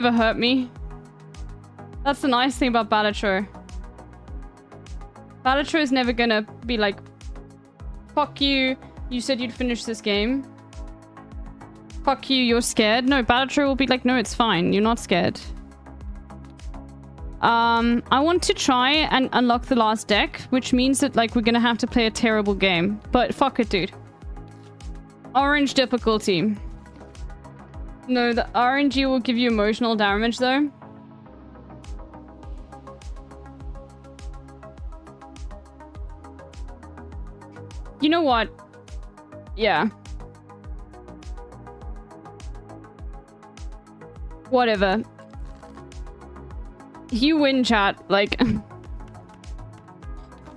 Never hurt me. That's the nice thing about Balatro. Balatro is never gonna be like, fuck you, you said you'd finish this game. Fuck you, you're scared. No, Balatro will be like, no, it's fine, you're not scared. I want to try and unlock the last deck, which means that like we're gonna have to play a terrible game. But fuck it, dude. Orange difficulty. No, the RNG will give you emotional damage though. You know what? Yeah. Whatever. You win, chat. Like...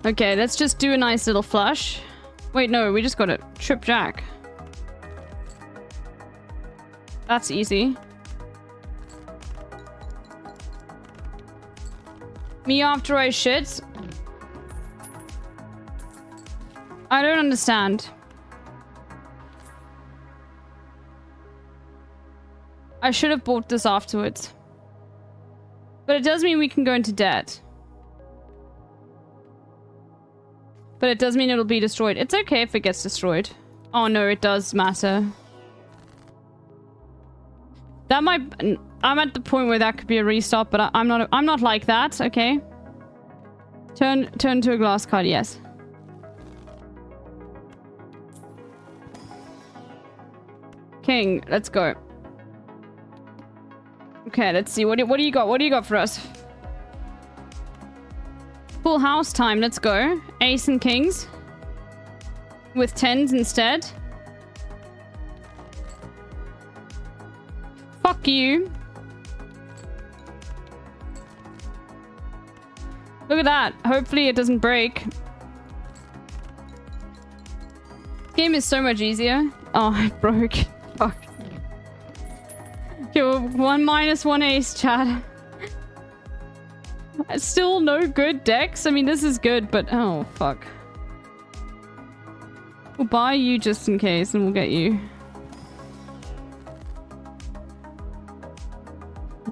Okay, let's just do a nice little flush. Wait, no, we just got a trip jack. That's easy. Me after I shit? I don't understand. I should have bought this afterwards. But it does mean we can go into debt. But it does mean it'll be destroyed. It's okay if it gets destroyed. Oh no, it does matter. That might... I'm at the point where that could be a restart, but I'm not like that, okay? Turn to a glass card, yes. King, let's go. Okay, let's see. What do you got? What do you got for us? Full house time. Let's go. Ace and kings. With tens instead. Fuck you. Look at that. Hopefully it doesn't break. This game is so much easier. Oh, it broke. Fuck. Yo, 1 minus 1 ace, chat. Still no good decks. I mean, this is good, but oh, fuck. We'll buy you just in case, and we'll get you.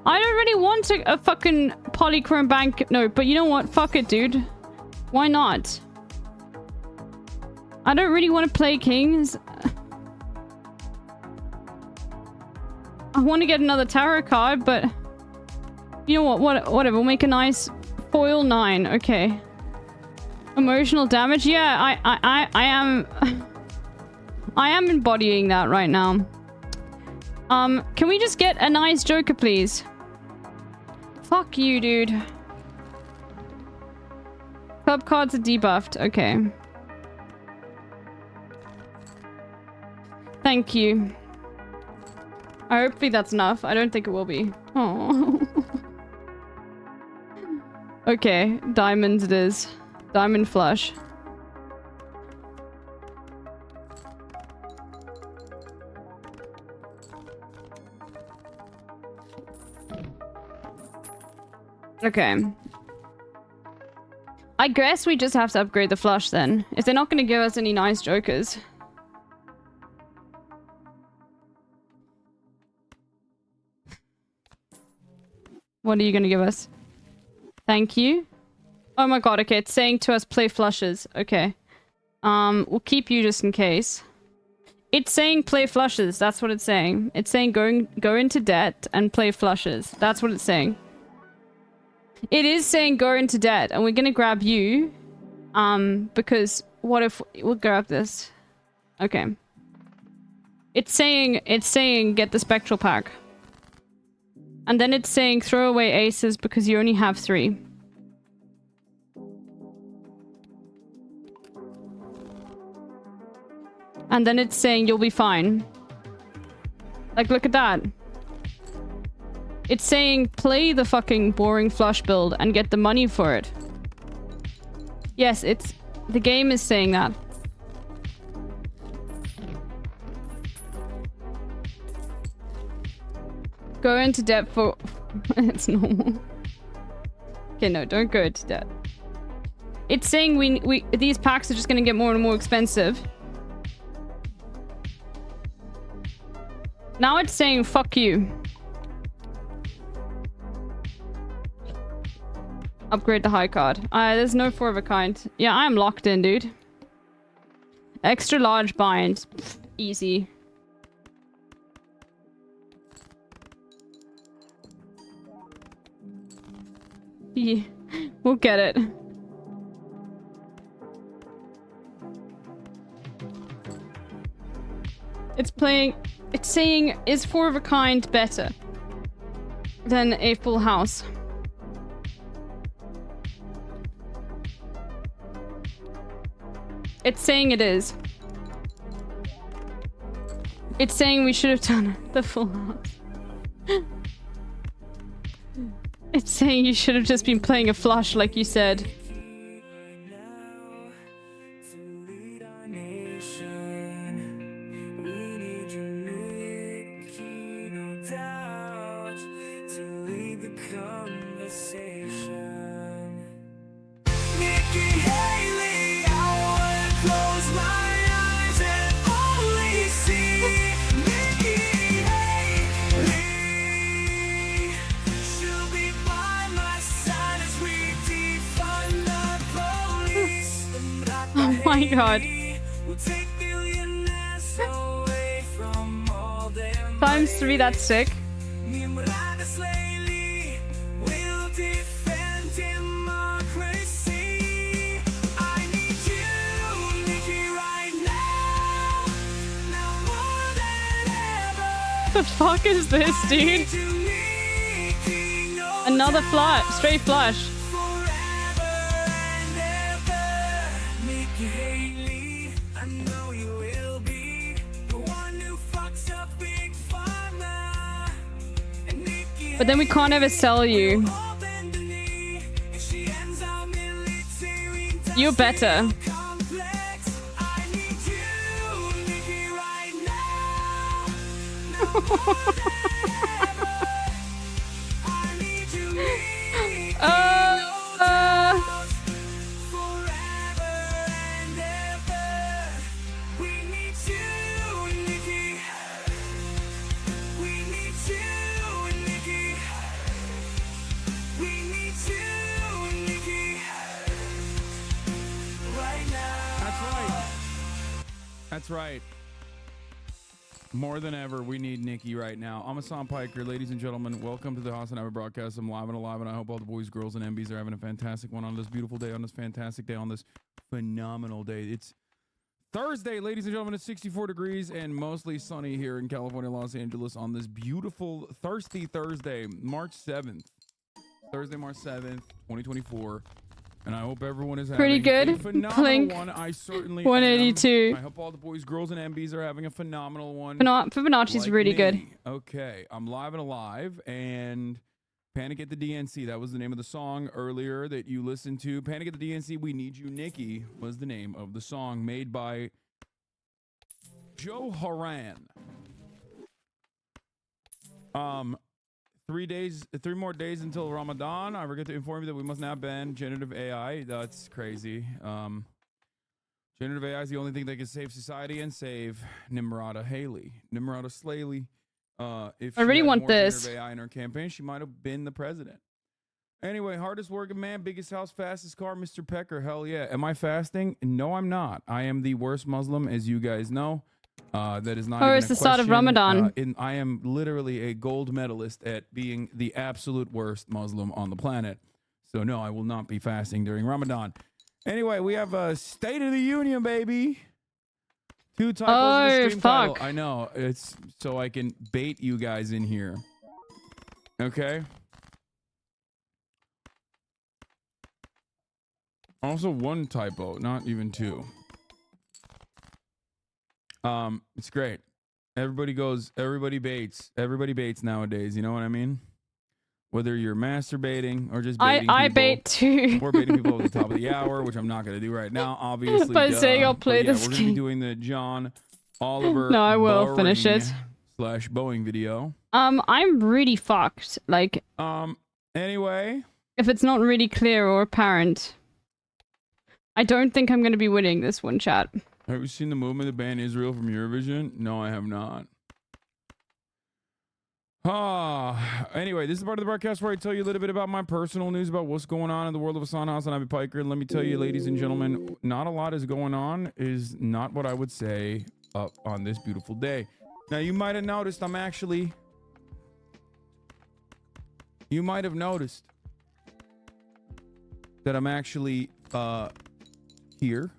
I don't really want a fucking polychrome bank. No, but you know what? Fuck it, dude. Why not? I don't really want to play kings. I want to get another tarot card, but you know what? Whatever. We'll make a nice foil 9. Okay. Emotional damage. Yeah, I am. I am embodying that right now. Can we just get a nice joker, please? Fuck you, dude. Club cards are debuffed. Okay. Thank you. Hopefully that's enough. I don't think it will be. Oh. Okay, diamonds it is. Diamond flush. Okay. I guess we just have to upgrade the flush then. If they're not going to give us any nice jokers. What are you going to give us? Thank you. Oh my god, okay. It's saying to us play flushes. Okay. We'll keep you just in case. It's saying play flushes. That's what it's saying. It's saying go into debt and play flushes. That's what it's saying. It is saying go into debt, and we're gonna grab you. Because what if we'll grab this? Okay. It's saying get the spectral pack. And then it's saying throw away aces because you only have 3. And then it's saying you'll be fine. Like, look at that. It's saying play the fucking boring flush build and get the money for it. Yes, it's... the game is saying that. Go into debt for... it's normal. Okay, no, don't go into debt. It's saying we these packs are just gonna get more and more expensive. Now it's saying fuck you. Upgrade the high card. There's no 4 of a kind. Yeah, I'm locked in, dude. Extra large bind. Pfft, easy. Yeah, we'll get it. It's playing... It's saying, is 4 of a kind better than a full house? It's saying it is. It's saying we should have done the full house. It's saying you should have just been playing a flush like you said. Oh my god. Times 3, that's sick. What the fuck is this, dude? Another flush, straight flush. But then we can't ever sell you. You're better. That's right. More than ever, we need Nikki right now. I'm Hassan Piker. Ladies and gentlemen, welcome to the Hassan Ever broadcast. I'm live and alive, and I hope all the boys, girls, and MBs are having a fantastic one on this beautiful day, on this fantastic day, on this phenomenal day. It's Thursday, ladies and gentlemen. It's 64 degrees and mostly sunny here in California, Los Angeles, on this beautiful, thirsty Thursday, March 7th. Thursday, March 7th, 2024. And I hope everyone is having pretty good. a phenomenal Clink. one. I certainly 182. am. I hope all the boys, girls, and MBs are having a phenomenal one. Fibonacci's like really me. good. Okay, I'm live and alive, and Panic at the DNC. That was the name of the song earlier that you listened to. Panic at the DNC, We Need You, Nikki was the name of the song made by Joe Haran. 3 more days until Ramadan. I forget to inform you that we must now ban generative AI. That's crazy. Generative AI is the only thing that can save society and save Nimrata Haley. Nimrata Slaley. If I really she had want more this. generative AI in her campaign, she might have been the president. Anyway, hardest working man, biggest house, fastest car, Mr. Pecker. Hell yeah. Am I fasting? No, I'm not. I am the worst Muslim, as you guys know. That is not. Oh, even it's a the start of question. Ramadan. I am literally a gold medalist at being the absolute worst Muslim on the planet. So no, I will not be fasting during Ramadan. Anyway, we have a State of the Union, baby. 2 typos in the stream title. I know, it's so I can bait you guys in here. Okay. Also 1 typo, not even 2. It's great. Everybody baits nowadays, you know what I mean? Whether you're masturbating or just baiting I people. bait too. We're baiting people over the top of the hour, which I'm not going to do right now, obviously. By saying I'll play this we're game. going to be doing the John Oliver No, I will finish it. /Boeing video. I'm really fucked. Like, anyway. if it's not really clear or apparent, I don't think I'm going to be winning this one, chat. Have you seen the movement to ban Israel from Eurovision? No, I have not. Anyway, this is part of the broadcast where I tell you a little bit about my personal news about what's going on in the world of Hassan Hassan Abi Piker. And let me tell you, ladies and gentlemen, not a lot is going on is not what I would say up on this beautiful day. Now, you might have noticed you might have noticed that I'm actually here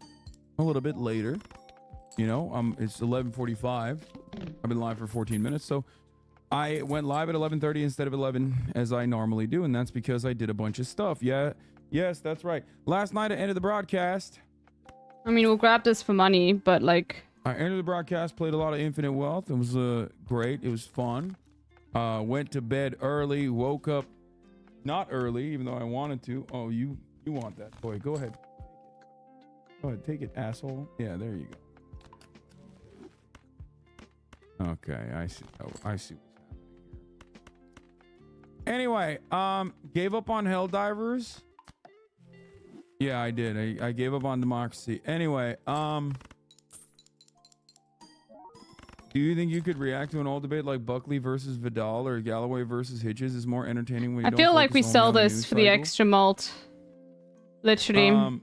a little bit later. You know, it's 11:45. I've been live for 14 minutes, so I went live at 11:30 instead of 11 as I normally do, and that's because I did a bunch of stuff. Yeah, yes, that's right. Last night I ended the broadcast. I mean, we'll grab this for money, but like... I entered the broadcast, played a lot of Infinite Wealth. It was great. It was fun. Went to bed early, woke up not early, even though I wanted to. Oh, you want that toy. Go ahead. Go ahead, take it, asshole. Yeah, there you go. Okay, I see. Oh, I see what's happening here. Anyway, gave up on Helldivers. Yeah, I did. I gave up on democracy. Anyway, do you think you could react to an old debate like Buckley versus Vidal or Galloway versus Hitches is more entertaining when you I don't feel like we focus only sell on the this news for the cycle? extra malt. Literally.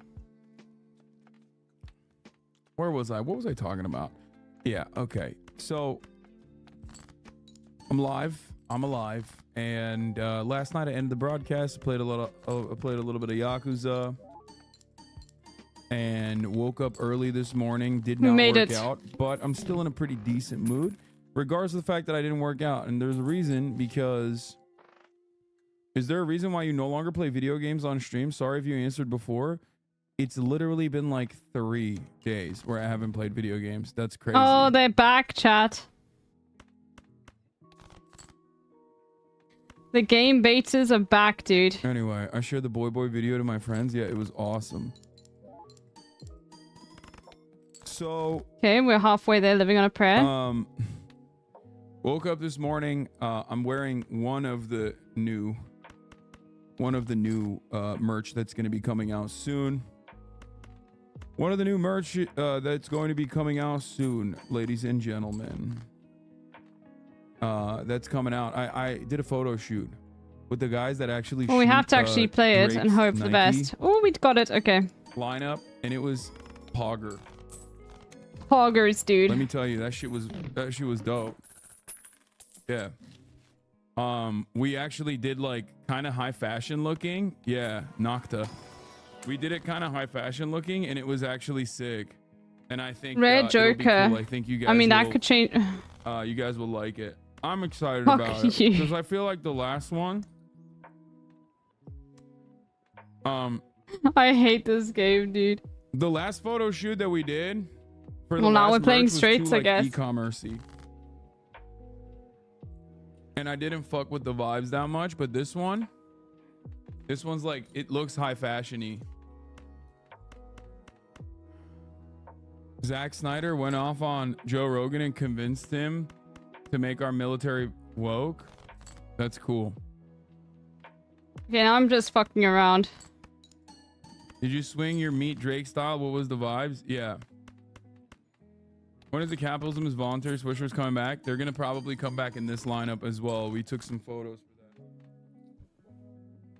Where was I? What was I talking about? Yeah, okay. So I'm live. I'm alive. And last night I ended the broadcast, played a little bit of Yakuza. And woke up early this morning, did not work out, but I'm still in a pretty decent mood, regardless of the fact that I didn't work out. And there's a reason, because... Is there a reason why you no longer play video games on stream? Sorry if you answered before. It's literally been like 3 days where I haven't played video games. That's crazy. Oh, they're back, chat. The game baiters are back, dude. Anyway, I shared the boy video to my friends. Yeah, it was awesome. So... Okay, we're halfway there, living on a prayer. Woke up this morning. I'm wearing one of the new merch that's going to be coming out soon. One of the new merch that's going to be coming out soon, ladies and gentlemen. That's coming out. I did a photo shoot with the guys that actually well, we have to actually play it and hope for the best. Oh, we got it. Okay. Lineup, and it was Pogger. Poggers, dude. Let me tell you, that shit was dope. Yeah. We actually did like kind of high fashion looking. Yeah, Nocta. We did it kind of high fashion looking, and it was actually sick. And I think Red Joker. cool. I think you guys. I mean, that could change. You guys will like it. I'm excited Fuck about it you. because I feel like the last one. I hate this game, dude. The last photo shoot that we did. For Well, now we're playing straights, I guess. E-commercey. And I didn't fuck with the vibes that much, but this one's like, it looks high fashion-y. Zack Snyder went off on Joe Rogan and convinced him to make our military woke. That's cool. Okay, now I'm just fucking around. Did you swing your Meet Drake style? What was the vibes? Yeah. When is the capitalism is voluntary swishers coming back? They're gonna probably come back in this lineup as well. We took some photos for that.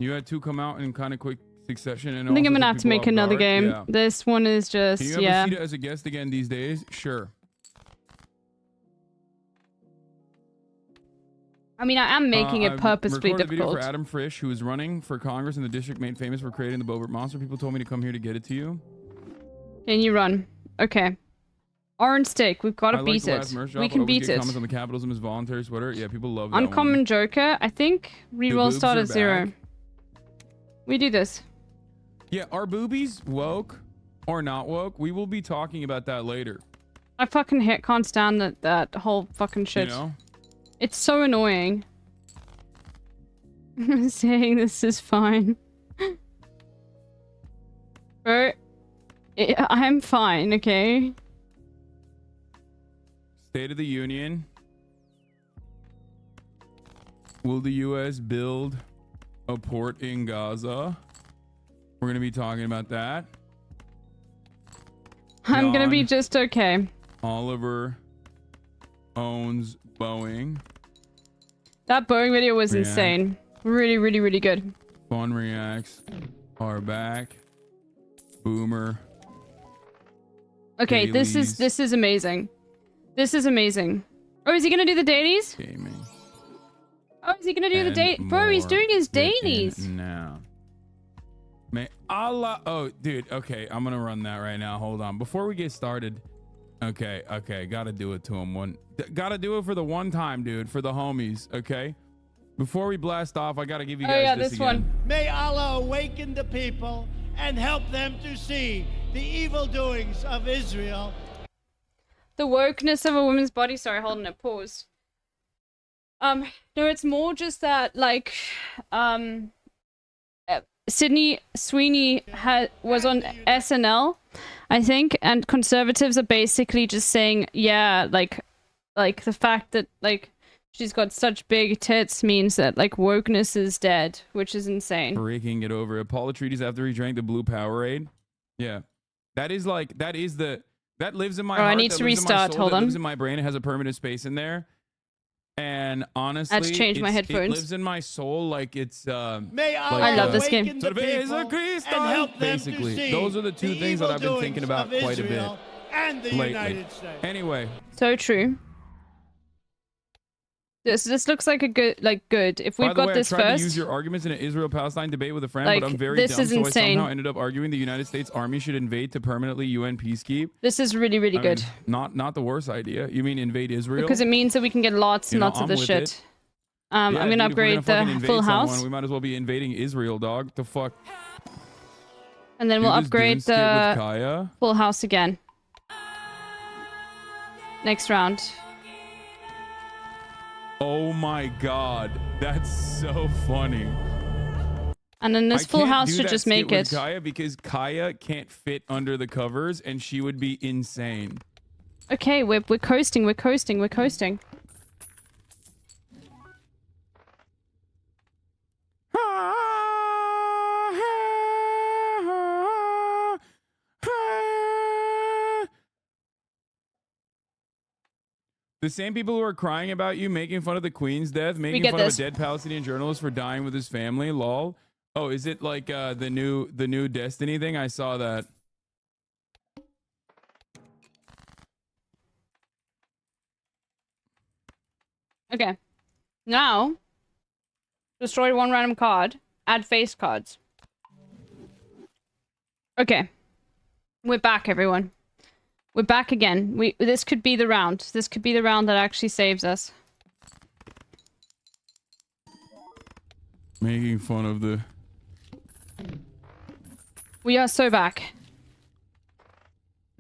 You had 2 come out in kind of quick succession, and I think I'm gonna have to make another game. Yeah. This one is just, Can you ever see it as a guest again these days? Sure. I mean, I am making it purposefully recorded a video difficult. for Adam Frisch, who is running for Congress in the district made famous for creating the Bobert monster. People told me to come here to get it to you. Can you run? Okay. Orange steak. We've got to beat it. We can beat it. Comments on the capitalism is voluntary sweater. Yeah, people love that Uncommon one. Joker. I think reroll start at 0. Back. We do this. Yeah, are boobies woke or not woke? We will be talking about that later. I fucking can't stand that whole fucking shit. You know? It's so annoying. Saying this is fine. Bro, I'm fine, okay? State of the Union. Will the U.S. build a port in Gaza? We're going to be talking about that. I'm going to be just okay. Oliver owns Boeing. That Boeing video was React. insane. Really, really, really good. Fun reacts are back. Boomer. Okay, this Dailies. is amazing. This is amazing. Oh, is he gonna do the dailies? Gaming. Oh, is he gonna do the And day? Bro, he's more doing his written dailies. now. May Allah. Oh, dude. Okay, I'm gonna run that right now. Hold on. Before we get started. Okay. Gotta do it to him gotta do it for the one time, dude. For the homies. Okay. Before we blast off, I gotta give you guys this again. one. May Allah awaken the people and help them to see the evil doings of Israel. The wokeness of a woman's body. Sorry, holding it. Pause. No, it's more just that, like, Sydney Sweeney was on SNL, I think, and conservatives are basically just saying, yeah, like the fact that, like, she's got such big tits means that, like, wokeness is dead, which is insane. Breaking it over. Paul Atreides after he drank the blue Powerade. Yeah. That lives in my heart. I need to restart. Hold on. It lives in my brain. It has a permanent space in there. And honestly, I had to change my headphones. It lives in my soul like it's May Allah I love this awaken game. the people and help them Basically, to see those are the two things that I've been evil thinking doings about of quite a bit Israel and the lately. United States. Anyway, So true. This looks like a good. If by we've the got way, this I tried first. to use your arguments in an Israel-Palestine debate with a friend, Like, but I'm very this dumb, is so I insane. somehow ended up arguing the United States Army should invade to permanently UN peacekeep. This is really, really I mean, good. not the worst idea. You mean invade Israel? Because it means that we can get lots and You know, lots of I'm this with shit. it. I'm Yeah, gonna dude, if we're upgrade fucking the invade full house. someone, we might as well be invading Israel, dog. The fuck? And then we'll Do this upgrade Dune skit with the Kaya. full house again. Next round. Oh my god, that's so funny. And then this I full can't house do should that just skit make with it. Kaya because Kaya can't fit under the covers and she would be insane. Okay, we're coasting, we're coasting, we're coasting. The same people who are crying about you making fun of the Queen's death, making get fun this. of a dead Palestinian journalist for dying with his family, lol. Oh, is it like the new Destiny thing? I saw that. Okay. Now, destroy one random card. Add face cards. Okay. We're back, everyone. We're back again. This could be the round. This could be the round that actually saves us. Making fun of the... We are so back.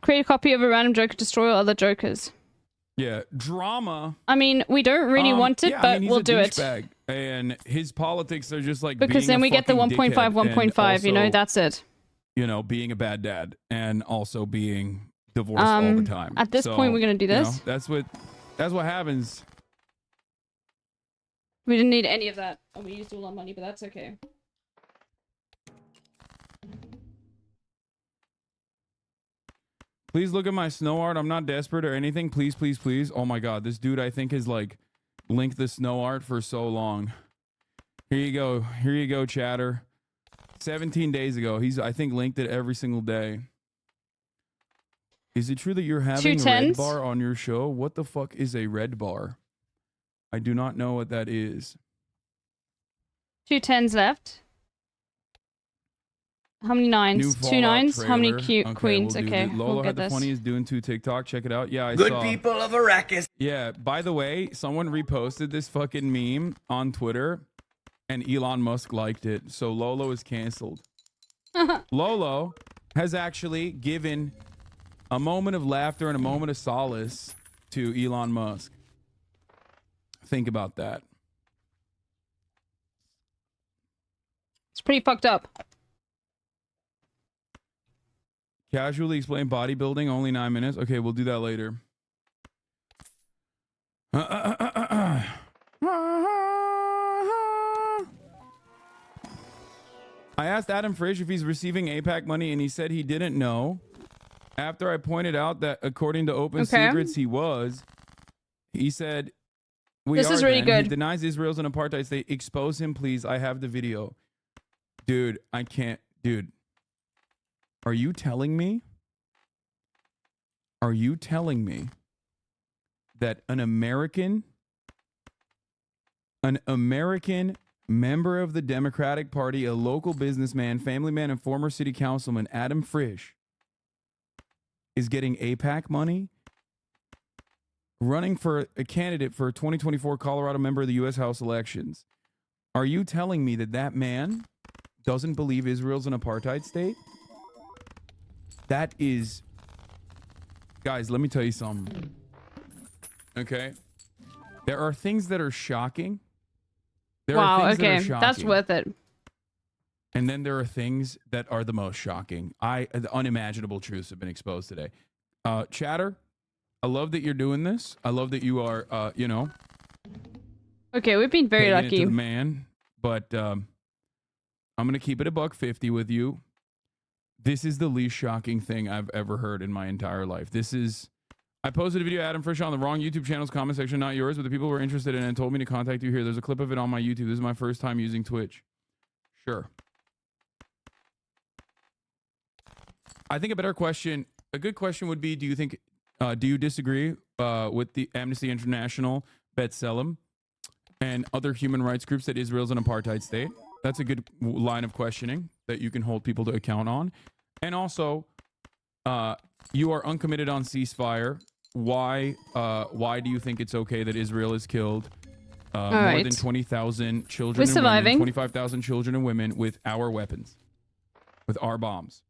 Create a copy of a random joker, destroy all other jokers. Yeah, drama. I mean, we don't really want it, yeah, but I mean, he's we'll a do it. douchebag, and his politics are just like Because being then a we get the fucking 1.5, dickhead, 1.5, you know, and also, that's it. you know, being a bad dad and also being divorced all the time. At this So, point, we're gonna do you know, this. that's what happens. We didn't need any of that. Oh, we used all our money, but that's okay. Please look at my snow art. I'm not desperate or anything. Please, please, please. Oh my god, this dude I think has like linked the snow art for so long. Here you go. Here you go, chatter. 17 days ago. He's I think linked it every single day. Is it true that you're having Two red tens. bar on your show? What the fuck is a red bar? I do not know what that is. 2 10s left. How many New nines? 2 Fallout nines? How many trailer. queens? We'll do Okay, this. Lolo we'll had get the this. funniest doing 2 TikTok. Check it out. Yeah, I Good saw. people of Arrakis. Yeah, by the way, someone reposted this fucking meme on Twitter and Elon Musk liked it. So Lolo is canceled. Lolo has actually given a moment of laughter and a moment of solace to Elon Musk. Think about that. It's pretty fucked up. Casually explain bodybuilding, only 9 minutes. Okay, we'll do that later. I asked Adam Frisch if he's receiving APAC money, and he said he didn't know. After I pointed out that according to Open Okay. Secrets, he was. He said, This is really good. He denies Israel's an apartheid state. Expose him, please. I have the video. Dude, I can't. Dude, are you telling me? Are you telling me that an American member of the Democratic Party, a local businessman, family man, and former city councilman, Adam Frisch, is getting AIPAC money, running for a candidate for a 2024 Colorado member of the U.S. House elections? Are you telling me that that man doesn't believe Israel's an apartheid state? That is... Guys, let me tell you something. Okay? There are things that are shocking. Wow, okay. That's worth it. And then there are things that are the most shocking. The unimaginable truths have been exposed today. Chatter, I love that you're doing this. I love that you are, you know. Okay, we've been very lucky. To the man, but I'm going to keep it a $1.50 with you. This is the least shocking thing I've ever heard in my entire life. This is... I posted a video, Adam Frisch, on the wrong YouTube channel's comment section, not yours, but the people who were interested in it and told me to contact you here. There's a clip of it on my YouTube. This is my first time using Twitch. Sure. I think a good question would be, do you disagree with the Amnesty International, B'Tselem, and other human rights groups that Israel's an apartheid state? That's a good line of questioning that you can hold people to account on. And also, you are uncommitted on ceasefire. Why do you think it's okay that Israel has killed more than 20,000 children and women, 25,000 children and women with our weapons, with our bombs?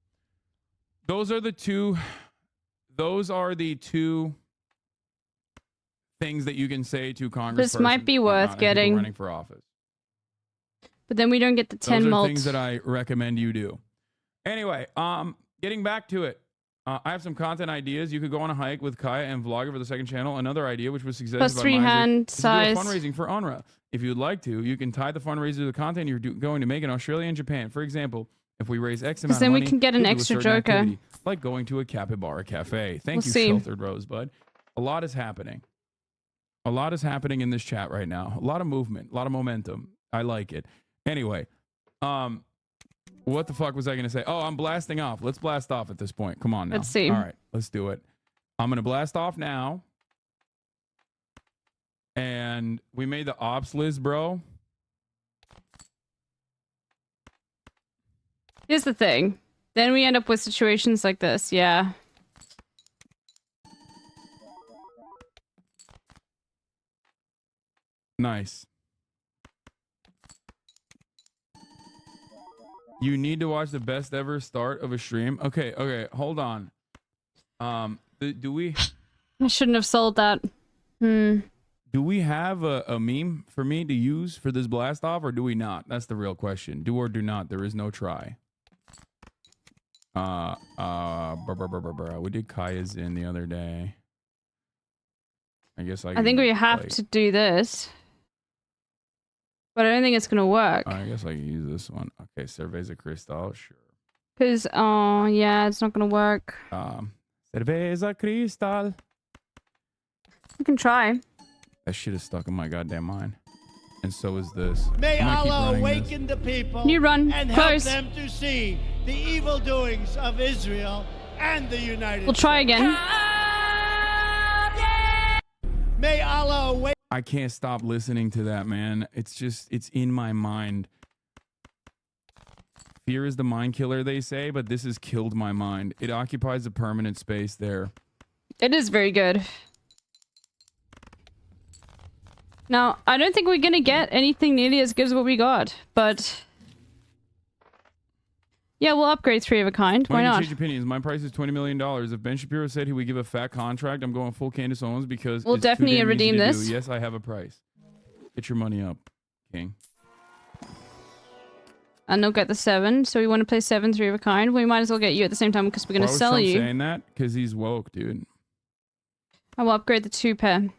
Those are the two things that you can say to Congress. This might be worth getting running for office. But then we don't get the 10 Those are mults. things that I recommend you do. Anyway, getting back to it. I have some content ideas. You could go on a hike with Kaya and vlog it for the second channel. Another idea, which was suggested Plus by 3 hand Miser, size. is to do a fundraising for UNRWA. If you'd like to, you can tie the fundraiser to the content you're going to make in Australia and Japan. For example, if we raise X amount of money, then we can get an we'll do a extra certain joker. activity, like going to a capybara cafe. Thank you, Sheltered Rosebud. A lot is happening. A lot is happening in this chat right now. A lot of movement, a lot of momentum. I like it. Anyway, what the fuck was I going to say? Oh, I'm blasting off. Let's blast off at this point. Come on now. Let's see. All right, let's do it. I'm going to blast off now. And we made the ops list, bro. Here's the thing. Then we end up with situations like this. Yeah. Nice. You need to watch the best ever start of a stream. Okay, hold on. Do we... I shouldn't have sold that. Do we have a meme for me to use for this blast off, or do we not? That's the real question. Do or do not. There is no try. We did Kaya's in the other day. I guess I think we have to do this. But I don't think it's gonna work. I guess I can use this one. Okay, Cerveza Cristal, sure. Because, oh, yeah, it's not gonna work. Cerveza Cristal. We can try. That shit is stuck in my goddamn mind. And so is this. May Allah awaken the people you run and close. help them to see the evil doings of Israel and the United States. We'll try again. May Allah awaken. I can't stop listening to that, man. It's just, it's in my mind. Fear is the mind killer, they say, but this has killed my mind. It occupies a permanent space there. It is very good. Now, I don't think we're gonna get anything nearly as good as what we got, but... Yeah, we'll upgrade 3 of a kind. Why not? Change opinions. My price is $20 million. If Ben Shapiro said he would give a fat contract, I'm going full Candace Owens because we'll definitely redeem this. Yes, I have a price. Get your money up, King. And they'll get the 7, so we want to play 7, 3 of a kind. We might as well get you at the same time because we're going to sell you. Saying that because he's woke, dude. I will upgrade the 2 pair.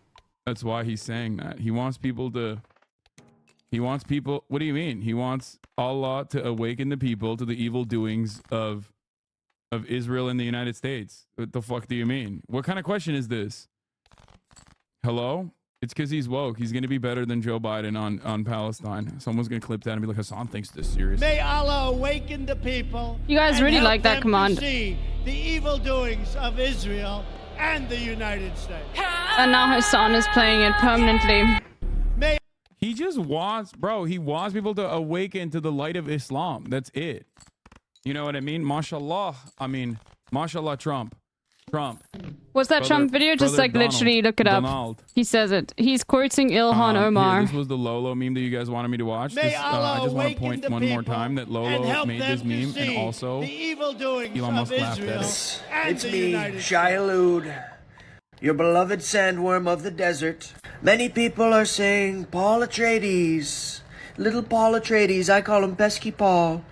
That's why he's saying that. He wants people to... He wants people... What do you mean? He wants Allah to awaken the people to the evil doings of Israel and the United States. What the fuck do you mean? What kind of question is this? Hello? It's because he's woke. He's going to be better than Joe Biden on Palestine. Someone's going to clip that and be like, Hassan thinks this serious. May Allah awaken the people. You guys and really help like that them command. To see the evil doings of Israel and the United States. And now Hassan is playing it permanently. May He just wants, bro, he wants people to awaken to the light of Islam. That's it. You know what I mean? Mashallah. I mean, mashallah, Trump. Was that Trump video? Just like literally look it up. Donald. He says it. He's quoting Ilhan Omar. Here, this was the Lolo meme that you guys wanted me to watch. May This, Allah I just want to awaken point the one more people time that and Lolo help made them this to meme, see and also the evil doings Elon Musk of laughed at Israel it. and It's the me, United Shia your beloved sandworm of the desert. Many people are saying Paul Atreides. Little Paul Atreides, I call him Pesky Paul.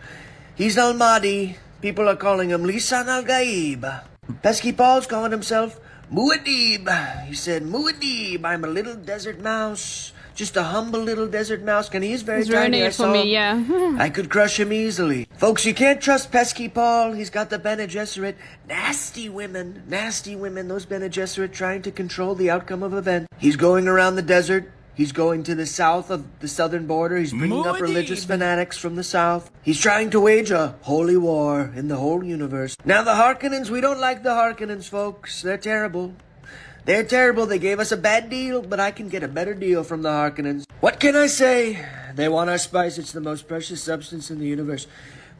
He's Al-Mahdi. People are calling him Lisan Al-Gaib. Pesky Paul's calling himself Muad'Dib. He said, Muad'Dib, I'm a little desert mouse. Just a humble little desert mouse. And he's very He's ruining tiny. it for me, yeah. I could crush him easily. Folks, you can't trust Pesky Paul. He's got the Bene Gesserit. Nasty women. Those Bene Gesserit trying to control the outcome of events. He's going around the desert. He's going to the south of the southern border. He's bringing up religious fanatics from the south. He's trying to wage a holy war in the whole universe. Now, the Harkonnens, we don't like the Harkonnens, folks. They're terrible. They're terrible. They gave us a bad deal, but I can get a better deal from the Harkonnens. What can I say? They want our spice. It's the most precious substance in the universe.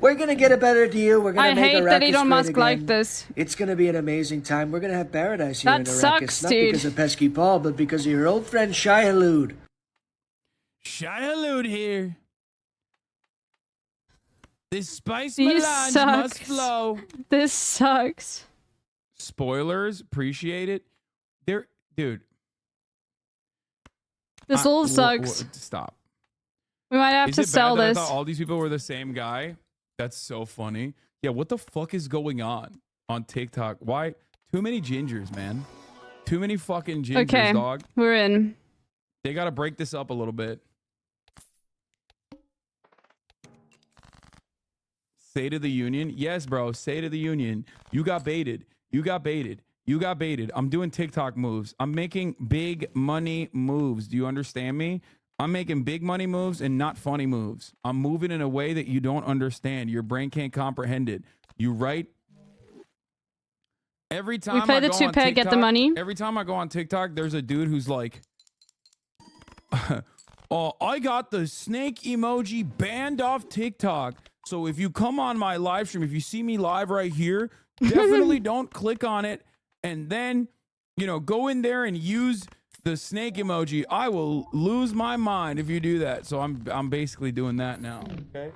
We're going to get a better deal. We're going to make I hate Arrakis that Elon great Musk again. like this. It's going to be an amazing time. We're going to have paradise here That in Arrakis. sucks, Not dude. because of Pesky Paul, but because of your old friend Shia Shia here. This spice This melange sucks. must flow. This sucks. Spoilers, appreciate it. Dude. This all sucks. Stop. We might have Is to it bad sell that this. I thought all these people were the same guy? That's so funny. Yeah, what the fuck is going on TikTok? Why? Too many gingers, man. Too many fucking gingers, Okay, dog. we're in. They got to break this up a little bit. Say to the union. Yes, bro. Say to the union. You got baited. You got baited. You got baited. I'm doing TikTok moves. I'm making big money moves. Do you understand me? I'm making big money moves and not funny moves. I'm moving in a way that you don't understand. Your brain can't comprehend it. You right? Every time We play I the go on two-pair, get the TikTok- money. Every time I go on TikTok, there's a dude who's like, oh, I got the snake emoji banned off TikTok. So if you come on my live stream, if you see me live right here, definitely don't click on it. And then, go in there and use the snake emoji. I will lose my mind if you do that. So I'm basically doing that now. Okay.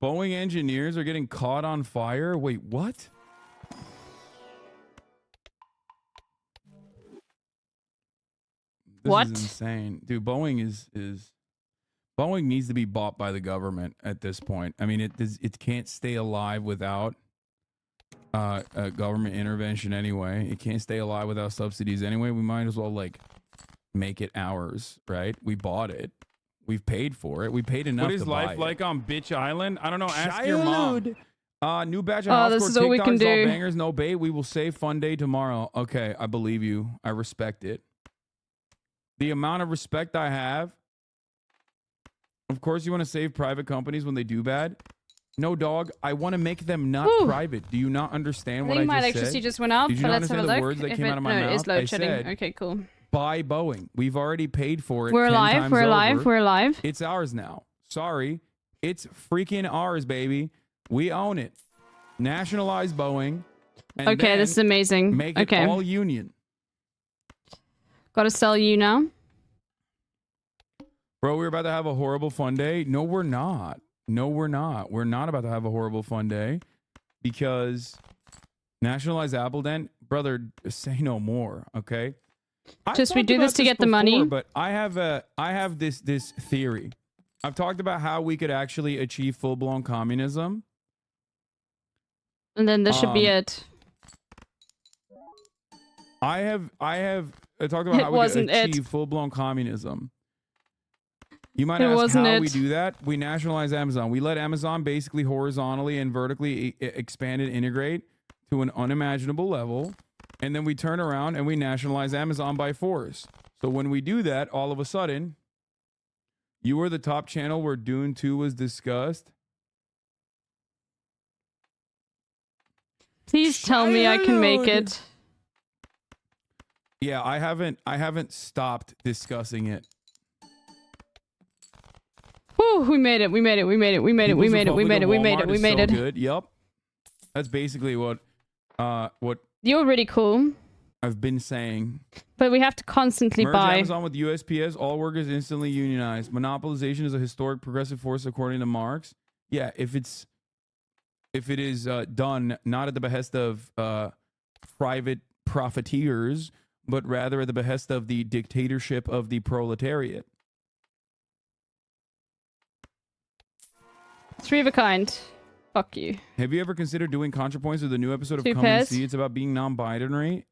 Boeing engineers are getting caught on fire. Wait, what? This What? is insane. Dude, Boeing is Boeing needs to be bought by the government at this point. I mean, it can't stay alive without a government intervention anyway. It can't stay alive without subsidies anyway. We might as well make it ours, right? We bought it. We've paid for it. We paid enough. What is to life like on Bitch Island? I don't know. Ask your mom. New batch of hardcore this is all we can TikToks, all do. bangers, no bait. We will save fun day tomorrow. Okay, I believe you. I respect it. The amount of respect I have. Of course, you want to save private companies when they do bad. No, dog. I want to make them not private. Do you not understand I what think I my just electricity said? just went up, Did you but not let's have a understand the look. words that If came it, out of my no, mouth? it is I load shedding. said, Okay, cool. buy Boeing. We've already paid for it. We're 10 alive. times We're alive. over. We're alive. It's ours now. Sorry. It's freaking ours, baby. We own it. Nationalize Boeing. And Okay, this is amazing. make it Okay, all union. gotta sell you now. Bro, we're about to have a horrible fun day. No, we're not. No, we're not. We're not about to have a horrible fun day because nationalize Appleton, brother, say no more, okay? Just we talked do about this to get the before, money. But I have this theory. I've talked about how we could actually achieve full-blown communism. And then this should be it. I have talked about It how we wasn't could it. achieve full-blown communism. You might It ask wasn't how it. we do that. We nationalize Amazon. We let Amazon basically horizontally and vertically expand and integrate to an unimaginable level, and then we turn around and we nationalize Amazon by force. So when we do that, all of a sudden, you were the top channel where Dune 2 was discussed. Please tell me I can make it. Yeah, I haven't stopped discussing it. Whew, we made it. We made it. We made it. We made it. We made it. We made it. We made it. We made it. Good. Yep. That's basically what You're really cool. I've been saying. But we have to constantly Merge buy. Amazon with USPS, all workers instantly unionized. Monopolization is a historic progressive force according to Marx. Yeah, if it is done not at the behest of private profiteers, but rather at the behest of the dictatorship of the proletariat. 3 of a kind. Fuck you. Have you ever considered doing ContraPoints with the new episode of 2 Come and pairs. See? It's about being non-binary.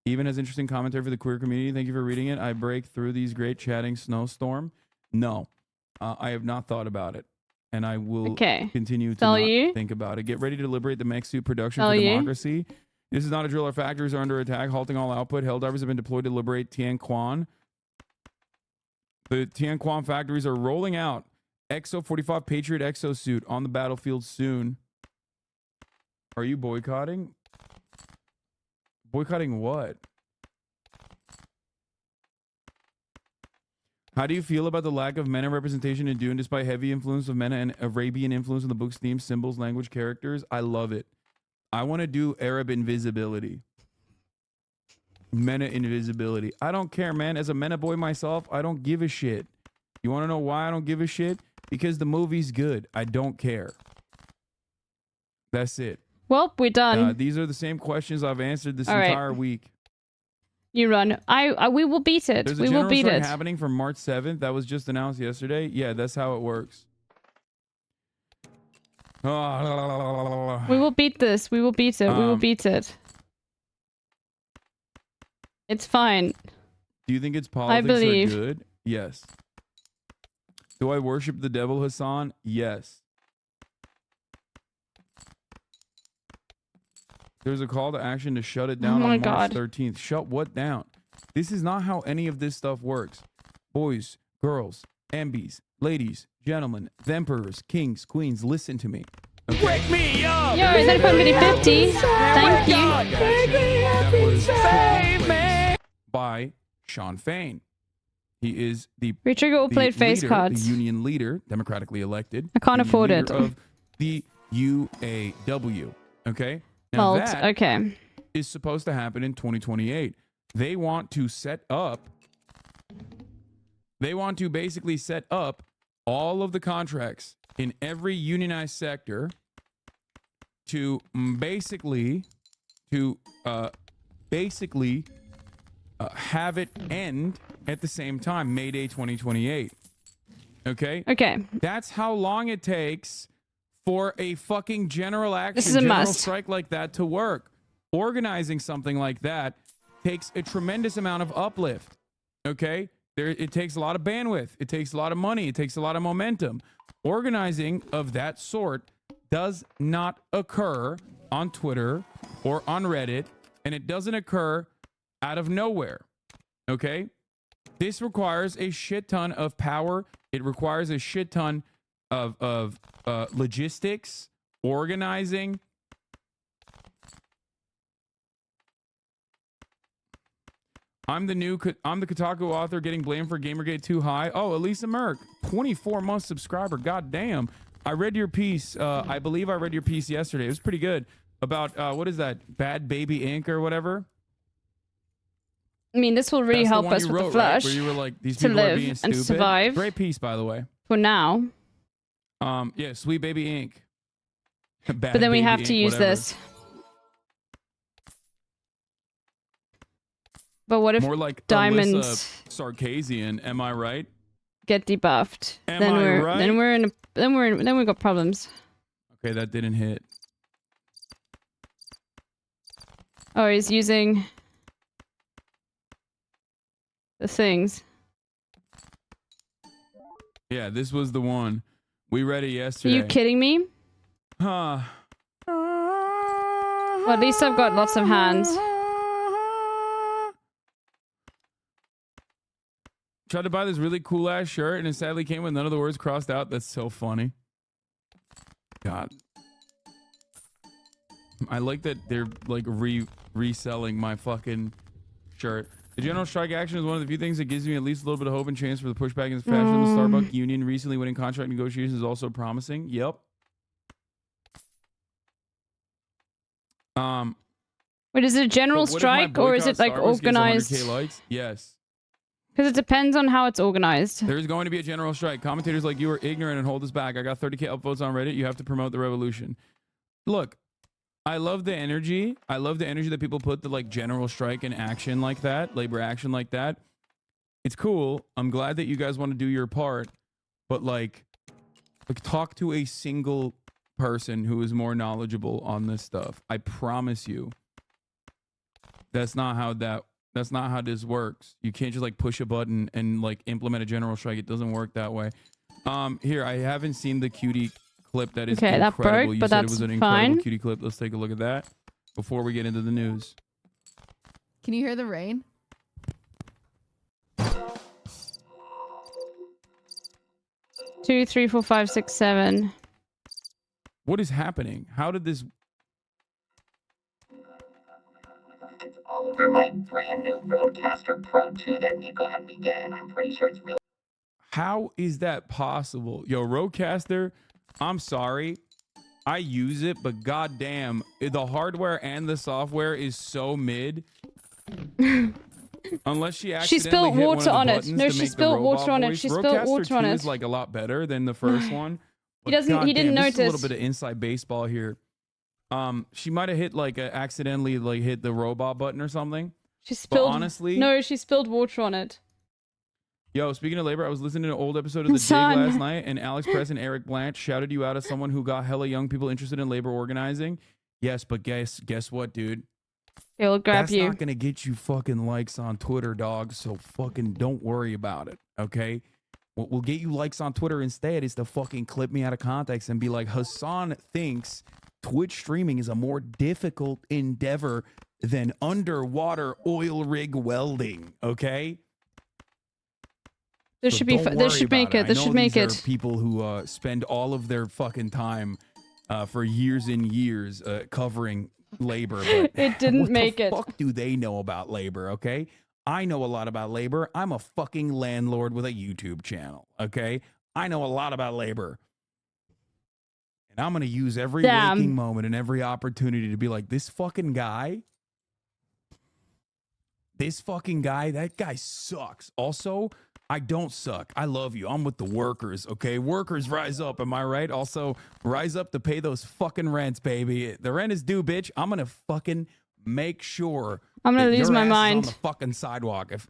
Even has interesting commentary for the queer community. Thank you for reading it. I break through these great chatting snowstorm. No, I have not thought about it. And I will continue to not think about it. Get ready to liberate the mech suit production for democracy. This is not a drill. Our factories are under attack, halting all output. Helldivers have been deployed to liberate Tianquan. The Tianquan factories are rolling out Exo 45 Patriot exosuit on the battlefield soon. Are you boycotting? Boycotting what? How do you feel about the lack of MENA representation in Dune despite heavy influence of MENA and Arabian influence in the book's themes, symbols, language, characters? I love it. I want to do Arab invisibility. MENA invisibility. I don't care, man. As a MENA boy myself, I don't give a shit. You want to know why I don't give a shit? Because the movie's good. I don't care. That's it. Well, we're done. These are the same questions I've answered this entire week. You run. We will beat it. There's a general strike happening from March 7th. That was just announced yesterday. Yeah, that's how it works. We will beat this. We will beat it. We will beat it. It's fine. Do you think its politics are good? Yes. Do I worship the devil, Hassan? Yes. There's a call to action to shut it down on March 13th. Shut what down? This is not how any of this stuff works. Boys, girls, MBs, ladies, gentlemen, emperors, kings, queens, listen to me. Okay? Wake me up! Yo, is that comedy 50? Thank you. That was Save Me by Sean Fain. He is the Retrigger all played face leader, cards. the union leader, democratically elected. I can't afford it. Of the UAW. Okay? Now that is supposed to happen in 2028. They want to basically set up all of the contracts in every unionized sector to basically have it end at the same time, May Day 2028. Okay? Okay. That's how long it takes for a fucking general action, this is a must. Strike like that to work. Organizing something like that takes a tremendous amount of uplift. Okay? It takes a lot of bandwidth. It takes a lot of money. It takes a lot of momentum. Organizing of that sort does not occur on Twitter or on Reddit, and it doesn't occur out of nowhere. Okay? This requires a shit ton of power. It requires a shit ton of logistics, organizing. I'm the Kotaku author getting blamed for Gamergate too high. Oh, Elisa Merck, 24-month subscriber. God damn. I read your piece. I believe I read your piece yesterday. It was pretty good about what is that? Bad Baby Inc. or whatever. I mean, this will really help us with the Flush, right? Where you were like, these to people are live being stupid. and survive. Great piece, by the way. For now. Yeah, Sweet Baby Inc. But then we have to use this. But what if more like diamonds Sarkisian, am I right? Get debuffed? Then we got problems. Okay, that didn't hit. Oh, he's using the things. Yeah, this was the one. We read it yesterday. Are you kidding me? Huh. Well, at least I've got lots of hands. Tried to buy this really cool ass shirt and it sadly came with none of the words crossed out. That's so funny. God. I like that they're like reselling my fucking shirt. The general strike action is one of the few things that gives me at least a little bit of hope and chance for the pushback against fashion. The Starbucks union recently winning contract negotiations is also promising. Yep. Wait, is it a general strike or is it like organized? Likes? Yes. Because it depends on how it's organized. There's going to be a general strike. Commentators like you are ignorant and hold us back. I got 30K upvotes on Reddit. You have to promote the revolution. Look, I love the energy. I love the energy that people put the like general strike in action like that, labor action like that. It's cool. I'm glad that you guys want to do your part, but like talk to a single person who is more knowledgeable on this stuff. I promise you. That's not how this works. You can't just like push a button and like implement a general strike. It doesn't work that way. Here, I haven't seen the cutie clip that is incredible. That broke, you but said that's it was an fine. incredible cutie clip. Let's take a look at that before we get into the news. Can you hear the rain? 2, 3, 4, 5, 6, 7. What is happening? How did this? Over my brand new Roadcaster Pro 2 that Nico had me get, and I'm pretty sure it's really. How is that possible? Yo, Roadcaster, I'm sorry. I use it, but goddamn, the hardware and the software is so mid. Unless she accidentally spilled hit water one of the on it. buttons No, to she make the spilled robot water on it. voice. She spilled Roadcaster water on 2 it. is like a lot better than the first one. He didn't This is a notice. little bit of inside baseball here. She might have hit like accidentally like hit the robot button or something. She spilled. But honestly, no, she spilled water on it. Yo, speaking of labor, I was listening to an old episode of The Dig last night, and Alex Press and Eric Blanche shouted you out as someone who got hella young people interested in labor organizing. Yes, but guess what, dude? He'll grab That's you. not gonna get you fucking likes on Twitter, dog. So fucking don't worry about it, okay? What will get you likes on Twitter instead is to fucking clip me out of context and be like, Hassan thinks Twitch streaming is a more difficult endeavor than underwater oil rig welding, okay? This should be. This should make it. This should make it. There are people who spend all of their fucking time for years and years covering labor. But It didn't make it. What the fuck do they know about labor? Okay, I know a lot about labor. I'm a fucking landlord with a YouTube channel. Okay, I know a lot about labor, and I'm gonna use every waking moment and every opportunity to be like, this fucking guy. That guy sucks. Also, I don't suck. I love you. I'm with the workers, okay? Workers rise up, am I right? Also, rise up to pay those fucking rents, baby. The rent is due, bitch. I'm gonna fucking make sure I'm gonna that lose your my ass is mind. on the fucking sidewalk. If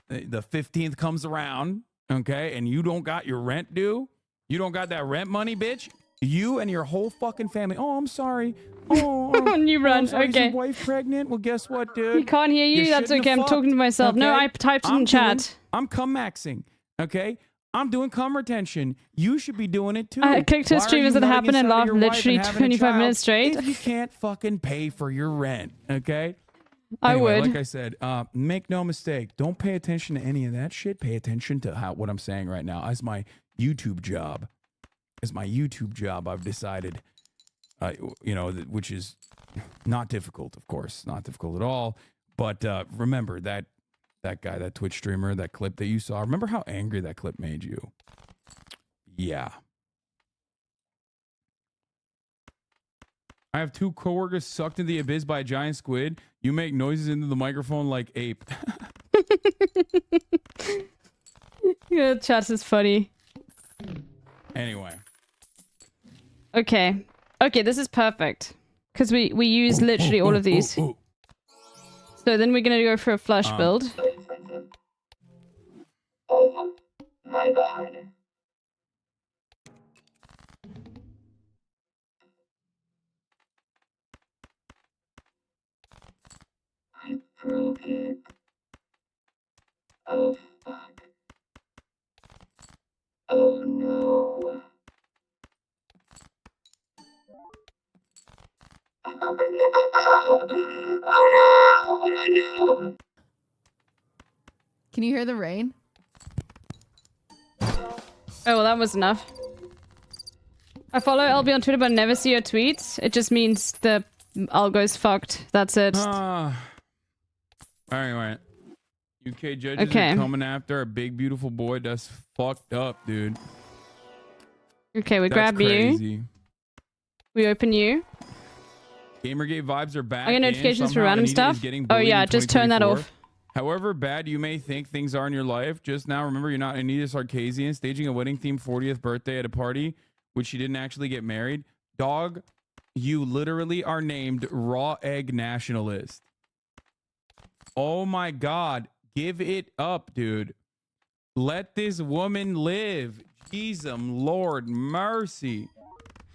the 15th comes around, okay, and you don't got your rent due, you don't got that rent money, bitch, you and your whole fucking family. Oh, I'm sorry. Oh, you run. I'm sorry, Okay. Is your wife pregnant? Well, guess what, dude? He can't hear you. That's shouldn't okay. have I'm talking to fucked, myself. No, okay? I typed in chat. I'm cum maxing, okay? I'm doing cum retention. You should be doing it too. I clicked her Why are stream you as it nutting happened and inside of laughed your wife literally and having a 25 child minutes straight. If you can't fucking pay for your rent, okay? I Anyway, would. Like I said, make no mistake. Don't pay attention to any of that shit. Pay attention to what I'm saying right now. As my YouTube job, I've decided, which is not difficult, of course, not difficult at all. But remember that guy, that Twitch streamer, that clip that you saw. Remember how angry that clip made you? Yeah. I have 2 coworkers sucked into the abyss by a giant squid. You make noises into the microphone like ape. Yeah, chat is funny. Anyway. Okay. Okay, this is perfect. Because we use literally all of these. So then we're gonna go for a flush build. Oh my god. I broke it. Oh fuck. Oh no. Oh no. Can you hear the rain? Oh, well, that was enough. I follow LB on Twitter, but never see your tweets. It just means the algo's fucked. That's it. All right. UK judges are coming after a big, beautiful boy. That's fucked up, dude. Okay, we That's grab crazy. you. We open you. Gamergate vibes are back. I get notifications for random stuff. Oh yeah, just turn that off. However bad you may think things are in your life, just now remember you're not Anita Sarkeesian staging a wedding-themed 40th birthday at a party, which she didn't actually get married. Dog, you literally are named Raw Egg Nationalist. Oh my God. Give it up, dude. Let this woman live. Jesus, Lord mercy.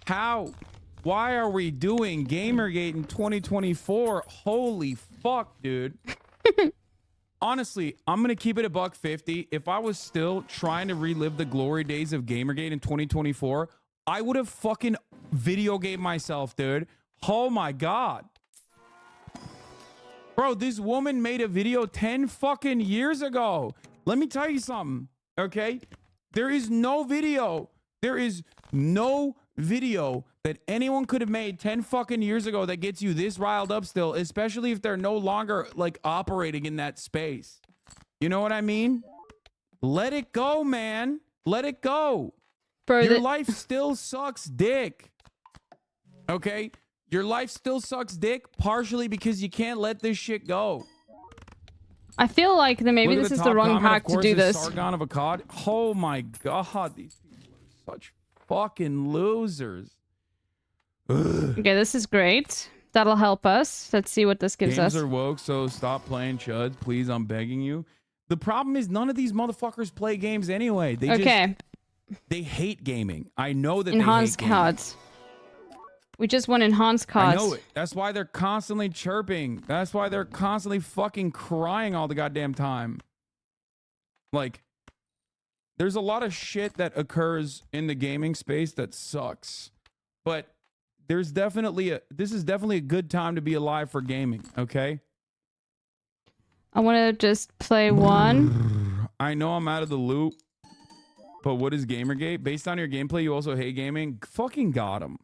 How? Why are we doing Gamergate in 2024? Holy fuck, dude. Honestly, I'm going to keep it $150. If I was still trying to relive the glory days of Gamergate in 2024, I would have fucking video game myself, dude. Oh my God. Bro, this woman made a video 10 fucking years ago. Let me tell you something, okay? There is no video. There is no video that anyone could have made 10 fucking years ago that gets you this riled up still, especially if they're no longer like operating in that space. You know what I mean? Let it go, man. Let it go. Bro, your life still sucks dick. Okay? Your life still sucks dick partially because you can't let this shit go. I feel like that maybe this is the wrong hack to do this. Sargon of Akkad. Oh my God, these people are such fucking losers. Ugh. Okay, this is great. That'll help us. Let's see what this gives us. Games are woke, so stop playing chuds, please. I'm begging you. The problem is none of these motherfuckers play games anyway. They they hate gaming. I know that enhanced they hate cards. We just want enhanced cards. I know it. That's why they're constantly chirping. That's why they're constantly fucking crying all the goddamn time. Like, there's a lot of shit that occurs in the gaming space that sucks. But there's definitely this is definitely a good time to be alive for gaming, okay? I want to just play one. I know I'm out of the loop, but what is Gamergate? Based on your gameplay, you also hate gaming? Fucking got him.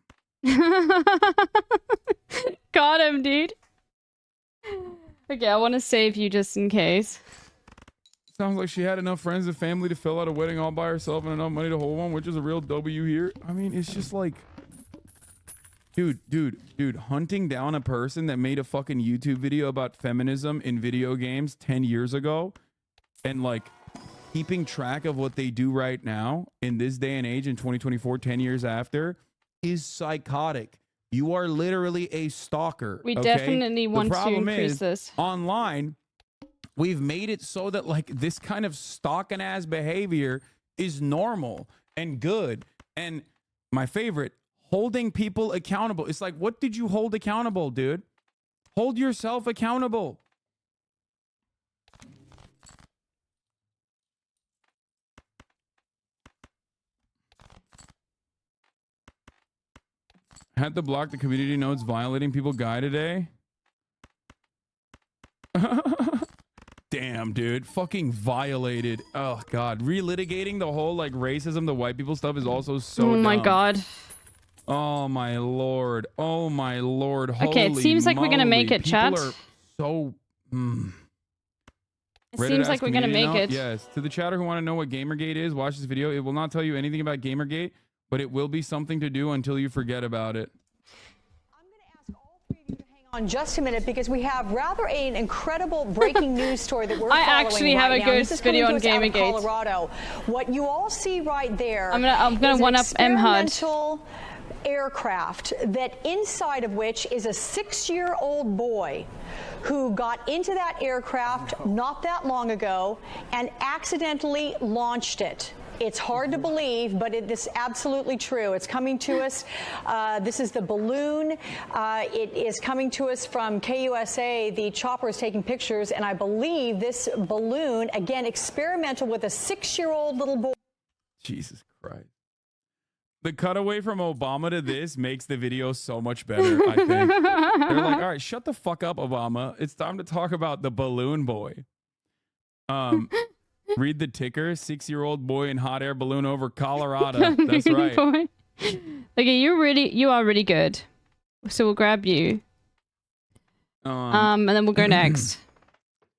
Got him, dude. Okay, I want to save you just in case. Sounds like she had enough friends and family to fill out a wedding all by herself and enough money to hold one, which is a real W here. I mean, it's just like... Dude, hunting down a person that made a fucking YouTube video about feminism in video games 10 years ago and like keeping track of what they do right now in this day and age in 2024, 10 years after is psychotic. You are literally a stalker. We okay? definitely want to increase this. Online, we've made it so that like this kind of stalking ass behavior is normal and good. And my favorite, holding people accountable. It's like, what did you hold accountable, dude? Hold yourself accountable. Had to block the community notes violating people guy today. Damn, dude. Fucking violated. Oh, God. Relitigating the whole, like, racism, the white people stuff is also so Oh, my dumb. God. Oh, my Lord. Oh, my Lord. Okay, it seems like we're going to make it, chat. People are so... It seems like we're going to make it. Yes. To the chatter who want to know what Gamergate is, watch this video. It will not tell you anything about Gamergate, but it will be something to do until you forget about it. On just a minute, because we have rather an incredible breaking news story that we're I following actually have right a now. good This is video on coming to us out of Gamergate. Colorado. What you all see right there I'm gonna is one an up MHUD. experimental aircraft that inside of which is a 6-year-old boy who got into that aircraft not that long ago and accidentally launched it. It's hard to believe, but it is absolutely true. It's coming to us. This is the balloon. It is coming to us from KUSA. The chopper is taking pictures, and I believe this balloon, again, experimental with a 6-year-old little boy. Jesus Christ. The cutaway from Obama to this makes the video so much better, I think. They're like, all right, shut the fuck up, Obama. It's time to talk about the balloon boy. Read the ticker. 6-year-old boy in hot air balloon over Colorado. That's right. Boy. Okay, you are really good. So we'll grab you. And then we'll go next.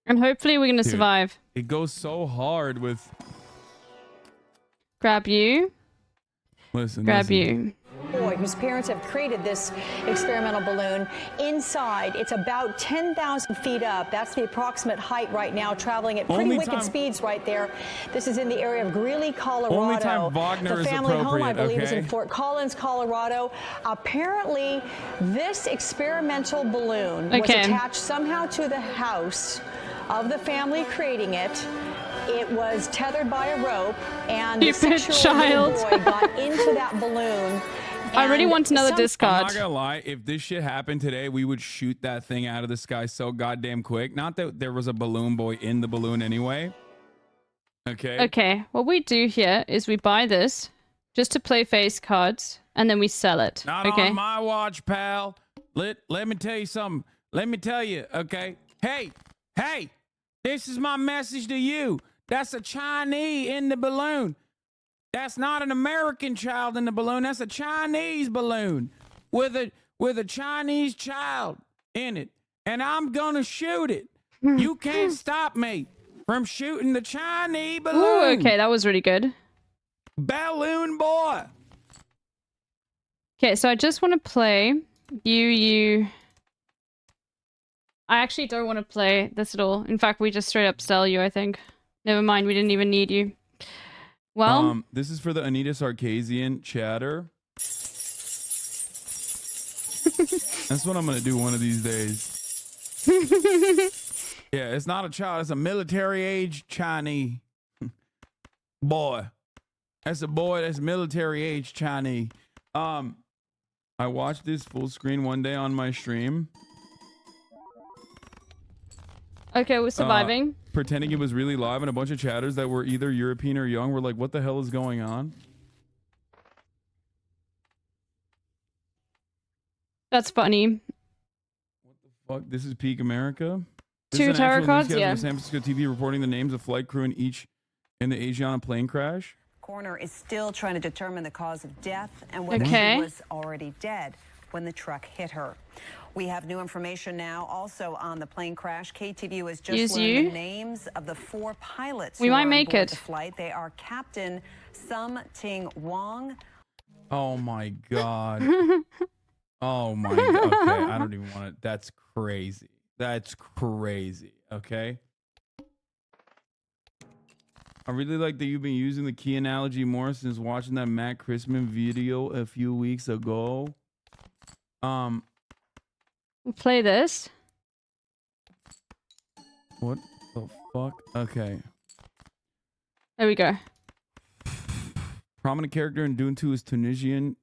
And hopefully we're gonna survive. It goes so hard with... Grab you. Listen. You. Boy, whose parents have created this experimental balloon. Inside, it's about 10,000 feet up. That's the approximate height right now, traveling at pretty wicked speeds right there. This is in the area of Greeley, Colorado. Only time Wagner the is family home, I appropriate, believe, is in okay? Fort Collins, Colorado. Apparently, this experimental balloon was attached somehow to the house of the family creating it. It was tethered by a rope, and the 6-year-old boy got into that balloon. I really want another discard. I'm not gonna lie, if this shit happened today, we would shoot that thing out of the sky so goddamn quick. Not that there was a balloon boy in the balloon anyway. Okay. Okay, what we do here is we buy this just to play face cards, and then we sell it. Not on my watch, pal. Let me tell you something. Let me tell you, okay? Hey, this is my message to you. That's a Chinese in the balloon. That's not an American child in the balloon. That's a Chinese balloon with a Chinese child in it. And I'm gonna shoot it. You can't stop me from shooting the Chinese balloon. Ooh, okay, that was really good. Balloon boy. Okay, so I just want to play you. I actually don't want to play this at all. In fact, we just straight up sell you, I think. Never mind, we didn't even need you. Well, this is for the Anita Sarkeesian chatter. That's what I'm gonna do one of these days. Yeah, it's not a child, it's a military age Chinese boy. That's a boy that's military age Chinese. I watched this full screen one day on my stream. okay, we're surviving. Pretending it was really live, and a bunch of chatters that were either European or young were like, what the hell is going on? That's funny. What the fuck? This is peak America? Two tarot cards, yeah. San Francisco TV reporting the names of flight crew in the Asiana plane crash. Coroner is still trying to determine the cause of death and whether she was already dead when the truck hit her. We have new information now also on the plane crash. KTVU has just learned the names of the 4 pilots who might are make on board it. the flight. They are Captain Sum Ting Wong. Oh my god. Oh my god. Okay, I don't even want to. That's crazy. That's crazy. Okay. I really like that you've been using the key analogy more since watching that Matt Christman video a few weeks ago. We'll play this. What the fuck? Okay. There we go. Prominent character in Dune 2 is Tunisian,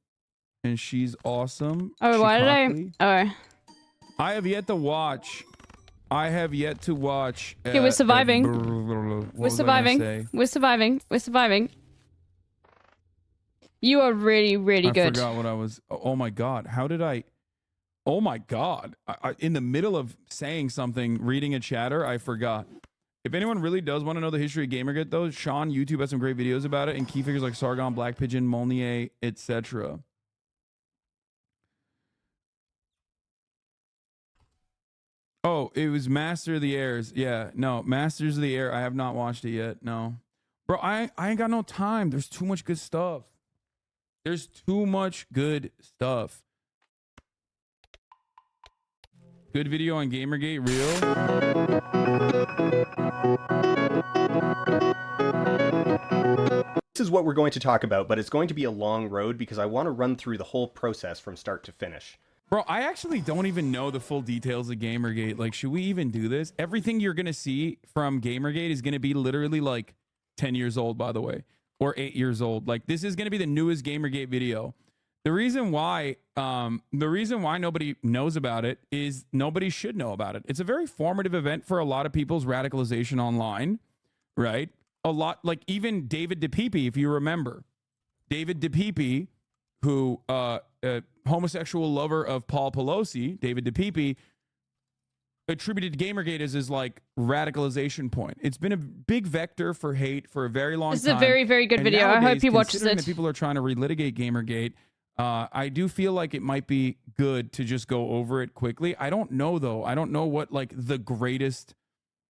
and she's awesome. Oh, why did Shikakli. I? Oh. I have yet to watch. Okay, we're surviving. We're surviving. We're surviving. We're surviving. You are really, really good. I forgot what I was. Oh my god! How did I? Oh my god! In the middle of saying something, reading a chatter, I forgot. If anyone really does want to know the history of Gamergate, though, Sean YouTube has some great videos about it, and key figures like Sargon, Black Pigeon, Molnier, etc. Oh, it was Master of the Airs. Yeah, no, Masters of the Air. I have not watched it yet. No, bro, I ain't got no time. There's too much good stuff. There's too much good stuff. Good video on Gamergate, real. This is what we're going to talk about, but it's going to be a long road because I want to run through the whole process from start to finish. Bro, I actually don't even know the full details of Gamergate. Like, should we even do this? Everything you're going to see from Gamergate is going to be literally like 10 years old, by the way, or 8 years old. Like, this is going to be the newest Gamergate video. The reason why nobody knows about it is nobody should know about it. It's a very formative event for a lot of people's radicalization online, right? A lot, like even David DePipe, if you remember. David DePipe who a homosexual lover of Paul Pelosi, David DePipe, attributed Gamergate as his like radicalization point. It's been a big vector for hate for a very long time. This is a very, very good video. I hope he watches considering it. that people are trying to relitigate Gamergate, I do feel like it might be good to just go over it quickly. I don't know though. I don't know what like the greatest.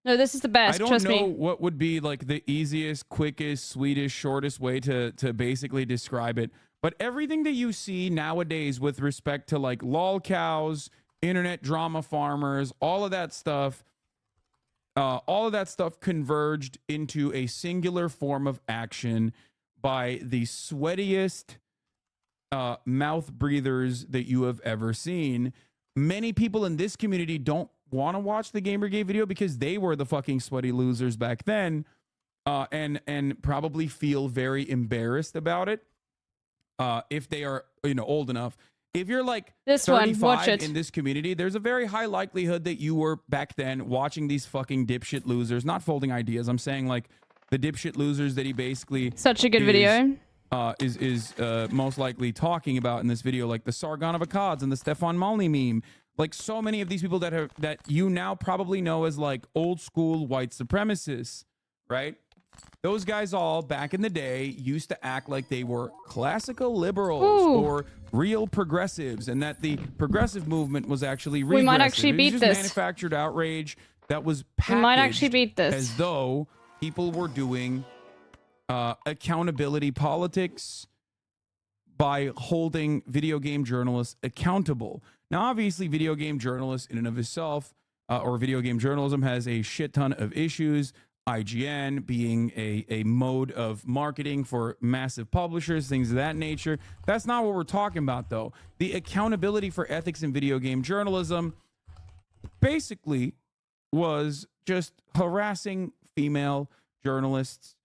No, this is the best. Trust me. I don't know what would be like the easiest, quickest, sweetest, shortest way to basically describe it. But everything that you see nowadays with respect to like lol cows, internet drama farmers, all of that stuff converged into a singular form of action by the sweatiest mouth breathers that you have ever seen. Many people in this community don't want to watch the Gamergate video because they were the fucking sweaty losers back then, and probably feel very embarrassed about it. If they are, old enough. If you're like this 35 one, watch it. In this community, there's a very high likelihood that you were back then watching these fucking dipshit losers, not folding ideas. I'm saying like the dipshit losers that he basically such a good video is most likely talking about in this video, like the Sargon of Akkad and the Stefan Molny meme. Like so many of these people that you now probably know as like old school white supremacists, right? Those guys all back in the day used to act like they were classical liberals or real progressives, and that the progressive movement was actually regressive. We might actually beat this. Manufactured outrage that was packaged we might actually beat this. As though people were doing accountability politics by holding video game journalists accountable. Now, obviously, video game journalists in and of itself, or video game journalism, has a shit ton of issues. IGN being a mode of marketing for massive publishers, things of that nature. That's not what we're talking about, though. The accountability for ethics in video game journalism basically was just harassing female journalists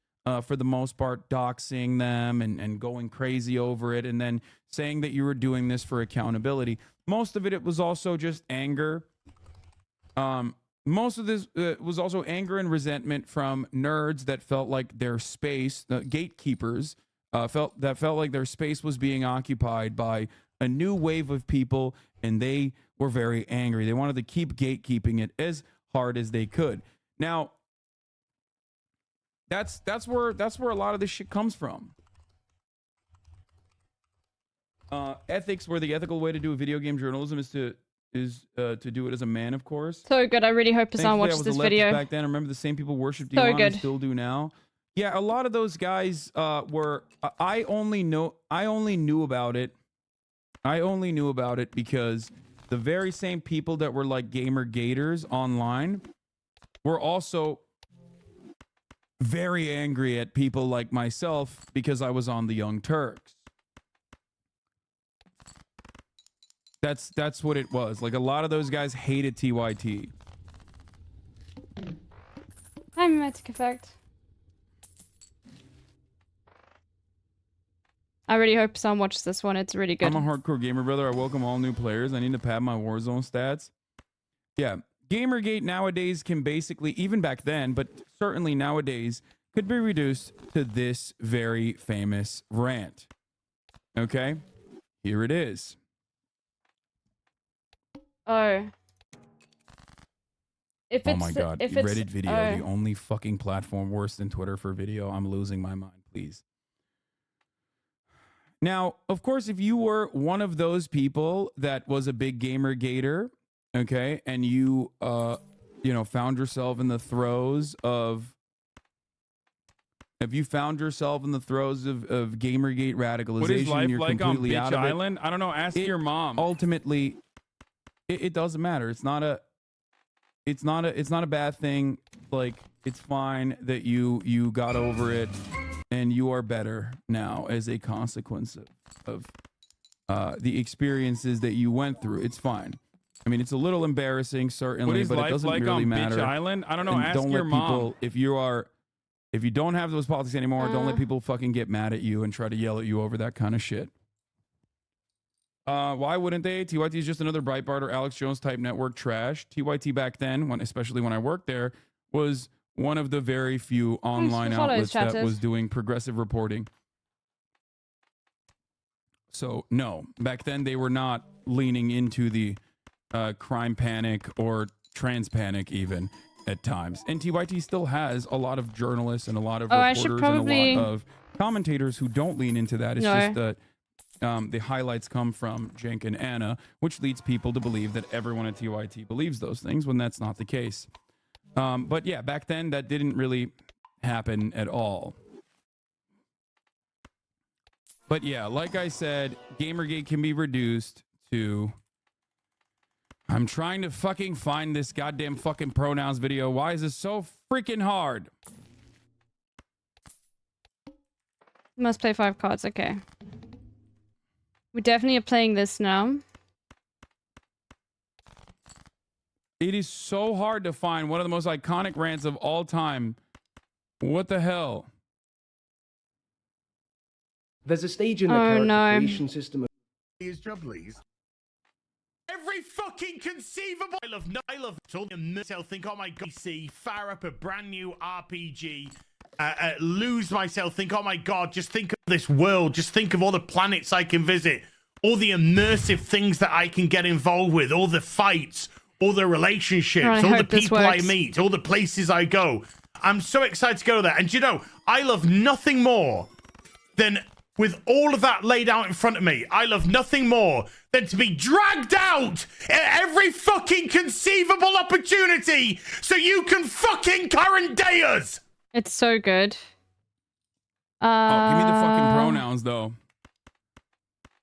for the most part, doxing them and going crazy over it, and then saying that you were doing this for accountability. Most of it was also just anger. Most of this was also anger and resentment from nerds that felt like their space, the gatekeepers, felt like their space was being occupied by a new wave of people, and they were very angry. They wanted to keep gatekeeping it as hard as they could. Now, that's where a lot of this shit comes from. Ethics, where the ethical way to do a video game journalism is to do it as a man, of course. So good. I really hope Hassan watches this video. Back then, I remember the same people worshipped Elon and still do now. Yeah, a lot of those guys were. I only knew about it because the very same people that were like gamer gators online were also very angry at people like myself because I was on the Young Turks. That's what it was. Like, a lot of those guys hated TYT. Hi, Mimetic Effect. I really hope someone watches this one. It's really good. I'm a hardcore gamer, brother. I welcome all new players. I need to pad my Warzone stats. Yeah. Gamergate nowadays can basically, even back then, but certainly nowadays, could be reduced to this very famous rant. Okay? Here it is. Oh. Oh my god. Reddit video, the only fucking platform worse than Twitter for video. I'm losing my mind, please. Now, of course, if you were one of those people that was a big gamer gator, okay, and you found yourself in the throes of Gamergate radicalization, what is life you're like completely on out Bitch of it. Island? I don't know. Ask your mom. Ultimately, it doesn't matter. It's not a bad thing. Like, it's fine that you got over it and you are better now as a consequence of the experiences that you went through. It's fine. I mean, it's a little embarrassing, certainly, but it doesn't really matter. Bitch Island? I don't know. And Ask don't your let mom. people, if you don't have those politics anymore, don't let people fucking get mad at you and try to yell at you over that kind of shit. Why wouldn't they? TYT is just another Breitbart or Alex Jones type network trash. TYT back then, especially when I worked there, was one of the very few online outlets that was doing progressive reporting. So no, back then they were not leaning into the crime panic or trans panic even at times. And TYT still has a lot of journalists and a lot of reporters and a lot of commentators who don't lean into that. It's just that the highlights come from Jenk and Anna, which leads people to believe that everyone at TYT believes those things when that's not the case. But yeah, back then that didn't really happen at all. But yeah, like I said, Gamergate can be reduced to... I'm trying to fucking find this goddamn fucking pronouns video. Why is this so freaking hard? Must play 5 cards, okay. We definitely are playing this now. It is so hard to find one of the most iconic rants of all time. What the hell? There's a stage in the character creation system. His job, please. Every fucking conceivable. I love all the myself. Think, oh my god, see, fire up a brand new RPG. Lose myself. Think, oh my god, just think of this world. Just think of all the planets I can visit. All the immersive things that I can get involved with. All the fights. All the relationships. All the people I meet. All the places I go. I'm so excited to go there. And you know, I love nothing more than, with all of that laid out in front of me, I love nothing more than to be dragged out at every fucking conceivable opportunity so you can fucking current day us. It's so good. Oh, give me the fucking pronouns, though.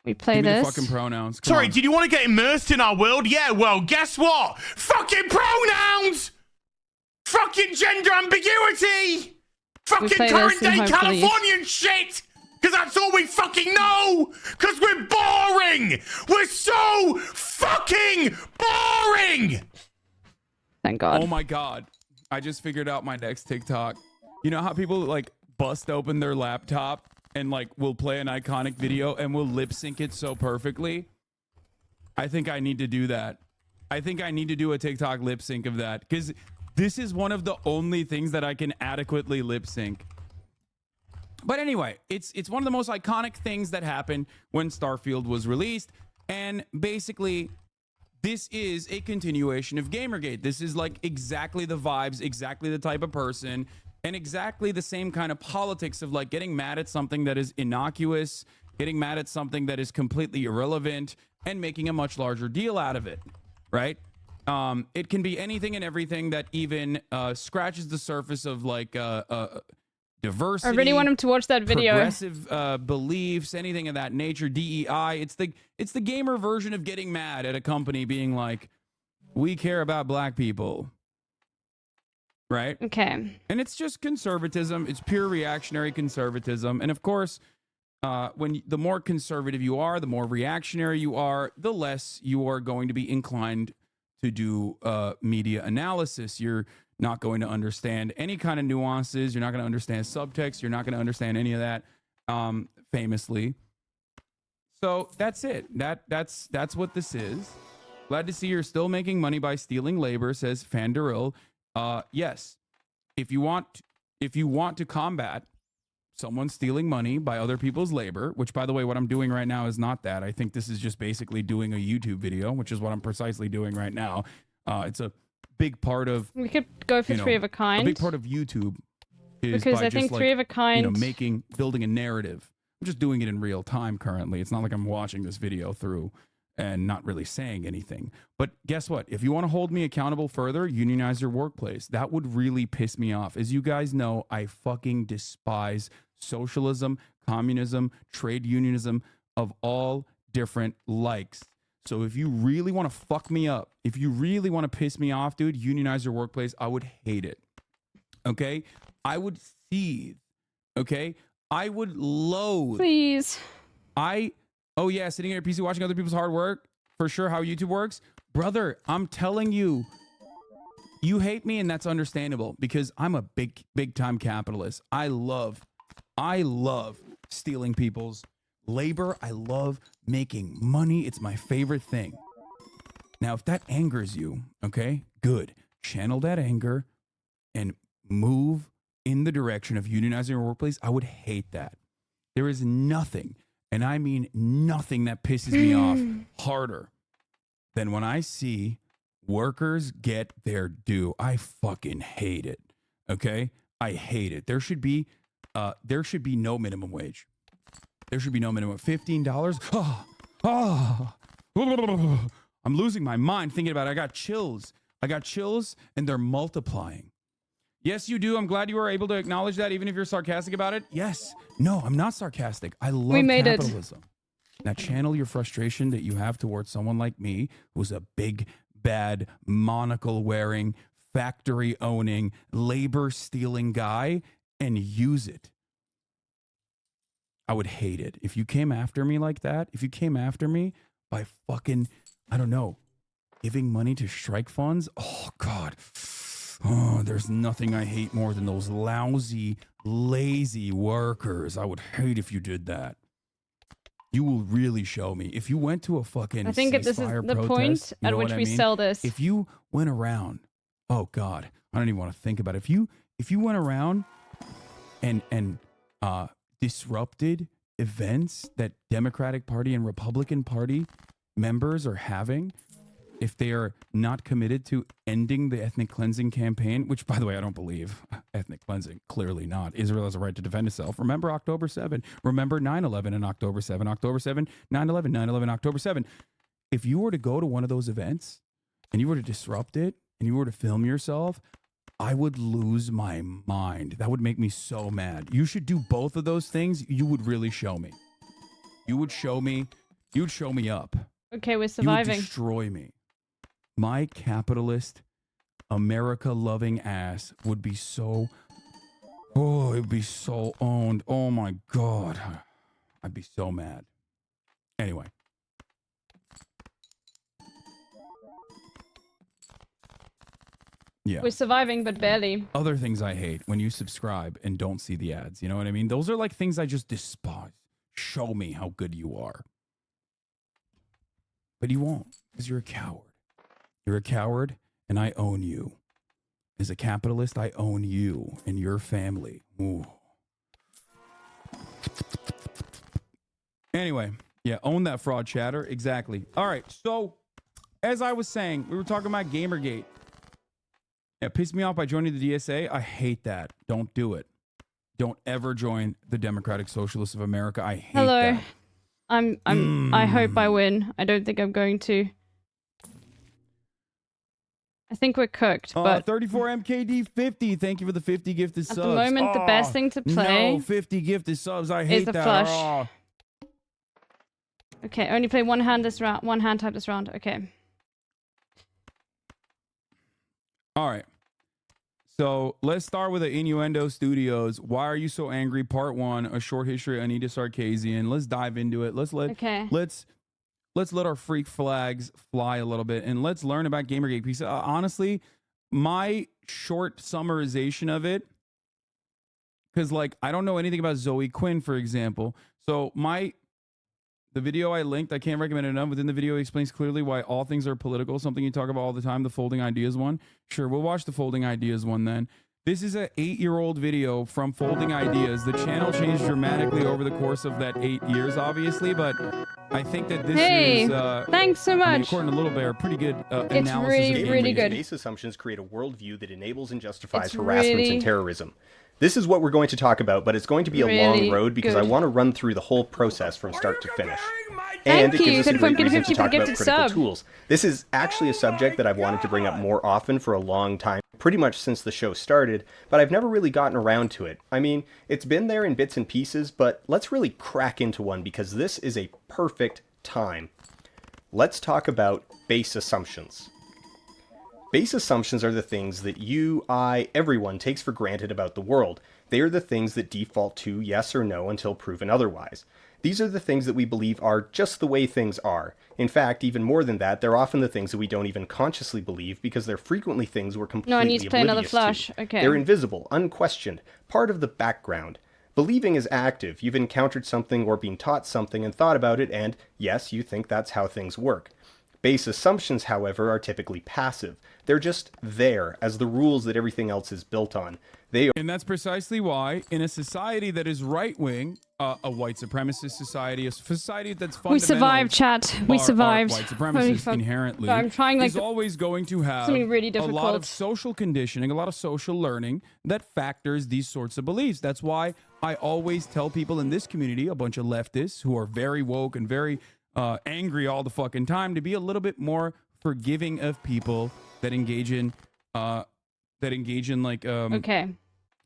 We play give me this. The fucking pronouns. Sorry, did you want to get immersed in our world? Yeah, well, guess what? Fucking pronouns! Fucking gender ambiguity! Fucking current day Californian shit! Because that's all we fucking know! Because we're boring! We're so fucking boring! Thank God. Oh my God. I just figured out my next TikTok. You know how people like bust open their laptop and like will play an iconic video and will lip sync it so perfectly? I think I need to do that. I think I need to do a TikTok lip sync of that because this is one of the only things that I can adequately lip sync. But anyway, it's one of the most iconic things that happened when Starfield was released. And basically, this is a continuation of Gamergate. This is like exactly the vibes, exactly the type of person, and exactly the same kind of politics of like getting mad at something that is innocuous, getting mad at something that is completely irrelevant, and making a much larger deal out of it, right? It can be anything and everything that even scratches the surface of like diversity. I really want him to watch that video. Progressive beliefs, anything of that nature. DEI. It's the gamer version of getting mad at a company being like, we care about black people, right? Okay. And it's just conservatism. It's pure reactionary conservatism. And of course, when the more conservative you are, the more reactionary you are, the less you are going to be inclined to do media analysis. You're not going to understand any kind of nuances. You're not going to understand subtext. You're not going to understand any of that, famously. So that's it. That's what this is. Glad to see you're still making money by stealing labor, says Fanderil. Yes, if you want to combat someone stealing money by other people's labor, which by the way, what I'm doing right now is not that. I think this is just basically doing a YouTube video, which is what I'm precisely doing right now. It's a big part of, we could go for 3 of a kind. A big part of YouTube is because by I think just 3 of a kind, building a narrative. I'm just doing it in real time currently. It's not like I'm watching this video through and not really saying anything. But guess what? If you want to hold me accountable further, unionize your workplace. That would really piss me off. As you guys know, I fucking despise socialism, communism, trade unionism of all different likes. So if you really want to fuck me up, if you really want to piss me off, dude, unionize your workplace. I would hate it. Okay? I would seethe. Okay? I would loathe. Please. Oh yeah, sitting at your PC watching other people's hard work. For sure how YouTube works. Brother, I'm telling you, you hate me and that's understandable because I'm a big time capitalist. I love stealing people's labor. I love making money. It's my favorite thing. Now, if that angers you, okay, good. Channel that anger and move in the direction of unionizing your workplace. I would hate that. There is nothing and I mean nothing that pisses me off harder than when I see workers get their due. I fucking hate it. Okay? I hate it. There should be no minimum wage. There should be no minimum. $15? I'm losing my mind thinking about it. I got chills, and they're multiplying. Yes, you do. I'm glad you were able to acknowledge that, even if you're sarcastic about it. Yes. No, I'm not sarcastic. I love capitalism. Now channel your frustration that you have towards someone like me, who's a big, bad, monocle-wearing, factory-owning, labor-stealing guy, and use it. I would hate it. If you came after me like that, if you came after me by fucking, I don't know, giving money to strike funds, oh, God. Oh, there's nothing I hate more than those lousy, lazy workers. I would hate if you did that. You will really show me. If you went to a fucking I think this is the protest, point at which we sell this. If you went around, oh God, I don't even want to think about it. If you went around and disrupted events that Democratic Party and Republican Party members are having, if they are not committed to ending the ethnic cleansing campaign, which, by the way, I don't believe ethnic cleansing, clearly not. Israel has a right to defend itself. Remember October 7. Remember 9/11 and October 7. October 7, 9/11, 9/11, October 7. If you were to go to one of those events and you were to disrupt it and you were to film yourself, I would lose my mind. That would make me so mad. You should do both of those things. You would really show me. You would show me up. Okay, we're surviving. You would destroy me. My capitalist, America-loving ass would be so... Oh, it would be so owned. Oh, my God. I'd be so mad. Anyway. Yeah. We're surviving, but barely. Other things I hate, when you subscribe and don't see the ads. You know what I mean? Those are like things I just despise. Show me how good you are. But you won't, because you're a coward. You're a coward, and I own you. As a capitalist, I own you and your family. Ooh. Anyway, yeah, own that fraud chatter. Exactly. All right, so as I was saying, we were talking about Gamergate. It pissed me off by joining the DSA. I hate that. Don't do it. Don't ever join the Democratic Socialists of America. I hate that. I hope I win. I don't think I'm going to. I think we're cooked, but 34 MKD 50. Thank you for the 50 gifted subs. At the moment, the best thing to play. No, 50 gifted subs. I hate is the that. flush. Oh. Okay, only play one hand type this round. Okay. All right. So let's start with the Innuendo Studios. Why are you so angry? Part 1, a short history of Anita Sarkeesian. Let's dive into it. Let's let our freak flags fly a little bit and let's learn about Gamergate. Because honestly, my short summarization of it, because like I don't know anything about Zoe Quinn, for example. So the video I linked, I can't recommend it enough. Within the video, he explains clearly why all things are political, something you talk about all the time, the Folding Ideas one. Sure, we'll watch the Folding Ideas one then. This is an 8-year-old video from Folding Ideas. The channel changed dramatically over the course of that 8 years, obviously, but I think that this is... thanks so much. I mean, according to Littlebear, pretty good analysis. It's really good. Base assumptions create a worldview that enables and justifies harassment and terrorism. This is what we're going to talk about, but it's going to be a long road because I want to run through the whole process from start to finish. And it gives us a great reason to talk about critical tools. This is actually a subject that I've wanted to bring up more often for a long time, pretty much since the show started, but I've never really gotten around to it. I mean, it's been there in bits and pieces, but let's really crack into one because this is a perfect time. Let's talk about base assumptions. Base assumptions are the things that you, I, everyone takes for granted about the world. They are the things that default to yes or no until proven otherwise. These are the things that we believe are just the way things are. In fact, even more than that, they're often the things that we don't even consciously believe because they're frequently things we're completely oblivious to. Okay. They're invisible, unquestioned, part of the background. Believing is active. You've encountered something or been taught something and thought about it, and yes, you think that's how things work. Base assumptions, however, are typically passive. They're just there as the rules that everything else is built on. And that's precisely why, in a society that is right-wing, a white supremacist society, a society that's fundamentally We survived, chat. We survived. White supremacists inherently I'm trying, like, is always going to have something really a difficult. lot of social conditioning, a lot of social learning that factors these sorts of beliefs. That's why I always tell people in this community, a bunch of leftists who are very woke and very angry all the fucking time, to be a little bit more forgiving of people that engage in like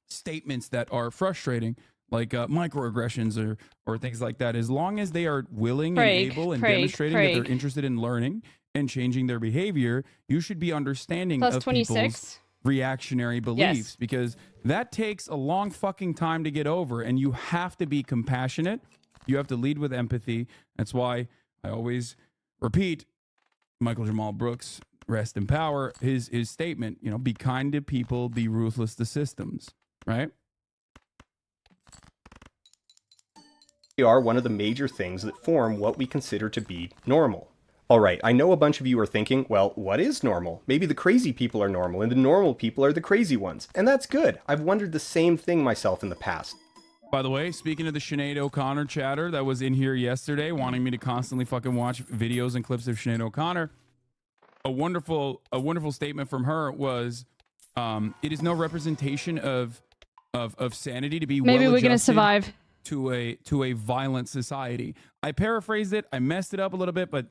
statements that are frustrating, like microaggressions or things like that. As long as they are willing and able and demonstrating that they're interested in learning and changing their behavior, you should be understanding Plus of 26. people's reactionary beliefs, because that takes a long fucking time to get over, and you have to be compassionate. You have to lead with empathy. That's why I always repeat Michael Jamal Brooks, rest in power, his statement, you know, be kind to people, be ruthless to systems, right? They are one of the major things that form what we consider to be normal. All right, I know a bunch of you are thinking, well, what is normal? Maybe the crazy people are normal and the normal people are the crazy ones. And that's good. I've wondered the same thing myself in the past. By the way, speaking of the Sinead O'Connor chatter that was in here yesterday, wanting me to constantly fucking watch videos and clips of Sinead O'Connor, a wonderful statement from her was, it is no representation of sanity to be Maybe we're gonna well-adjusted survive to a violent society. I paraphrased it. I messed it up a little bit, but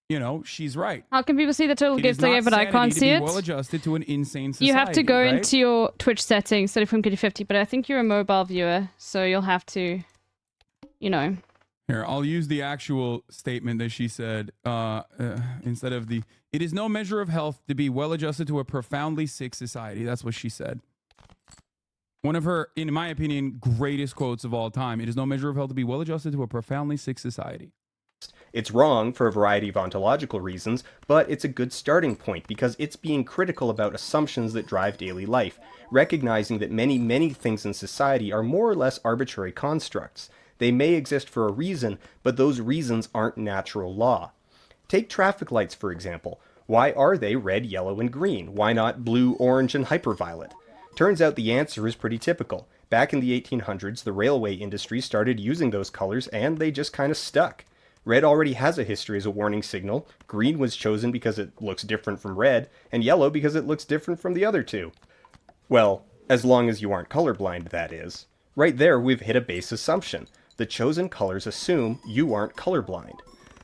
you know, she's right. How can people see the total It gifts is not I gave, but I sanity can't to see be it? well adjusted to an insane society. You have to go right? into your Twitch settings, set it from KD50, but I think you're a mobile viewer, so you'll have to, you know. Here, I'll use the actual statement that she said instead of the, it is no measure of health to be well adjusted to a profoundly sick society. That's what she said. One of her, in my opinion, greatest quotes of all time. It is no measure of health to be well adjusted to a profoundly sick society. It's wrong for a variety of ontological reasons, but it's a good starting point because it's being critical about assumptions that drive daily life, recognizing that many things in society are more or less arbitrary constructs. They may exist for a reason, but those reasons aren't natural law. Take traffic lights, for example. Why are they red, yellow, and green? Why not blue, orange, and hyperviolet? Turns out the answer is pretty typical. Back in the 1800s, the railway industry started using those colors, and they just kind of stuck. Red already has a history as a warning signal, green was chosen because it looks different from red, and yellow because it looks different from the other two. Well, as long as you aren't colorblind, that is. Right there, we've hit a base assumption. The chosen colors assume you aren't colorblind.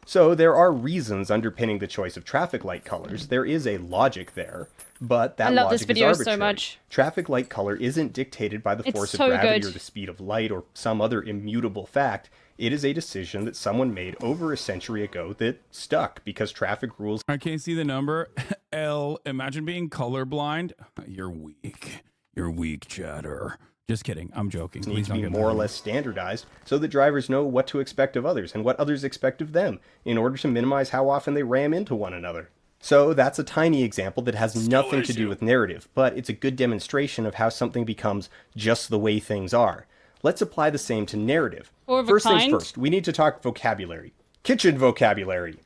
So there are reasons underpinning the choice of traffic light colors. There is a logic there, but that I love logic this video is arbitrary. so much. Traffic light color isn't dictated by the force of so gravity good. or the speed of light or some other immutable fact. It is a decision that someone made over a century ago that stuck because traffic rules. I can't see the number. L, imagine being colorblind. You're weak. You're weak, chatter. Just kidding. I'm joking. Need to be more or less standardized so that drivers know what to expect of others and what others expect of them in order to minimize how often they ram into one another. So that's a tiny example that has nothing to do with narrative, but it's a good demonstration of how something becomes just the way things are. Let's apply the same to narrative. First things first, we need to talk vocabulary. Kitchen vocabulary.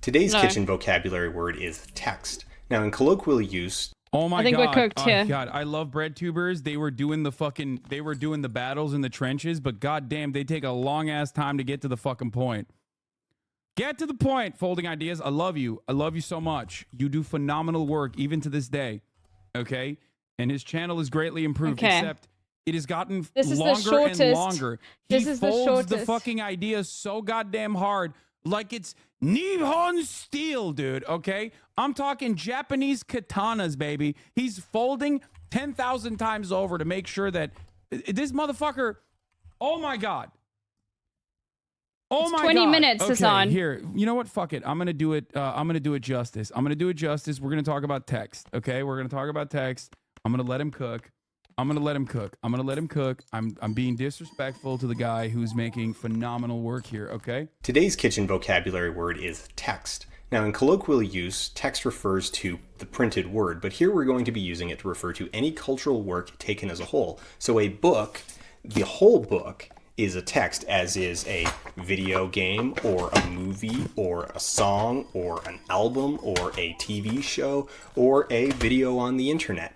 Today's kitchen vocabulary word is text. Now in colloquial use, oh my I think god! we're cooked here. God, I love bread tubers. They were doing the battles in the trenches, but goddamn, they take a long ass time to get to the fucking point. Get to the point. Folding ideas. I love you. I love you so much. You do phenomenal work even to this day. Okay, and his channel is greatly improved. Except it has gotten longer and longer. He folds the fucking ideas so goddamn hard, like it's Nihon steel, dude. Okay, I'm talking Japanese katanas, baby. He's folding 10,000 times over to make sure that this motherfucker. Oh my god. Oh it's my 20 god. minutes, Okay, Hassan. Here, you know what? Fuck it. I'm gonna do it. I'm gonna do it justice. I'm gonna do it justice. We're gonna talk about text. Okay, we're gonna talk about text. I'm gonna let him cook. I'm gonna let him cook. I'm gonna let him cook. I'm being disrespectful to the guy who's making phenomenal work here. Okay. Today's kitchen vocabulary word is text. Now in colloquial use, text refers to the printed word, but here we're going to be using it to refer to any cultural work taken as a whole. So a book, the whole book, is a text, as is a video game or a movie or a song or an album or a TV show or a video on the internet.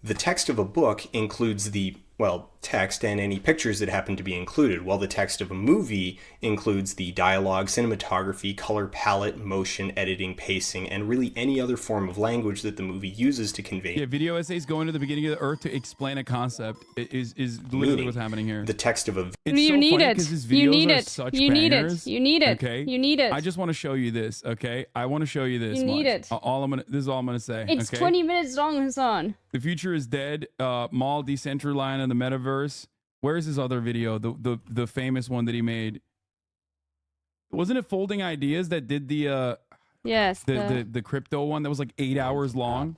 The text of a book includes the, well, text and any pictures that happen to be included, while the text of a movie includes the dialogue, cinematography, color palette, motion, editing, pacing, and really any other form of language that the movie uses to convey. Yeah, video essays go into the beginning of the earth to explain a concept is literally what's happening here. The text of a You need it. You need it. You need it. You need it. Okay. You need it. I just want to show you this. Okay. I want to show you this. You need it. This is all I'm gonna say. It's okay? 20 minutes long, Hassan. The future is dead. Mall Decentraland and the metaverse. Where's his other video? The famous one that he made. Wasn't it Folding Ideas that did the yes the crypto one that was like 8 hours long?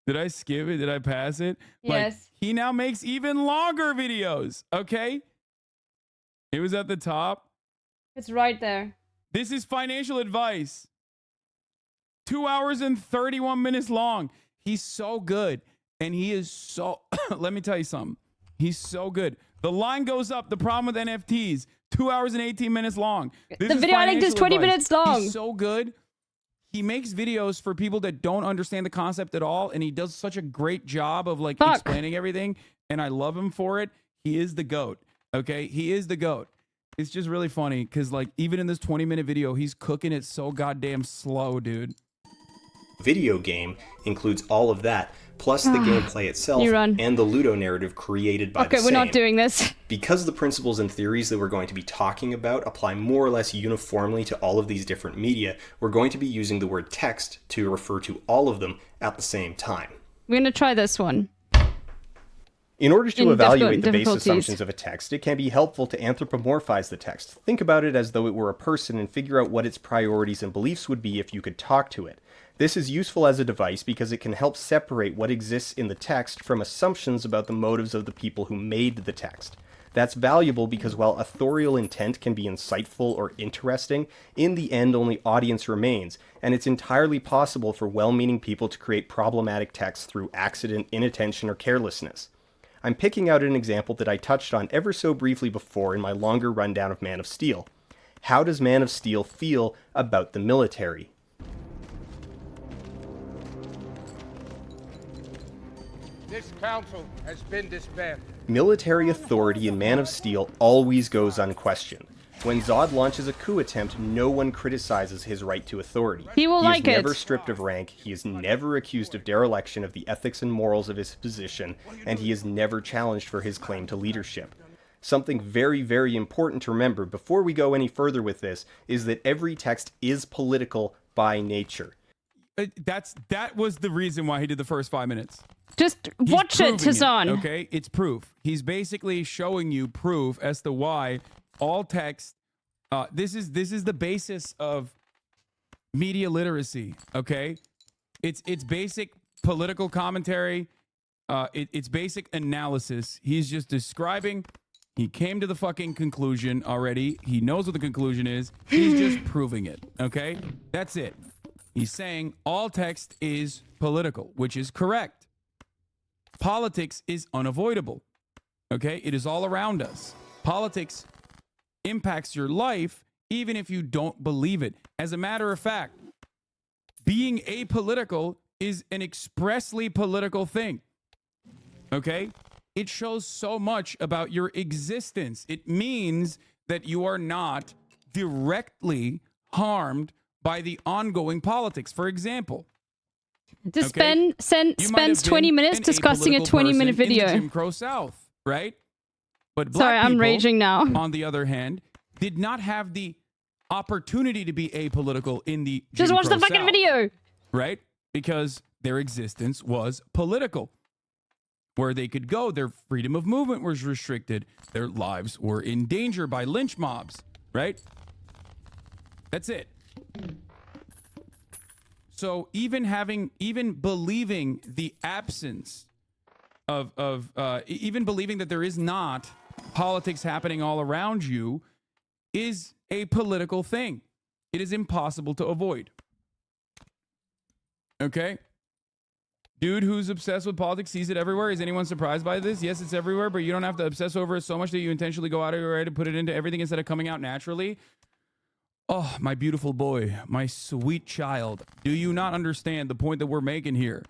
Did I skip it? Did I pass it? Yes. Like, he now makes even longer videos. Okay. It was at the top. It's right there. This is financial advice. 2 hours and 31 minutes long. He's so good. And he is so, let me tell you something. He's so good. The line goes up. The problem with NFTs, 2 hours and 18 minutes long. The video I think is 20 minutes long. He's so good. He makes videos for people that don't understand the concept at all. And he does such a great job of like explaining everything. And I love him for it. He is the GOAT. Okay. He is the GOAT. It's just really funny because like even in this 20-minute video, he's cooking it so goddamn slow, dude. Video game includes all of that, plus the gameplay itself and the Ludo narrative created by the same. Okay, we're not doing this. Because the principles and theories that we're going to be talking about apply more or less uniformly to all of these different media, we're going to be using the word text to refer to all of them at the same time. We're going to try this one. In order to evaluate the base assumptions of a text, it can be helpful to anthropomorphize the text. Think about it as though it were a person and figure out what its priorities and beliefs would be if you could talk to it. This is useful as a device because it can help separate what exists in the text from assumptions about the motives of the people who made the text. That's valuable because while authorial intent can be insightful or interesting, in the end only audience remains, and it's entirely possible for well-meaning people to create problematic text through accident, inattention, or carelessness. I'm picking out an example that I touched on ever so briefly before in my longer rundown of Man of Steel. How does Man of Steel feel about the military? This council has been disbanded. Military authority in Man of Steel always goes unquestioned. When Zod launches a coup attempt, no one criticizes his right to authority. He is never stripped of rank, he is never accused of dereliction of the ethics and morals of his position, and he is never challenged for his claim to leadership. Something very, very important to remember before we go any further with this is that every text is political by nature. That was the reason why he did the first 5 minutes. Just watch it, Hassan. Okay, it's proof. He's basically showing you proof as to why all text. This is the basis of media literacy. Okay, it's basic political commentary. It's basic analysis. He's just describing. He came to the fucking conclusion already. He knows what the conclusion is. He's just proving it. Okay, that's it. He's saying all text is political, which is correct. Politics is unavoidable. Okay, it is all around us. Politics impacts your life even if you don't believe it. As a matter of fact, being apolitical is an expressly political thing. Okay? It shows so much about your existence. It means that you are not directly harmed by the ongoing politics. For example, just spends 20 minutes discussing a 20-minute video. In the Jim Crow South, right? But black Sorry, I'm people, raging now. On the other hand, did not have the opportunity to be apolitical in the Just Jim watch Crow the fucking South, video. right? Because their existence was political. Where they could go, their freedom of movement was restricted. Their lives were in danger by lynch mobs, right? That's it. So even believing the absence even believing that there is not politics happening all around you is a political thing. It is impossible to avoid. Okay? Dude who's obsessed with politics sees it everywhere. Is anyone surprised by this? Yes, it's everywhere, but you don't have to obsess over it so much that you intentionally go out of your way to put it into everything instead of coming out naturally. Oh, my beautiful boy, my sweet child. Do you not understand the point that we're making here?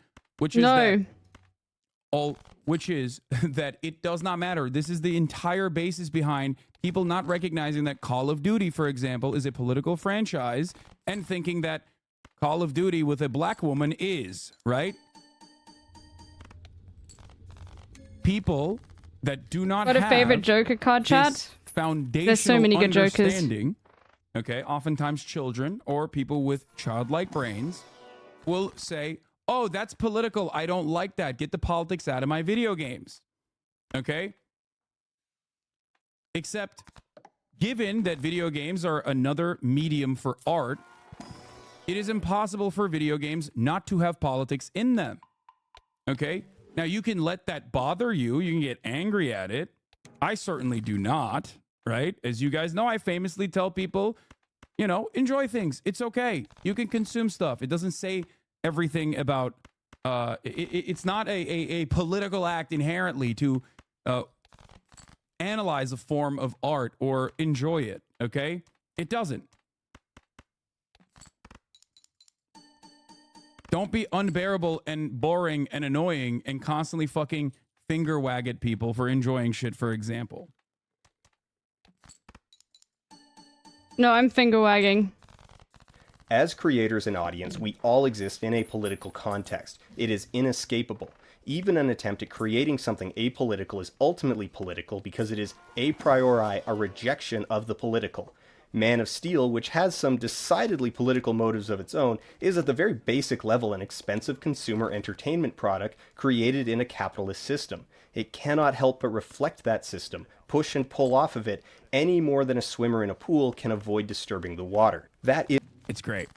which is that it does not matter. This is the entire basis behind people not recognizing that Call of Duty, for example, is a political franchise and thinking that Call of Duty with a black woman is, right? People that do not have a favorite Joker card, chat? Foundational There's so many good Jokers. Okay, oftentimes children or people with childlike brains will say, oh, that's political. I don't like that. Get the politics out of my video games. Okay? Except, given that video games are another medium for art, it is impossible for video games not to have politics in them. Okay? Now, you can let that bother you. You can get angry at it. I certainly do not, right? As you guys know, I famously tell people, you know, enjoy things. It's okay. You can consume stuff. It doesn't say everything about... it's not a political act inherently to analyze a form of art or enjoy it, okay? It doesn't. Don't be unbearable and boring and annoying and constantly fucking finger wag at people for enjoying shit, for example. No, I'm finger wagging. As creators and audience, we all exist in a political context. It is inescapable. Even an attempt at creating something apolitical is ultimately political because it is a priori a rejection of the political. Man of Steel, which has some decidedly political motives of its own, is at the very basic level an expensive consumer entertainment product created in a capitalist system. It cannot help but reflect that system, push and pull off of it, any more than a swimmer in a pool can avoid disturbing the water. That is... It's great.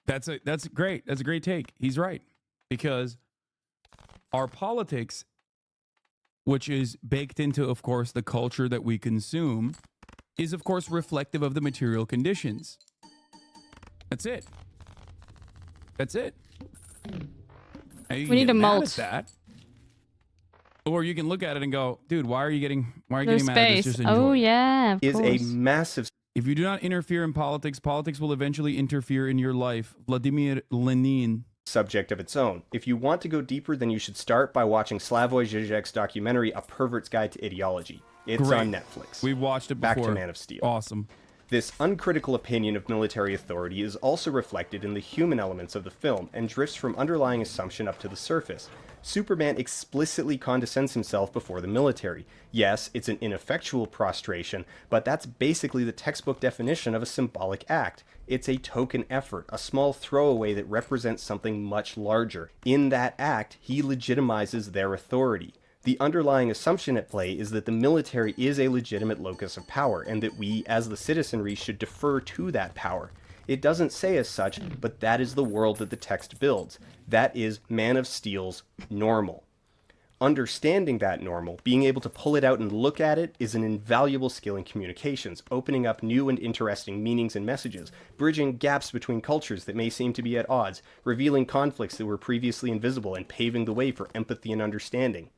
That's great. That's a great take. He's right. Because our politics, which is baked into, of course, the culture that we consume, is, of course, reflective of the material conditions. That's it. That's it. We need a malt. That. Or you can look at it and go, dude, why are you getting mad space. at this? Just enjoy Oh, it. yeah, of is course. a massive... If you do not interfere in politics, politics will eventually interfere in your life. Vladimir Lenin. Subject of its own. If you want to go deeper, then you should start by watching Slavoj Žižek's documentary, A Pervert's Guide to Ideology. It's Great. on Netflix. We've watched it before. Back to Man of Steel. Awesome. This uncritical opinion of military authority is also reflected in the human elements of the film and drifts from underlying assumption up to the surface. Superman explicitly condescends himself before the military. Yes, it's an ineffectual prostration, but that's basically the textbook definition of a symbolic act. It's a token effort, a small throwaway that represents something much larger. In that act, he legitimizes their authority. The underlying assumption at play is that the military is a legitimate locus of power, and that we, as the citizenry, should defer to that power. It doesn't say as such, but that is the world that the text builds. That is Man of Steel's normal. Understanding that normal, being able to pull it out and look at it, is an invaluable skill in communications, opening up new and interesting meanings and messages, bridging gaps between cultures that may seem to be at odds, revealing conflicts that were previously invisible, and paving the way for empathy and understanding.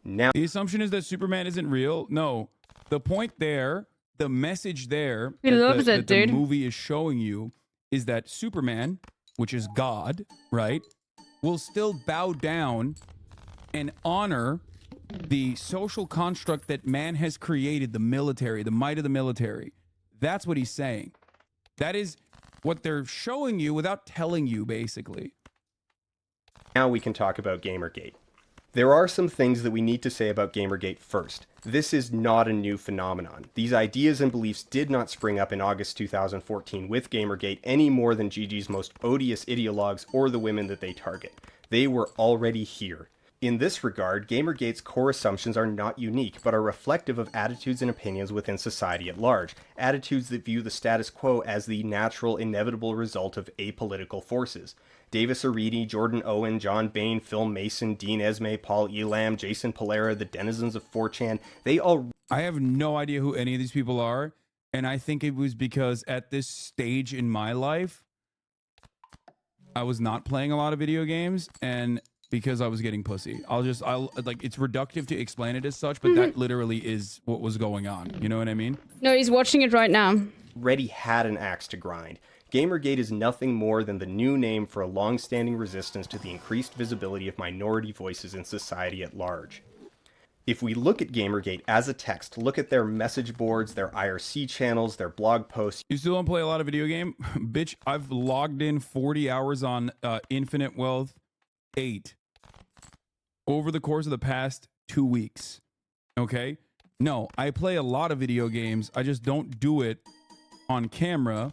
Now, the assumption is that Superman isn't real. No, the point there, the message there, that the movie is showing you is that Superman, which is God, right, will still bow down and honor the social construct that man has created, the military, the might of the military. That's what he's saying. That is what they're showing you without telling you, basically. Now we can talk about Gamergate. There are some things that we need to say about Gamergate first. This is not a new phenomenon. These ideas and beliefs did not spring up in August 2014 with Gamergate any more than Gigi's most odious ideologues or the women that they target. They were already here. In this regard, Gamergate's core assumptions are not unique, but are reflective of attitudes and opinions within society at large, attitudes that view the status quo as the natural, inevitable result of apolitical forces. Davis Aridi, Jordan Owen, John Bain, Phil Mason, Dean Esme, Paul Elam, Jason Polera, the denizens of 4chan, they all... I have no idea who any of these people are, and I think it was because at this stage in my life, I was not playing a lot of video games, and because I was getting pussy. I'll like, it's reductive to explain it as such, but that literally is what was going on. You know what I mean? No, he's watching it right now. Already had an axe to grind. Gamergate is nothing more than the new name for a long-standing resistance to the increased visibility of minority voices in society at large. If we look at Gamergate as a text, look at their message boards, their IRC channels, their blog posts. You still don't play a lot of video game? Bitch, I've logged in 40 hours on Infinite Wealth 8 over the course of the past 2 weeks. Okay? No, I play a lot of video games. I just don't do it on camera.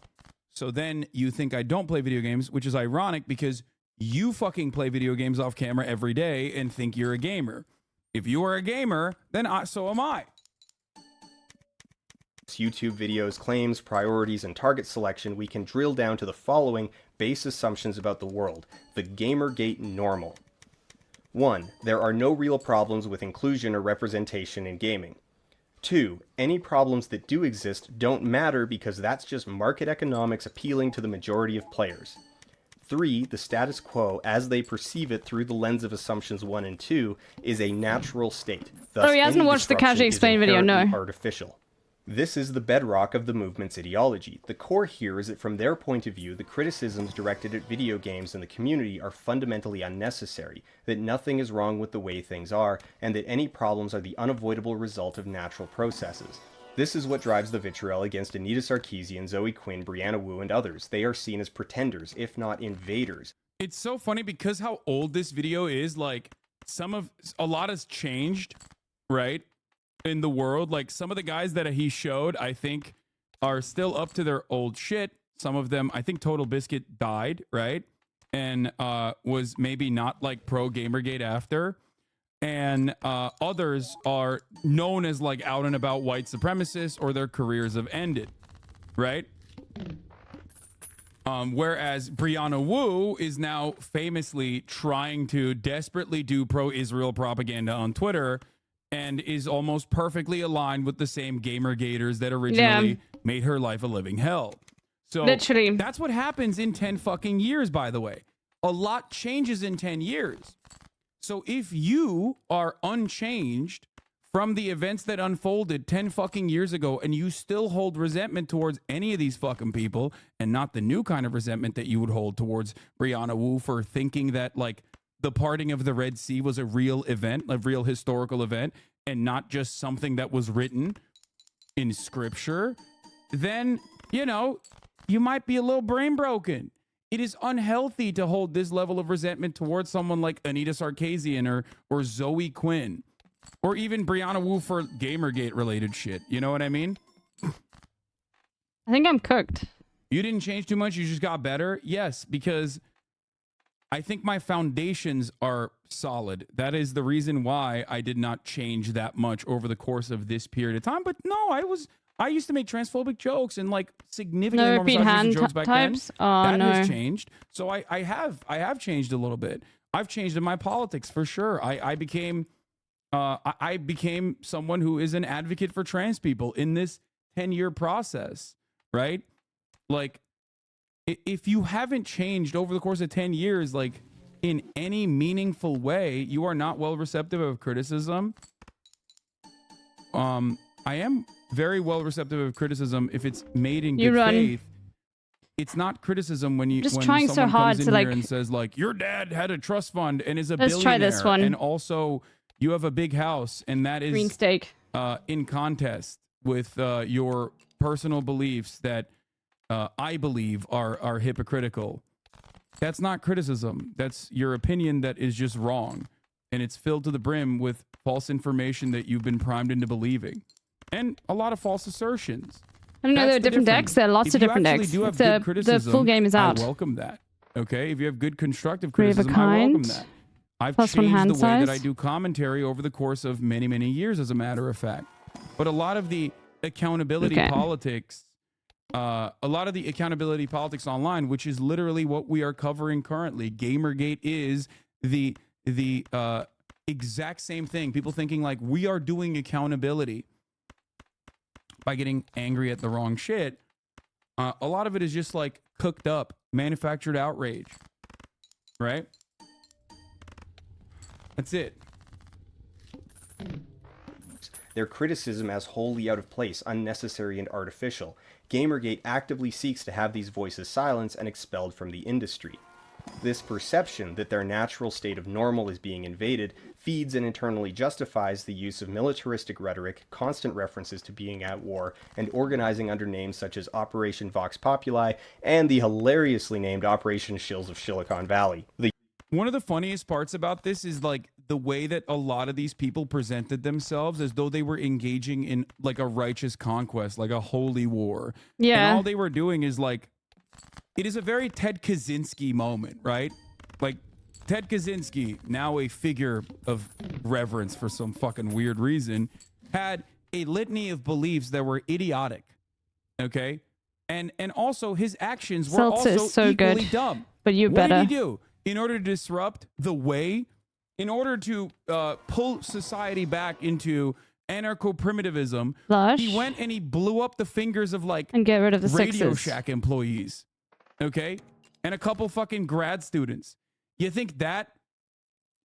So then you think I don't play video games, which is ironic because you fucking play video games off camera every day and think you're a gamer. If you are a gamer, then so am I. YouTube videos, claims, priorities, and target selection, we can drill down to the following base assumptions about the world, the Gamergate normal. 1. There are no real problems with inclusion or representation in gaming. 2. Any problems that do exist don't matter because that's just market economics appealing to the majority of players. 3. The status quo, as they perceive it through the lens of assumptions 1 and 2, is a natural state. Thus, oh, he hasn't watched the Casually Explained video, no. Artificial. This is the bedrock of the movement's ideology. The core here is that from their point of view, the criticisms directed at video games and the community are fundamentally unnecessary, that nothing is wrong with the way things are, and that any problems are the unavoidable result of natural processes. This is what drives the vitriol against Anita Sarkeesian, Zoe Quinn, Brianna Wu, and others. They are seen as pretenders, if not invaders. It's so funny because how old this video is, like, a lot has changed, right? In the world, like some of the guys that he showed, I think are still up to their old shit. Some of them, I think Total Biscuit died, right? And was maybe not like pro Gamergate after. And others are known as like out and about white supremacists or their careers have ended, right? Whereas Brianna Wu is now famously trying to desperately do pro-Israel propaganda on Twitter and is almost perfectly aligned with the same Gamergaters that originally made her life a living hell. So literally, that's what happens in 10 fucking years, by the way. A lot changes in 10 years. So if you are unchanged from the events that unfolded 10 fucking years ago and you still hold resentment towards any of these fucking people and not the new kind of resentment that you would hold towards Brianna Wu for thinking that like the parting of the Red Sea was a real event, a real historical event, and not just something that was written in scripture, then, you know, you might be a little brain broken. It is unhealthy to hold this level of resentment towards someone like Anita Sarkeesian or Zoe Quinn, or even Brianna Wu for Gamergate related shit. You know what I mean? I think I'm cooked. You didn't change too much. You just got better. Yes, because I think my foundations are solid. That is the reason why I did not change that much over the course of this period of time. But no, I used to make transphobic jokes and like significantly more misogynist jokes back then. That has changed. So I have changed a little bit. I've changed in my politics for sure. I became someone who is an advocate for trans people in this 10-year process, right? Like, if you haven't changed over the course of 10 years, like in any meaningful way, you are not well receptive of criticism. I am very well receptive of criticism if it's made in good faith. It's not criticism when you just trying so hard comes in to here like and says like your dad had a trust fund and is a let's billionaire, try this one. And also you have a big house and that is green steak in contest with your personal beliefs that I believe are hypocritical. That's not criticism. That's your opinion that is just wrong. And it's filled to the brim with false information that you've been primed into believing. And a lot of false assertions. I don't know, there are different decks. There are lots of different decks. The full game is out. I welcome that. Okay? If you have good constructive criticism, I welcome that. I've changed the way that I do commentary over the course of many, many years, as a matter of fact. But a lot of the accountability politics online, which is literally what we are covering currently. Gamergate is the exact same thing. People thinking like we are doing accountability by getting angry at the wrong shit. A lot of it is just like cooked up, manufactured outrage, right? That's it. their criticism as wholly out of place, unnecessary, and artificial. Gamergate actively seeks to have these voices silenced and expelled from the industry. This perception that their natural state of normal is being invaded feeds and internally justifies the use of militaristic rhetoric, constant references to being at war, and organizing under names such as Operation Vox Populi and the hilariously named Operation Shills of Silicon Valley. One of the funniest parts about this is like the way that a lot of these people presented themselves as though they were engaging in like a righteous conquest, like a holy war. Yeah. And all they were doing is like, it is a very Ted Kaczynski moment, right? Like Ted Kaczynski, now a figure of reverence for some fucking weird reason, had a litany of beliefs that were idiotic. Okay? And also his actions were Seltzer also is so equally good, dumb. but you better. What did he do? In order to disrupt the way, in order to pull society back into anarcho-primitivism, he went and he blew up the fingers of like and get rid of the Radio sixes. Shack employees, okay, and a couple fucking grad students. You think that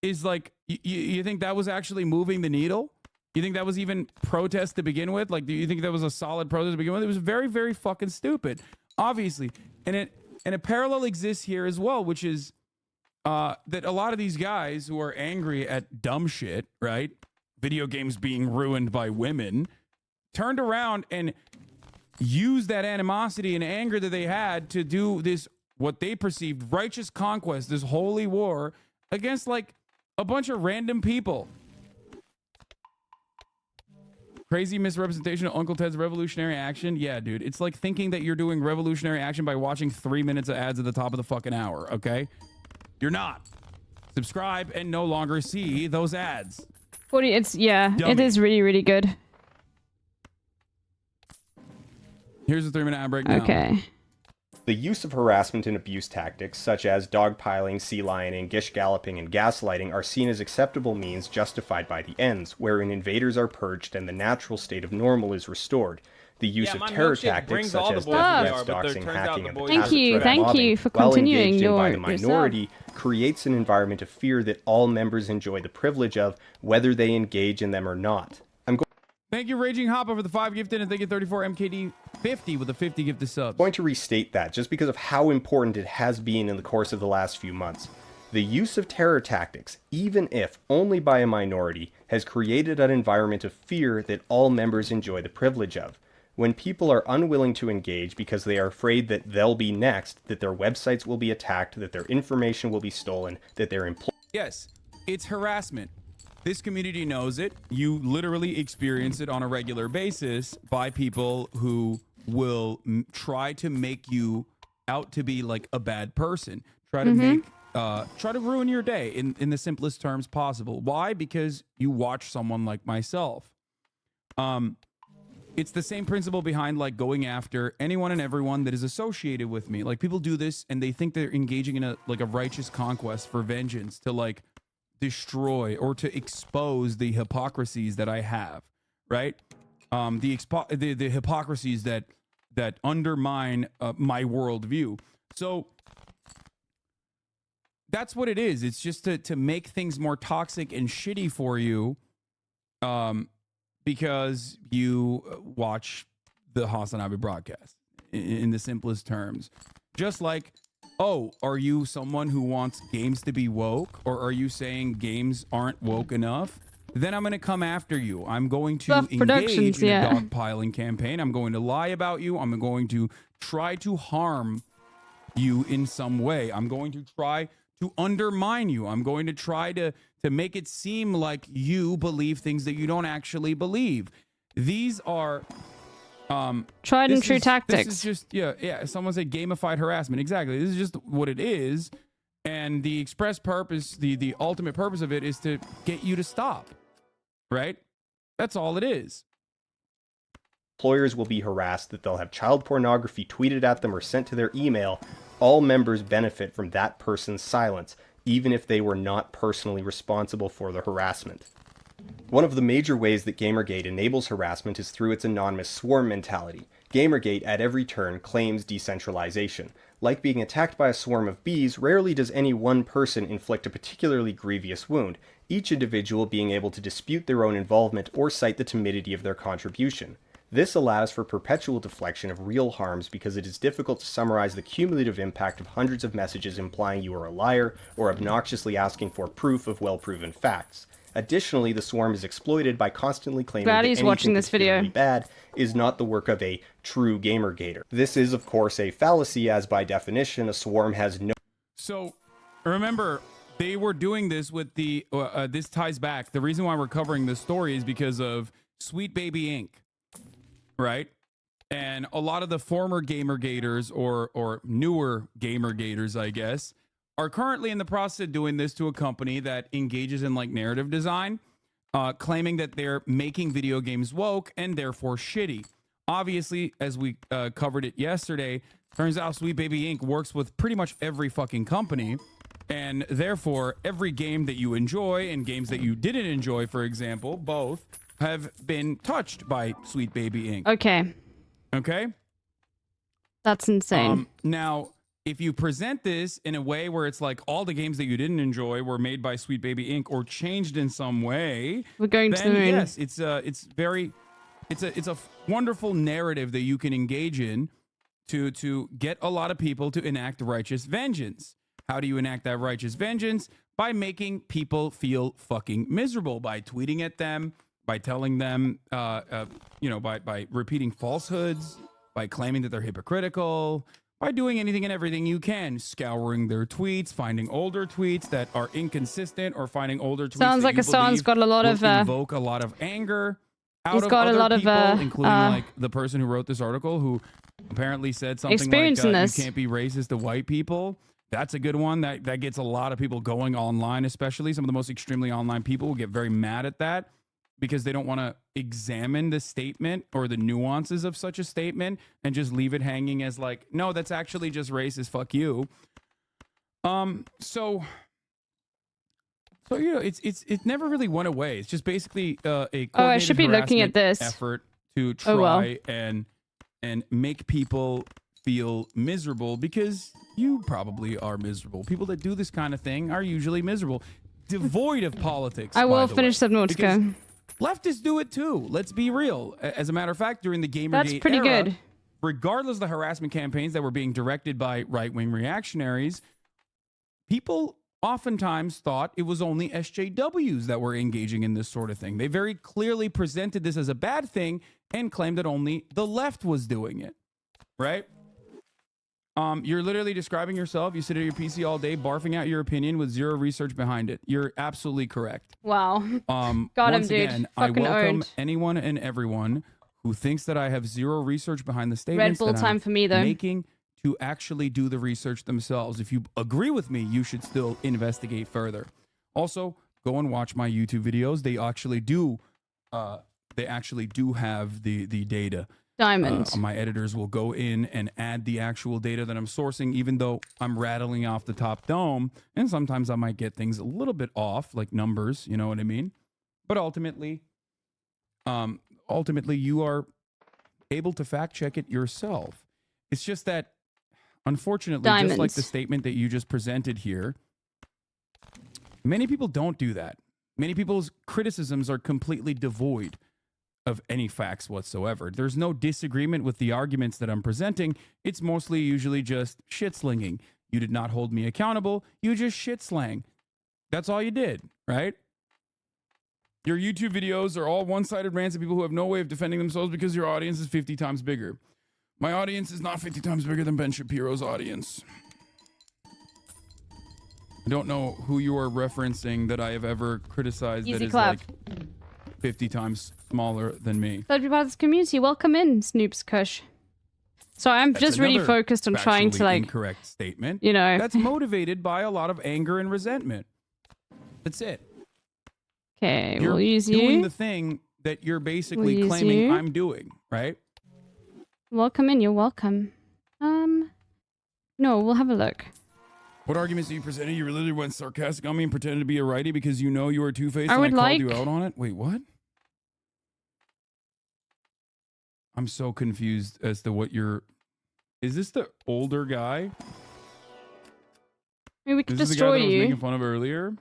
is like you think that was actually moving the needle? You think that was even protest to begin with? Like, do you think that was a solid protest to begin with? It was very, very fucking stupid, obviously, and a parallel exists here as well, which is that a lot of these guys who are angry at dumb shit, right? Video games being ruined by women, turned around and used that animosity and anger that they had to do this, what they perceived righteous conquest, this holy war against like a bunch of random people. Crazy misrepresentation of Uncle Ted's revolutionary action. Yeah, dude. It's like thinking that you're doing revolutionary action by watching 3 minutes of ads at the top of the fucking hour, okay? You're not. Subscribe and no longer see those ads. 40, yeah, Dummy. it is really, really good. Here's a 3-minute ad break now. Okay. The use of harassment and abuse tactics, such as dogpiling, sea lioning, gish galloping, and gaslighting, are seen as acceptable means justified by the ends, wherein invaders are purged and the natural state of normal is restored. The use of terror tactics, such as death threats, doxing, hacking, and the Thank you for while continuing engaged in your by the minority, creates an environment of fear that all members enjoy the privilege of, whether they engage in them or not. Thank you, Raging Hopper, for the 5 gifted, and thank you, 34 MKD 50 with the 50 gifted subs. I'm going to restate that just because of how important it has been in the course of the last few months. The use of terror tactics, even if only by a minority, has created an environment of fear that all members enjoy the privilege of. When people are unwilling to engage because they are afraid that they'll be next, that their websites will be attacked, that their information will be stolen, that their Yes, it's harassment. This community knows it. You literally experience it on a regular basis by people who will try to make you out to be like a bad person. Try to ruin your day in the simplest terms possible. Why? Because you watch someone like myself. It's the same principle behind like going after anyone and everyone that is associated with me. Like people do this and they think they're engaging in a righteous conquest for vengeance to like destroy or to expose the hypocrisies that I have, right? The hypocrisies that undermine my worldview. So that's what it is. It's just to make things more toxic and shitty for you, because you watch the Hasanabe broadcast in the simplest terms. Just like, oh, are you someone who wants games to be woke? Or are you saying games aren't woke enough? Then I'm going to come after you. I'm going to engage in a dogpiling campaign. I'm going to lie about you. I'm going to try to harm you in some way. I'm going to try to undermine you. I'm going to try to make it seem like you believe things that you don't actually believe. These are tried and true tactics. This is just someone said gamified harassment. Exactly. This is just what it is, and the express purpose, the ultimate purpose of it is to get you to stop, right? That's all it is. Employers will be harassed that they'll have child pornography tweeted at them or sent to their email. All members benefit from that person's silence, even if they were not personally responsible for the harassment. One of the major ways that Gamergate enables harassment is through its anonymous swarm mentality. Gamergate, at every turn, claims decentralization. Like being attacked by a swarm of bees, rarely does any one person inflict a particularly grievous wound, each individual being able to dispute their own involvement or cite the timidity of their contribution. This allows for perpetual deflection of real harms because it is difficult to summarize the cumulative impact of hundreds of messages implying you are a liar or obnoxiously asking for proof of well-proven facts. Additionally, the swarm is exploited by constantly claiming that anything watching this video. bad is not the work of a true gamergator. This is, of course, a fallacy, as by definition, a swarm has no... So, remember, they were doing this with the... this ties back. The reason why we're covering this story is because of Sweet Baby Inc., right? And a lot of the former gamergators, or newer gamergators, I guess, are currently in the process of doing this to a company that engages in like narrative design, claiming that they're making video games woke and therefore shitty. Obviously, as we covered it yesterday, turns out Sweet Baby Inc. works with pretty much every fucking company, and therefore every game that you enjoy and games that you didn't enjoy, for example, both have been touched by Sweet Baby Inc. Okay. Okay? That's insane. Now, if you present this in a way where it's like all the games that you didn't enjoy were made by Sweet Baby Inc. or changed in some way, we're going then to the moon. Yes, it's a wonderful narrative that you can engage in to get a lot of people to enact righteous vengeance. How do you enact that righteous vengeance? By making people feel fucking miserable, by tweeting at them, by telling them, by repeating falsehoods, by claiming that they're hypocritical, by doing anything and everything you can, scouring their tweets, finding older tweets that are inconsistent, or finding older tweets sounds that like you a song's got a lot of invoke a lot of anger out he's of got other a lot people, of including like the person who wrote this article, who apparently said something experience like in this. you can't be racist to white people. That's a good one. That gets a lot of people going online, especially some of the most extremely online people will get very mad at that, because they don't want to examine the statement or the nuances of such a statement and just leave it hanging as like, no, that's actually just racist. Fuck you. So you know, it never really went away. It's just basically a I should be looking at this effort to try and make people feel miserable, because you probably are miserable. People that do this kind of thing are usually miserable, devoid of politics. I will finish Subnautica. Leftists do it too. Let's be real. As a matter of fact, during the Gamergate That's pretty era, good. regardless of the harassment campaigns that were being directed by right-wing reactionaries, people oftentimes thought it was only SJWs that were engaging in this sort of thing. They very clearly presented this as a bad thing and claimed that only the left was doing it, right? You're literally describing yourself. You sit at your PC all day, barfing out your opinion with zero research behind it. You're absolutely correct. Wow. Got him, once dude. again, Fucking I welcome owned. anyone and everyone who thinks that I have zero research behind the statements Red Bull that time I'm for me, though. making, to actually do the research themselves. If you agree with me, you should still investigate further. Also, go and watch my YouTube videos. They actually do have the data. Diamond. My editors will go in and add the actual data that I'm sourcing, even though I'm rattling off the top dome. And sometimes I might get things a little bit off, like numbers, you know what I mean? But ultimately, you are able to fact check it yourself. It's just that, unfortunately, just like the statement that you just presented here, many people don't do that. Many people's criticisms are completely devoid of any facts whatsoever. There's no disagreement with the arguments that I'm presenting. It's mostly usually just shit slinging. You did not hold me accountable. You just shit slang. That's all you did, right? Your YouTube videos are all one-sided rants of people who have no way of defending themselves because your audience is 50 times bigger. My audience is not 50 times bigger than Ben Shapiro's audience. I don't know who you are referencing that I have ever criticized that is like 50 times smaller than me. Glad to be part of this community. Welcome in, Snoops Kush. So I'm just really focused on trying to, like, incorrect statement. You know, that's motivated by a lot of anger and resentment. That's it. Okay, you're we'll use you. Doing the thing that you're basically claiming I'm doing, right? Welcome in. You're welcome. No, we'll have a look. What arguments do you presented? You literally went sarcastic on me and pretended to be a righty because you know you were two-faced and I called you out on it? Wait, what? I'm so confused as to what you're... Is this the older guy? I mean, we could This is destroy the guy that I was you. making fun of earlier.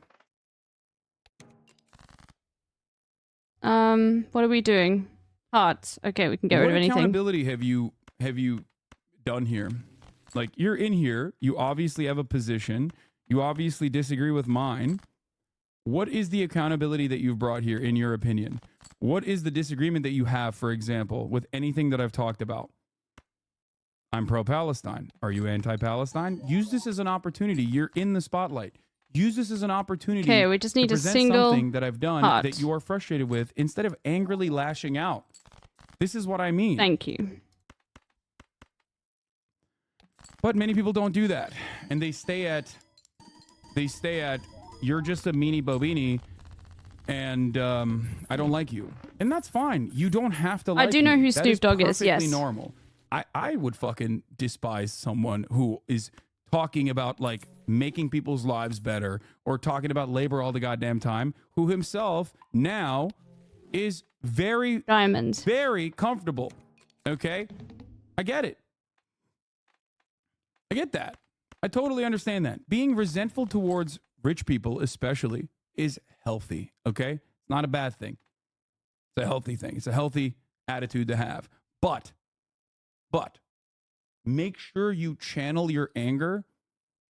What are we doing? Hearts. Okay, we can get rid of anything. What accountability have you done here? Like, you're in here, you obviously have a position, you obviously disagree with mine. What is the accountability that you've brought here, in your opinion? What is the disagreement that you have, for example, with anything that I've talked about? I'm pro-Palestine. Are you anti-Palestine? Use this as an opportunity. You're in the spotlight. Use this as an opportunity. Okay, we just need to a present single something that I've done heart. that you are frustrated with, instead of angrily lashing out. This is what I mean. Thank you. But many people don't do that, and they stay at you're just a meanie bobini, and I don't like you, and that's fine. You don't have to like I do know me. who That Snoop Dogg is. perfectly Yes. normal. I would fucking despise someone who is talking about like making people's lives better or talking about labor all the goddamn time, who himself now is very comfortable. Okay, I get it. I get that. I totally understand that. Being resentful towards rich people, especially, is healthy. Okay, it's not a bad thing. It's a healthy thing. It's a healthy attitude to have. But make sure you channel your anger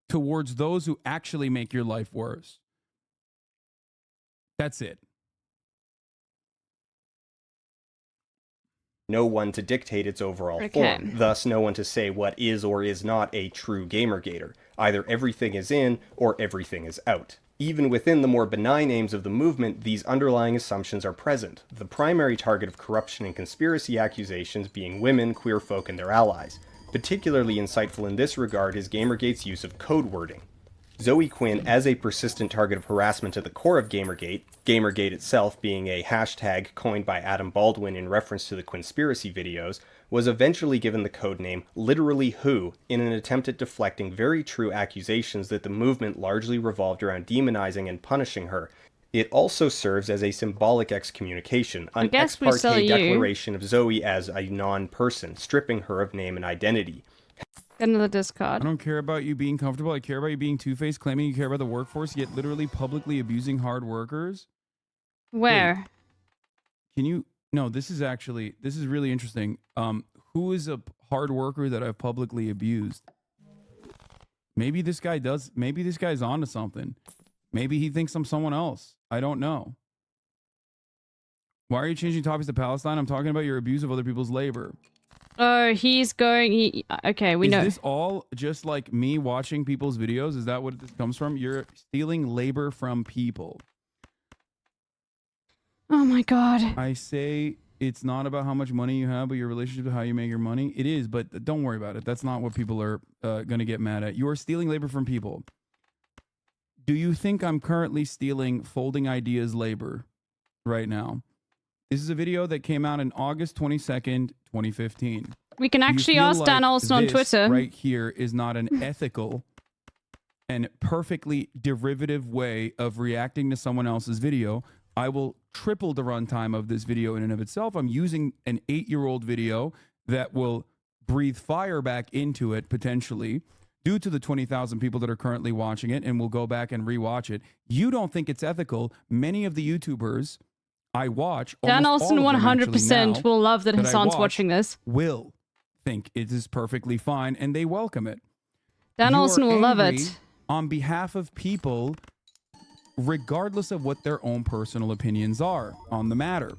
towards those who actually make your life worse. That's it. No one to dictate its overall form, thus no one to say what is or is not a true gamergator. Either everything is in or everything is out. Even within the more benign aims of the movement, these underlying assumptions are present, the primary target of corruption and conspiracy accusations being women, queer folk, and their allies. Particularly insightful in this regard is Gamergate's use of code wording. Zoe Quinn as a persistent target of harassment at the core of Gamergate, Gamergate itself being a hashtag coined by Adam Baldwin in reference to the Quinspiracy videos, was eventually given the codename Literally Who in an attempt at deflecting very true accusations that the movement largely revolved around demonizing and punishing her. It also serves as a symbolic excommunication, an ex parte declaration of Zoe as a non-person, stripping her of name and identity. Get another discard. I don't care about you being comfortable. I care about you being two-faced, claiming you care about the workforce, yet literally publicly abusing hard workers. Where? Wait, can you... No, this is really interesting. Who is a hard worker that I've publicly abused? Maybe this guy's onto something. Maybe he thinks I'm someone else. I don't know. Why are you changing topics to Palestine? I'm talking about your abuse of other people's labor. Oh, he's going... okay, we know. Is this all just like me watching people's videos? Is that what this comes from? You're stealing labor from people. Oh my god. I say it's not about how much money you have, but your relationship to how you make your money. It is, but don't worry about it. That's not what people are going to get mad at. You are stealing labor from people. Do you think I'm currently stealing Folding Ideas labor right now? This is a video that came out on August 22nd, 2015. We can actually ask Dan Olson on Twitter. Right here is not an ethical and perfectly derivative way of reacting to someone else's video. I will triple the runtime of this video in and of itself. I'm using an 8-year-old video that will breathe fire back into it potentially due to the 20,000 people that are currently watching it, and will go back and rewatch it. You don't think it's ethical. Many of the YouTubers I watch, Dan Olson 100% will love that Hassan's watching this. Will think it is perfectly fine, and they welcome it. Dan Olson will love it. On behalf of people, regardless of what their own personal opinions are on the matter.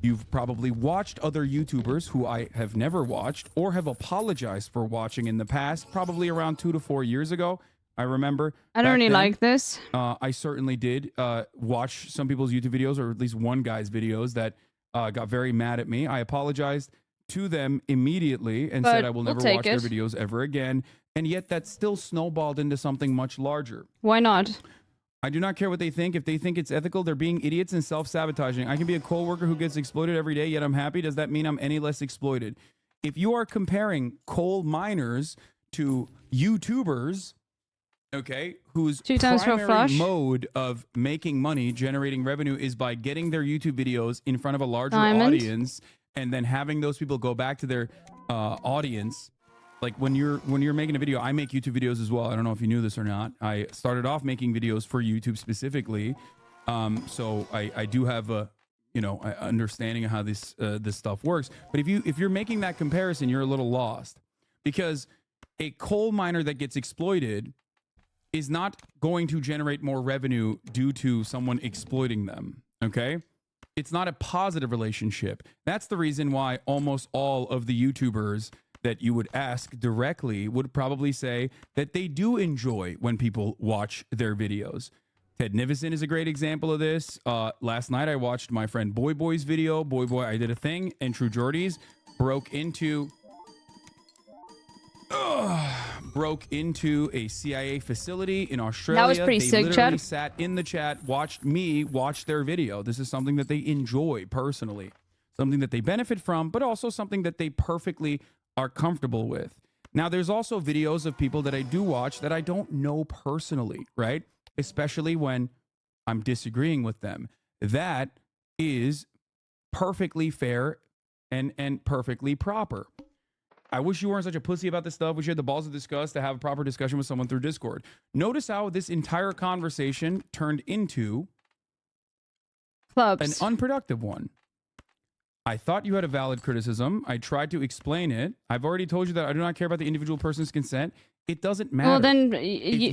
You've probably watched other YouTubers who I have never watched or have apologized for watching in the past, probably around 2 to 4 years ago. I remember. I don't really like this. I certainly did watch some people's YouTube videos, or at least one guy's videos that got very mad at me. I apologized to them immediately and said I will never watch their videos ever again. And yet that still snowballed into something much larger. Why not? I do not care what they think. If they think it's ethical, they're being idiots and self-sabotaging. I can be a coal worker who gets exploited every day, yet I'm happy. Does that mean I'm any less exploited? If you are comparing coal miners to YouTubers, okay, whose primary mode of making money, generating revenue, is by getting their YouTube videos in front of a larger audience and then having those people go back to their audience like when you're making a video, I make YouTube videos as well. I don't know if you knew this or not. I started off making videos for YouTube specifically. So I do have a, you know, understanding of how this stuff works. But if you're making that comparison, you're a little lost, because a coal miner that gets exploited is not going to generate more revenue due to someone exploiting them. Okay? It's not a positive relationship. That's the reason why almost all of the YouTubers that you would ask directly would probably say that they do enjoy when people watch their videos. Ted Nivison is a great example of this. Last night I watched my friend Boy Boy's video. Boy Boy, I Did a Thing, and True Geordies broke into a CIA facility in Australia. That was pretty they sick, literally chat. sat in the chat, watched me watch their video. This is something that they enjoy personally, something that they benefit from, but also something that they perfectly are comfortable with. Now, there's also videos of people that I do watch that I don't know personally, right? Especially when I'm disagreeing with them. That is perfectly fair and perfectly proper. I wish you weren't such a pussy about this stuff. Wish you had the balls to discuss, to have a proper discussion with someone through Discord. Notice how this entire conversation turned into clubs, an unproductive one. I thought you had a valid criticism. I tried to explain it. I've already told you that I do not care about the individual person's consent. It doesn't matter. Well, then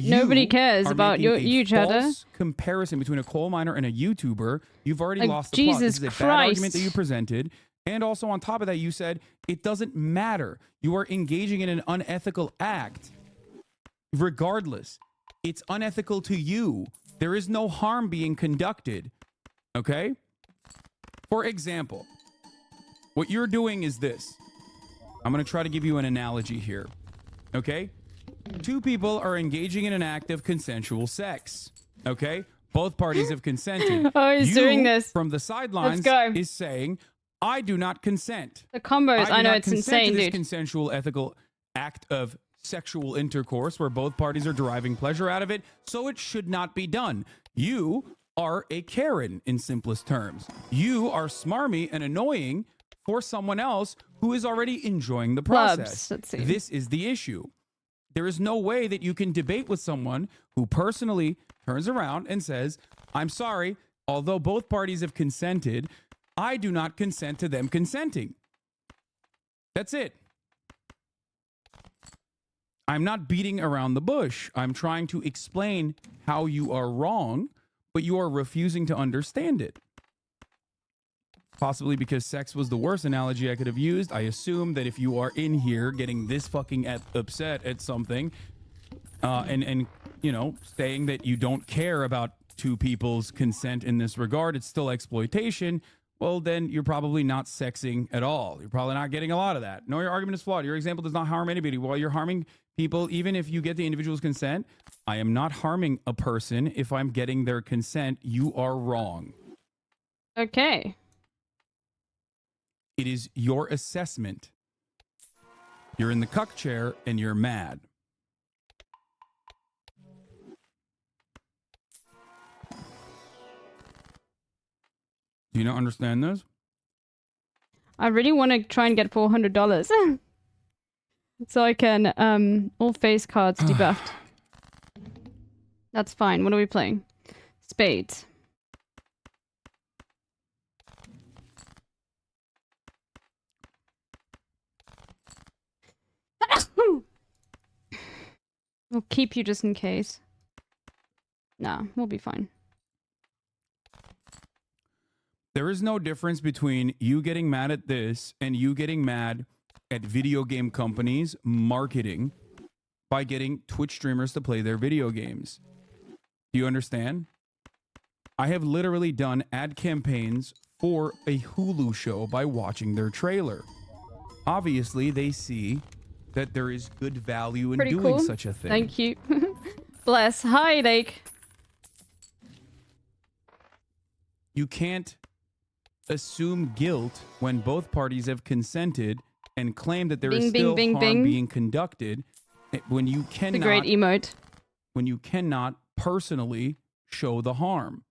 nobody cares about you, Cheddar. False comparison between a coal miner and a YouTuber. You've already lost the plot. Jesus This is a Christ. bad argument that you presented. And also on top of that, you said it doesn't matter. You are engaging in an unethical act. Regardless, it's unethical to you. There is no harm being conducted. Okay? For example, what you're doing is this. I'm going to try to give you an analogy here. Okay? Two people are engaging in an act of consensual sex. Okay? Both parties have consented. Oh, he's doing this. From the sidelines is saying, I do not consent. The combos, I know it's insane, to this dude. consensual, ethical act of sexual intercourse where both parties are deriving pleasure out of it, so it should not be done. You are a Karen, in simplest terms. You are smarmy and annoying for someone else who is already enjoying the process. Let's see. This is the issue. There is no way that you can debate with someone who personally turns around and says, I'm sorry, although both parties have consented, I do not consent to them consenting. That's it. I'm not beating around the bush. I'm trying to explain how you are wrong, but you are refusing to understand it. Possibly because sex was the worst analogy I could have used. I assume that if you are in here getting this fucking upset at something, and you know, saying that you don't care about two people's consent in this regard, it's still exploitation. Well, then you're probably not sexing at all. You're probably not getting a lot of that. No, your argument is flawed. Your example does not harm anybody. While you're harming people, even if you get the individual's consent, I am not harming a person if I'm getting their consent. You are wrong. Okay. It is your assessment. You're in the cuck chair and you're mad. Do you not understand this? I really want to try and get $400 so I can all face cards debuffed. That's fine. What are we playing? Spades. We'll keep you just in case. Nah, we'll be fine. There is no difference between you getting mad at this and you getting mad at video game companies marketing by getting Twitch streamers to play their video games. Do you understand? I have literally done ad campaigns for a Hulu show by watching their trailer. Obviously, they see that there is good value in Pretty doing cool. such a thing. Thank you. Bless. Hi, Lake. You can't assume guilt when both parties have consented and claim that there is still harm being conducted when you cannot. The great emote. When you cannot personally show the harm.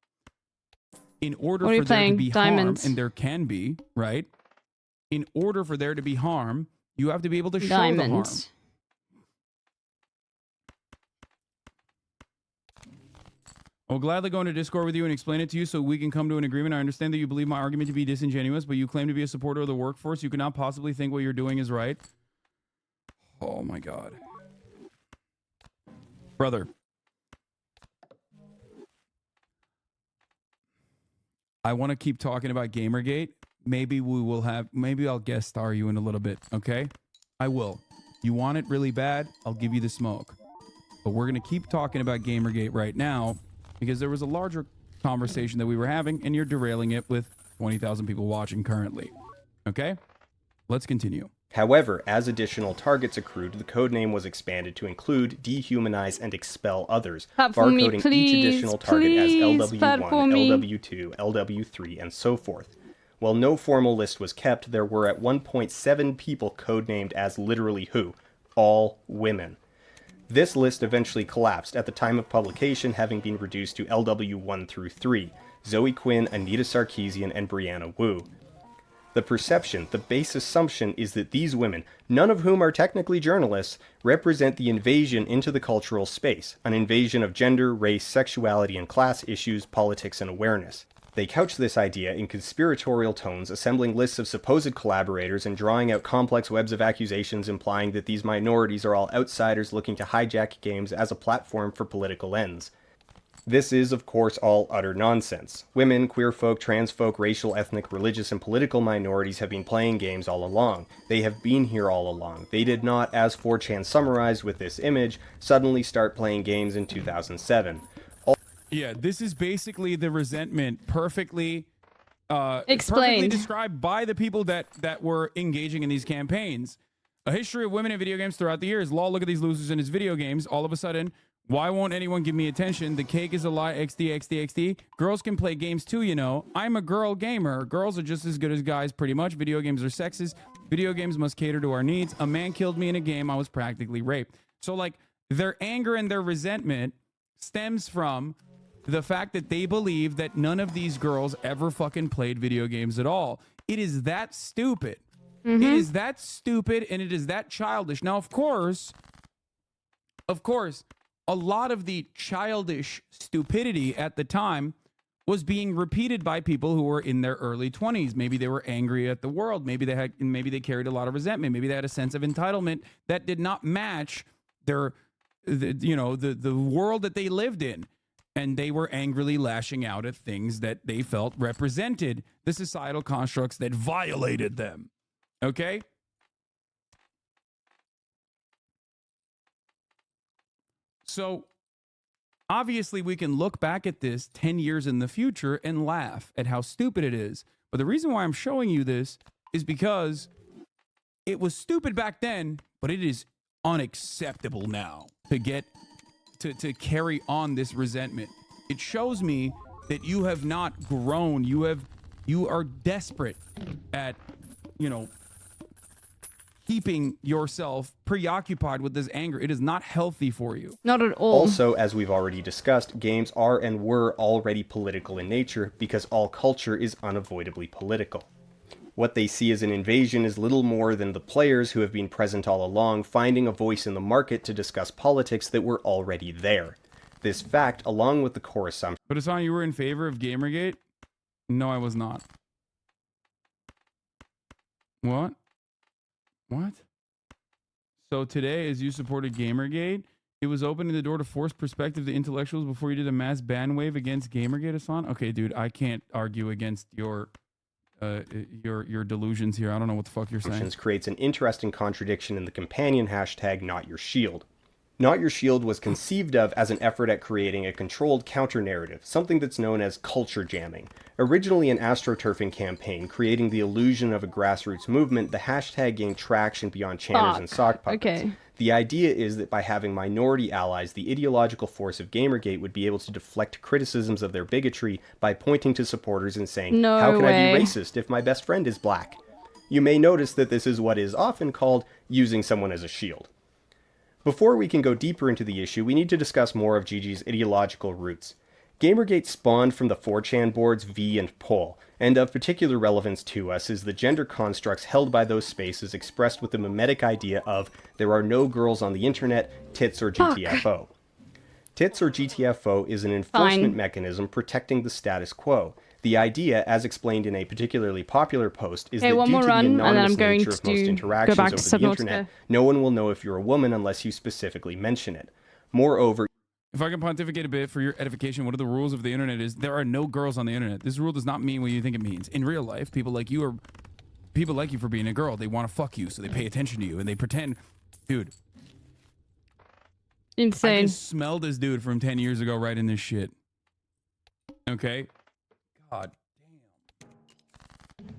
In order What are for you there to playing? be Diamonds. harm, and there can be, right? In order for there to be harm, you have to be able to show Diamonds. the harm. I'll gladly go into Discord with you and explain it to you so we can come to an agreement. I understand that you believe my argument to be disingenuous, but you claim to be a supporter of the workforce. You cannot possibly think what you're doing is right. Oh my God. Brother. I want to keep talking about Gamergate. Maybe I'll guest star you in a little bit, okay? I will. You want it really bad? I'll give you the smoke. But we're going to keep talking about Gamergate right now because there was a larger conversation that we were having and you're derailing it with 20,000 people watching currently. Okay? Let's continue. However, as additional targets accrued, the codename was expanded to include dehumanize and expel others, barcoding each additional target as LW1, LW2, LW3, and so forth. While no formal list was kept, there were at 1.7 people codenamed as literally who? All women. This list eventually collapsed at the time of publication, having been reduced to LW1 through 3, Zoe Quinn, Anita Sarkeesian, and Brianna Wu. The perception, the base assumption, is that these women, none of whom are technically journalists, represent the invasion into the cultural space, an invasion of gender, race, sexuality, and class issues, politics, and awareness. They couch this idea in conspiratorial tones, assembling lists of supposed collaborators and drawing out complex webs of accusations implying that these minorities are all outsiders looking to hijack games as a platform for political ends. This is, of course, all utter nonsense. Women, queer folk, trans folk, racial, ethnic, religious, and political minorities have been playing games all along. They have been here all along. They did not, as 4chan summarized with this image, suddenly start playing games in 2007. Yeah, this is basically the resentment perfectly explained, described by the people that were engaging in these campaigns. A history of women in video games throughout the years. Lol, look at these losers in his video games. All of a sudden, why won't anyone give me attention? The cake is a lie. XD, XD, XD. Girls can play games too, you know. I'm a girl gamer. Girls are just as good as guys, pretty much. Video games are sexist. Video games must cater to our needs. A man killed me in a game. I was practically raped. So, like, their anger and their resentment stems from the fact that they believe that none of these girls ever fucking played video games at all. It is that stupid. It is that stupid and it is that childish. Now, of course, a lot of the childish stupidity at the time was being repeated by people who were in their early 20s. Maybe they were angry at the world. Maybe they carried a lot of resentment. Maybe they had a sense of entitlement that did not match the world that they lived in. And they were angrily lashing out at things that they felt represented the societal constructs that violated them. Okay? So, obviously, we can look back at this 10 years in the future and laugh at how stupid it is. But the reason why I'm showing you this is because it was stupid back then, but it is unacceptable now to carry on this resentment. It shows me that you have not grown. You are desperate at, keeping yourself preoccupied with this anger. It is not healthy for you. Not at all. Also, as we've already discussed, games are and were already political in nature because all culture is unavoidably political. What they see as an invasion is little more than the players who have been present all along finding a voice in the market to discuss politics that were already there. This fact, along with the core assumption... But Hassan, you were in favor of Gamergate? No, I was not. What? So today, as you supported Gamergate, it was opening the door to force perspective to intellectuals before you did a mass ban wave against Gamergate, Hassan? Okay, dude, I can't argue against your delusions here. I don't know what the fuck you're saying. ...creates an interesting contradiction in the companion hashtag #NotYourShield. Not Your Shield was conceived of as an effort at creating a controlled counter-narrative, something that's known as culture jamming. Originally an astroturfing campaign, creating the illusion of a grassroots movement, the hashtag gained traction beyond channers and sock puppets. Okay. The idea is that by having minority allies, the ideological force of Gamergate would be able to deflect criticisms of their bigotry by pointing to supporters and saying, how can I be racist if my best friend is black? You may notice that this is what is often called using someone as a shield. Before we can go deeper into the issue, we need to discuss more of Gigi's ideological roots. Gamergate spawned from the 4chan boards V and Poll, and of particular relevance to us is the gender constructs held by those spaces expressed with the mimetic idea of there are no girls on the internet, tits, or GTFO. Tits or GTFO is an enforcement mechanism protecting the status quo. The idea, as explained in a particularly popular post, is that due to the anonymous nature of most interactions over the internet, no one will know if you're a woman unless you specifically mention it. Moreover, if I can pontificate a bit for your edification, one of the rules of the internet is there are no girls on the internet. This rule does not mean what you think it means. In real life, people like you for being a girl. They want to fuck you, so they pay attention to you, and they pretend. Dude. Insane. I can smell this dude from 10 years ago writing this shit. Okay? God damn.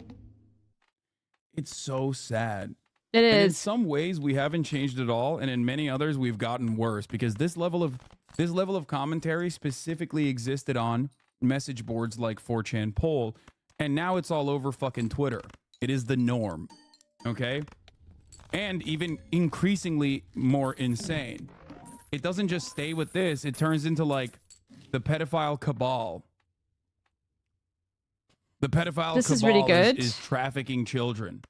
It's so sad. It is. And in some ways, we haven't changed at all, and in many others, we've gotten worse because this level of commentary specifically existed on message boards like 4chan Poll, and now it's all over fucking Twitter. It is the norm. Okay? And even increasingly more insane. It doesn't just stay with this. It turns into like the pedophile cabal. The pedophile this cabal is really good. Is trafficking children.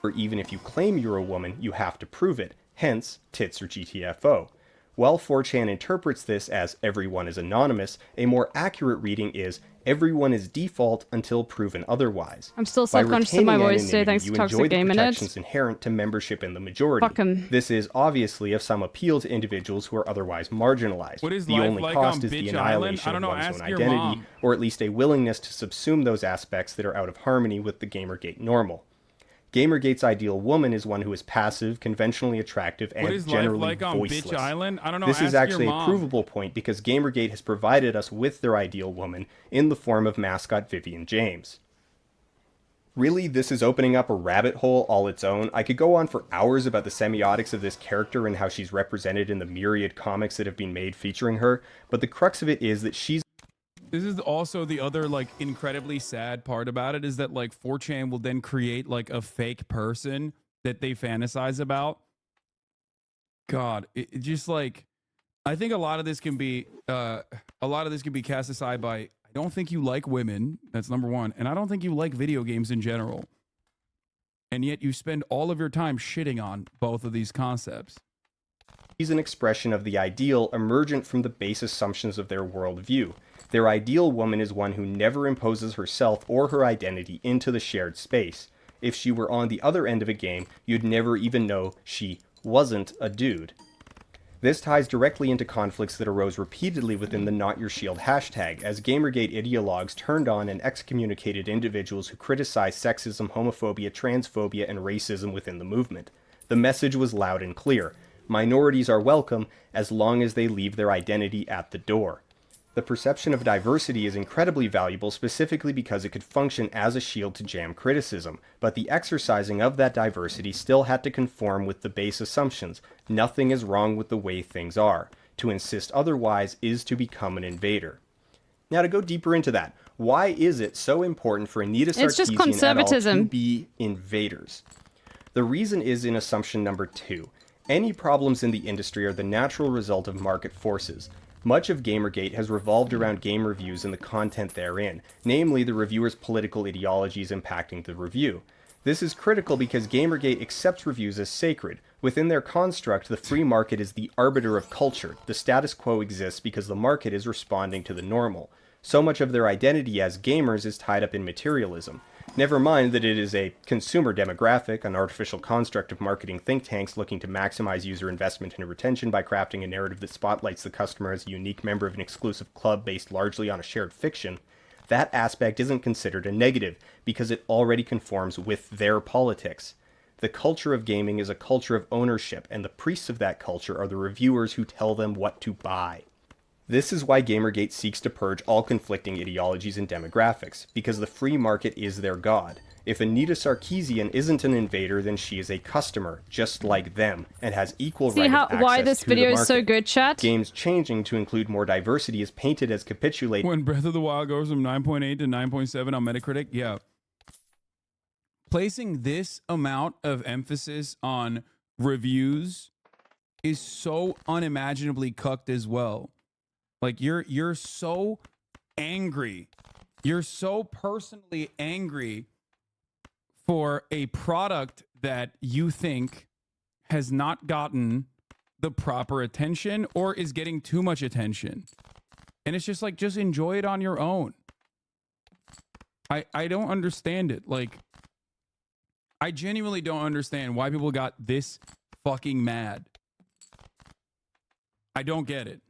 Or even if you claim you're a woman, you have to prove it. Hence, tits or GTFO. While 4chan interprets this as everyone is anonymous, a more accurate reading is everyone is default until proven otherwise. I'm still self-conscious of my voice today, thanks to Toxic Game Minute. Protections inherent to membership in the majority. Fuck 'em. This is obviously of some appeal to individuals who are otherwise marginalized. What is the life only like cost on is the Bitch annihilation Island? I don't know, of one's ask own your identity, mom. or at least a willingness to subsume those aspects that are out of harmony with the Gamergate normal. Gamergate's ideal woman is one who is passive, conventionally attractive, and generally like on voiceless. Bitch Island? I don't know. This is actually a provable point because Gamergate has provided us with their ideal woman in the form of mascot Vivian James. Really, this is opening up a rabbit hole all its own. I could go on for hours about the semiotics of this character and how she's represented in the myriad comics that have been made featuring her, but the crux of it is that she's This is also the other like incredibly sad part about it is that like 4chan will then create like a fake person that they fantasize about. God, it just like I think a lot of this can be cast aside by I don't think you like women. That's number one, and I don't think you like video games in general. And yet you spend all of your time shitting on both of these concepts. She's an expression of the ideal emergent from the base assumptions of their worldview. Their ideal woman is one who never imposes herself or her identity into the shared space. If she were on the other end of a game, you'd never even know she wasn't a dude. This ties directly into conflicts that arose repeatedly within the Not Your Shield hashtag, as Gamergate ideologues turned on and excommunicated individuals who criticized sexism, homophobia, transphobia, and racism within the movement. The message was loud and clear. Minorities are welcome as long as they leave their identity at the door. The perception of diversity is incredibly valuable specifically because it could function as a shield to jam criticism, but the exercising of that diversity still had to conform with the base assumptions. Nothing is wrong with the way things are. To insist otherwise is to become an invader. Now to go deeper into that, why is it so important for Anita Sarkeesian et al. To be invaders? The reason is in assumption number 2. Any problems in the industry are the natural result of market forces. Much of Gamergate has revolved around game reviews and the content therein, namely the reviewer's political ideologies impacting the review. This is critical because Gamergate accepts reviews as sacred. Within their construct, the free market is the arbiter of culture. The status quo exists because the market is responding to the normal. So much of their identity as gamers is tied up in materialism. Never mind that it is a consumer demographic, an artificial construct of marketing think tanks looking to maximize user investment and retention by crafting a narrative that spotlights the customer as a unique member of an exclusive club based largely on a shared fiction. That aspect isn't considered a negative because it already conforms with their politics. The culture of gaming is a culture of ownership, and the priests of that culture are the reviewers who tell them what to buy. This is why Gamergate seeks to purge all conflicting ideologies and demographics, because the free market is their god. If Anita Sarkeesian isn't an invader, then she is a customer, just like them, and has equal right of access why this to video the is market. so good, chat? Games changing to include more diversity is painted as capitulating. When Breath of the Wild goes from 9.8 to 9.7 on Metacritic, yeah. Placing this amount of emphasis on reviews is so unimaginably cucked as well. Like you're so angry. You're so personally angry for a product that you think has not gotten the proper attention or is getting too much attention. And it's just like, just enjoy it on your own. I don't understand it. Like, I genuinely don't understand why people got this fucking mad. I don't get it.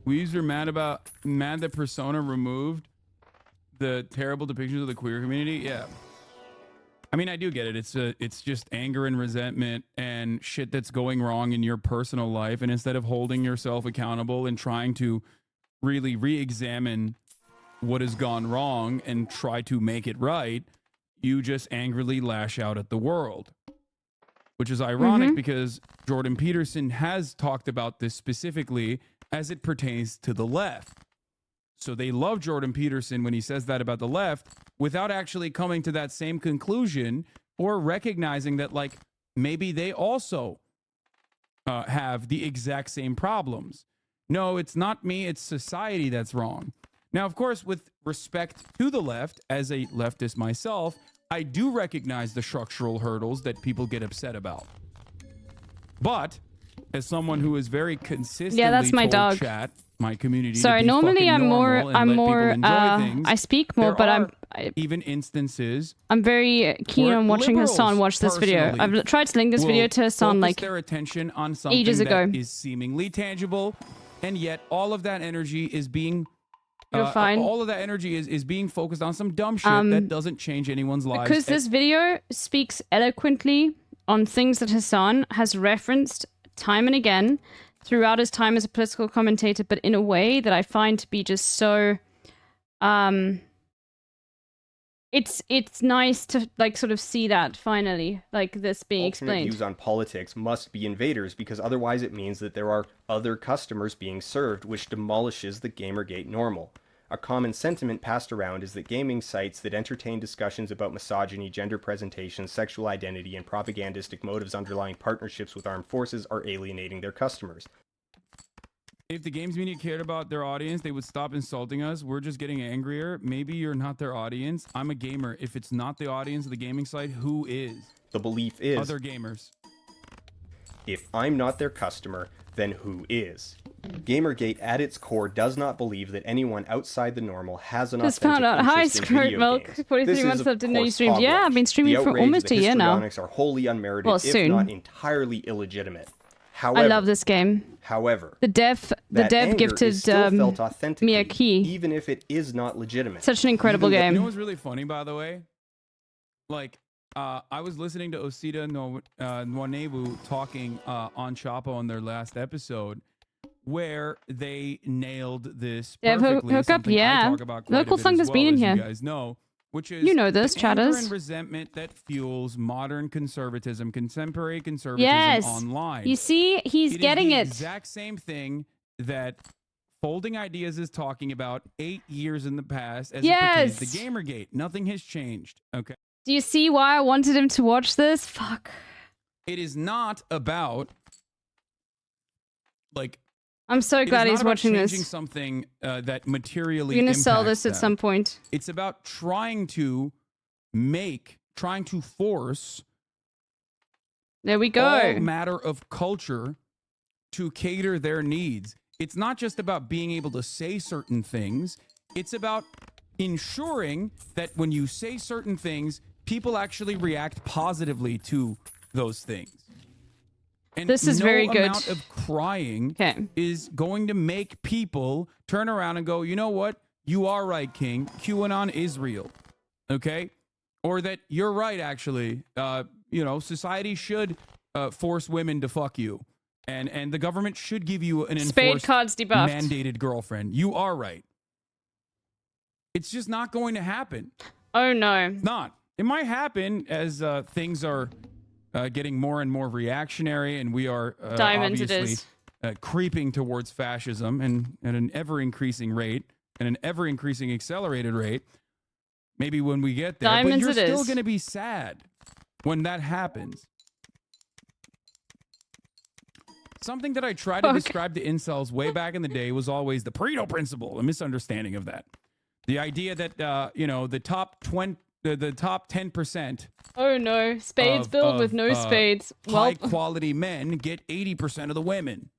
We are mad that Persona removed the terrible depictions of the queer community. Yeah. I mean, I do get it. It's just anger and resentment and shit that's going wrong in your personal life. And instead of holding yourself accountable and trying to really re-examine what has gone wrong and try to make it right, you just angrily lash out at the world. Which is ironic because Jordan Peterson has talked about this specifically as it pertains to the left. So they love Jordan Peterson when he says that about the left without actually coming to that same conclusion or recognizing that, like, maybe they also have the exact same problems. No, it's not me, it's society that's wrong. Now, of course, with respect to the left, as a leftist myself, I do recognize the structural hurdles that people get upset about. But as someone who is very consistently that's my dog. Chat, my community. Sorry, normally I'm more I speak more, but I'm even instances. I'm very keen on watching Hassan watch this video. I've tried to link this video to Hassan like their attention on something ages ago. That is seemingly tangible, and yet all of that energy is being You're fine. All of that energy is being focused on some dumb shit that doesn't change anyone's lives. Because this video speaks eloquently on things that Hassan has referenced time and again throughout his time as a political commentator, but in a way that I find to be just so it's nice to like sort of see that finally, like this being explained. Alternate views on politics must be invaders, because otherwise it means that there are other customers being served, which demolishes the Gamergate normal. A common sentiment passed around is that gaming sites that entertain discussions about misogyny, gender presentation, sexual identity, and propagandistic motives underlying partnerships with armed forces are alienating their customers. If the games media cared about their audience, they would stop insulting us. We're just getting angrier. Maybe you're not their audience. I'm a gamer. If it's not the audience of the gaming site, who is? The belief is... other gamers. If I'm not their customer, then who is? Gamergate at its core does not believe that anyone outside the normal has an just authentic found out. Hi, interest in Squirt video Milk. games. 43 months left, didn't know you streamed. Yeah, I've been streaming for almost a year now. The histrionics are wholly unmerited, if not entirely illegitimate. However, I love this game. However, the dev gifted me a key, even if it is not legitimate. Such an incredible game. You know what's really funny, by the way? Like, I was listening to Osita Nwanebu talking on Chapo on their last episode, where they nailed this perfectly. Hook up, yeah. Local Thunk has been in here. You guys know. Which is this, chatters. Anger and resentment that fuels modern conservatism, contemporary conservatism online. You see, he's getting it. Exact same thing that Folding Ideas is talking about 8 years in the past as it pertains to Gamergate. Nothing has changed. Okay. Do you see why I wanted him to watch this? Fuck. It is not about like. I'm so glad he's watching this. Changing something that materially. We're gonna sell this at some point. It's about trying to force. There we go. All matter of culture to cater their needs. It's not just about being able to say certain things. It's about ensuring that when you say certain things, people actually react positively to those things. And this is very good. No amount of crying is going to make people turn around and go, you know what? You are right, King. QAnon is real. Okay? Or that you're right, actually. Society should force women to fuck you. And the government should give you an enforced mandated girlfriend. You are right. It's just not going to happen. Oh, no. It's not. It might happen as things are... getting more and more reactionary, and we are obviously creeping towards fascism and at an ever-increasing rate and an ever-increasing accelerated rate. Maybe when we get there, but you're still going to be sad when that happens. something that I tried to describe to incels way back in the day was always the Pareto principle, a misunderstanding of that. The idea that, you know, the top 10%. Oh no, spades build with no spades. High quality men get 80% of the women,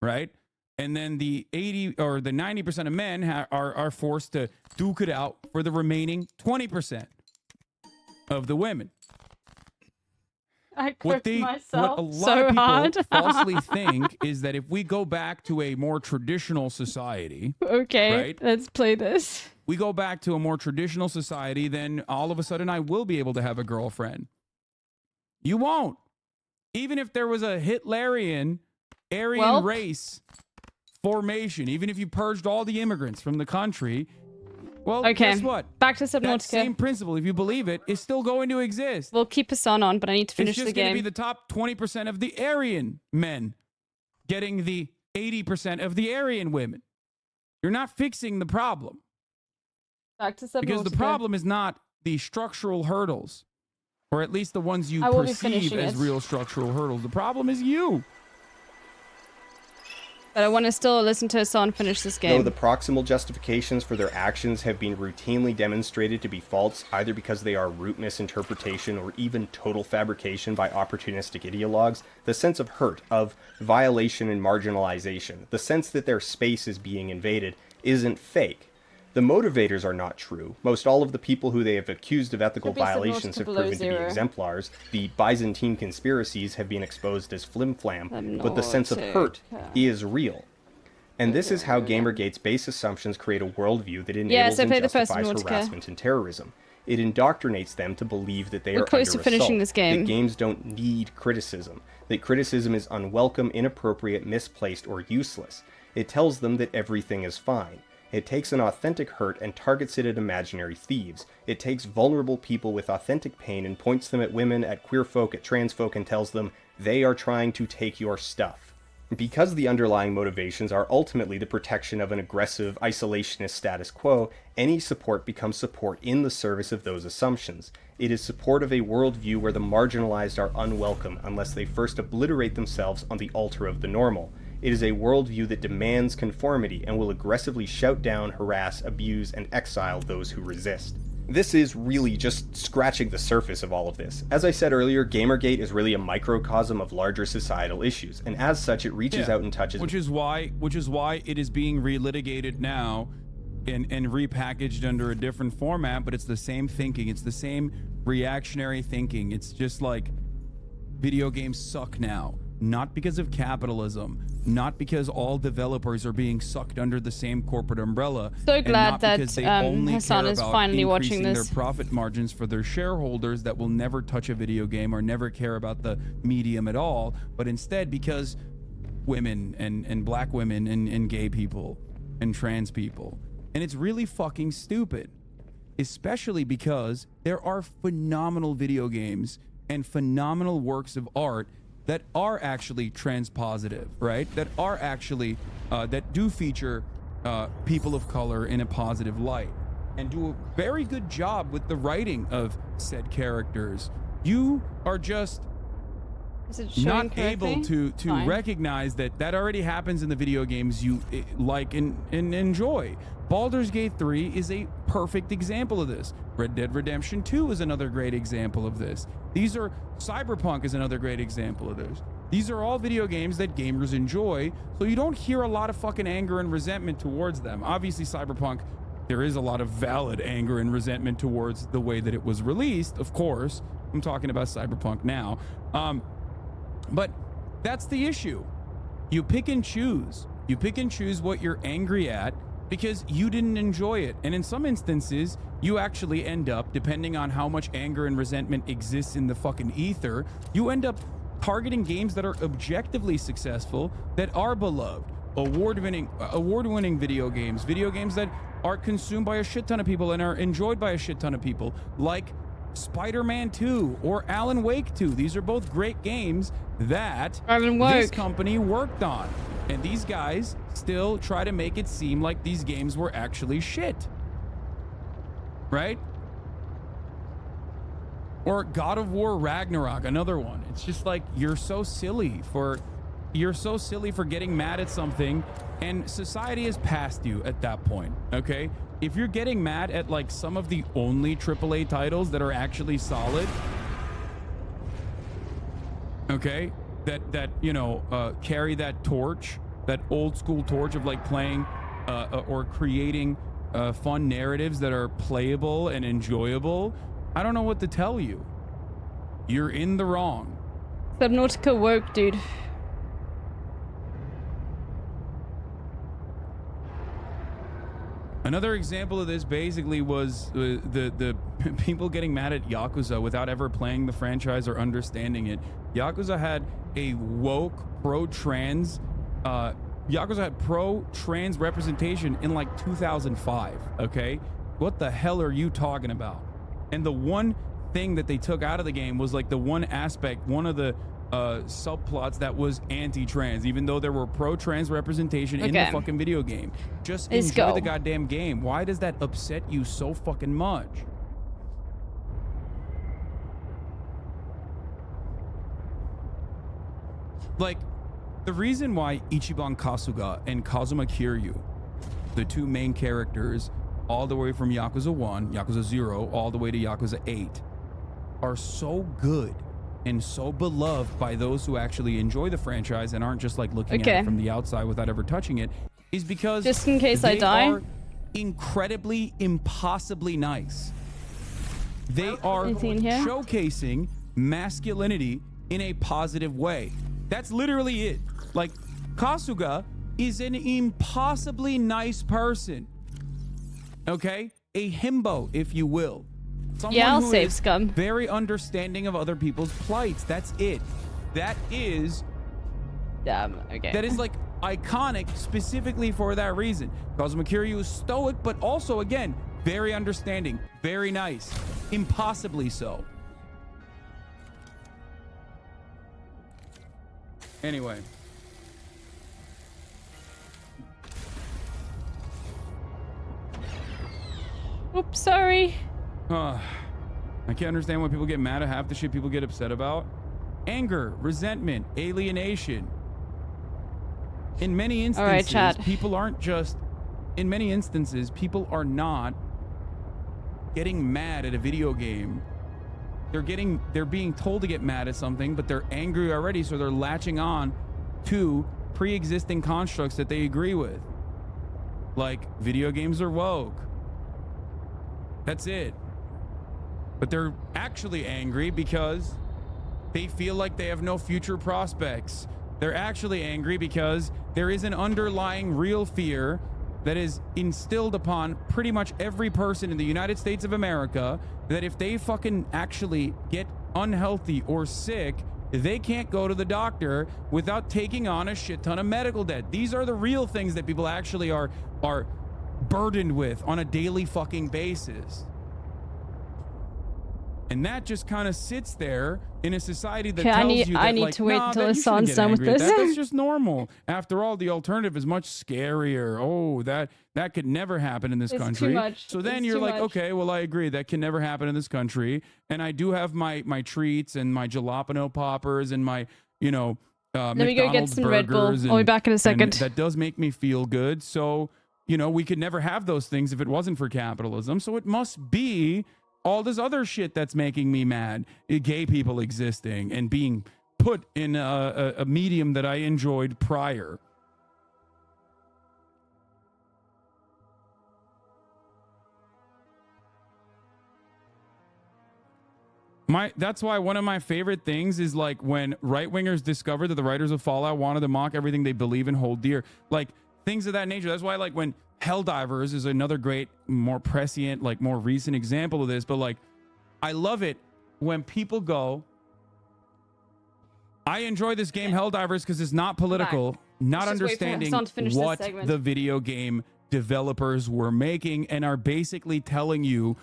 right? And then the 80 or the 90% of men are forced to duke it out for the remaining 20% of the women. I cooked myself what a lot so of people hard. falsely think is that if we go back to a more traditional society, okay, right? Let's play this. We go back to a more traditional society, then all of a sudden I will be able to have a girlfriend. You won't. Even if there was a Hitlerian Aryan race formation, even if you purged all the immigrants from the country, well, guess what? Back to Subnautica. That same principle, if you believe it, is still going to exist. We'll keep Hassan on, but I need to finish the game. It's just going to be the top 20% of the Aryan men getting the 80% of the Aryan women. You're not fixing the problem. Back to Subnautica. Because the problem is not the structural hurdles, or at least the ones you perceive as real structural hurdles. The problem is you. But I want to still listen to Hassan finish this game. Though the proximal justifications for their actions have been routinely demonstrated to be false, either because they are root misinterpretation or even total fabrication by opportunistic ideologues, the sense of hurt, of violation and marginalization, the sense that their space is being invaded, isn't fake. The motivators are not true. Most all of the people who they have accused of ethical violations have proven to be exemplars. The Byzantine conspiracies have been exposed as flim-flam, but the sense of hurt is real. And this is how Gamergate's base assumptions create a worldview that enables and justifies harassment and terrorism. It indoctrinates them to believe that they are under assault, that games don't need criticism, that criticism is unwelcome, inappropriate, misplaced, or useless. It tells them that everything is fine. It takes an authentic hurt and targets it at imaginary thieves. It takes vulnerable people with authentic pain and points them at women, at queer folk, at trans folk, and tells them they are trying to take your stuff. Because the underlying motivations are ultimately the protection of an aggressive, isolationist status quo, any support becomes support in the service of those assumptions. It is support of a worldview where the marginalized are unwelcome unless they first obliterate themselves on the altar of the normal. It is a worldview that demands conformity and will aggressively shout down, harass, abuse, and exile those who resist. This is really just scratching the surface of all of this. As I said earlier, Gamergate is really a microcosm of larger societal issues, and as such it reaches out and touches... Which is why it is being relitigated now and repackaged under a different format, but it's the same thinking. It's the same reactionary thinking. It's just like video games suck now. Not because of capitalism, not because all developers are being sucked under the same corporate umbrella. So glad that Hassan is finally watching this. Their profit margins for their shareholders that will never touch a video game or never care about the medium at all, but instead because women and black women and gay people and trans people. And it's really fucking stupid, especially because there are phenomenal video games and phenomenal works of art that are actually trans positive, right? That are actually, that do feature people of color in a positive light and do a very good job with the writing of said characters. You are just not able to recognize that already happens in the video games you like and enjoy. Baldur's Gate 3 is a perfect example of this. Red Dead Redemption 2 is another great example of this. Cyberpunk is another great example of this. These are all video games that gamers enjoy, so you don't hear a lot of fucking anger and resentment towards them. Obviously, Cyberpunk, there is a lot of valid anger and resentment towards the way that it was released, of course. I'm talking about Cyberpunk now. But that's the issue. You pick and choose. You pick and choose what you're angry at because you didn't enjoy it. And in some instances, you actually end up, depending on how much anger and resentment exists in the fucking ether, you end up targeting games that are objectively successful, that are beloved, award-winning video games that are consumed by a shit ton of people and are enjoyed by a shit ton of people, like Spider-Man 2 or Alan Wake 2. These are both great games that this company worked on. And these guys still try to make it seem like these games were actually shit. Right? Or God of War Ragnarok, another one. It's just like, you're so silly for you're so silly for getting mad at something, and society is past you at that point, okay? If you're getting mad at like some of the only AAA titles that are actually solid, okay, that you know, carry that torch, that old school torch of like playing or creating fun narratives that are playable and enjoyable, I don't know what to tell you. You're in the wrong. Subnautica woke, dude. Another example of this basically was the people getting mad at Yakuza without ever playing the franchise or understanding it. Yakuza had a woke pro-trans Yakuza had pro-trans representation in like 2005, okay? What the hell are you talking about? And the one thing that they took out of the game was like the one aspect, one of the subplots that was anti-trans, even though there were pro-trans representation in the fucking video game. Just enjoy the goddamn game. Why does that upset you so fucking much? Like, the reason why Ichiban Kasuga and Kazuma Kiryu, the two main characters, all the way from Yakuza 1, Yakuza 0, all the way to Yakuza 8, are so good and so beloved by those who actually enjoy the franchise and aren't just like looking at it from the outside without ever touching it, is because just in case I die, are incredibly, impossibly nice. They are showcasing masculinity in a positive way. That's literally it. Like, Kasuga is an impossibly nice person. Okay? A himbo, if you will. Someone I'll who save is scum. very understanding of other people's plights. That's it. That is... okay. That is, like, iconic specifically for that reason. Kazuma Kiryu is stoic, but also, again, very understanding. Very nice. Impossibly so. Anyway. Oops, sorry. I can't understand why people get mad at half the shit people get upset about. Anger, resentment, alienation. In many instances, people aren't just... In many instances, people are not getting mad at a video game. They're being told to get mad at something, but they're angry already, so they're latching on to pre-existing constructs that they agree with. Like, video games are woke. That's it. But they're actually angry because they feel like they have no future prospects. They're actually angry because there is an underlying real fear that is instilled upon pretty much every person in the United States of America that if they fucking actually get unhealthy or sick, they can't go to the doctor without taking on a shit ton of medical debt. These are the real things that people actually are burdened with on a daily fucking basis. And that just kind of sits there in a society that tells you that, I need like, to wait nah, till you the shouldn't sun's get done with angry at this. that. That's just normal. After all, the alternative is much scarier. Oh, that could never happen in this country. Too much. So then you're like, okay, well, I agree. That can never happen in this country. And I do have my treats and my jalapeno poppers and my, you know, Let me go get some Red Bull. burgers I'll be back in a second. that does make me feel good. So, you know, we could never have those things if it wasn't for capitalism. So it must be all this other shit that's making me mad. Gay people existing and being put in a medium that I enjoyed prior. That's why one of my favorite things is like when right-wingers discover that the writers of Fallout wanted to mock everything they believe and hold dear. Like things of that nature. That's why like when Helldivers is another great, more prescient, like more recent example of this. But like, I love it when people go, I enjoy this game Helldivers because it's not political, not understanding what the video game developers were making and are basically telling you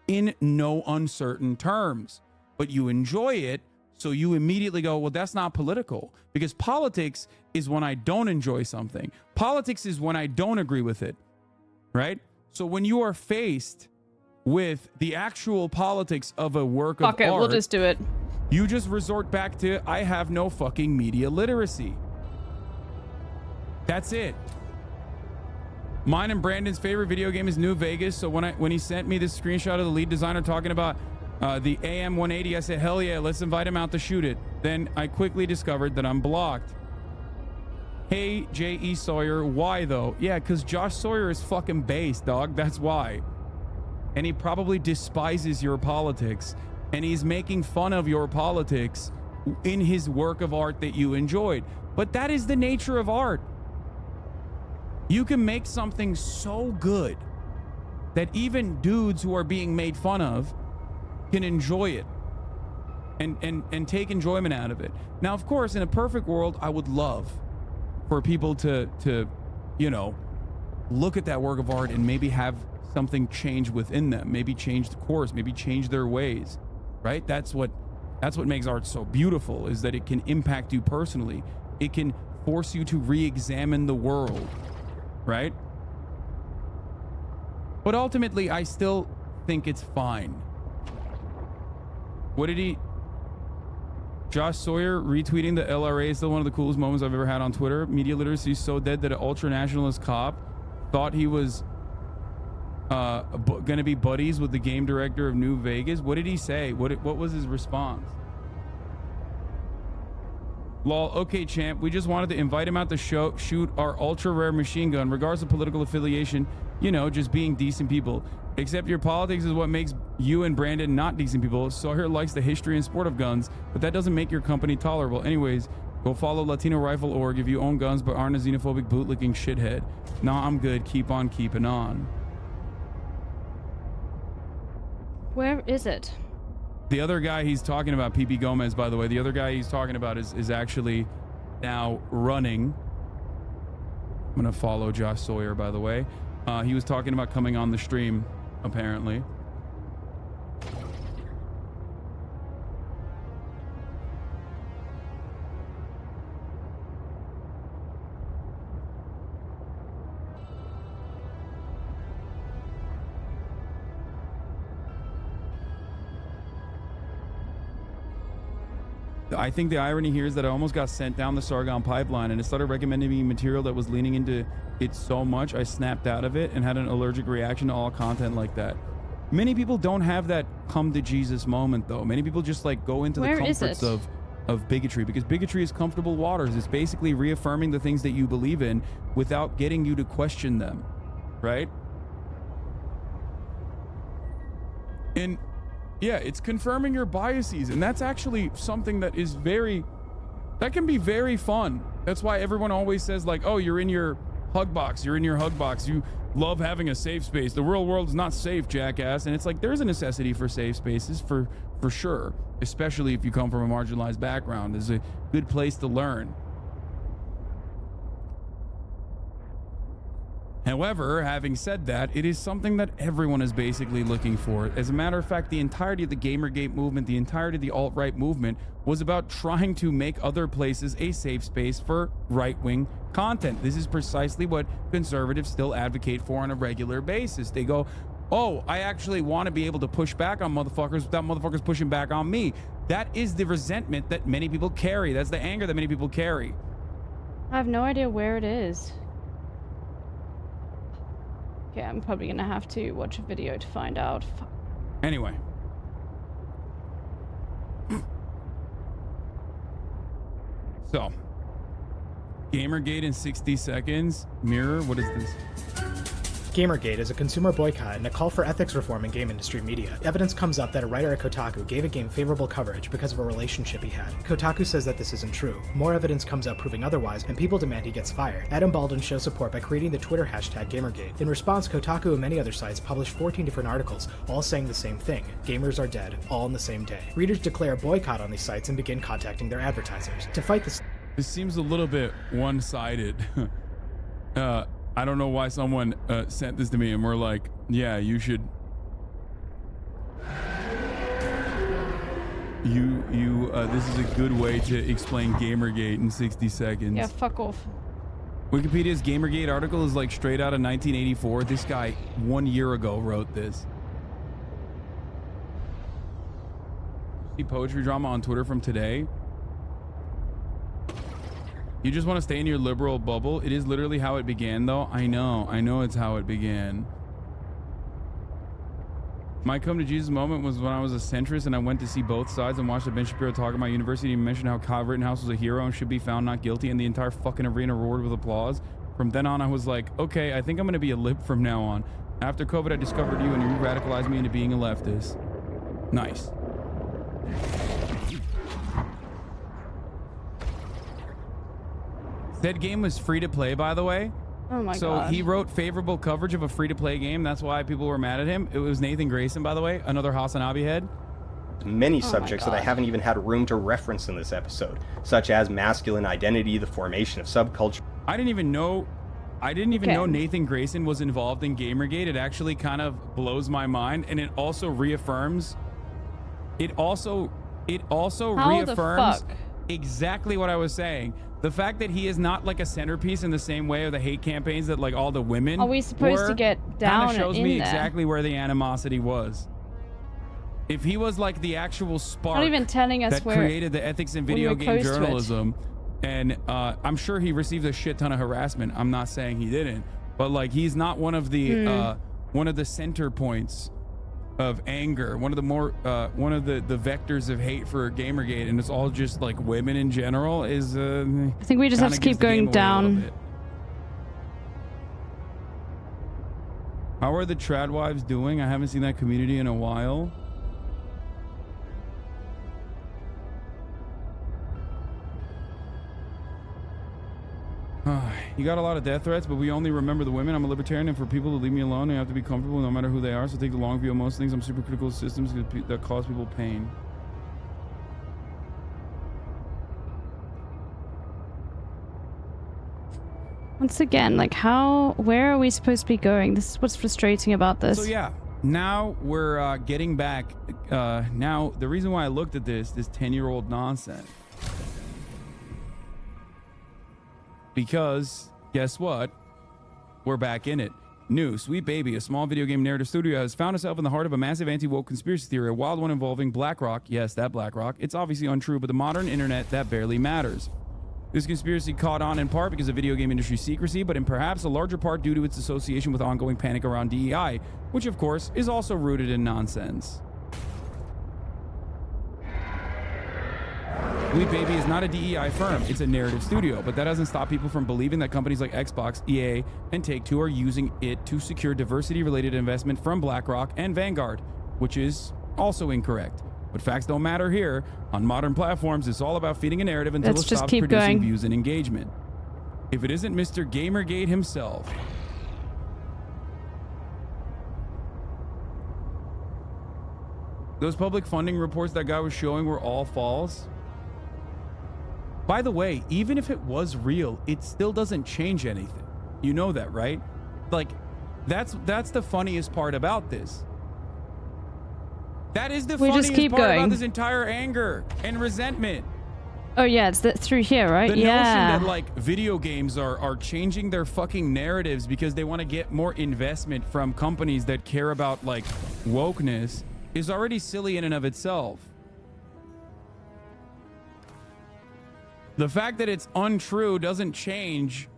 in no uncertain terms. But you enjoy it, so you immediately go, well, that's not political. Because politics is when I don't enjoy something. Politics is when I don't agree with it, right? So when you are faced with the actual politics of a work of art, we'll just do it. You just resort back to, I have no fucking media literacy. That's it. Mine and Brandon's favorite video game is New Vegas. So when he sent me this screenshot of the lead designer talking about the AM180, I said, hell yeah, let's invite him out to shoot it. Then I quickly discovered that I'm blocked. Hey, J.E. Sawyer, why though? Yeah, because Josh Sawyer is fucking based, dog. That's why. And he probably despises your politics. And he's making fun of your politics in his work of art that you enjoyed. But that is the nature of art. You can make something so good that even dudes who are being made fun of can enjoy it and take enjoyment out of it. Now, of course, in a perfect world, I would love for people to you know, look at that work of art and maybe have something change within them, maybe change the course, maybe change their ways, right? That's what makes art so beautiful, is that it can impact you personally. It can force you to re-examine the world, right? But ultimately, I still think it's fine. What did he... Josh Sawyer retweeting the LRA is still one of the coolest moments I've ever had on Twitter. Media literacy is so dead that an ultra-nationalist cop thought he was gonna be buddies with the game director of New Vegas. What did he say? What was his response? Lol, okay, champ, we just wanted to invite him out to shoot our ultra rare machine gun, regardless of political affiliation, you know, just being decent people. Except your politics is what makes you and Brandon not decent people. Sawyer likes the history and sport of guns, but that doesn't make your company tolerable. Anyways, go follow Latino Rifle Org if you own guns but aren't a xenophobic bootlicking shithead. Nah, I'm good. Keep on keeping on. Where is it? The other guy he's talking about, PP Gomez, by the way, the other guy he's talking about is actually now running. I'm going to follow Josh Sawyer, by the way. He was talking about coming on the stream, apparently. I think the irony here is that I almost got sent down the Sargon pipeline, and it started recommending me material that was leaning into it so much I snapped out of it and had an allergic reaction to all content like that. Many people don't have that come to Jesus moment, though. Many people just like go into the comforts of bigotry, because bigotry is comfortable waters. It's basically reaffirming the things that you believe in without getting you to question them, right? And yeah, it's confirming your biases, and that's actually something that is that can be very fun. That's why everyone always says like, oh, you're in your hug box, you love having a safe space. The real world is not safe, jackass. And it's like, there's a necessity for safe spaces for sure, especially if you come from a marginalized background. It's a good place to learn. However, having said that, it is something that everyone is basically looking for. As a matter of fact, the entirety of the Gamergate movement, the entirety of the alt-right movement was about trying to make other places a safe space for right-wing content. This is precisely what conservatives still advocate for on a regular basis. They go, oh, I actually want to be able to push back on motherfuckers without motherfuckers pushing back on me. That is the resentment that many people carry. That's the anger that many people carry. I have no idea where it is. Okay, I'm probably gonna have to watch a video to find out. Anyway. So, Gamergate in 60 seconds. Mirror, what is this? Gamergate is a consumer boycott and a call for ethics reform in game industry media. Evidence comes up that a writer at Kotaku gave a game favorable coverage because of a relationship he had. Kotaku says that this isn't true. More evidence comes up proving otherwise, and people demand he gets fired. Adam Baldwin shows support by creating the Twitter hashtag Gamergate. In response, Kotaku and many other sites published 14 different articles, all saying the same thing: gamers are dead, all in the same day. Readers declare a boycott on these sites and begin contacting their advertisers. To fight this... This seems a little bit one-sided. I don't know why someone sent this to me and we're like, yeah, you should. This is a good way to explain Gamergate in 60 seconds. Yeah, fuck off. Wikipedia's Gamergate article is like straight out of 1984. This guy 1 year ago wrote this. See poetry drama on Twitter from today? You just want to stay in your liberal bubble. It is literally how it began, though. I know it's how it began. My come to Jesus moment was when I was a centrist and I went to see both sides and watched Ben Shapiro talk about university and mention how Kyle Rittenhouse was a hero and should be found not guilty, and the entire fucking arena roared with applause. From then on, I was like, okay, I think I'm going to be a lib from now on. After COVID, I discovered you and you radicalized me into being a leftist. Nice. Said game was free to play, by the way. Oh my god. So he wrote favorable coverage of a free to play game. That's why people were mad at him. It was Nathan Grayson, by the way, another Hasanabi head. Many subjects that I haven't even had room to reference in this episode, such as masculine identity, the formation of subculture. I didn't even know Nathan Grayson was involved in Gamergate. It actually kind of blows my mind, and it also reaffirms. It also reaffirms exactly what I was saying. The fact that he is not like a centerpiece in the same way of the hate campaigns that like all the women are we supposed to get down kind of shows in me there? Exactly where the animosity was. If he was like the actual spark not even telling us that where created the ethics in video game journalism, and I'm sure he received a shit ton of harassment. I'm not saying he didn't, but like he's not one of the center points of anger, one of the vectors of hate for Gamergate, and it's all just like women in general. Is I think we just have to keep going down. How are the trad wives doing? I haven't seen that community in a while. You got a lot of death threats, but we only remember the women. I'm a libertarian, and for people to leave me alone, they have to be comfortable no matter who they are. So take the long view of most things. I'm super critical of systems that cause people pain. Once again, like where are we supposed to be going? This is what's frustrating about this. So yeah, now we're getting back. Now the reason why I looked at this 10-year-old nonsense. Because, guess what? We're back in it. New, Sweet Baby, a small video game narrative studio, has found itself in the heart of a massive anti-woke conspiracy theory, a wild one involving BlackRock. Yes, that BlackRock. It's obviously untrue, but the modern internet, that barely matters. This conspiracy caught on in part because of video game industry secrecy, but in perhaps a larger part due to its association with ongoing panic around DEI, which of course is also rooted in nonsense. Sweet Baby is not a DEI firm, it's a narrative studio, but that doesn't stop people from believing that companies like Xbox, EA, and Take-Two are using it to secure diversity-related investment from BlackRock and Vanguard, which is also incorrect. But facts don't matter here. On modern platforms, it's all about feeding a narrative until it stops producing views and engagement. If it isn't Mr. Gamergate himself. Those public funding reports that guy was showing were all false. By the way, even if it was real, it still doesn't change anything. You know that, right? Like, that's the funniest part about this. That is the funniest part about this entire anger and resentment. Oh yeah, it's through here, right? The notion that like video games are changing their fucking narratives because they want to get more investment from companies that care about like wokeness is already silly in and of itself. The fact that it's untrue doesn't change.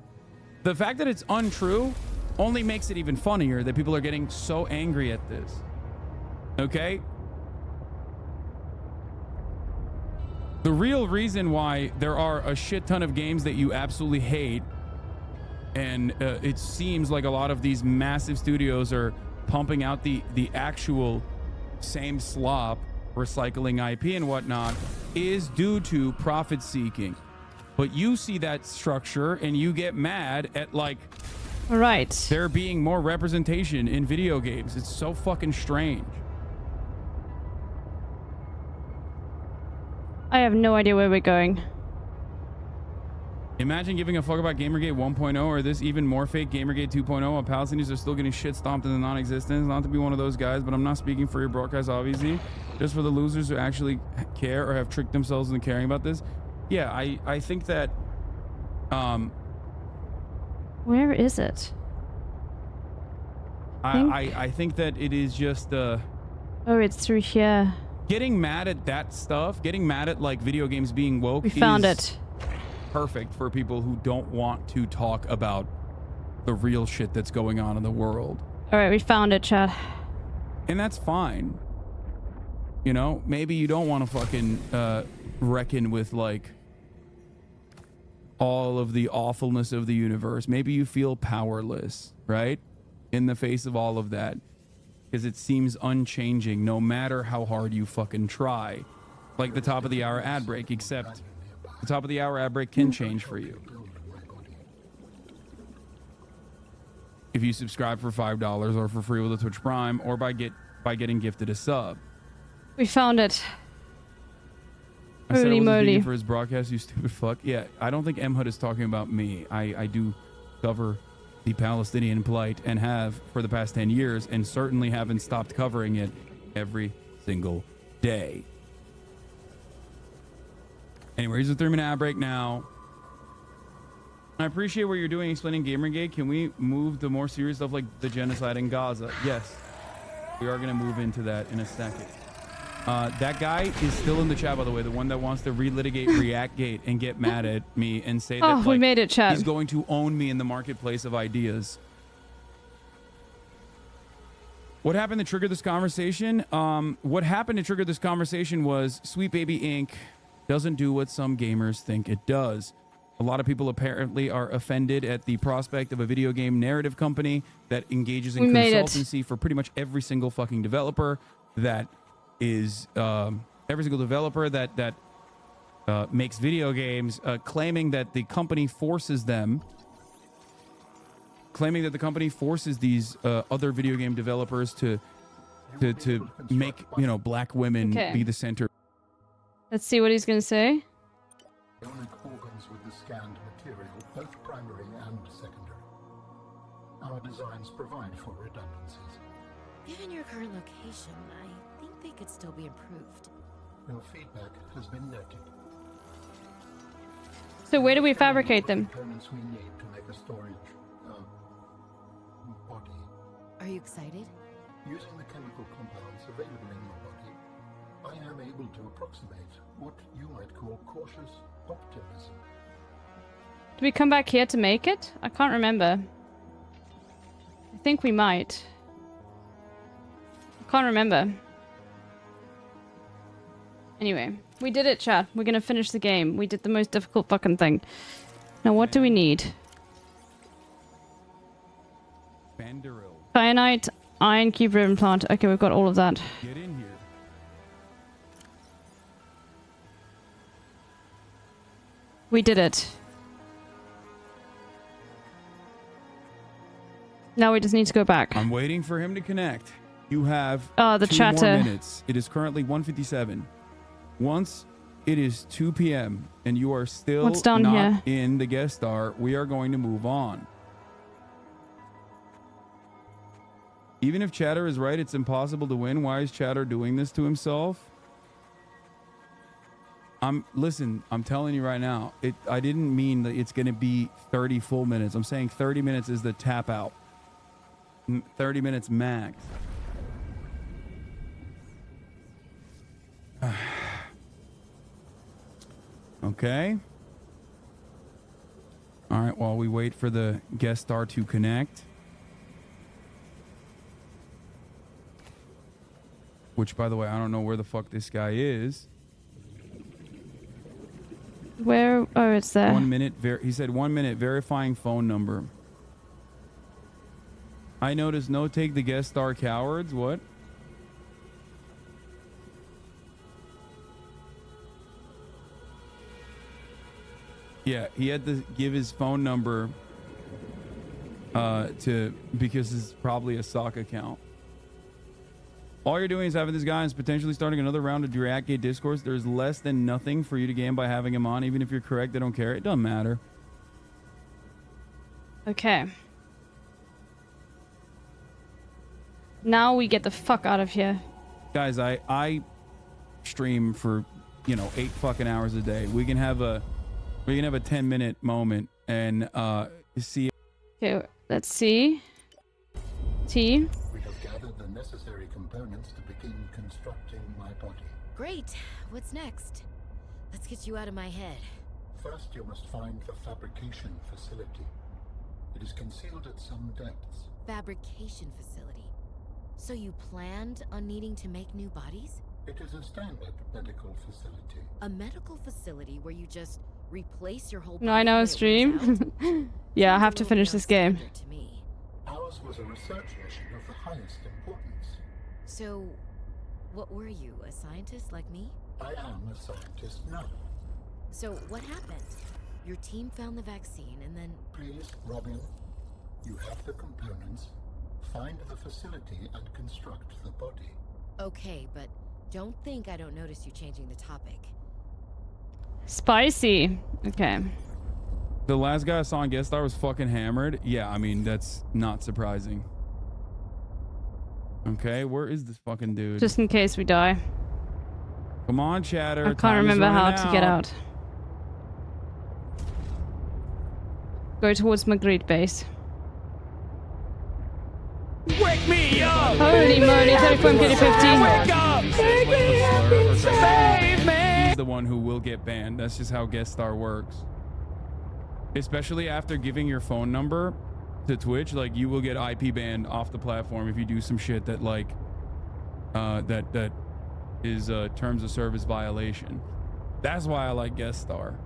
The fact that it's untrue only makes it even funnier that people are getting so angry at this. Okay? The real reason why there are a shit ton of games that you absolutely hate, and it seems like a lot of these massive studios are pumping out the actual same slop, recycling IP and whatnot, is due to profit seeking. But you see that structure and you get mad at like there being more representation in video games. It's so fucking strange. I have no idea where we're going. Imagine giving a fuck about Gamergate 1.0 or this even more fake Gamergate 2.0 while Palestinians are still getting shit stomped into non-existence. Not to be one of those guys, but I'm not speaking for your broadcast, obviously. Just for the losers who actually care or have tricked themselves into caring about this. Yeah, I think that... Where is it? I think that it is just... Oh, it's through here. Getting mad at that stuff, getting mad at like video games being woke. We found it. perfect for people who don't want to talk about the real shit that's going on in the world. All right, we found it, chat. And that's fine. You know, maybe you don't want to fucking reckon with like all of the awfulness of the universe. Maybe you feel powerless, right? In the face of all of that. Because it seems unchanging no matter how hard you fucking try. Like the top of the hour ad break, except the top of the hour ad break can change for you. If you subscribe for $5 or for free with a Twitch Prime or by getting gifted a sub. We found it. I said I Holy wasn't moly. speaking for his broadcast, you stupid fuck. Yeah, I don't think M Hood is talking about me. I do cover the Palestinian plight and have for the past 10 years and certainly haven't stopped covering it every single day. Anyway, here's a 3-minute ad break now. I appreciate what you're doing explaining Gamergate. Can we move to more serious stuff like the genocide in Gaza? Yes. We are going to move into that in a second. That guy is still in the chat, by the way, the one that wants to relitigate ReactGate and get mad at me and say that we made it, chat. He's going to own me in the marketplace of ideas. What happened to trigger this conversation? What happened to trigger this conversation was Sweet Baby Inc. doesn't do what some gamers think it does. A lot of people apparently are offended at the prospect of a video game narrative company that engages in consultancy for pretty much every single fucking developer that is every single developer that makes video games, claiming that the company forces these other video game developers to make, you know, black women be the center. Let's see what he's gonna say. Organs with the scanned material, both primary and secondary. Our designs provide for redundancies. Given your current location, I think they could still be improved. Your feedback has been noted. So where do we fabricate them? Components we need to make a storage body. Are you excited? Using the chemical compounds available in your body, I am able to approximate what you might call cautious optimism. Do we come back here to make it? I can't remember. I think we might. I can't remember. Anyway, we did it, chat. We're gonna finish the game. We did the most difficult fucking thing. Now what do we need? Banderil. Kyanite, iron cube ribbon plant. Okay, we've got all of that. Get in here. We did it. Now we just need to go back. I'm waiting for him to connect. You have the 2 chatter. more minutes. It is currently 1:57. Once it is 2 p.m. and you are still What's down not here? in the guest star, we are going to move on. Even if Chatter is right, it's impossible to win. Why is Chatter doing this to himself? Listen, I'm telling you right now, I didn't mean that it's going to be 30 full minutes. I'm saying 30 minutes is the tap out. 30 minutes max. Okay. All right, while we wait for the guest star to connect. Which, by the way, I don't know where the fuck this guy is. Where? Oh, it's there. 1 minute. He said 1 minute verifying phone number. I noticed no take the guest star cowards. What? Yeah, he had to give his phone number because it's probably a sock account. All you're doing is having this guy and potentially starting another round of ReactGate discourse. There's less than nothing for you to gain by having him on. Even if you're correct, they don't care. It doesn't matter. Okay. Now we get the fuck out of here. Guys, I stream for, 8 fucking hours a day. We can have a 10-minute moment and see. Okay, let's see. T. We have gathered the necessary components to begin constructing my body. Great. What's next? Let's get you out of my head. First, you must find the fabrication facility. It is concealed at some depths. Fabrication facility. So you planned on needing to make new bodies? It is a standard medical facility. A medical facility where you just replace your whole body? 9 hour stream. Yeah, I have to finish this game. Ours was a research mission of the highest importance. So, what were you, a scientist like me? I am a scientist now. So, what happened? Your team found the vaccine and then... Please, Robin, you have the components. Find the facility and construct the body. Okay, but don't think I don't notice you changing the topic. Spicy. Okay. The last guy I saw on guest star was fucking hammered. Yeah, I mean, that's not surprising. Okay, where is this fucking dude? Just in case we die. Come on, chatter. I can't remember how to get out. Go towards Magritte base. Wake me up! Holy moly, 34 getting 15. Wake up! Save me! He's the one who will get banned. That's just how guest star works. Especially after giving your phone number to Twitch, like you will get IP banned off the platform if you do some shit that like that is a terms of service violation. That's why I like guest star.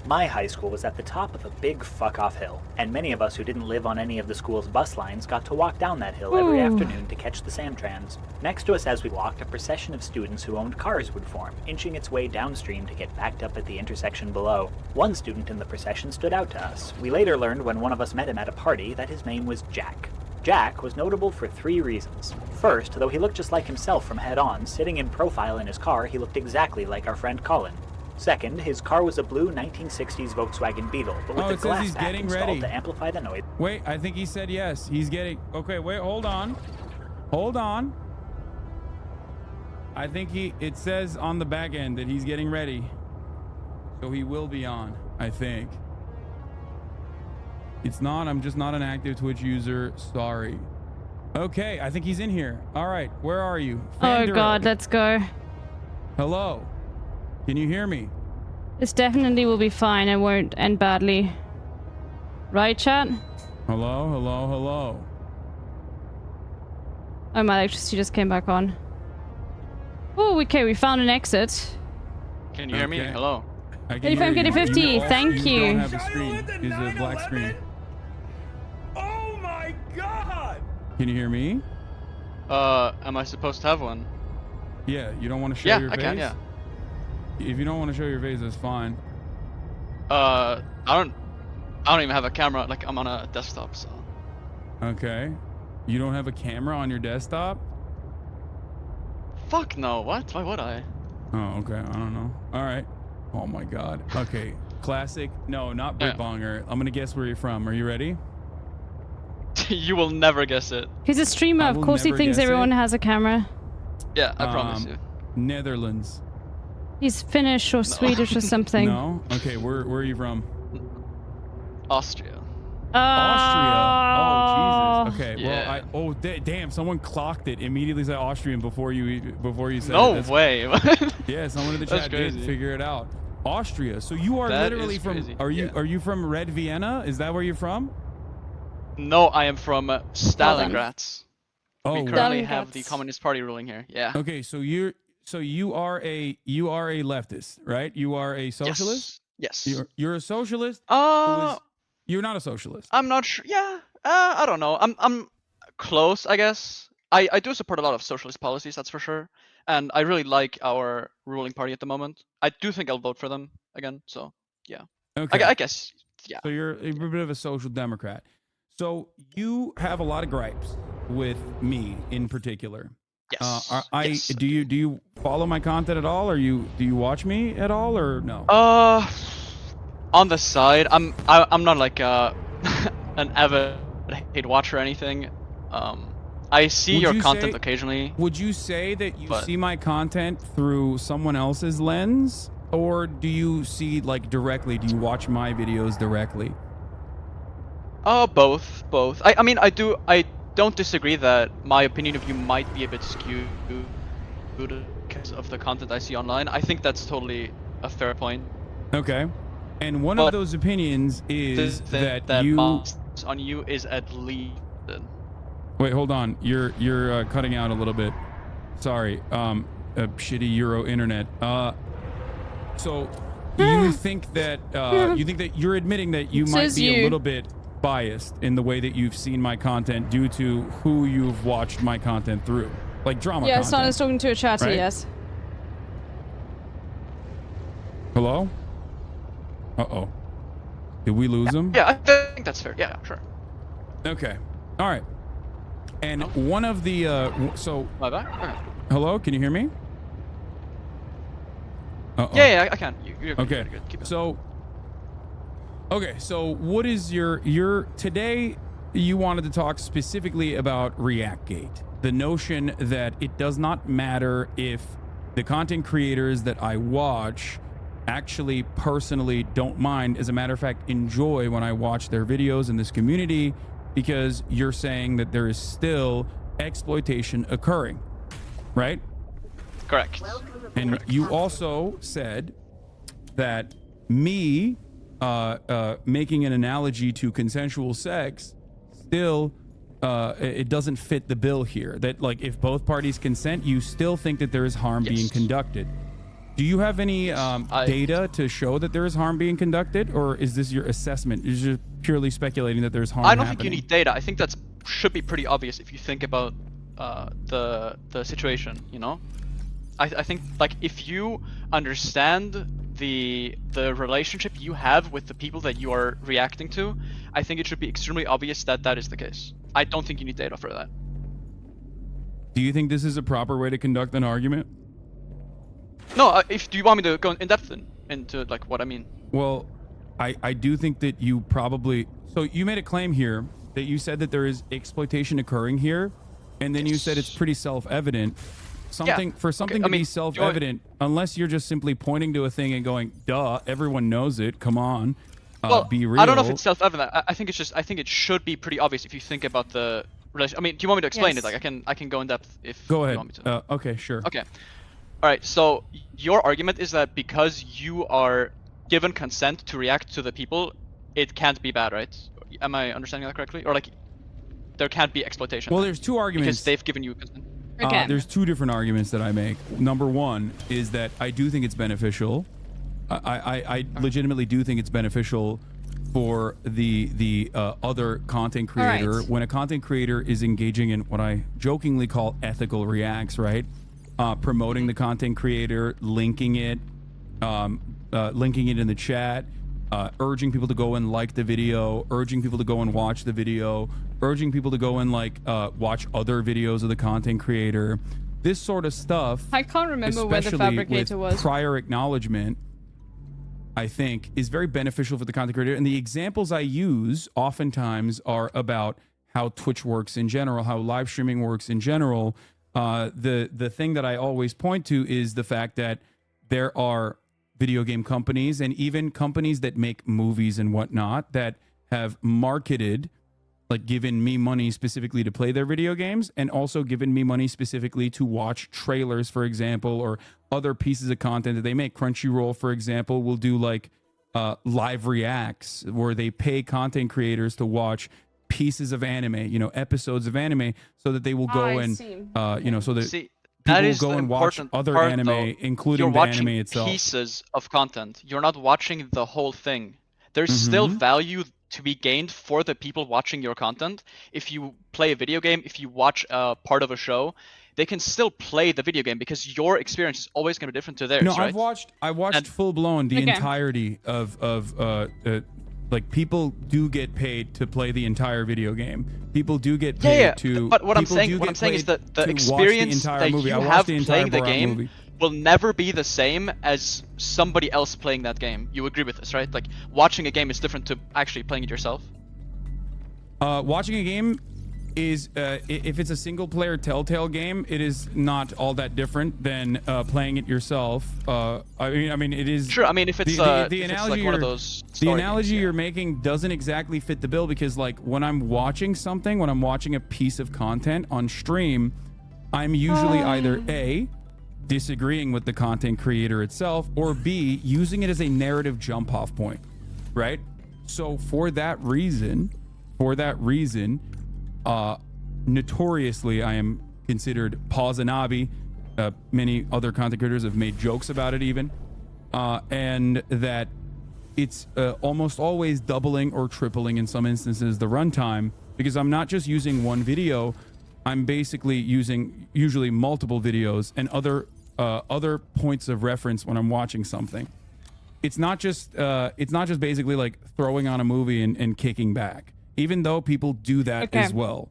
My high school was at the top of a big fuck-off hill, and many of us who didn't live on any of the school's bus lines got to walk down that hill every afternoon to catch the Samtrans. Next to us as we walked, a procession of students who owned cars would form, inching its way downstream to get backed up at the intersection below. One student in the procession stood out to us. We later learned when one of us met him at a party that his name was Jack. Jack was notable for 3 reasons. First, though he looked just like himself from head on, sitting in profile in his car, he looked exactly like our friend Colin. Second, his car was a blue 1960s Volkswagen Beetle, but with the glass pack installed to amplify the noise. Wait, I think he said yes. He's getting... Okay, wait, hold on. Hold on. I think it says on the back end that he's getting ready. So he will be on, I think. It's not, I'm just not an active Twitch user. Sorry. Okay, I think he's in here. All right, where are you? Oh god, let's go. Hello. Can you hear me? This definitely will be fine. It won't end badly. Right, chat? Hello, hello, hello. Oh, my electricity just came back on. Oh, okay, we found an exit. Can you hear me? Hello. 85 getting 50, thank you. Don't have a screen. It's a black screen. Oh my god! Can you hear me? Am I supposed to have one? Yeah, you don't want to show your face? Yeah, I can, yeah. If you don't want to show your face, that's fine. I don't even have a camera. Like, I'm on a desktop, so. Okay. You don't have a camera on your desktop? Fuck no. What? Why would I? Oh, okay. I don't know. All right. Oh my god. Okay. Classic. No, not Britbonger. I'm gonna guess where you're from. Are you ready? You will never guess it. He's a streamer. Of course he thinks everyone has a camera. Yeah, I promise you. Netherlands. He's Finnish or Swedish or something. No? Okay, where are you from? Austria. Austria. Oh, Jesus. Okay. Yeah. Well, damn, someone clocked it immediately. Said Austrian before you said no it. No way. Yeah, someone in the chat did figure it out. Austria. So you are literally from. Are you from Red Vienna? Is that where you're from? No, I am from Stalingrad. Oh, we currently have the Communist Party ruling here. Yeah. Okay, so you are a leftist, right? You are a socialist? Yes. You're a socialist? You're not a socialist. I'm not sure. Yeah. I don't know. I'm close, I guess. I do support a lot of socialist policies, that's for sure. And I really like our ruling party at the moment. I do think I'll vote for them again. So, yeah. Okay. I guess, yeah. So you're a bit of a social democrat. So you have a lot of gripes with me in particular. Yes. Yes. Do you follow my content at all, or do you watch me at all, or no? On the side, I'm not like an avid hate watcher or anything. I see your content occasionally. Would you say that you see my content through someone else's lens, or do you see like directly? Do you watch my videos directly? Both. I mean, I don't disagree that my opinion of you might be a bit skewed because of the content I see online. I think that's totally a fair point. Okay. And one of those opinions is that you on you is at least. Wait, hold on. You're cutting out a little bit. Sorry. A shitty Euro internet. So you think that you're admitting that you might be a little bit biased in the way that you've seen my content due to who you've watched my content through, like drama content. Yeah, Sana's talking to a chatty, right? yes. Hello? Uh-oh. Did we lose him? Yeah, I think that's fair. Yeah, sure. Okay. All right. And one of the so my bad. Okay. Hello, can you hear me? Uh-oh. Yeah, I can. You're okay. You're good. Keep it. So okay, so what is your today you wanted to talk specifically about ReactGate, the notion that it does not matter if the content creators that I watch actually personally don't mind, as a matter of fact enjoy when I watch their videos in this community, because you're saying that there is still exploitation occurring, right? Correct. And you also said that me making an analogy to consensual sex still it doesn't fit the bill here, that like if both parties consent, you still think that there is harm being conducted. Do you have any data to show that there is harm being conducted, or is this your assessment? Is just purely speculating that there is harm I don't happening? think you need data. I think that should be pretty obvious if you think about the situation, you know? I think like if you understand the relationship you have with the people that you are reacting to, I think it should be extremely obvious that that is the case. I don't think you need data for that. Do you think this is a proper way to conduct an argument? No, do you want me to go in depth into like what I mean? Well, I do think that you probably, so you made a claim here that you said that there is exploitation occurring here, and then you said it's pretty self-evident. For something to be self-evident, unless you're just simply pointing to a thing and going, duh, everyone knows it, come on, be real. I don't know if it's self-evident. I think it should be pretty obvious if you think about the relation. I mean, do you want me to explain it? Like I can go in depth if Go ahead. you want me to. Okay, sure. Okay. All right, so your argument is that because you are given consent to react to the people, it can't be bad, right? Am I understanding that correctly? Or like, there can't be exploitation? Well, there's two arguments. Because they've given you consent. Okay. There's two different arguments that I make. Number one is that I do think it's beneficial. I legitimately do think it's beneficial for the other content creator. When a content creator is engaging in what I jokingly call ethical reacts, right? Promoting the content creator, linking it in the chat, urging people to go and like the video, urging people to go and watch the video, urging people to go and like watch other videos of the content creator. This sort of stuff, I can't remember where the fabricator was. Prior acknowledgement, I think, is very beneficial for the content creator. And the examples I use oftentimes are about how Twitch works in general, how live streaming works in general. The thing that I always point to is the fact that there are video game companies and even companies that make movies and whatnot that have marketed, like given me money specifically to play their video games, and also given me money specifically to watch trailers, for example, or other pieces of content that they make. Crunchyroll, for example, will do like live reacts where they pay content creators to watch pieces of anime, episodes of anime, so that they will go so that people will go and watch other anime, including the anime itself. Pieces of content. You're not watching the whole thing. There's still value to be gained for the people watching your content. If you play a video game, if you watch a part of a show, they can still play the video game because your experience is always going to be different to theirs. No, right? I watched full blown the entirety of like people do get paid to play the entire video game. People do get paid to. But what I'm saying is that the experience that you have playing the game will never be the same as somebody else playing that game. You agree with this, right? Like watching a game is different to actually playing it yourself. Watching a game is if it's a single player Telltale game, it is not all that different than playing it yourself. I mean it is. Sure. I mean if it's the analogy like one of those. The analogy you're making doesn't exactly fit the bill, because like when I'm watching something, when I'm watching a piece of content on stream, I'm usually either A, disagreeing with the content creator itself, or B, using it as a narrative jump off point, right? So for that reason, notoriously, I am considered Pausanabi. Many other content creators have made jokes about it even. And that it's almost always doubling or tripling in some instances the runtime, because I'm not just using one video, I'm basically using usually multiple videos and other points of reference when I'm watching something. It's not just basically like throwing on a movie and kicking back, even though people do that as well.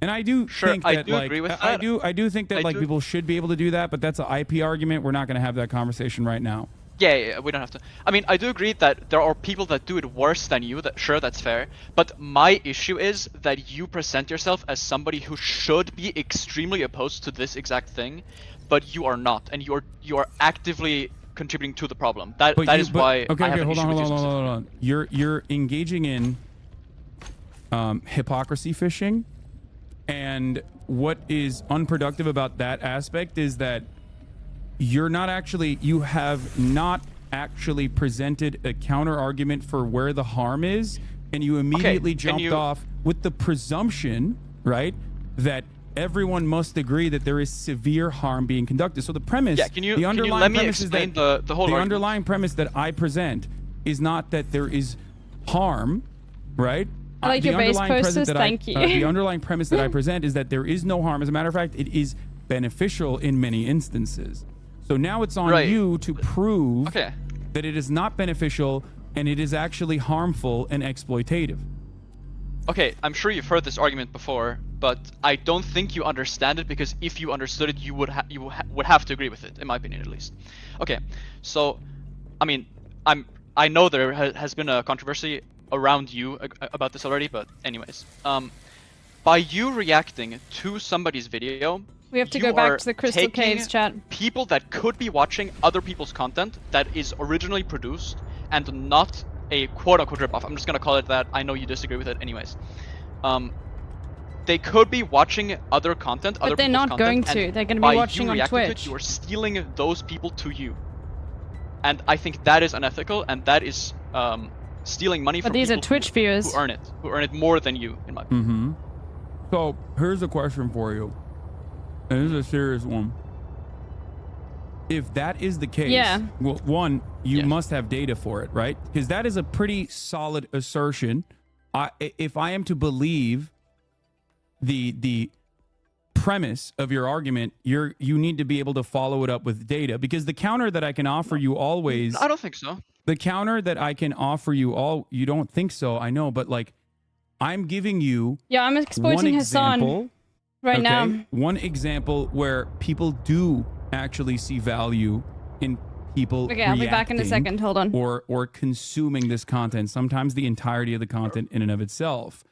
And I do think that I do think that people should be able to do that, but that's an IP argument. We're not going to have that conversation right now. Yeah, we don't have to. I mean, I do agree that there are people that do it worse than you. Sure, that's fair. But my issue is that you present yourself as somebody who should be extremely opposed to this exact thing, but you are not, and you are actively contributing to the problem. That is why. Okay, hold on. You're engaging in hypocrisy fishing, and what is unproductive about that aspect is that you have not actually presented a counter argument for where the harm is, and you immediately jumped off with the presumption, right, that everyone must agree that there is severe harm being conducted. So the premise, the underlying premise that I present is not that there is harm, right? I like your base posters, thank you. The underlying premise that I present is that there is no harm. As a matter of fact, it is beneficial in many instances. So now it's on you to prove that it is not beneficial and it is actually harmful and exploitative. Okay, I'm sure you've heard this argument before, but I don't think you understand it, because if you understood it, you would have to agree with it, in my opinion at least. Okay, so I mean, I know there has been a controversy around you about this already, but anyways, by you reacting to somebody's video, we have to go back to the Crystal Caves chat. People that could be watching other people's content that is originally produced and not a quote-unquote ripoff. I'm just gonna call it that. I know you disagree with it anyways. They could be watching other content, but they're not going to. They're going to be watching on Twitch. You are stealing those people to you. And I think that is unethical, and that is stealing money from people these are Twitch viewers who earn it more than you, in my opinion. So here's a question for you. And this is a serious one. If that is the case, well, one, you must have data for it, right? Because that is a pretty solid assertion. If I am to believe the premise of your argument, you need to be able to follow it up with data, because the counter that I can offer you always... I don't think so. The counter that I can offer you you don't think so, I know, but like, I'm giving you... Yeah, I'm exploiting Hassan right now. One example where people do actually see value in people I'll be back in a second. Hold on. Or consuming this content, sometimes the entirety of the content in and of itself.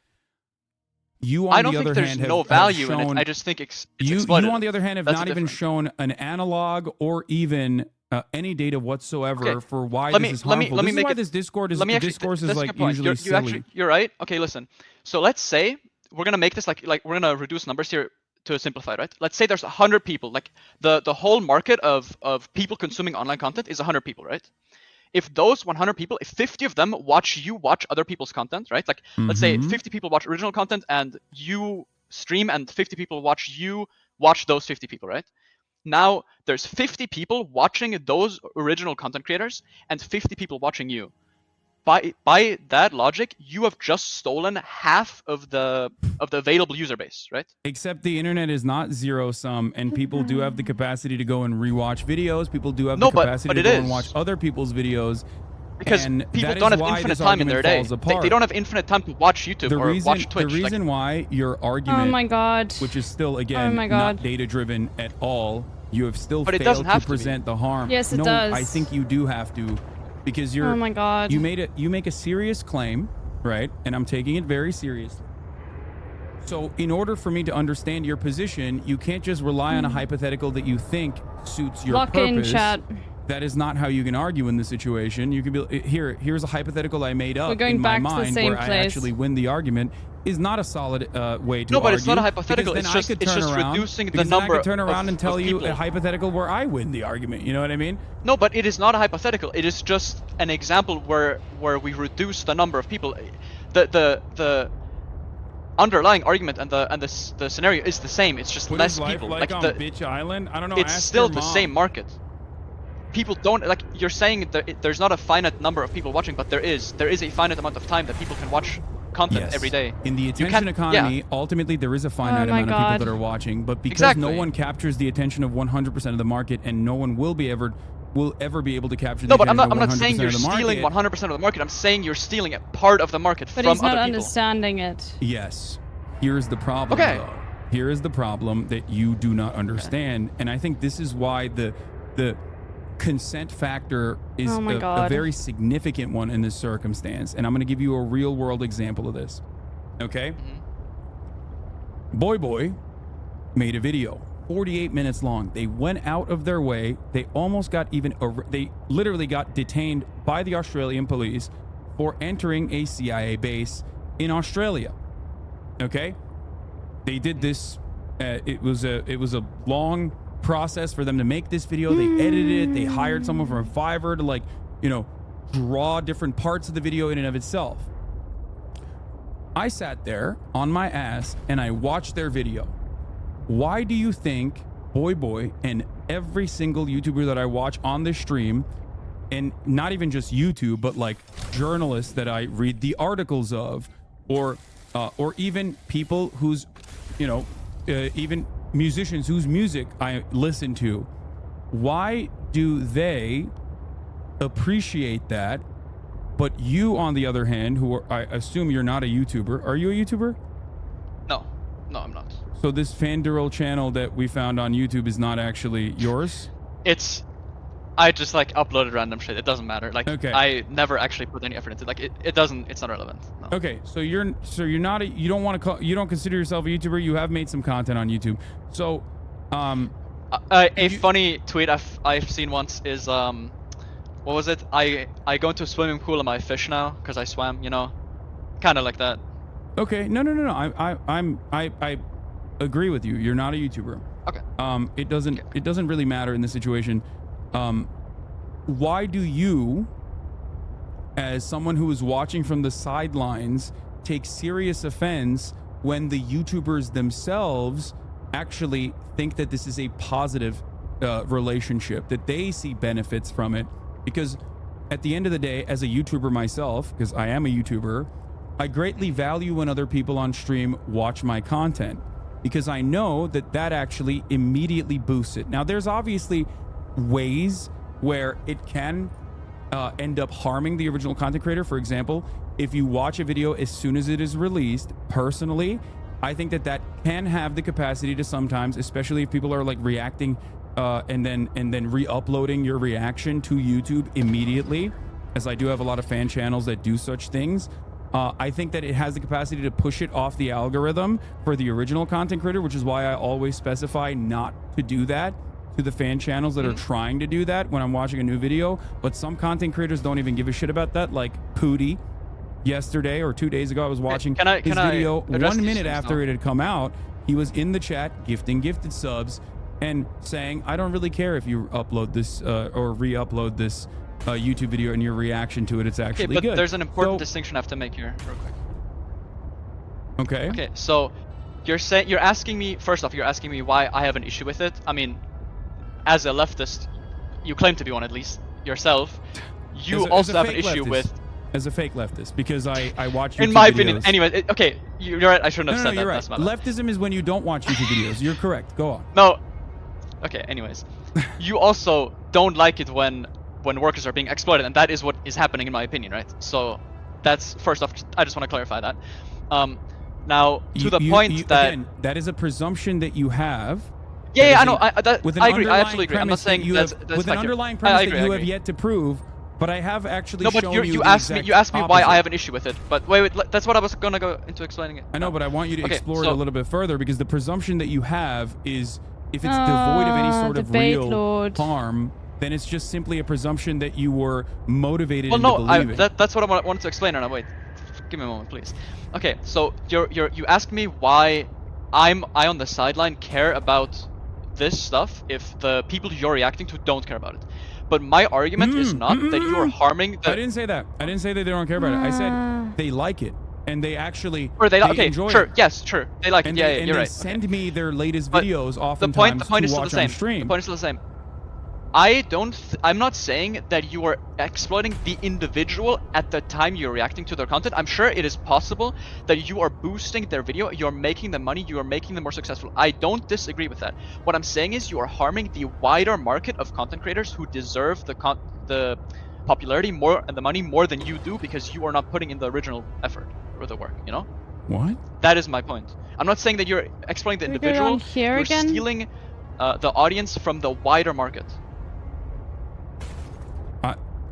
You, on the other hand, no value in it. I just think it's you, on the other hand, have not even shown an analog or even any data whatsoever for why this is harmful. This is why this Discord is like usually silly. You're right. Okay, listen. So let's say we're gonna make this like we're gonna reduce numbers here to simplify, right? Let's say there's 100 people. Like the whole market of people consuming online content is 100 people, right? If those 100 people, if 50 of them watch other people's content, right? Like, let's say 50 people watch original content and you stream, and 50 people watch those 50 people, right? Now, there's 50 people watching those original content creators and 50 people watching you. By that logic, you have just stolen half of the available user base, right? Except the internet is not zero sum, and people do have the capacity to go and rewatch videos. People do have the capacity to go and watch other people's videos. Because people don't have infinite time in their day. They don't have infinite time to watch YouTube or watch Twitch. The reason why your argument, oh my God, which is still again not data driven at all, you have still failed to present the harm. Yes, it does. I think you do have to. Because you're, oh my God, you make a serious claim, right? And I'm taking it very seriously. So in order for me to understand your position, you can't just rely on a hypothetical that you think suits your purpose. Lock in, chat. that is not how you can argue in this situation. You can be here's a hypothetical I made up going in my back to the mind same where I place. actually win the argument is not a solid way to No, but argue. it's not a hypothetical. Because It's then just reducing the then number I could turn around of, and tell of you people. a hypothetical where I win the argument. You know what I mean? No, but it is not a hypothetical. It is just an example where we reduce the number of people. The underlying argument and the scenario is the same. It's just What less is life people. like on Bitch Island? I don't know. It's ask still your the mom. same market. People don't like. You're saying that there's not a finite number of people watching, but there is. There is a finite amount of time that people can watch content Yes. every day. In the You attention can't- economy, yeah. ultimately there is a finite Oh my amount of people God. that are watching, but because Exactly. no one captures the attention of 100% of the market, and no one will ever be able to capture the No, but attention I'm of 100% not saying you're of the stealing market. 100% of the market. I'm saying you're stealing a part of the market But from he's not other people. understanding it. Yes. Here's the problem, Okay. though. Here is the problem that you do not understand, and I think this is why the consent factor is Oh my a God. very significant one in this circumstance, and I'm going to give you a real-world example of this. Okay? Boy made a video, 48 minutes long. They went out of their way. They almost got they literally got detained by the Australian police for entering a CIA base in Australia. Okay? They did this. It was a long process for them to make this video. They edited it. They hired someone from Fiverr to draw different parts of the video in and of itself. I sat there on my ass and I watched their video. Why do you think Boy and every single YouTuber that I watch on this stream, and not even just YouTube, but like journalists that I read the articles of, or even people whose, even musicians whose music I listen to, why do they appreciate that? But you, on the other hand, I assume you're not a YouTuber. Are you a YouTuber? No, I'm not. So this Fandurl channel that we found on YouTube is not actually yours? I just uploaded random shit. It doesn't matter. Okay. I never actually put any effort into it. It's not relevant. No. Okay, so you're not you don't consider yourself a YouTuber. You have made some content on YouTube. So a funny tweet I've seen once is what was it? I go into a swimming pool and I fish now because I swam, kind of like that. Okay, no. I agree with you. You're not a YouTuber. Okay. It doesn't really matter in this situation. Why do you, as someone who is watching from the sidelines, take serious offense when the YouTubers themselves actually think that this is a positive relationship, that they see benefits from it? Because at the end of the day, as a YouTuber myself, because I am a YouTuber, I greatly value when other people on stream watch my content, because I know that actually immediately boosts it. Now, there's obviously ways where it can end up harming the original content creator. For example, if you watch a video as soon as it is released, personally, I think that can have the capacity to sometimes, especially if people are reacting and then re-uploading your reaction to YouTube immediately, as I do have a lot of fan channels that do such things. I think that it has the capacity to push it off the algorithm for the original content creator, which is why I always specify not to do that to the fan channels that are trying to do that when I'm watching a new video. But some content creators don't even give a shit about that, like Pooty. Yesterday or 2 days ago, I was watching his video. 1 minute after it had come out, he was in the chat gifting gifted subs and saying, I don't really care if you upload this or re-upload this YouTube video and your reaction to it. It's actually but good. There's an important distinction I have to make here real quick. Okay. Okay, so you're asking me why I have an issue with it. I mean, as a leftist, you claim to be one at least yourself. You also have an issue with... As a fake leftist, because I watch YouTube in my videos. opinion, anyway, okay, you're right, I shouldn't have said that. You're right. That's my bad. Leftism is when you don't watch YouTube videos. You're correct. Go on. No. Okay, anyways. You also don't like it when workers are being exploited, and that is what is happening in my opinion, right? So that's, first off, I just want to clarify that. Now, to the point that... Again, that is a presumption that you have. Yeah, I know. I agree. I absolutely agree. I'm not saying that's with an underlying premise that you have yet to prove. But I have actually shown you. You asked me why I have an issue with it. But wait, that's what I was gonna go into explaining it. I know, but I want you to explore it a little bit further, because the presumption that you have is, if it's devoid of any sort of real harm, then it's just simply a presumption that you were motivated Well, into no, believing. that's what I wanted to explain. And wait, give me a moment, please. Okay, so you asked me why I on the sideline care about this stuff if the people you're reacting to don't care about it. But my argument is not that you are harming the... I didn't say that. I didn't say that they don't care about it. I said they like it. And they actually okay, enjoy sure, it. yes, sure. They like it. Yeah, you're right. And they send me their latest videos oftentimes the point is to still watch the same. on stream. The point is still the same. I'm not saying that you are exploiting the individual at the time you're reacting to their content. I'm sure it is possible that you are boosting their video, you're making them money, you are making them more successful. I don't disagree with that. What I'm saying is you are harming the wider market of content creators who deserve the popularity more and the money more than you do because you are not putting in the original effort or the work, you know? What? That is my point. I'm not saying that you're exploiting the individual, you're stealing the audience from the wider market.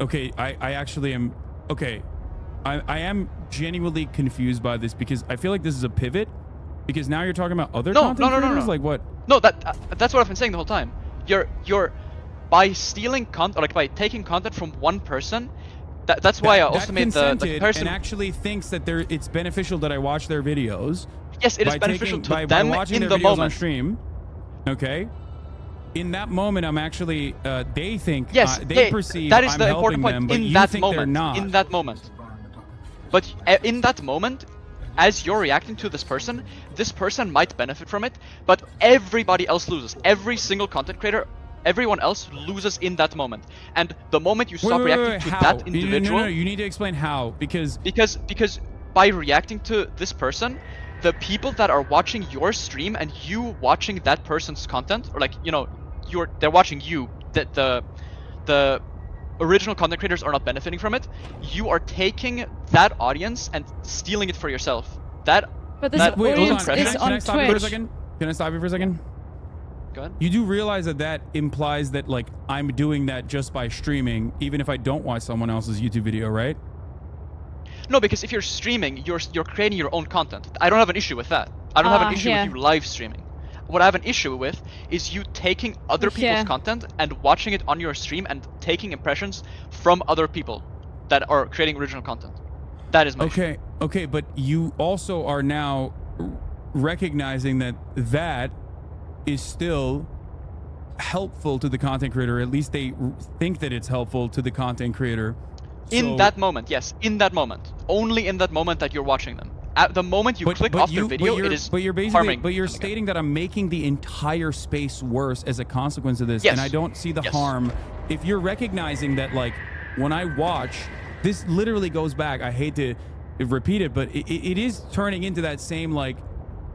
Okay, I actually am... Okay, I am genuinely confused by this because I feel like this is a pivot because now you're talking about other content creators? Like what? No, that's what I've been saying the whole time. You're by stealing content, like by taking content from one person, that's why I also made the comparison. And actually thinks that it's beneficial that I watch their videos. Yes, it is beneficial to them by watching in their the videos moment. on stream. Okay. In that moment, I'm actually they think they perceive that is I'm the helping important point. them, but in you that think moment, they're not. In that moment. But in that moment, as you're reacting to this person might benefit from it, but everybody else loses. Every single content creator, everyone else loses in that moment. And the moment you stop reacting to that individual... No, you need to explain how, because by reacting to this person, the people that are watching your stream and you watching that person's content, or like, you know, they're watching you, that the original content creators are not benefiting from it. You are taking that audience and stealing it for yourself. But this audience is on Twitch. Can I stop you for a second? Go ahead. You do realize that implies that like I'm doing that just by streaming, even if I don't watch someone else's YouTube video, right? No, because if you're streaming, you're creating your own content. I don't have an issue with that. I don't have an issue with you live streaming. What I have an issue with is you taking other people's content and watching it on your stream and taking impressions from other people that are creating original content. That is my issue. Okay, but you also are now recognizing that is still helpful to the content creator. At least they think that it's helpful to the content creator. In that moment, yes. In that moment. Only in that moment that you're watching them. At the moment you click off their video, it is harming. But you're stating that I'm making the entire space worse as a consequence of this, and I don't see the harm. If you're recognizing that, like, when I watch, this literally goes back, I hate to repeat it, but it is turning into that same, like,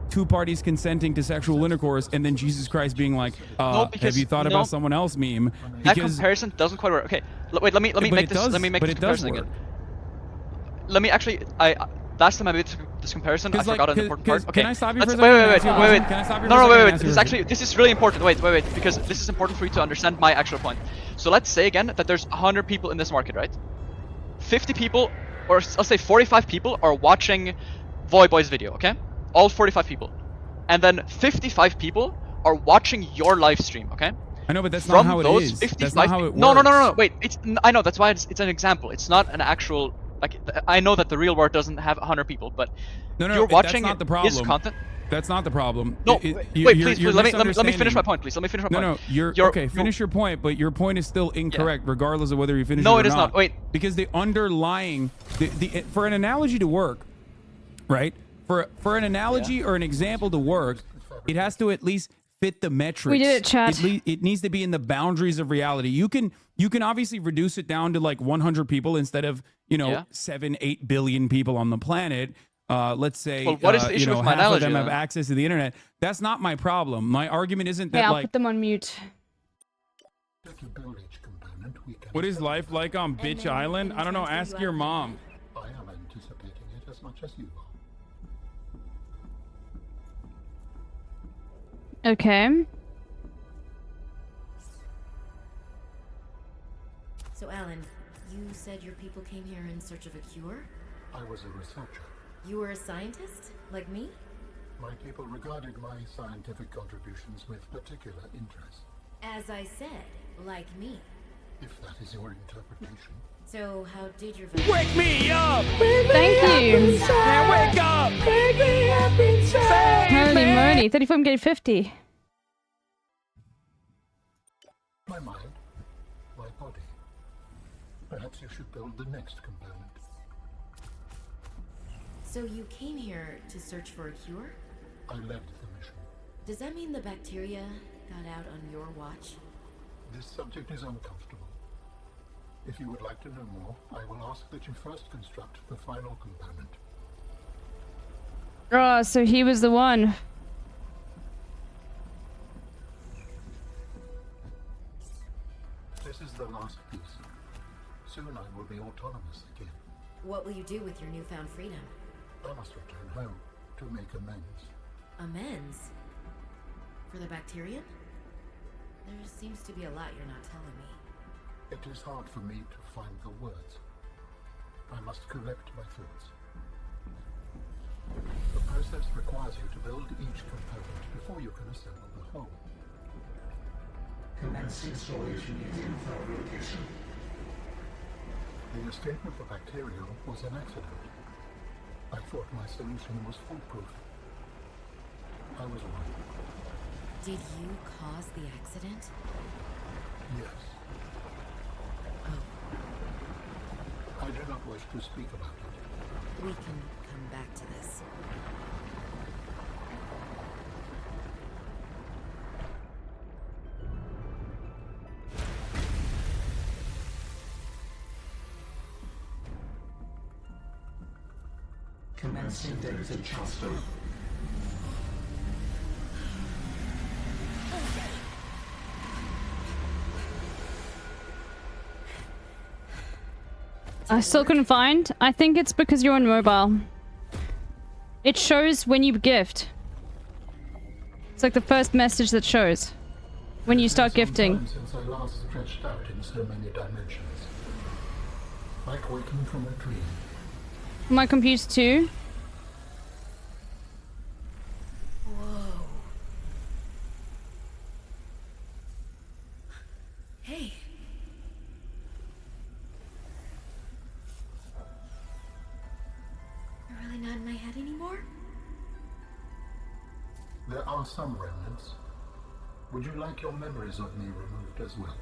two parties consenting to sexual intercourse, and then Jesus Christ being like, have you thought about someone else meme? That comparison doesn't quite work. Okay, wait, let me make this comparison again. Let me actually, last time I made this comparison, I forgot an important part. Okay, can I stop you for a second? Wait. Can I stop you No, for a wait. This is really important. Wait, because this is important for you to understand my actual point. So let's say again that there's 100 people in this market, right? 50 people, or let's say 45 people are watching Voyboy's video, okay? All 45 people. And then 55 people are watching your live stream, okay? I know, but that's not how it is. That's not how it works. No. Wait, I know, that's why it's an example. It's not an actual... Like, I know that the real world doesn't have 100 people, but you're watching that's not the problem. his content. That's not the problem. No, please, let me finish my point, please. Let me finish my point. No, finish your point, but your point is still incorrect, regardless of whether you finish it or not. No, it is not. Wait. Because the underlying... for an analogy to work, right? For an analogy or an example to work, it has to at least fit the metrics. We did it, chat. It needs to be in the boundaries of reality. You can obviously reduce it down to like 100 people instead of 7-8 billion people on the planet. Let's say what is the issue with my half analogy, of them have then? access to the internet. That's not my problem. My argument isn't that I'll put them on mute. What is life like on Bitch Island? I don't know. Ask your mom. I am anticipating it as much as you are. Okay. So, Alan, you said your people came here in search of a cure? I was a researcher. You were a scientist, like me? My people regarded my scientific contributions with particular interest. As I said, like me. If that is your interpretation. So, how did your Wake me up! Thank you. Now wake up! Wake me up inside! Holy moly, 34, I'm getting 50. My mind, my body. Perhaps you should build the next component. So you came here to search for a cure? I led the mission. Does that mean the bacteria got out on your watch? This subject is uncomfortable. If you would like to know more, I will ask that you first construct the final component. Oh, so he was the one. This is the last piece. Soon I will be autonomous again. What will you do with your newfound freedom? I must return home to make amends. Amends? For the bacterium? There seems to be a lot you're not telling me. It is hard for me to find the words. I must collect my thoughts. The process requires you to build each component before you can assemble the whole. Commence installation using file rotation. The escape of the bacteria was an accident. I thought my solution was foolproof. I was wrong. Did you cause the accident? Yes. I do not wish to speak about it. We can come back to this. Commencing data transfer. I still couldn't find. I think it's because you're on mobile. It shows when you gift. It's like the first message that shows when you start gifting. Since I last stretched out in so many dimensions, like waking from a dream. My computer too. Whoa. Hey. You're really not in my head anymore? There are some remnants. Would you like your memories of me removed as well?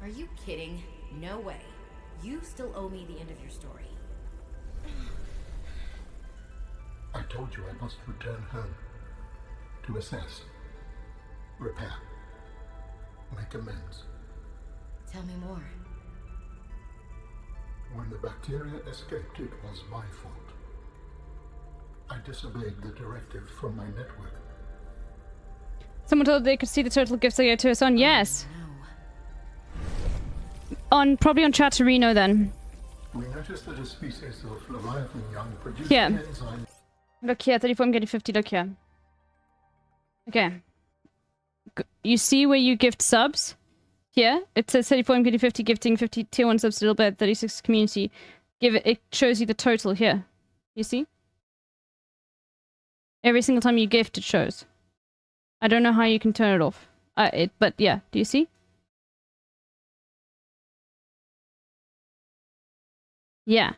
Are you kidding? No way. You still owe me the end of your story. I told you I must return home to assess, repair, make amends. Tell me more. When the bacteria escaped, it was my fault. I disobeyed the directive from my network. Someone told they could see the total gifts they gave to us on. Yes. Probably on Chatterino then. We noticed that a species of Leviathan young produced Yeah. an enzyme. Look here, 34, I'm getting 50, look here. Okay. You see where you gift subs? Here, it says 34, I'm getting 50, gifting 50 tier 1 subs to Littlebear 36 community. It shows you the total here. You see? Every single time you gift, it shows. I don't know how you can turn it off. But yeah, do you see? Yeah.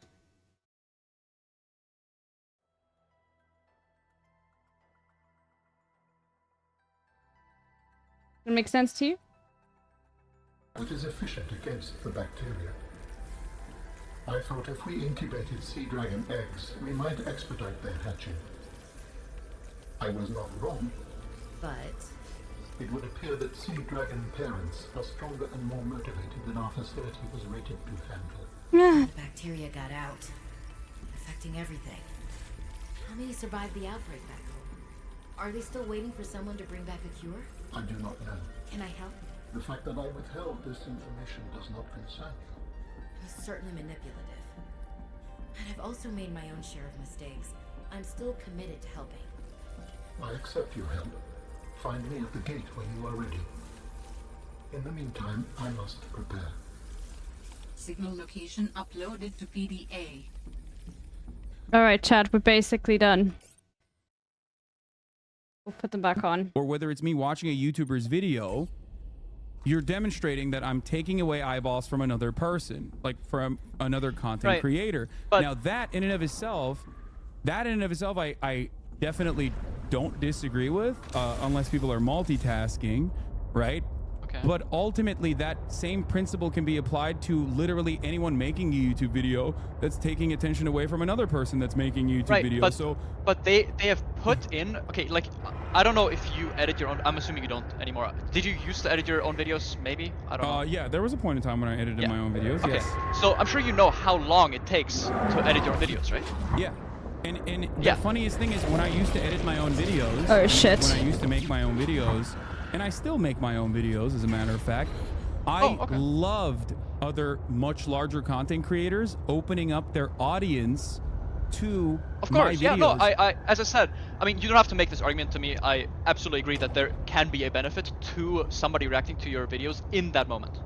Does it make sense to you? It is efficient against the bacteria. I thought if we incubated sea dragon eggs, we might expedite their hatching. I was not wrong. But it would appear that sea dragon parents are stronger and more motivated than our facility was rated to handle. the bacteria got out, affecting everything. How many survived the outbreak back home? Are they still waiting for someone to bring back a cure? I do not know. Can I help? The fact that I withheld this information does not concern you. It was certainly manipulative. And I've also made my own share of mistakes. I'm still committed to helping. I accept your help. Find me at the gate when you are ready. In the meantime, I must prepare. Signal location uploaded to PDA. Alright, chat, we're basically done. We'll put them back on. Or whether it's me watching a YouTuber's video you're demonstrating that I'm taking away eyeballs from another person, like from another content creator. But now that in and of itself, I definitely don't disagree with, unless people are multitasking, right? Okay. But ultimately, that same principle can be applied to literally anyone making a YouTube video that's taking attention away from another person that's making a YouTube video. But they have put in, okay, like, I don't know if you edit your own. I'm assuming you don't anymore. Did you used to edit your own videos? Maybe, I don't know. Yeah, there was a point in time when I edited my own videos. Okay. Yes. So I'm sure you know how long it takes to edit your own videos, right? Yeah. And the funniest thing is when I used to edit my own videos. Oh shit. When I used to make my own videos, and I still make my own videos, as a matter of fact, I loved other much larger content creators opening up their audience to Of course, my videos. yeah, no, I as I said, I mean, you don't have to make this argument to me. I absolutely agree that there can be a benefit to somebody reacting to your videos in that moment.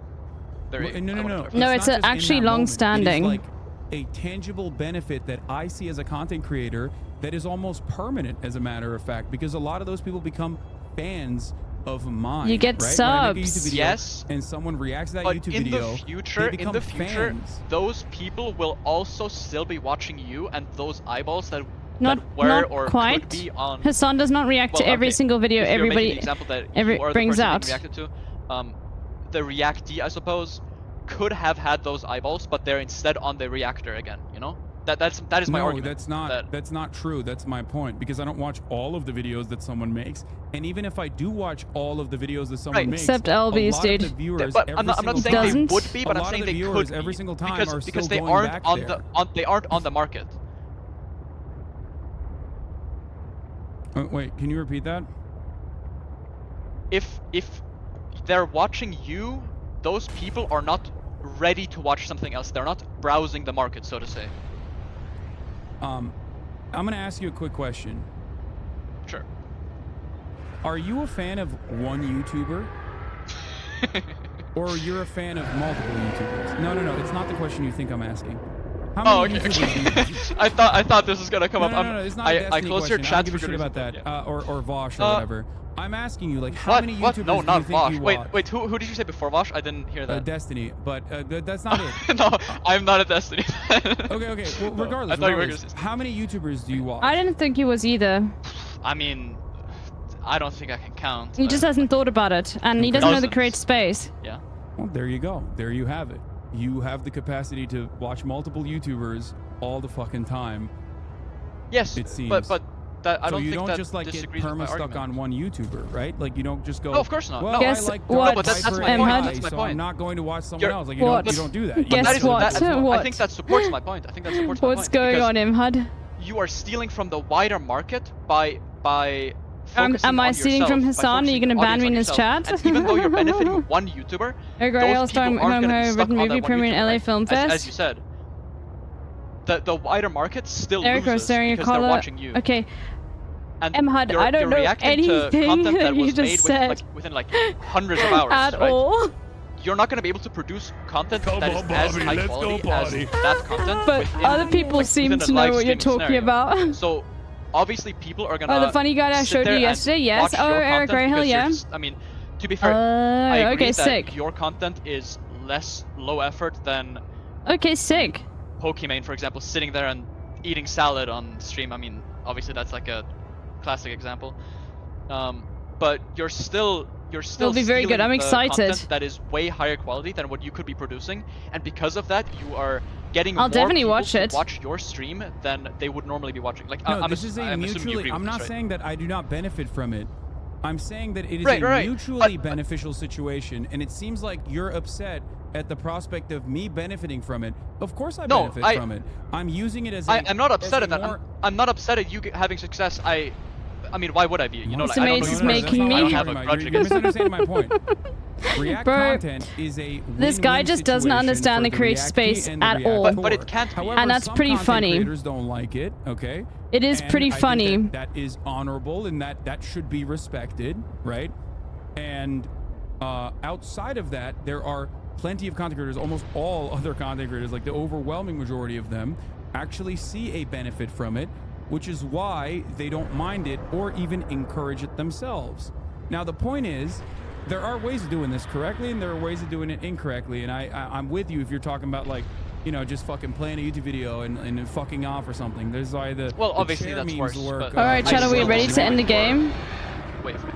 No, it's actually long-standing. Like a tangible benefit that I see as a content creator that is almost permanent, as a matter of fact, because a lot of those people become fans of mine. You get right? subs. Yes. And someone reacts to that But YouTube in video. the future, those people will also still be watching you, and those eyeballs that Not quite. could be on. Hassan does not react to every single video If you're making everybody the example that you are the brings person being out. reacted to, the reactee, I suppose, could have had those eyeballs, but they're instead on the reactor again. You know, that is my argument. No, that's not true. That's my point, because I don't watch all of the videos that someone makes, and even if I do watch all of the videos that someone makes, except LB's, a lot dude. of the viewers, But I'm not saying they would be, but I'm saying they could be, every single time are because still they going aren't back on there. they aren't on the market. Wait, can you repeat that? If they're watching you, those people are not ready to watch something else. They're not browsing the market, so to say. I'm gonna ask you a quick question. Sure. Are you a fan of one YouTuber? Or you're a fan of multiple YouTubers? No, it's not the question you think I'm asking. How many YouTubers do you... I thought this was gonna come up. No, it's not a Destiny I closed your question. I chat don't give a for shit good about that. reason. Or Vosh or whatever. I'm asking you, like, how many What? YouTubers No, do not you think Vosh. you Wait, watch? who did you say before Vosh? I didn't hear that. Destiny, but that's not it. No, I'm not a Destiny. Okay. Well, regardless, I thought you were gonna say how many YouTubers do you watch? I didn't think he was either. I mean, I don't think I can count. He just hasn't thought about it, and he doesn't know the creative space. Yeah. Well, there you go. There you have it. You have the capacity to watch multiple YouTubers all the fucking time. Yes, it seems. but that I so don't you think don't that just like get disagrees with my perma-stuck argument. on one YouTuber, right? Like you don't just go. No, of course not. Well, Guess I like what? Dark No, but that's Viper my and point. AI, That's my so point. I'm not going to watch someone You're- else. Like What? you don't do that. Guess what? I think that supports my point. I think that supports my point. What's going on, Imhud? You are stealing from the wider market by am I stealing from Hassan? Are you going to ban me in his chat? And even though you're benefiting one YouTuber, those people aren't going to be stuck written on movie that one premiere in YouTuber, LA right? Film Fest. As you said, the wider market still Eric loses Rosario because they're Collar. watching you. Okay. And Imhud, you're, I don't you're know reacting to anything content that that you was made just said within hundreds of hours, at right? all. You're not going to be able to produce content that is as high quality as that content. But within, other people seem within a to know live what you're streaming talking scenario. about. So obviously people are gonna. Oh, the funny guy that I showed you yesterday, yes. Oh, Eric Grayhill, yeah. I mean, to be fair, I agree okay, that sick. your content is less low effort than. Okay, sick. Pokimane, for example, sitting there and eating salad on stream. I mean, obviously that's like a classic example. But you're still It'll be very good. I'm excited. Content that is way higher quality than what you could be producing, and because of that, you are getting I'll more definitely people watch to it. watch your stream than they would normally be watching. Like, No, I'm this is a assuming you mutually. agree with I'm this, not right? saying that I do not benefit from it. I'm saying that it is Right, a right. mutually beneficial situation, and it seems like you're upset at the prospect of me benefiting from it. Of course, I benefit from it. I'm using it as a. I'm not upset at that. more- I'm not upset at you having success. I mean, why would I be? You know, like, I don't know. It's making me. I don't have a grudge You're against misunderstanding my point. React Bro, content is a this guy win-win just doesn't situation understand for the creative reactee space and the at all. reactor. But it can't be. However, And that's some pretty content funny. creators don't like it. Okay. It is And pretty I think funny. that is honorable, and that should be respected, right? And outside of that, there are plenty of content creators, almost all other content creators, like the overwhelming majority of them, actually see a benefit from it, which is why they don't mind it or even encourage it themselves. Now, the point is, there are ways of doing this correctly, and there are ways of doing it incorrectly. And I'm with you if you're talking about like, you know, just fucking playing a YouTube video and fucking off or something. There's like the obviously the that's worse. work. All right, Chad, are we ready to end the game? Wait for it.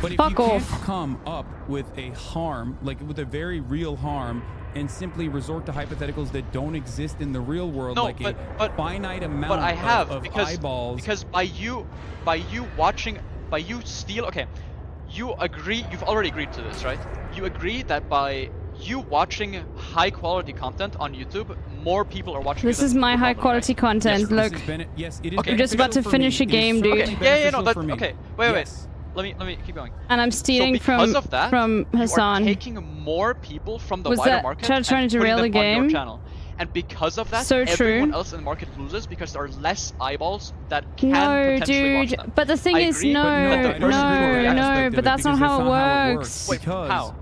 But if Fuck you off. can't come up with a harm, like with a very real harm, and simply resort to hypotheticals that don't exist in the real world, No, like a finite amount but I have of because eyeballs. because by you steal. Okay, you agree. You've already agreed to this, right? You agree that by you watching high quality content on YouTube, more people are watching. This is my high quality content. Look, yes, it is. you're just about to finish a game, dude. Okay, yeah, no, that's okay. Wait. Let me keep going. And I'm stealing so because of that, from Hassan. You are taking more people from the Was wider that market trying to and derail putting the them on game? your channel. And because of that, So everyone true. else in the market loses because there are less eyeballs that can No, potentially watch dude. them. But the thing I is, agree, but the person who reacts- but that's not how it works. Wait, how?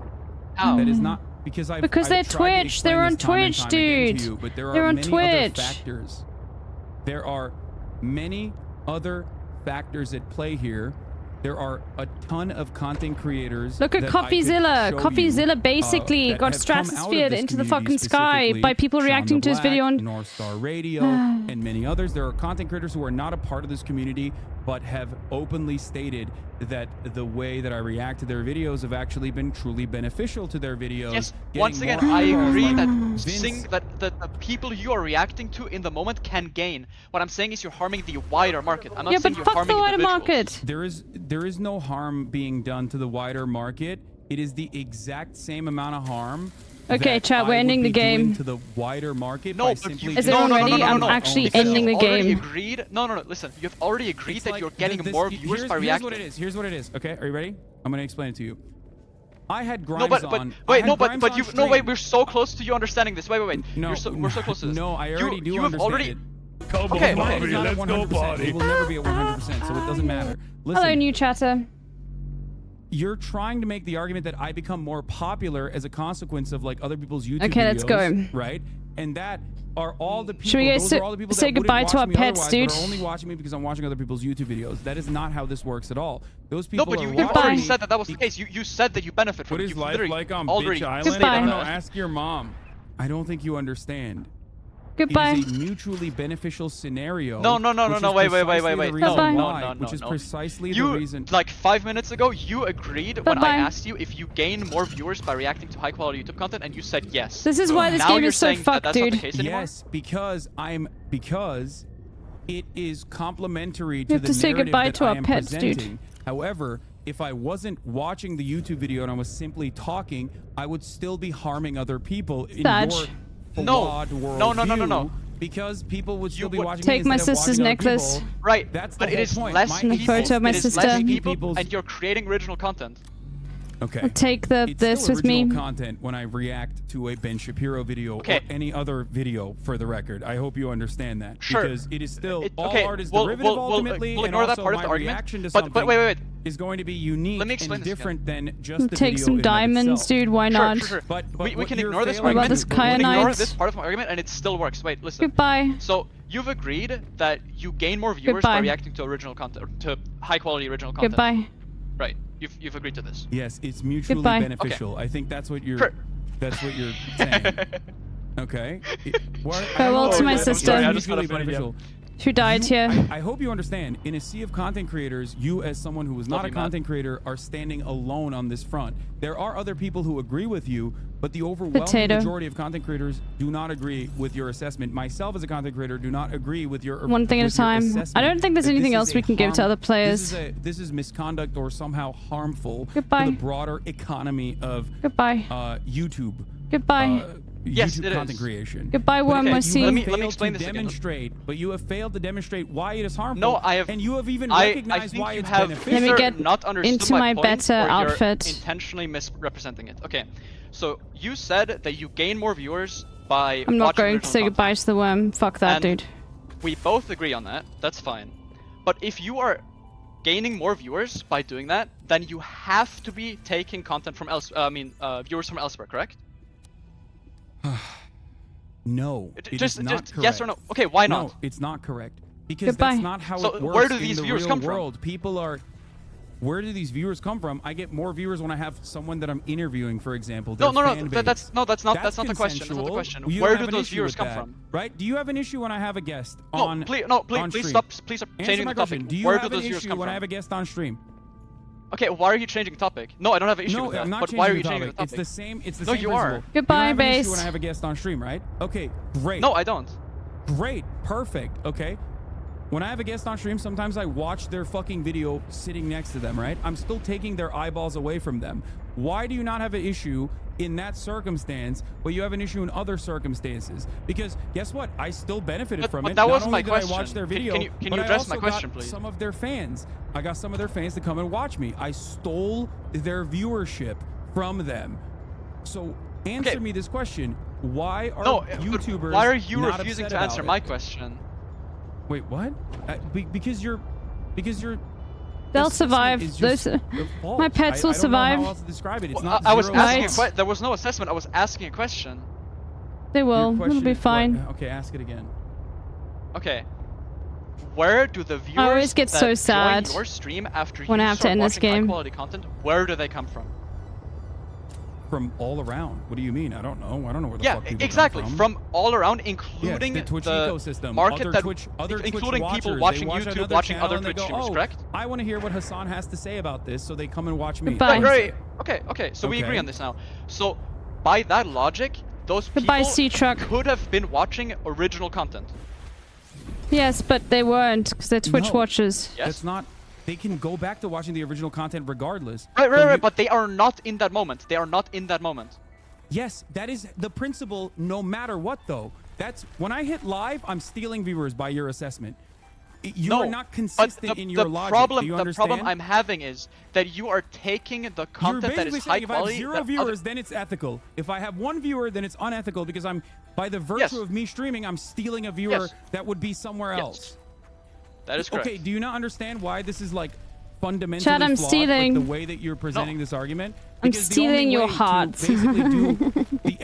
How? That is not because I've Because they're I've tried to Twitch. explain They're this on time and Twitch, time again to dude. you, but there They're are on many Twitch. other factors. There are many other factors at play here. There are a ton of content creators. Look at that I could Coffeezilla. show you, Coffeezilla basically that got have come out of stratosphered this into the community fucking sky specifically. by people Sean reacting to his video on. North Star Radio and many others. There are content creators who are not a part of this community, but have openly stated that the way that I react to their videos have actually been truly beneficial to their videos. Yes, getting once again, more I eyeballs agree like that Vince. that the people you are reacting to in the moment can gain. What I'm saying is you're harming the wider market. I'm not Yeah, saying but you're fuck harming the wider individuals. market. There is no harm being done to the wider market. It is the exact same amount of harm. Okay, that chat, we're I would ending the be doing game. to the wider market. No, by but simply Is everyone ready? I'm actually Because ending the you've already game. agreed. No. Listen, you've already agreed It's that like you're getting more viewers by here's reacting. what it is. Here's what it is. Okay, are you ready? I'm gonna explain it to you. I had Grimes No, but on. wait, I no, had but Grimes but on you stream. no wait. We're so close to you understanding this. Wait. No, we're so close to this. No, I already do you have understand already. it. Okay, It's not at 100%. It will never be at 100%, so it doesn't matter. Listen, Hello, new chatter. you're trying to make the argument that I become more popular as a consequence of like other people's YouTube videos. Okay, let's go. Right? And that are all the people. Should we go those are all the people say that wouldn't goodbye to watch our me pets, otherwise, dude? but are only watching me because I'm watching other people's YouTube videos. That is not how this works at all. Those people No, but are you've watching already me. said that was the case. You said that you benefit from What it. is You've life literally like on already Bitch Island? stated I don't know. that. Ask your mom. I don't think you understand. Goodbye. It is a mutually beneficial scenario. No. Wait. No. Which is precisely the reason. Like 5 minutes ago, you agreed when I Bye-bye. asked you if you gain more viewers by reacting to high quality YouTube content, and you said yes. This is why this now game you're is so saying that fucked, that's not dude. the case anymore? Yes, because it is complementary We to have the to say narrative goodbye that to I our am pets, dude. presenting. However, if I wasn't watching the YouTube video and I was simply talking, I would still be harming other people in Sag. your No. flawed worldview. No. Because people would still be watching Take me my instead of sister's watching other necklace. people. Right, That's the but it whole is point. less My people. photo of my it is sister. less people, People's- and you're creating original content. Okay. I'll take It's this still with me. original content when I react to a Ben Shapiro video or any other video, for the record. I hope you understand that. Sure. Because it is still, all okay, art is we'll- derivative we'll ultimately, we'll and ignore that also part of my the argument. reaction to But something wait. is going to be unique Let me explain and this different than just the Take video some in and of diamonds, itself. dude. Why not? Sure. But we what can you're ignore this failing What about argument. this We can ignore kyanite? this part of my argument, and it still works. Wait, listen. Goodbye. So you've agreed that you gain more viewers by Goodbye. reacting to original content, or to high quality original content. Goodbye. Right. You've agreed to this. Yes, it's mutually Goodbye. beneficial. I think that's what you're. Sure. That's what you're saying. Okay. Farewell to my It's sister. mutually beneficial. Who died here. I hope you understand. In a sea of content creators, you as someone who is not a content creator are standing alone on this front. There are other people who agree with you, but the overwhelming Potato. majority of content creators do not agree with your assessment. Myself as a content creator do not agree with your One thing at a with your time. assessment I don't think there's that anything this else is we a can give to other players. This is misconduct or somehow harmful Goodbye. to the broader economy of Goodbye. YouTube. Goodbye. Yes, YouTube it content is. creation. Goodbye, But worm. you I have see. Let me failed explain to this again. demonstrate, but you have failed to demonstrate why it is harmful. No, I have. And you have even I recognized think why you it's have beneficial. Let me get not understood into my point, better or you're outfit. intentionally misrepresenting it. Okay, so you said that you gain more viewers by. I'm not watching going to original say content. goodbye to the worm. Fuck that, And dude. We both agree on that. That's fine. But if you are gaining more viewers by doing that, then you have to be taking content from viewers from elsewhere, correct? No, it is Just not correct. yes or no. Okay, why not? No, it's not correct. Because Goodbye. that's not how So it works where do in these the viewers real come from? world. People are where do these viewers come from? I get more viewers when I have someone that I'm interviewing, for example. No, that's not the question. That's not the question. Where do those viewers come from? Right? Do you have an issue when I have a guest on? Please stop changing the topic. Do you where have do those an viewers issue come when from? I have a guest on stream? Okay, why are you changing the topic? No, I don't have an issue with that. I'm not but changing why are the you changing the topic. topic? It's the same. It's the no, same you principle. are. Goodbye, you don't have an issue base. when I have a guest on stream, right? Okay, great. No, I don't. Great, perfect. Okay. When I have a guest on stream, sometimes I watch their fucking video sitting next to them, right? I'm still taking their eyeballs away from them. Why do you not have an issue in that circumstance, but you have an issue in other circumstances? Because guess what? I still benefited from it. That Not wasn't only my did question. I watch their video, Can you but address I my also question, got please? some of their fans. I got some of their fans to come and watch me. I stole their viewership from them. So answer me this question. Why are YouTubers why are you not refusing upset to answer about my it? question? Wait, what? Because you're They'll survive. My pets will survive. I don't know how else to describe it. It's not I was zero asking sum. there was no assessment. I was asking a question. They will. Your It'll be question- fine. what? Okay, ask it again. Okay. Where do the viewers I always get that so sad join your stream after when you I have to start end this watching game. high quality content? Where do they come from? From all around. What do you mean? I don't know. I don't know where the fuck people exactly. come from. All around, including the Twitch the ecosystem, market other Twitch including watchers. people They watching watch YouTube, another watching channel other and they Twitch go, streamers, "Oh, correct? I want to hear what Hassan has to say about this, so they come and watch me. Goodbye. Right. Okay. So we agree on this now. So by that logic, those Goodbye, people C-Truck. could have been watching original content. Yes, but they weren't because they're Twitch watchers. Yes. That's not. They can go back to watching the original content regardless. Right. But they are not in that moment. They are not in that moment. Yes, that is the principle no matter what, though. That's when I hit live, I'm stealing viewers by your assessment. You are not consistent in your logic. Do you The understand? problem I'm having is that you are taking the content that is You're high basically saying quality. if I have 0 viewers, then it's ethical. If I have 1 viewer, then it's unethical because I'm, by the virtue of me streaming, I'm stealing a viewer that would be somewhere else. That is correct. Okay, do you not understand why this is like fundamentally Chad, I'm flawed, stealing. like, the way that you're presenting this argument? I'm Because the stealing only your way to hearts. basically do the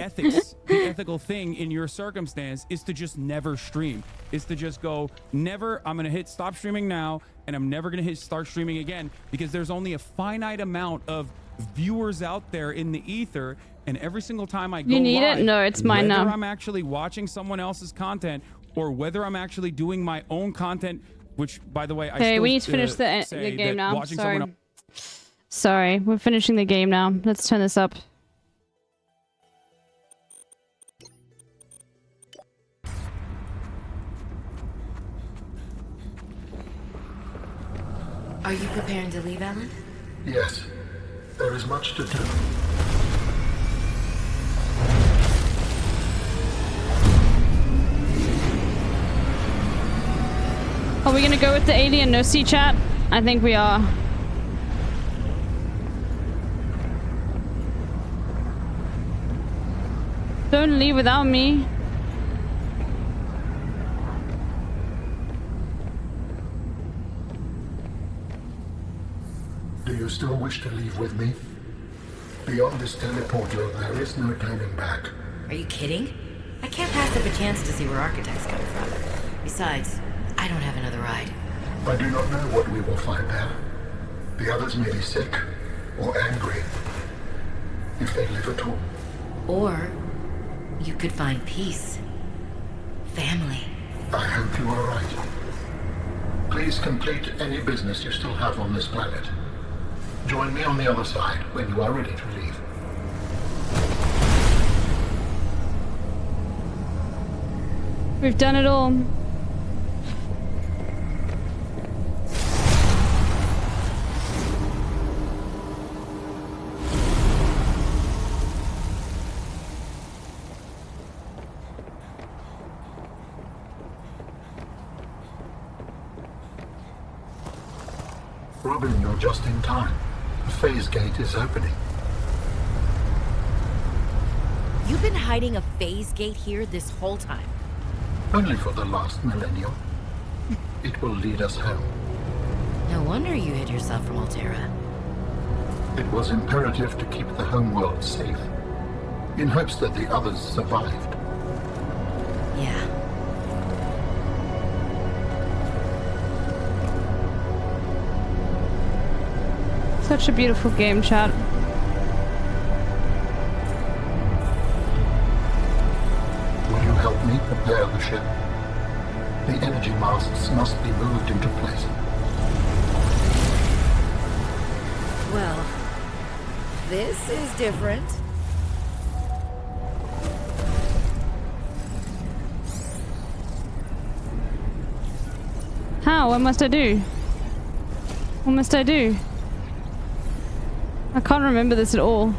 ethical thing in your circumstance is to just never stream. Is to just go, never, I'm going to hit stop streaming now, and I'm never going to hit start streaming again, because there's only a finite amount of viewers out there in the ether, and every single time I go You need live, it? No, it's mine whether now. I'm actually watching someone else's content or whether I'm actually doing my own content, which, by the way, I Okay, still we need to finish say the game that now. watching Sorry. someone Sorry, we're finishing the game now. Let's turn this up. Are you preparing to leave, Alan? Yes, there is much to do. Are we gonna go with the alien no C chat? I think we are. Don't leave without me. Do you still wish to leave with me? Beyond this teleporter, there is no turning back. Are you kidding? I can't pass up a chance to see where Architect's coming from. Besides, I don't have another ride. I do not know what we will find there. The others may be sick or angry, if they live at all. Or you could find peace. Family. I hope you are right. Please complete any business you still have on this planet. Join me on the other side when you are ready to leave. We've done it all. Robin, you're just in time. The phase gate is opening. You've been hiding a phase gate here this whole time. Only for the last millennium. It will lead us home. No wonder you hid yourself from Altera. It was imperative to keep the homeworld safe, in hopes that the others survived. Yeah. Such a beautiful game, chat. Will you help me prepare the ship? The energy masts must be moved into place. Well, this is different. How? What must I do? What must I do? I can't remember this at all.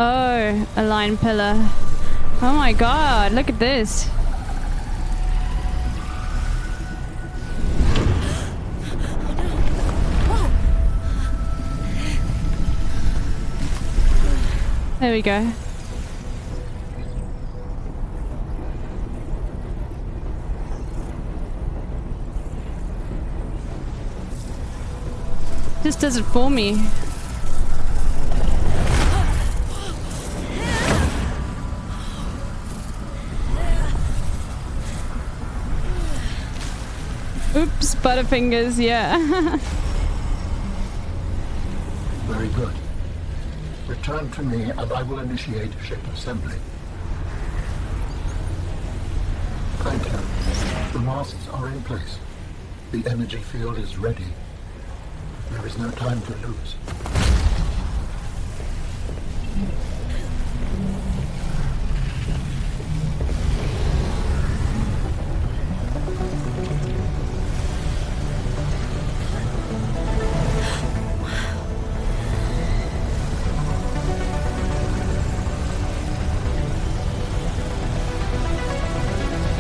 Oh, a line pillar. Oh my god, look at this. There we go. Just does it for me. Oops, butterfingers, yeah. Very good. Return to me and I will initiate ship assembly. Thank you. The masts are in place. The energy field is ready. There is no time to lose.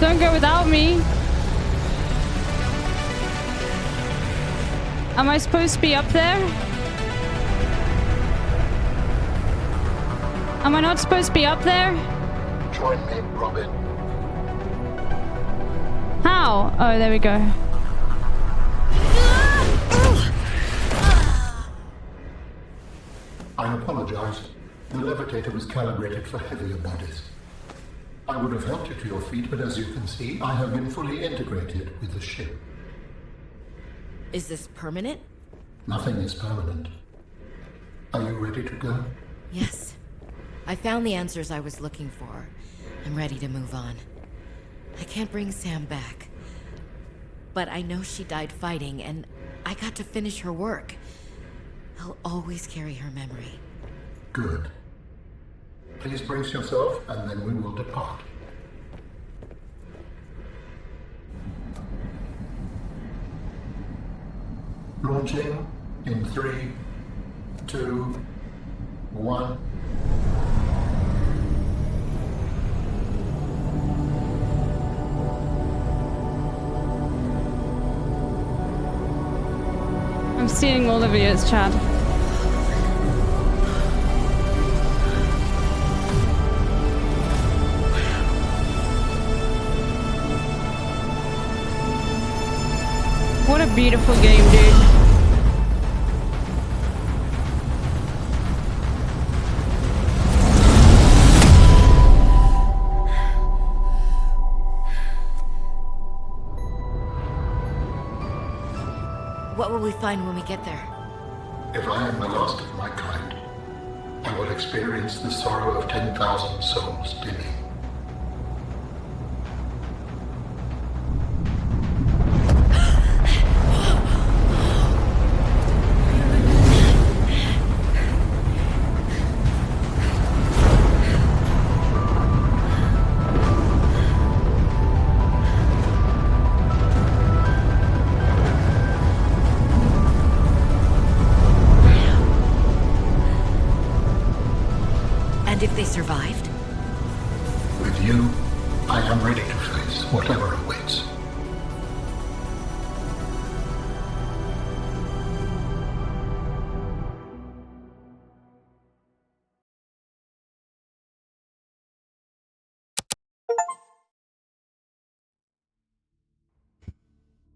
Don't go without me. Am I supposed to be up there? Am I not supposed to be up there? Join me, Robin. How? Oh, there we go. I apologize. The levitator was calibrated for heavier bodies. I would have helped you to your feet, but as you can see, I have been fully integrated with the ship. Is this permanent? Nothing is permanent. Are you ready to go? Yes. I found the answers I was looking for. I'm ready to move on. I can't bring Sam back. But I know she died fighting, and I got to finish her work. I'll always carry her memory. Good. Please brace yourself, and then we will depart. Launching in 3, 2, 1. I'm seeing all of you as Chad. What a beautiful game, dude. What will we find when we get there? If I am the last of my kind, I will experience the sorrow of 10,000 souls dimming. And if they survived? With you, I am ready to face whatever awaits.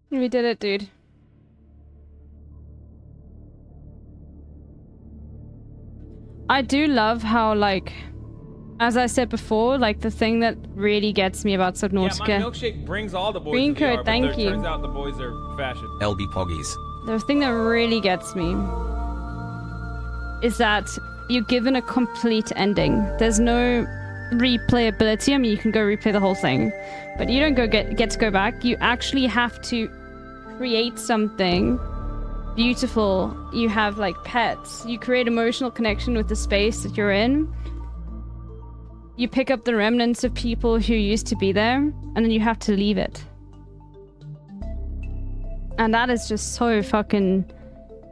We did it, dude. I do love how, like, as I said before, like, the thing that really gets me about Subnautica... Yeah, my milkshake brings all the boys Green to the coat, yard, thank but you. turns out the boys are fashion. LB Poggies. The thing that really gets me is that you're given a complete ending. There's no replayability. I mean, you can go replay the whole thing, but you don't get to go back. You actually have to create something beautiful. You have, like, pets. You create emotional connection with the space that you're in. You pick up the remnants of people who used to be there, and then you have to leave it. And that is just so fucking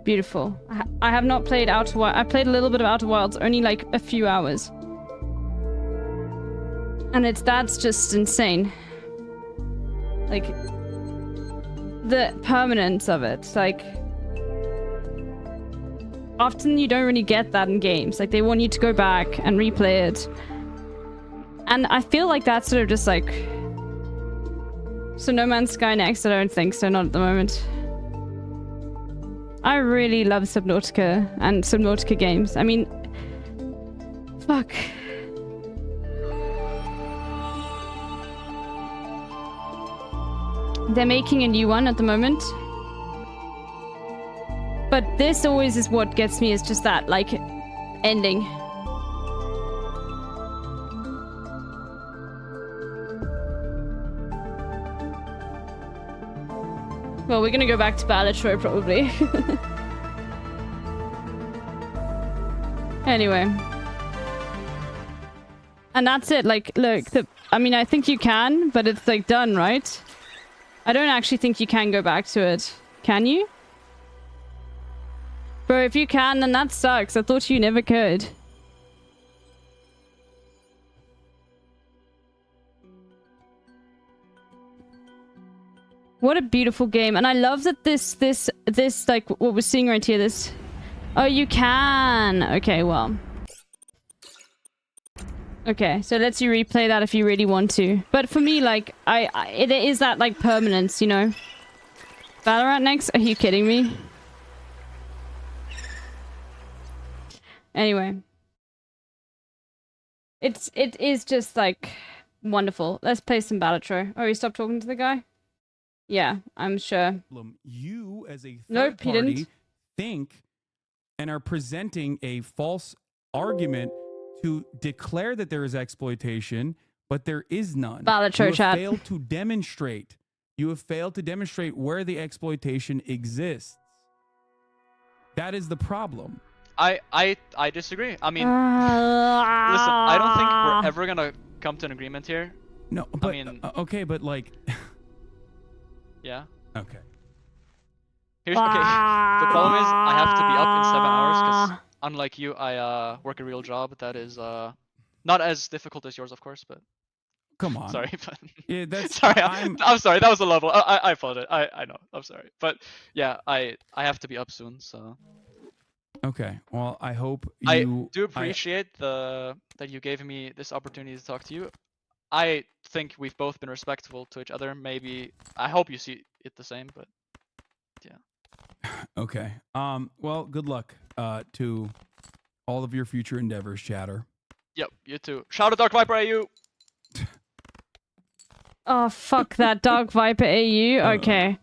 beautiful. I have not played Outer Wilds. I played a little bit of Outer Wilds, only like a few hours. And that's just insane. Like, the permanence of it. Like, often you don't really get that in games. Like, they want you to go back and replay it. And I feel like that's sort of just like... So No Man's Sky next? I don't think so, not at the moment. I really love Subnautica and Subnautica games. I mean... Fuck. They're making a new one at the moment. But this always is what gets me, is just that, like, ending. Well, we're gonna go back to Balatro, probably. Anyway. And that's it, like, look, I mean, I think you can, but it's, like, done, right? I don't actually think you can go back to it. Can you? Bro, if you can, then that sucks. I thought you never could. What a beautiful game. And I love that this, like, what we're seeing right here, this... Oh, you can! Okay, well... Okay, so it lets you replay that if you really want to. But for me, like, it is that, like, permanence, you know? Valorant next? Are you kidding me? Anyway. It is just, like, wonderful. Let's play some Balatro. Oh, you stopped talking to the guy? Yeah, I'm sure. You, as a Nope, third he party, didn't. think and are presenting a false argument to declare that there is exploitation, but there is none. Balatro you chat. have failed to demonstrate. You have failed to demonstrate where the exploitation exists. That is the problem. I disagree. I mean, listen, I don't think we're ever gonna come to an agreement here. No, but I mean, okay, but like, yeah. Okay. Here's okay. The problem is I have to be up in 7 hours because, unlike you, I work a real job that is not as difficult as yours, of course, but. Come on. Sorry, but yeah, that's sorry. I'm sorry. That was a level. I apologize. I know. I'm sorry, but yeah, I have to be up soon, so. Okay. Well, I hope you. I do appreciate that you gave me this opportunity to talk to you. I think we've both been respectful to each other. Maybe I hope you see it the same, but yeah. Okay. Well, good luck to all of your future endeavors, chatter. Yep. You too. Shout out Dark Viper AU. Oh, fuck that Dark Viper AU. Okay.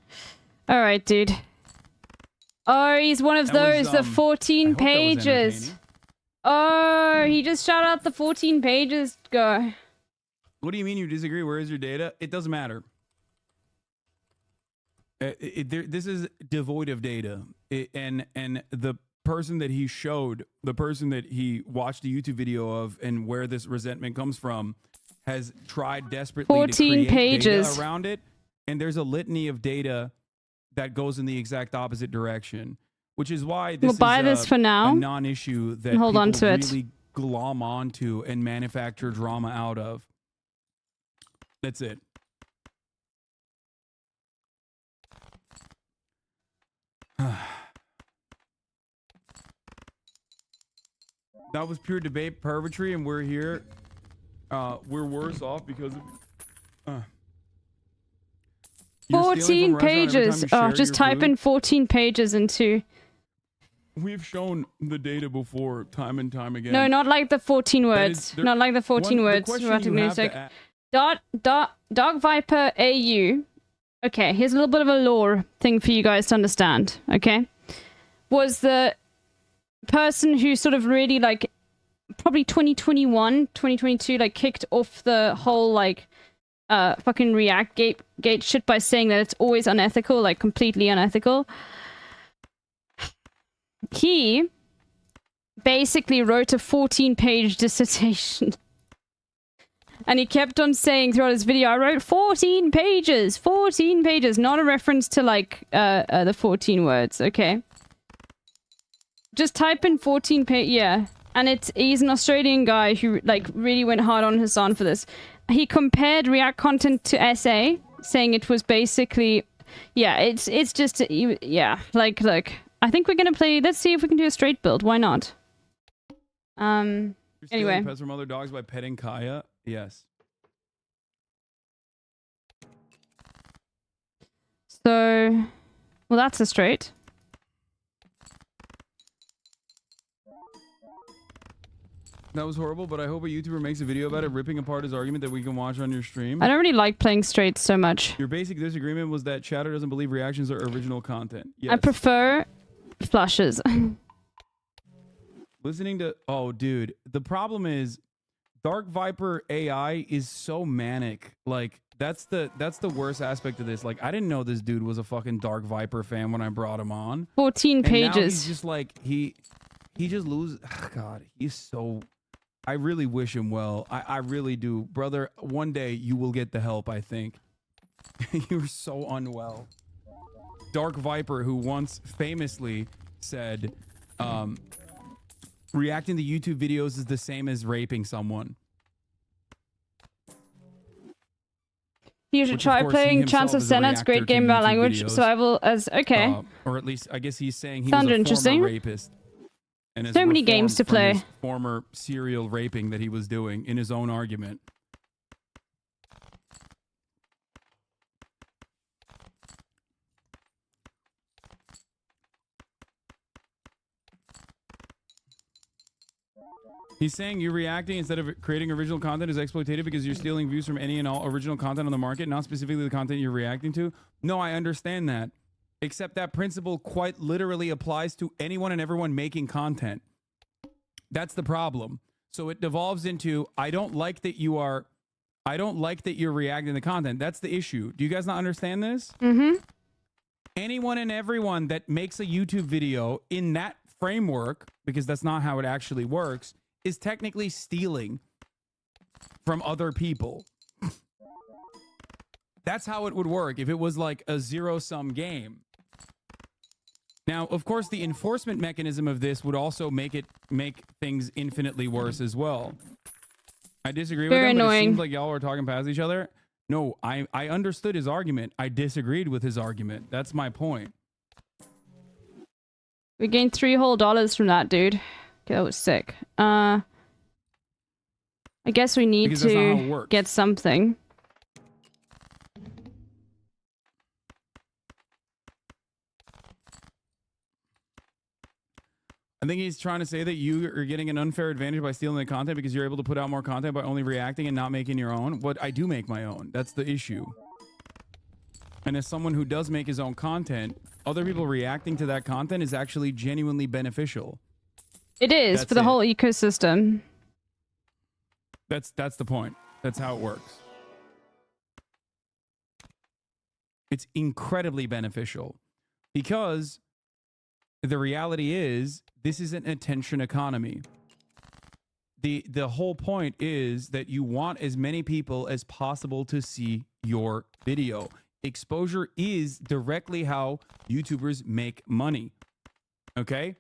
Alright, dude. Oh, he's one of those, the 14 pages. Oh, he just shouted out the 14 pages guy. What do you mean you disagree? Where is your data? It doesn't matter. This is devoid of data. And the person that he showed, the person that he watched a YouTube video of and where this resentment comes from, has tried desperately 14 to create pages data around it. And there's a litany of data that goes in the exact opposite direction, which is why this we'll buy is this for now. a non-issue that hold people on to really it. glom onto and manufacture drama out of. That's it. That was pure debate pervetry, and we're here. We're worse off because of... 14 pages. Oh, just type in 14 pages into we've shown the data before, time and time again. No, not like the 14 words. Not like the 14 words. Dark Viper AU. Okay, here's a little bit of a lore thing for you guys to understand. Okay, was the person who sort of really like probably 2021, 2022 like kicked off the whole like fucking React gate shit by saying that it's always unethical, like completely unethical. He basically wrote a 14-page dissertation. And he kept on saying throughout his video, I wrote 14 pages, not a reference to like the 14 words, okay? Just type in 14 yeah. And he's an Australian guy who like really went hard on Hassan for this. He compared React content to SA, saying it was basically, yeah, it's just, yeah, like, look, I think we're gonna play, let's see if we can do a straight build, why not? You're anyway. stealing pets from other dogs by petting Kaya? Yes. So, well, that's a straight. That was horrible, but I hope a YouTuber makes a video about it, ripping apart his argument that we can watch on your stream. I don't really like playing straights so much. Your basic disagreement was that Chatter doesn't believe reactions are original content. Yes. I prefer flushes. Listening to... Oh, dude. The problem is Dark Viper AI is so manic. Like, that's the worst aspect of this. Like, I didn't know this dude was a fucking Dark Viper fan when I brought him on. 14 pages. And now he's just like... He just loses... Oh, God, he's so... I really wish him well. I really do. Brother, one day you will get the help, I think. You're so unwell. Dark Viper, who once famously said, reacting to YouTube videos is the same as raping someone. You should try playing Chance of Senna. It's a great game about language survival as... Okay. Or at least, I guess he's saying he Sounds was a interesting. former rapist. And so many games to play. His former serial raping that he was doing in his own argument. He's saying you reacting instead of creating original content is exploitative because you're stealing views from any and all original content on the market, not specifically the content you're reacting to. No, I understand that. Except that principle quite literally applies to anyone and everyone making content. That's the problem. So it devolves into, I don't like that you're reacting to content. That's the issue. Do you guys not understand this? Mm-hmm. Anyone and everyone that makes a YouTube video in that framework, because that's not how it actually works, is technically stealing from other people. That's how it would work if it was like a zero-sum game. Now, of course, the enforcement mechanism of this would also make things infinitely worse as well. I disagree with him, but it seems like y'all are talking past each other. No, I understood his argument. I disagreed with his argument. That's my point. We gained $3 whole from that, dude. Okay, that was sick. I guess we need to get something. I think he's trying to say that you are getting an unfair advantage by stealing the content because you're able to put out more content by only reacting and not making your own. But I do make my own. That's the issue. And as someone who does make his own content, other people reacting to that content is actually genuinely beneficial. It is for the whole ecosystem. That's the point. That's how it works. It's incredibly beneficial because the reality is this is an attention economy. The whole point is that you want as many people as possible to see your video. Exposure is directly how YouTubers make money. Okay?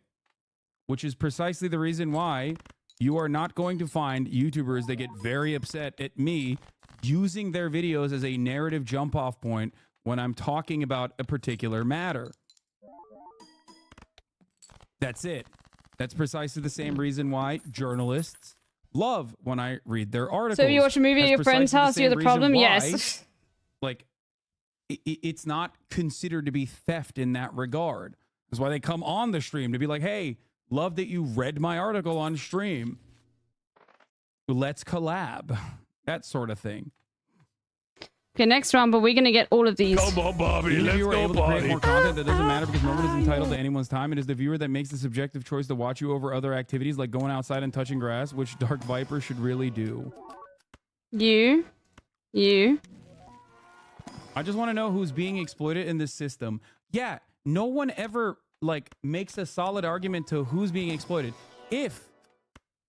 Which is precisely the reason why you are not going to find YouTubers that get very upset at me using their videos as a narrative jump-off point when I'm talking about a particular matter. That's it. That's precisely the same reason why journalists love when I read their articles. So if you watch a movie at your friend's house, you're the problem? Yes. Like, it's not considered to be theft in that regard. That's why they come on the stream to be like, hey, love that you read my article on stream. Let's collab. That sort of thing. Okay, next round, but we're going to get all of these. Come on, Bobby. Even if Let's you were go, able to create Bobby. more content, that doesn't matter because no one is entitled to anyone's time. It is the viewer that makes the subjective choice to watch you over other activities like going outside and touching grass, which Dark Viper should really do. You. I just want to know who's being exploited in this system. Yeah, no one ever like makes a solid argument to who's being exploited. If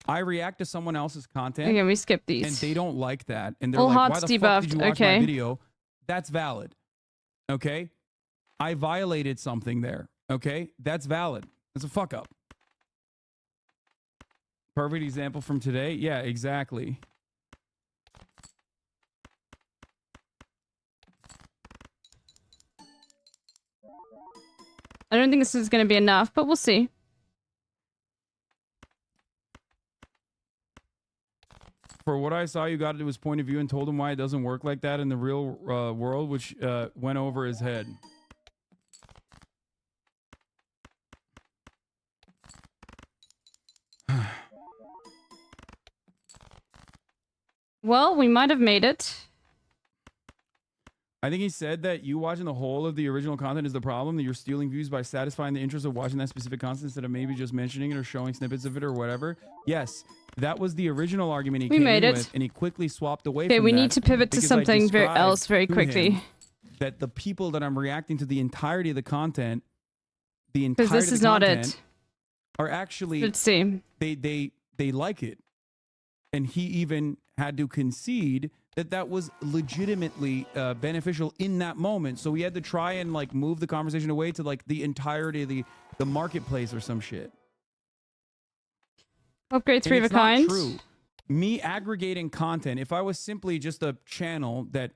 I react to someone else's content, Okay, we skip these. and they don't like that, and they're All like, "Why hearts the fuck did debuffed. you watch Okay. my video?" That's valid. Okay, I violated something there. Okay, that's valid. That's a fuck up. Perfect example from today. Yeah, exactly. I don't think this is going to be enough, but we'll see. For what I saw, you got to his point of view and told him why it doesn't work like that in the real world, which went over his head. Well, we might have made it. I think he said that you watching the whole of the original content is the problem, that you're stealing views by satisfying the interest of watching that specific content instead of maybe just mentioning it or showing snippets of it or whatever. Yes, that was the original argument he came in with, and he quickly swapped away from that. Okay, we need to pivot to because I something else very described to quickly. him that the people that I'm reacting to the entirety of the content, the Because entirety this of is the not content, it. are actually, Let's see. they like it. And he even had to concede that that was legitimately beneficial in that moment. So he had to try and like move the conversation away to like the entirety of the marketplace or some shit. Upgrade 3 of a It's not kind. true. Me aggregating content, if I was simply just a channel that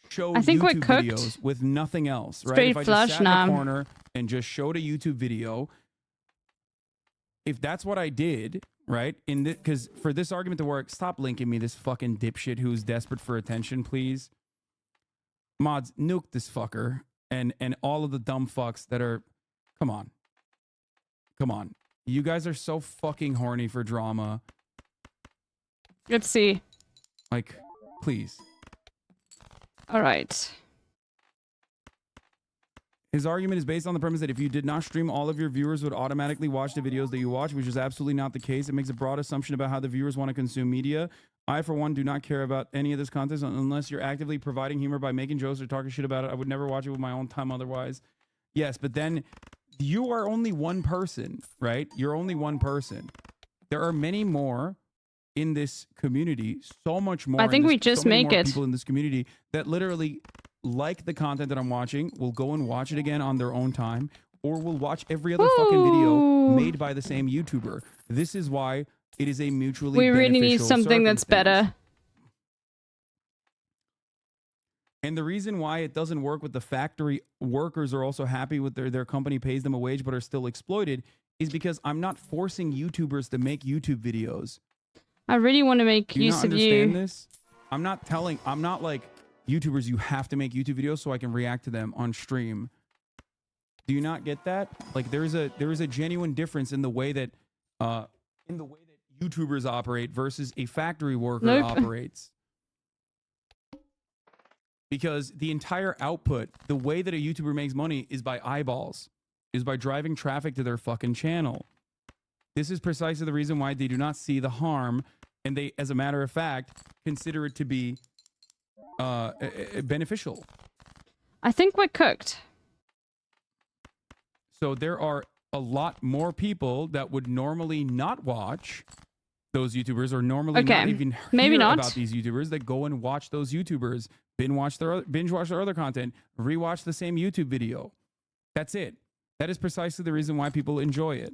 showed I think we're YouTube cooked. videos with nothing else, right? Straight If I flush, just sat nah. in the corner and just showed a YouTube video, if that's what I did, right? Because for this argument to work, stop linking me this fucking dipshit who's desperate for attention, please. Mods, nuke this fucker and all of the dumb fucks that are. Come on. Come on. You guys are so fucking horny for drama. Let's see. Like, please. All right. His argument is based on the premise that if you did not stream, all of your viewers would automatically watch the videos that you watch, which is absolutely not the case. It makes a broad assumption about how the viewers want to consume media. I, for one, do not care about any of this content unless you're actively providing humor by making jokes or talking shit about it. I would never watch it with my own time otherwise. Yes, but then you are only one person, right? You're only one person. There are many more in this community, so much more. I think we just so many make more it. people in this community that literally like the content that I'm watching, will go and watch it again on their own time, or will watch every other fucking video made by the same YouTuber. This is why it is a mutually We really need beneficial something that's circumstance. better. And the reason why it doesn't work with the factory workers are also happy with their company pays them a wage but are still exploited is because I'm not forcing YouTubers to make YouTube videos. I really want to make Do you use not of understand you. this? I'm not like YouTubers, you have to make YouTube videos so I can react to them on stream. Do you not get that? Like there is a genuine difference in the way that YouTubers operate versus a factory worker Nope. operates. Because the entire output, the way that a YouTuber makes money is by eyeballs, is by driving traffic to their fucking channel. This is precisely the reason why they do not see the harm, and they, as a matter of fact, consider it to be beneficial. I think we're cooked. So there are a lot more people that would normally not watch those YouTubers or normally Okay, not even hear maybe not. about these YouTubers that go and watch those YouTubers, binge watch their other content, rewatch the same YouTube video. That's it. That is precisely the reason why people enjoy it.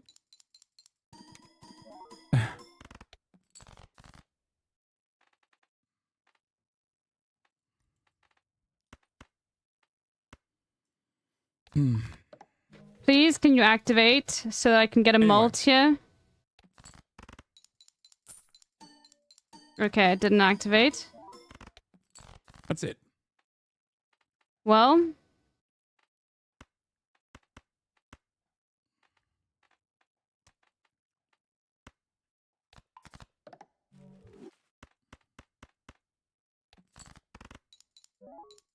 Please, can you activate so that I can get a mult here? Okay, it didn't activate. That's it. Well,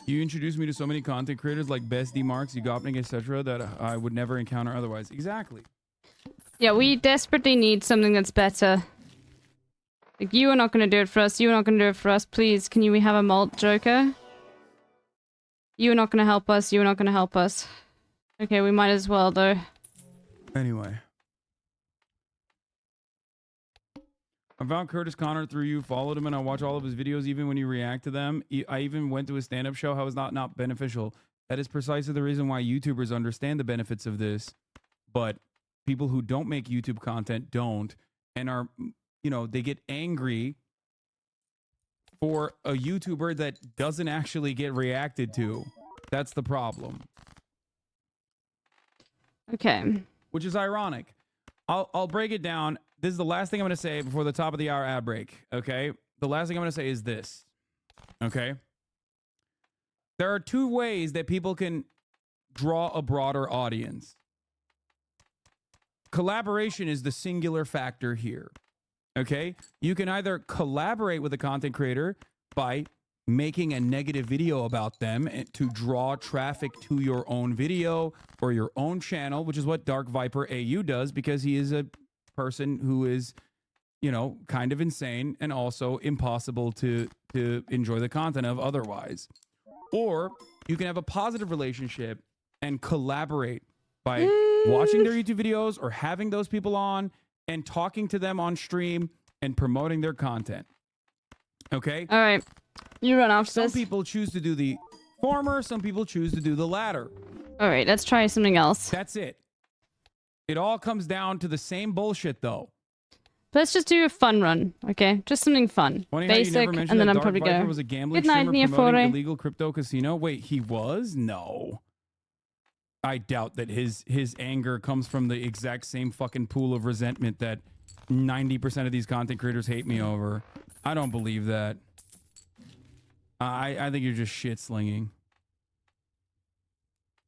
You introduced me to so many content creators like Best D Marks, Ugopnik, etc. that I would never encounter otherwise. Exactly. Yeah, we desperately need something that's better. Like, you are not going to do it for us. You are not going to do it for us. Please, can we have a malt joker? You are not going to help us. You are not going to help us. Okay, we might as well, though. Anyway. I found Curtis Connor through you, followed him, and I watch all of his videos, even when you react to them. I even went to his stand-up show. How is that not beneficial? That is precisely the reason why YouTubers understand the benefits of this. But people who don't make YouTube content don't, and are, you know, they get angry for a YouTuber that doesn't actually get reacted to. That's the problem. Okay. Which is ironic. I'll break it down. This is the last thing I'm going to say before the top of the hour ad break. Okay. The last thing I'm going to say is this. Okay. There are two ways that people can draw a broader audience. Collaboration is the singular factor here. Okay. You can either collaborate with a content creator by making a negative video about them to draw traffic to your own video or your own channel, which is what Dark Viper AU does, because he is a person who is, you know, kind of insane and also impossible to enjoy the content of otherwise. Or you can have a positive relationship and collaborate by watching their YouTube videos or having those people on and talking to them on stream and promoting their content. Okay? All right. You run off this. Some people choose to do the former, some people choose to do the latter. All right, let's try something else. That's it. It all comes down to the same bullshit, though. Let's just do a fun run, okay? Just something fun. Basic, and then I'm probably going to... was a gambling streamer promoting illegal crypto casino. Wait, he was? No. I doubt that his anger comes from the exact same fucking pool of resentment that 90% of these content creators hate me over. I don't believe that. I think you're just shit slinging.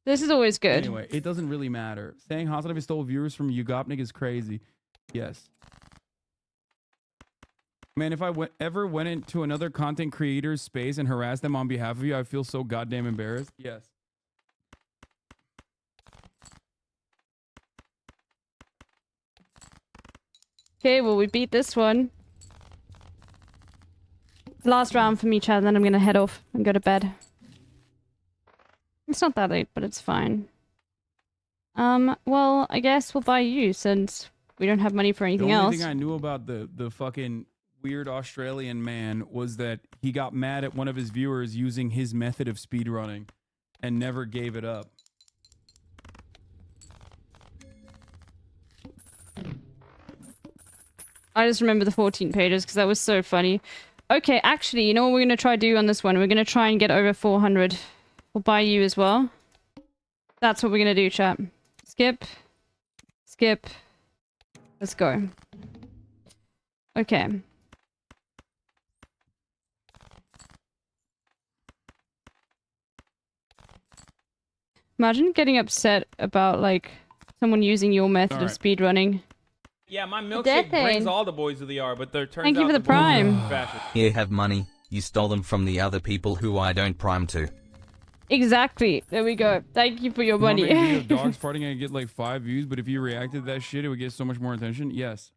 This is always good. Anyway, it doesn't really matter. Saying Hasanabe stole viewers from Ugopnik is crazy. Yes. Man, if I ever went into another content creator's space and harassed them on behalf of you, I feel so goddamn embarrassed. Yes. Okay, well, we beat this one. Last round for me, Chad, and then I'm gonna head off and go to bed. It's not that late, but it's fine. Well, I guess we'll buy you since we don't have money for anything else. The only thing I knew about the fucking weird Australian man was that he got mad at one of his viewers using his method of speedrunning and never gave it up. I just remember the 14 pages because that was so funny. Okay, actually, you know what we're going to try to do on this one? We're going to try and get over 400. We'll buy you as well. That's what we're going to do, chat. Skip. Skip. Let's go. Okay. Imagine getting upset about, like, someone using your method of speedrunning. Yeah, my milkshake brings all the boys to the R, but there turns out Thank you for the prime. Here, have money. You stole them from the other people who I don't prime to. Exactly. There we go. Thank you for your money. You want me to do dogs farting and get like 5 views, but if you reacted to that shit, it would get so much more attention. Yes.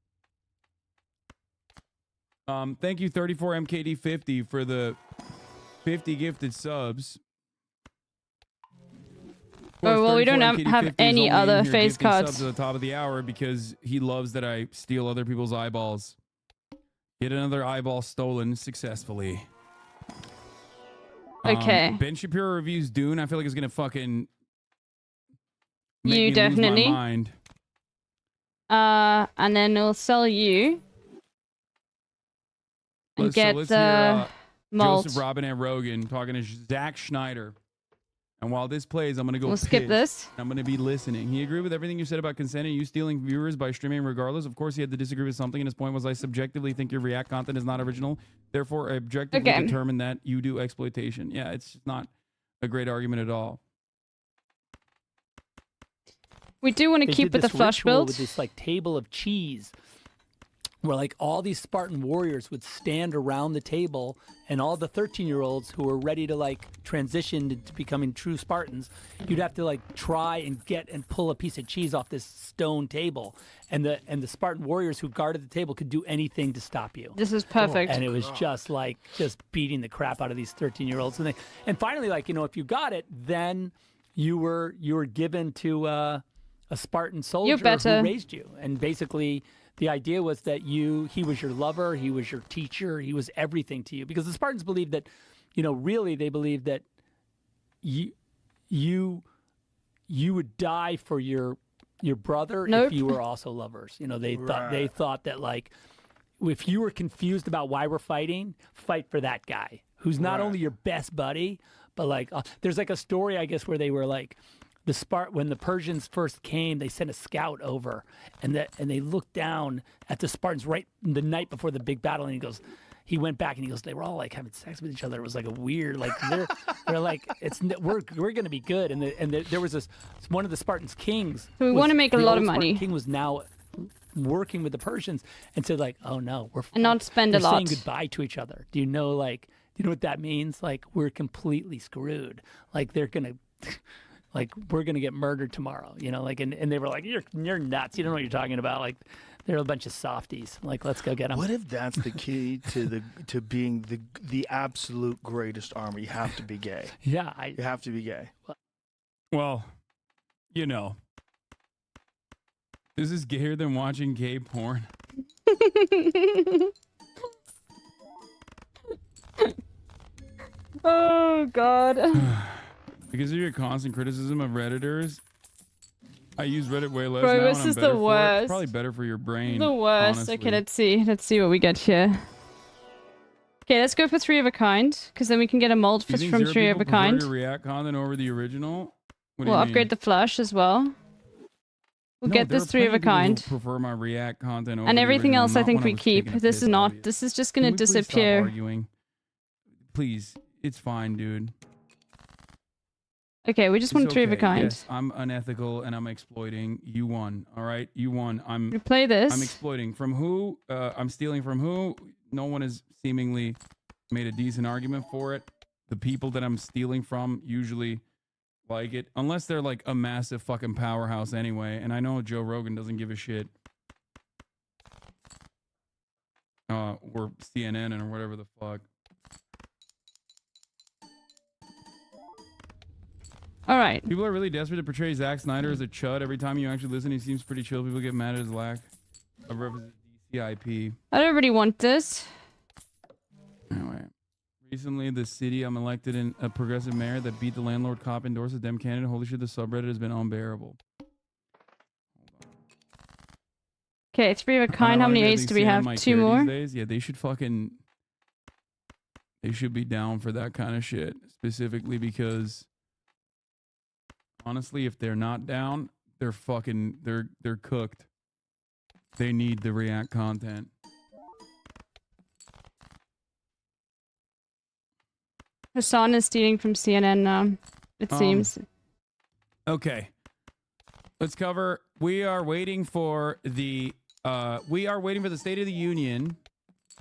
Thank you 34MKD50 for the 50 gifted subs. Oh, well, we don't have any other face cards. Subs at the top of the hour because he loves that I steal other people's eyeballs. Get another eyeball stolen successfully. Okay. Ben Shapiro reviews Dune. I feel like it's gonna fucking make you definitely. Lose my mind. And then we'll sell you and get the malt. Joseph Robin and Rogan talking to Zach Schneider. And while this plays, I'm going to go We'll skip this. I'm going to be listening. He agreed with everything you said about consent and you stealing viewers by streaming regardless. Of course, he had to disagree with something, and his point was, I subjectively think your React content is not original. Therefore, I objectively determine that you do exploitation. Yeah, it's just not a great argument at all. We do want to keep with the flush build. With this like table of cheese. where like all these Spartan warriors would stand around the table, and all the 13-year-olds who were ready to like transition into becoming true Spartans, you'd have to like try and get and pull a piece of cheese off this stone table, and the Spartan warriors who guarded the table could do anything to stop you. This is perfect. And it was just beating the crap out of these 13-year-olds, and finally, like, you know, if you got it, then you were given to a Spartan soldier who raised you, and basically. The idea was that he was your lover, he was your teacher, he was everything to you. Because the Spartans believed that, you know, really they believed that you would die for your brother if you were also lovers. You know, they thought that like if you were confused about why we're fighting, fight for that guy who's not only your best buddy, but like there's like a story I guess where they were like. When the Persians first came, they sent a scout over, and they looked down at the Spartans right the night before the big battle, and he went back and he goes, they were all like having sex with each other. It was like a weird, like they're like we're gonna be good, and there was one of the Spartans' kings. So we want to make a lot of money. Spartan king was now working with the Persians and said like, oh no, we're not spend a lot. Saying goodbye to each other. Do you know what that means? Like we're completely screwed. Like they're gonna. Like we're gonna get murdered tomorrow, you know. Like and they were like, you're nuts. You don't know what you're talking about. Like they're a bunch of softies. Like let's go get them. What if that's the key to being the absolute greatest armor? You have to be gay. Yeah, you have to be gay. Well, you know, this is gayer than watching gay porn. Oh God. Because of your constant criticism of Redditors, I use Reddit way less Bro, now. this is the worst. It's probably better for your brain. The worst. Honestly. Okay, let's see what we get here. Okay, let's go for 3 of a kind, because then we can get a mold from 3 of a kind. Your React content over the original. We'll upgrade the flush as well. We'll get this 3 of a kind. Prefer my React content over and everything the original, else I think we keep. This is not. This is just gonna disappear. Please stop arguing? Please, it's fine, dude. Okay, we just want 3 of a kind. Yes, I'm unethical and I'm exploiting. You won. All right, you won. We play this. I'm exploiting. From who? I'm stealing from who? No one has seemingly made a decent argument for it. The people that I'm stealing from usually like it, unless they're like a massive fucking powerhouse anyway. And I know Joe Rogan doesn't give a shit. Or CNN or whatever the fuck. All right. People are really desperate to portray Zack Snyder as a chud. Every time you actually listen, he seems pretty chill. People get mad at his lack of DCIP. I don't really want this. Anyway, recently the city I'm elected in a progressive mayor that beat the landlord cop endorses Dem candidate. Holy shit, the subreddit has been unbearable. Okay, 3 of a kind. How many A's do we have? 2 more? Yeah, they should fucking... They should be down for that kind of shit. Specifically because... Honestly, if they're not down, they're fucking... They're cooked. They need the React content. Hassan is stealing from CNN now, it seems. Okay. Let's cover... We are waiting for the State of the Union.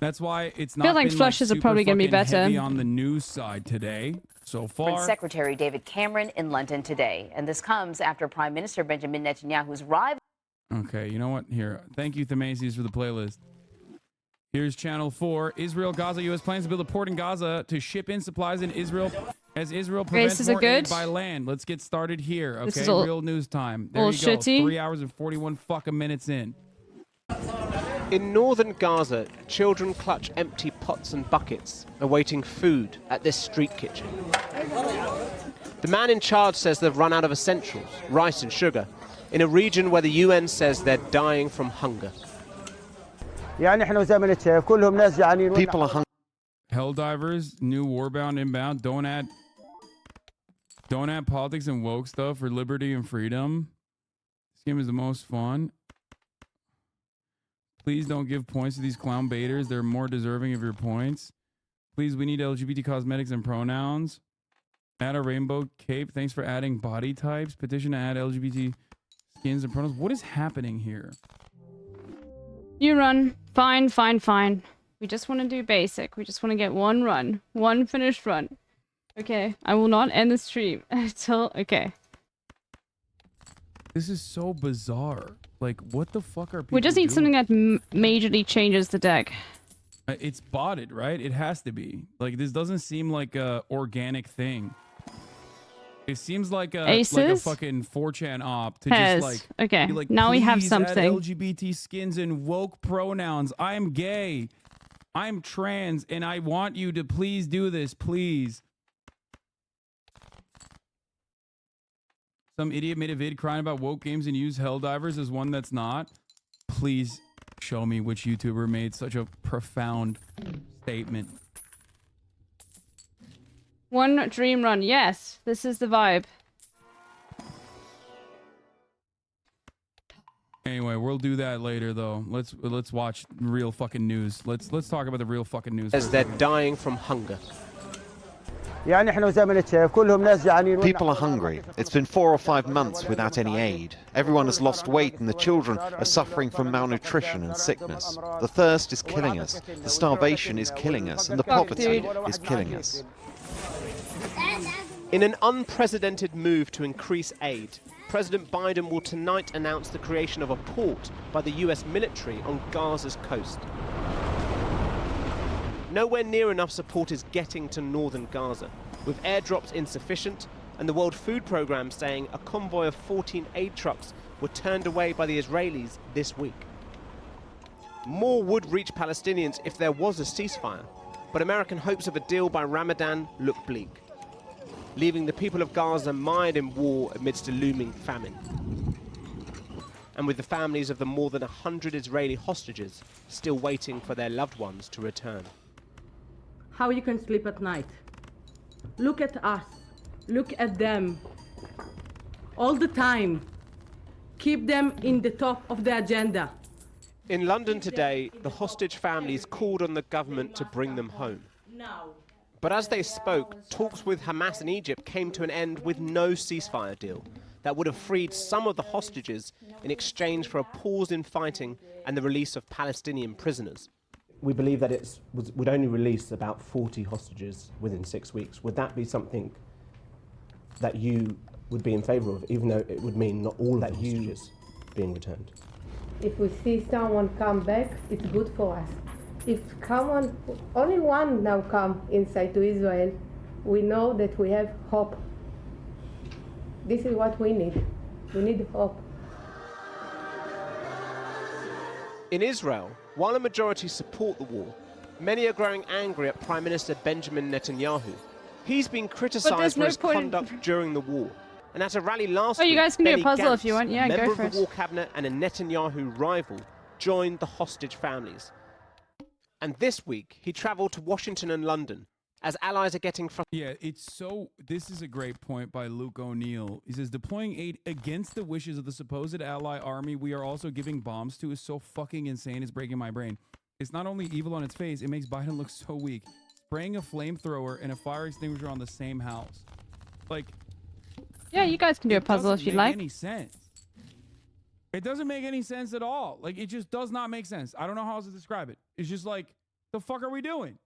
That's why it's not. I feel like flushes are probably going to be better. Heavy on the news side today so far. Secretary David Cameron in London today, and this comes after Prime Minister Benjamin Netanyahu's rival. Okay, you know what? Here, thank you, Themasis, for the playlist. Here's Channel 4. Israel, Gaza, U.S. plans to build a port in Gaza to ship in supplies in Israel as Israel prevents more aid by land. Let's get started here. Okay, this is real news time. There you go. 3 hours and 41 fucking minutes in. In northern Gaza, children clutch empty pots and buckets, awaiting food at this street kitchen. The man in charge says they've run out of essentials, rice and sugar, in a region where the UN says they're dying from hunger. People are hungry. Helldivers, new Warbound inbound. Don't add politics and woke stuff for liberty and freedom. This game is the most fun. Please don't give points to these clown baiters. They're more deserving of your points. Please, we need LGBT cosmetics and pronouns. Add a rainbow cape. Thanks for adding body types. Petition to add LGBT skins and pronouns. What is happening here? You run. Fine, fine, fine. We just want to do basic. We just want to get one run. One finished run. Okay. I will not end the stream until... Okay. This is so bizarre. Like, what the fuck are people We just need doing? something that majorly changes the deck. It's botted, right? It has to be. Like, this doesn't seem like a organic thing. It seems like a fucking 4chan op to just like okay. be like, now we have "Please something. add LGBT skins and woke pronouns. I'm gay. I'm trans, and I want you to please do this, please." Some idiot made a vid crying about woke games and used Helldivers as one that's not. Please show me which YouTuber made such a profound statement. One dream run. Yes, this is the vibe. Anyway, we'll do that later though. Let's watch real fucking news. Let's talk about the real fucking news. As they're dying from hunger. People are hungry. It's been 4 or 5 months without any aid. Everyone has lost weight and the children are suffering from malnutrition and sickness. The thirst is killing us. The starvation is killing us. And the poverty is killing us. In an unprecedented move to increase aid, President Biden will tonight announce the creation of a port by the US military on Gaza's coast. Nowhere near enough support is getting to northern Gaza, with airdrops insufficient and the World Food Programme saying a convoy of 14 aid trucks were turned away by the Israelis this week. More would reach Palestinians if there was a ceasefire, but American hopes of a deal by Ramadan look bleak, leaving the people of Gaza mired in war amidst a looming famine. And with the families of the more than 100 Israeli hostages still waiting for their loved ones to return. How you can sleep at night. Look at us. Look at them. All the time. Keep them in the top of the agenda. In London today, the hostage families called on the government to bring them home. But as they spoke, talks with Hamas in Egypt came to an end with no ceasefire deal that would have freed some of the hostages in exchange for a pause in fighting and the release of Palestinian prisoners. We believe that it would only release about 40 hostages within 6 weeks. Would that be something that you would be in favour of, even though it would mean not all the hostages being returned? If we see someone come back, it's good for us. If only one now come inside to Israel, we know that we have hope. This is what we need. We need hope. In Israel, while a majority support the war, many are growing angry at Prime Minister Benjamin Netanyahu. He's been criticised for his conduct during the war. And at a rally last week, you guys can do a Benny puzzle Gantz, if you want. Yeah, member go of for the it. war cabinet and a Netanyahu rival, joined the hostage families. And this week, he travelled to Washington and London as allies are getting frustrated. Yeah, this is a great point by Luke O'Neill. He says, deploying aid against the wishes of the supposed ally army we are also giving bombs to is so fucking insane, it's breaking my brain. It's not only evil on its face, it makes Biden look so weak. Spraying a flamethrower and a fire extinguisher on the same house. Like... Yeah, you guys can do a puzzle if you'd like. It doesn't make any sense. It doesn't make any sense at all. Like, it just does not make sense. I don't know how else to describe it. It's just like, the fuck are we doing?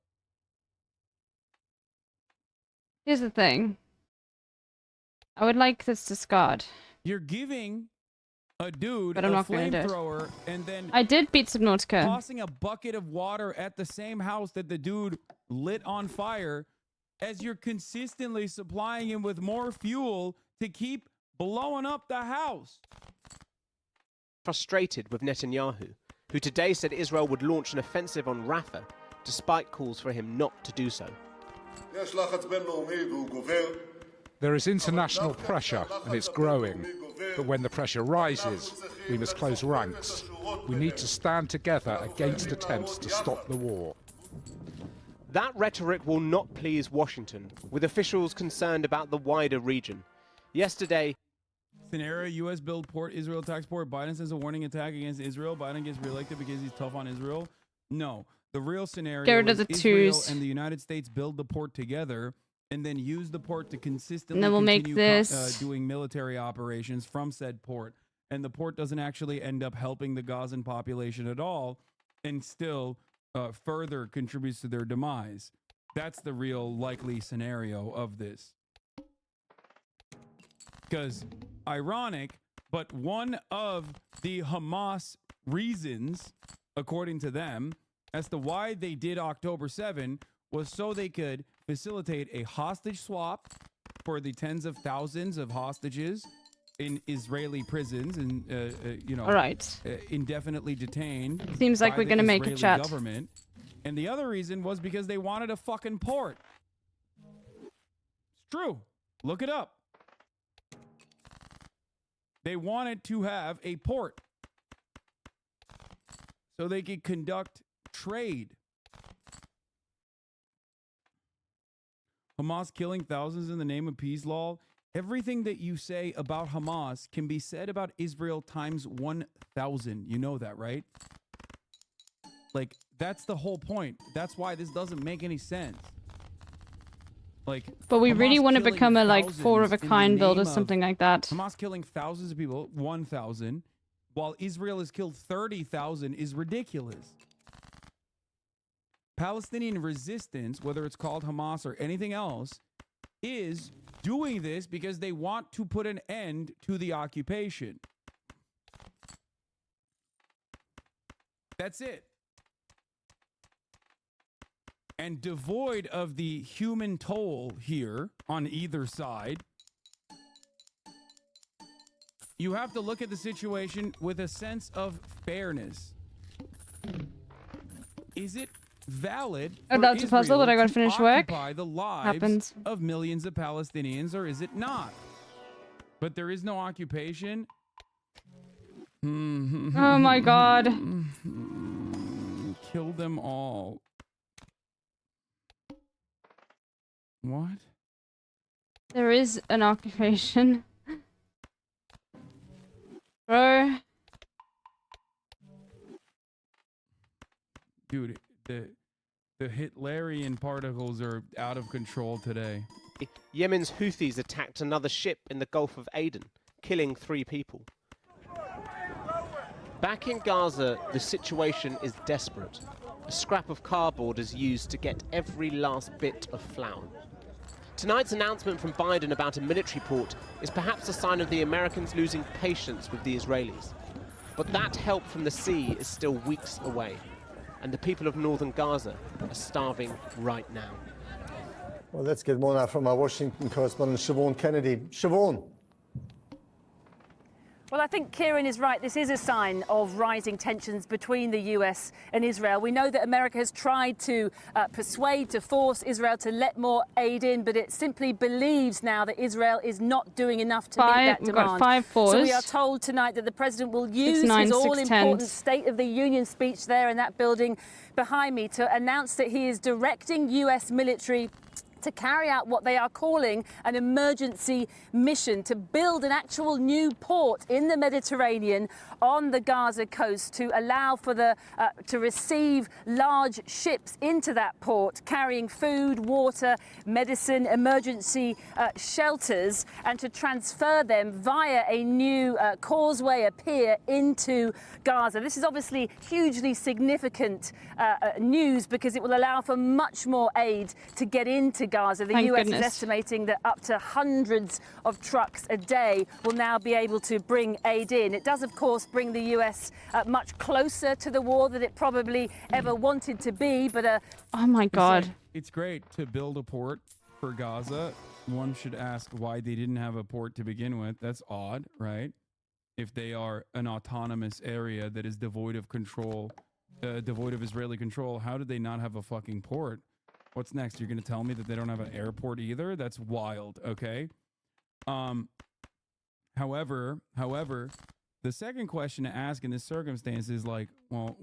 Here's the thing. I would like this discard. You're giving a dude But I'm a not gonna do it. flamethrower and then I did beat Subnautica. tossing a bucket of water at the same house that the dude lit on fire as you're consistently supplying him with more fuel to keep blowing up the house. Frustrated with Netanyahu, who today said Israel would launch an offensive on Rafah, despite calls for him not to do so. There is international pressure, and it's growing. But when the pressure rises, we must close ranks. We need to stand together against attempts to stop the war. That rhetoric will not please Washington, with officials concerned about the wider region. Yesterday, Scenario, U.S. build port, Israel attacks port. Biden sends a warning attack against Israel. Biden gets reelected because he's tough on Israel. No, the real scenario Get rid of is the Israel twos. and the United States build the port together and then use the port to consistently And then we'll make continue this. doing military operations from said port. and the port doesn't actually end up helping the Gazan population at all, and still further contributes to their demise. That's the real likely scenario of this. Because, ironic, but one of the Hamas reasons, according to them, as to why they did October 7 was so they could facilitate a hostage swap for the tens of thousands of hostages in Israeli prisons and, All right. indefinitely detained. Seems like by we're the gonna make a Israeli chat. government. And the other reason was because they wanted a fucking port. It's true. Look it up. They wanted to have a port so they could conduct trade. Hamas killing thousands in the name of peace, lol. Everything that you say about Hamas can be said about Israel times 1,000. You know that, right? Like, that's the whole point. That's why this doesn't make any sense. Like, But we Hamas really want to killing become a like thousands 4 of a in the kind build or name of- something like that. Hamas killing thousands of people, 1,000, while Israel has killed 30,000 is ridiculous. Palestinian resistance, whether it's called Hamas or anything else, is doing this because they want to put an end to the occupation. That's it. And devoid of the human toll here on either side, you have to look at the situation with a sense of fairness. Is it valid Oh, for that's a puzzle, Israel but I gotta to finish work. occupy the lives Happens. of millions of Palestinians, or is it not? But there is no occupation. Oh my god. Kill them all. What? There is an occupation. Bro. Dude, the Hitlerian particles are out of control today. Yemen's Houthis attacked another ship in the Gulf of Aden, killing 3 people. Back in Gaza, the situation is desperate. A scrap of cardboard is used to get every last bit of flour. Tonight's announcement from Biden about a military port is perhaps a sign of the Americans losing patience with the Israelis. But that help from the sea is still weeks away, and the people of northern Gaza are starving right now. Well, let's get more now from our Washington correspondent, Siobhan Kennedy. Siobhan. Well, I think Kieran is right. This is a sign of rising tensions between the US and Israel. We know that America has tried to persuade, to force Israel to let more aid in, but it simply believes now that Israel is not doing enough to meet that We've demand. got 5 fours. So we are told tonight that the president will use 6 9s, his 6 all-important 10s. State of the Union speech there in that building behind me to announce that he is directing US military to carry out what they are calling an emergency mission to build an actual new port in the Mediterranean on the Gaza coast to allow for the to receive large ships into that port carrying food, water, medicine, emergency shelters, and to transfer them via a new causeway, a pier into Gaza. This is obviously hugely significant news because it will allow for much more aid to get into Gaza. The Thank US goodness. is estimating that up to hundreds of trucks a day will now be able to bring aid in. It does, of course, bring the US much closer to the war than it probably ever wanted to be, but oh my god. It's great to build a port for Gaza. One should ask why they didn't have a port to begin with. That's odd, right? If they are an autonomous area that is devoid of control, devoid of Israeli control, how did they not have a fucking port? What's next? You're going to tell me that they don't have an airport either? That's wild, okay? However, the second question to ask in this circumstance is like, well,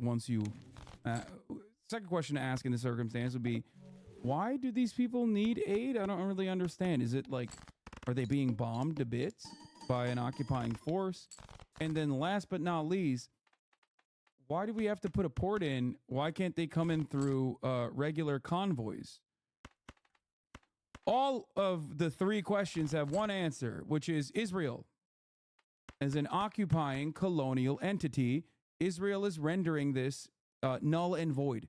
second question to ask in this circumstance would be, why do these people need aid? I don't really understand. Is it like, are they being bombed to bits by an occupying force? And then last but not least, why do we have to put a port in? Why can't they come in through regular convoys? All of the 3 questions have one answer, which is Israel. as an occupying colonial entity, Israel is rendering this null and void.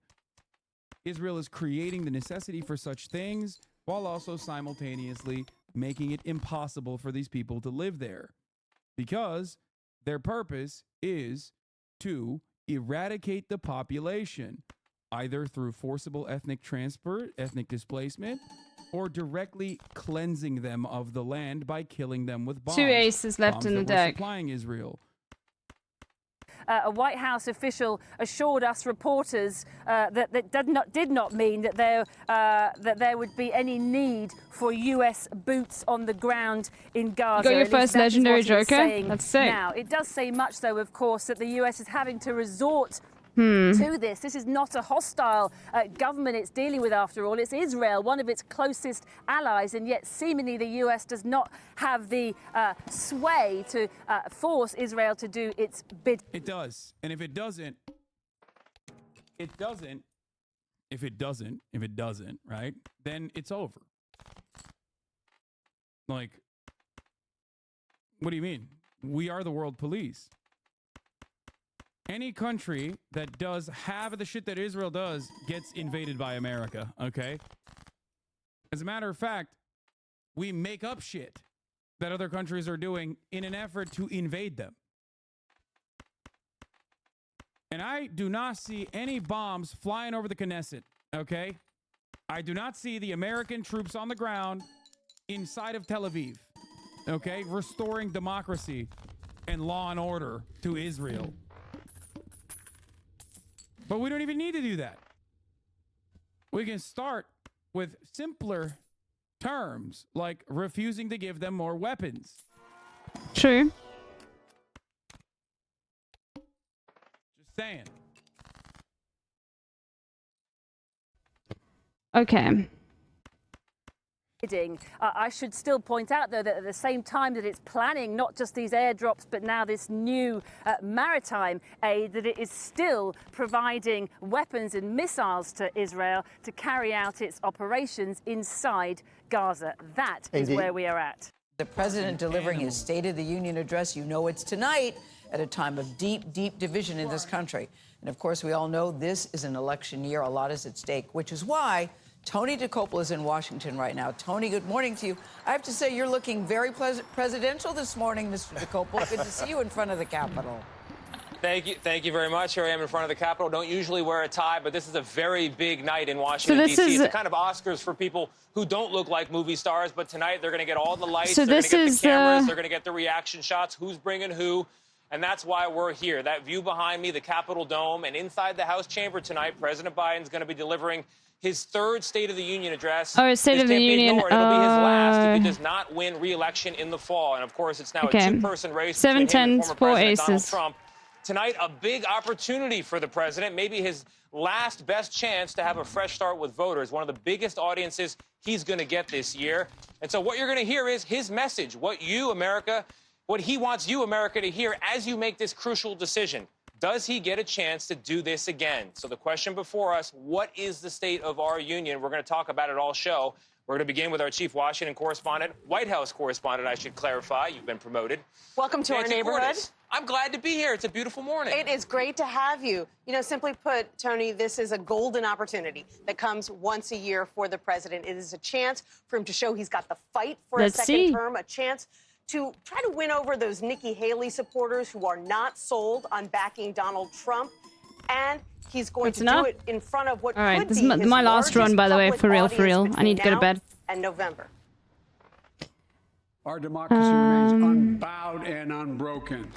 Israel is creating the necessity for such things while also simultaneously making it impossible for these people to live there, because their purpose is to eradicate the population, either through forcible ethnic transfer, ethnic displacement, or directly cleansing them of the land by killing them with bombs. 2 aces left bombs in the that were deck. supplying Israel. A White House official assured us reporters that did not mean that there would be any need for U.S. boots on the ground in Gaza. You got your first legendary Joker? That's sick. Now, it does say much, though, of course, that the U.S. is having to resort to this. This is not a hostile government it's dealing with, after all. It's Israel, one of its closest allies, and yet seemingly the US does not have the sway to force Israel to do its bid. It does. And if it doesn't, right, then it's over. Like, what do you mean? We are the world police. Any country that does half of the shit that Israel does gets invaded by America, okay? As a matter of fact, we make up shit that other countries are doing in an effort to invade them. And I do not see any bombs flying over the Knesset, okay? I do not see the American troops on the ground inside of Tel Aviv, okay? Restoring democracy and law and order to Israel. But we don't even need to do that. We can start with simpler terms, like refusing to give them more weapons. True. Just saying. Okay. I should still point out, though, that at the same time that it's planning not just these airdrops, but now this new maritime aid, that it is still providing weapons and missiles to Israel to carry out its operations inside Gaza. That is where we are at. The president delivering his State of the Union address, you know it's tonight, at a time of deep, deep division in this country. And of course, we all know this is an election year. A lot is at stake, which is why Tony DeCoppola is in Washington right now. Tony, good morning to you. I have to say, you're looking very presidential this morning, Mr. DeCoppola. Good to see you in front of the Capitol. Thank you very much. Here I am in front of the Capitol. Don't usually wear a tie, but this is a very big night in Washington, D.C. It's a kind of Oscars for people who don't look like movie stars, but tonight they're going to get all the lights, they're going to get the cameras, they're going to get the reaction shots, who's bringing who, and that's why we're here. That view behind me, the Capitol Dome, and inside the House chamber tonight, President Biden's going to be delivering his third State of the Union address. Oh, State of the Union. It'll be his last if he does not win re-election in the fall. And of course, it's now a two-person race between him and former President Donald Trump. Tonight, a big opportunity for the president, maybe his last best chance to have a fresh start with voters, one of the biggest audiences he's going to get this year. And so what you're going to hear is his message, what he wants you, America, to hear as you make this crucial decision. Does he get a chance to do this again? So the question before us, what is the state of our union? We're going to talk about it all show. We're going to begin with our chief Washington correspondent, White House correspondent, I should clarify. You've been promoted. Welcome to our neighborhood. Cordes. I'm glad to be here. It's a beautiful morning. It is great to have you. You know, simply put, Tony, this is a golden opportunity that comes once a year for the president. It is a chance for him to show he's got the fight for a second term, a chance to try to win over those Nikki Haley supporters who are not sold on backing Donald Trump. And he's going to do it in front of what could this be is my last run, by the way, for real. I need to go to bed. And November. Our democracy remains unbowed and unbroken.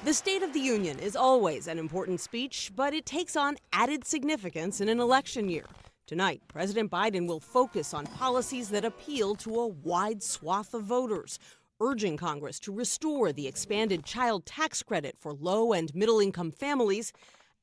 The State of the Union is always an important speech, but it takes on added significance in an election year. Tonight, President Biden will focus on policies that appeal to a wide swath of voters, urging Congress to restore the expanded child tax credit for low and middle-income families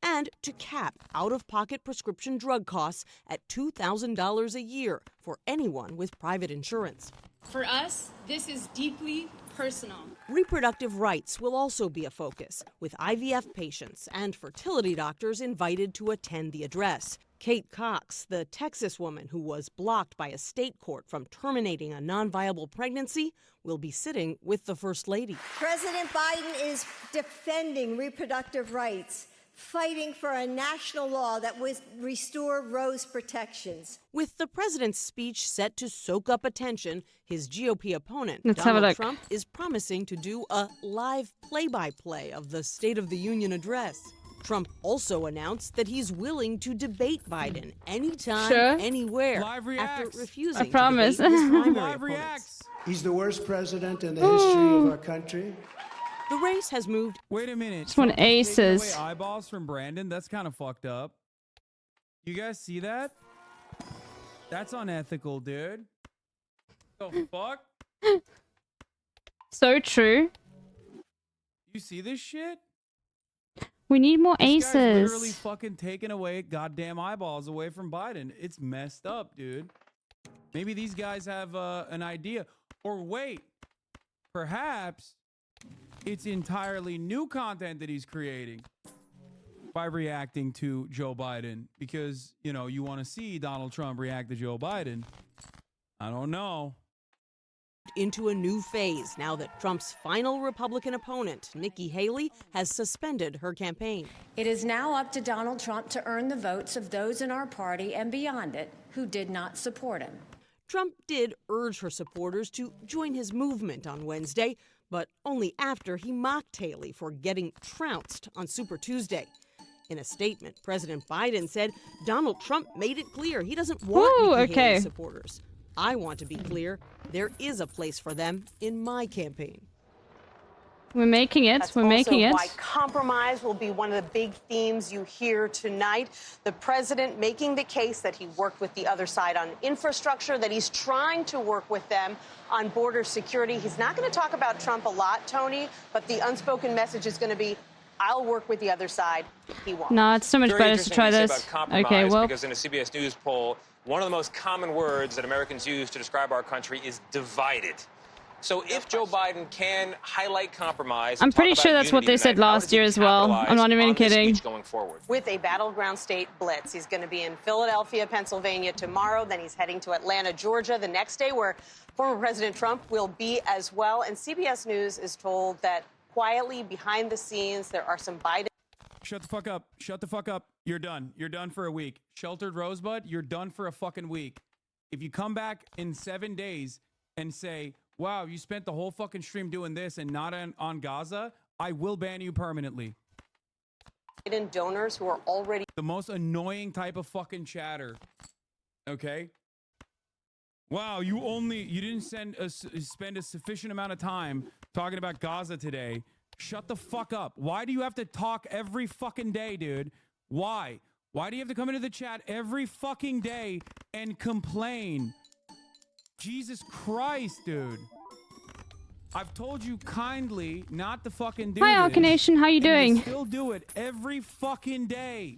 and to cap out-of-pocket prescription drug costs at $2,000 a year for anyone with private insurance. For us, this is deeply personal. Reproductive rights will also be a focus, with IVF patients and fertility doctors invited to attend the address. Kate Cox, the Texas woman who was blocked by a state court from terminating a non-viable pregnancy, will be sitting with the First Lady. President Biden is defending reproductive rights, fighting for a national law that would restore Roe's protections. With the president's speech set to soak up attention, his GOP opponent, Let's have a Donald look. Trump, is promising to do a live play-by-play of the State of the Union address. Trump also announced that he's willing to debate Biden anytime, Sure. anywhere, Live after reacts. refusing I promise. to debate his primary Live opponents. reacts. He's the worst president in the history of our country. The race has moved. Wait a minute. Just want Trump is taking aces. away eyeballs from Brandon. That's kind of fucked up. You guys see that? That's unethical, dude. The fuck? So true. You see this shit? We need more This guy's literally aces. fucking taking away goddamn eyeballs away from Biden. It's messed up, dude. Maybe these guys have an idea. Or wait, perhaps it's entirely new content that he's creating by reacting to Joe Biden. Because, you know, you want to see Donald Trump react to Joe Biden. I don't know. Into a new phase now that Trump's final Republican opponent, Nikki Haley, has suspended her campaign. It is now up to Donald Trump to earn the votes of those in our party and beyond it who did not support him. Trump did urge her supporters to join his movement on Wednesday, but only after he mocked Haley for getting trounced on Super Tuesday. In a statement, President Biden said Donald Trump made it clear he doesn't want Nikki Haley supporters. I want to be clear, there is a place for them in my campaign. We're making it. That's We're making it. Why compromise will be one of the big themes you hear tonight. The president making the case that he worked with the other side on infrastructure, that he's trying to work with them on border security. He's not going to talk about Trump a lot, Tony, but the unspoken message is going to be, I'll work with the other side. He won't. No, it's so much better to try this. Okay, well. Because in a CBS News poll, one of the most common words that Americans use to describe our country is divided. So if Joe Biden can highlight compromise, I'm pretty sure that's what they said last year as well. I'm not even kidding. Going forward. With a battleground state blitz. He's going to be in Philadelphia, Pennsylvania tomorrow. Then he's heading to Atlanta, Georgia the next day, where former President Trump will be as well. And CBS News is told that quietly behind the scenes, there are some Biden. Shut the fuck up. Shut the fuck up. You're done. You're done for a week. Sheltered Rosebud, you're done for a fucking week. If you come back in 7 days and say, wow, you spent the whole fucking stream doing this and not on Gaza, I will ban you permanently. Biden donors who are already the most annoying type of fucking chatter. Okay? Wow, you didn't spend a sufficient amount of time talking about Gaza today. Shut the fuck up. Why do you have to talk every fucking day, dude? Why? Why do you have to come into the chat every fucking day and complain? Jesus Christ, dude. I've told you kindly not to fucking do this. Hi, Arcanation. How you doing? You still do it every fucking day.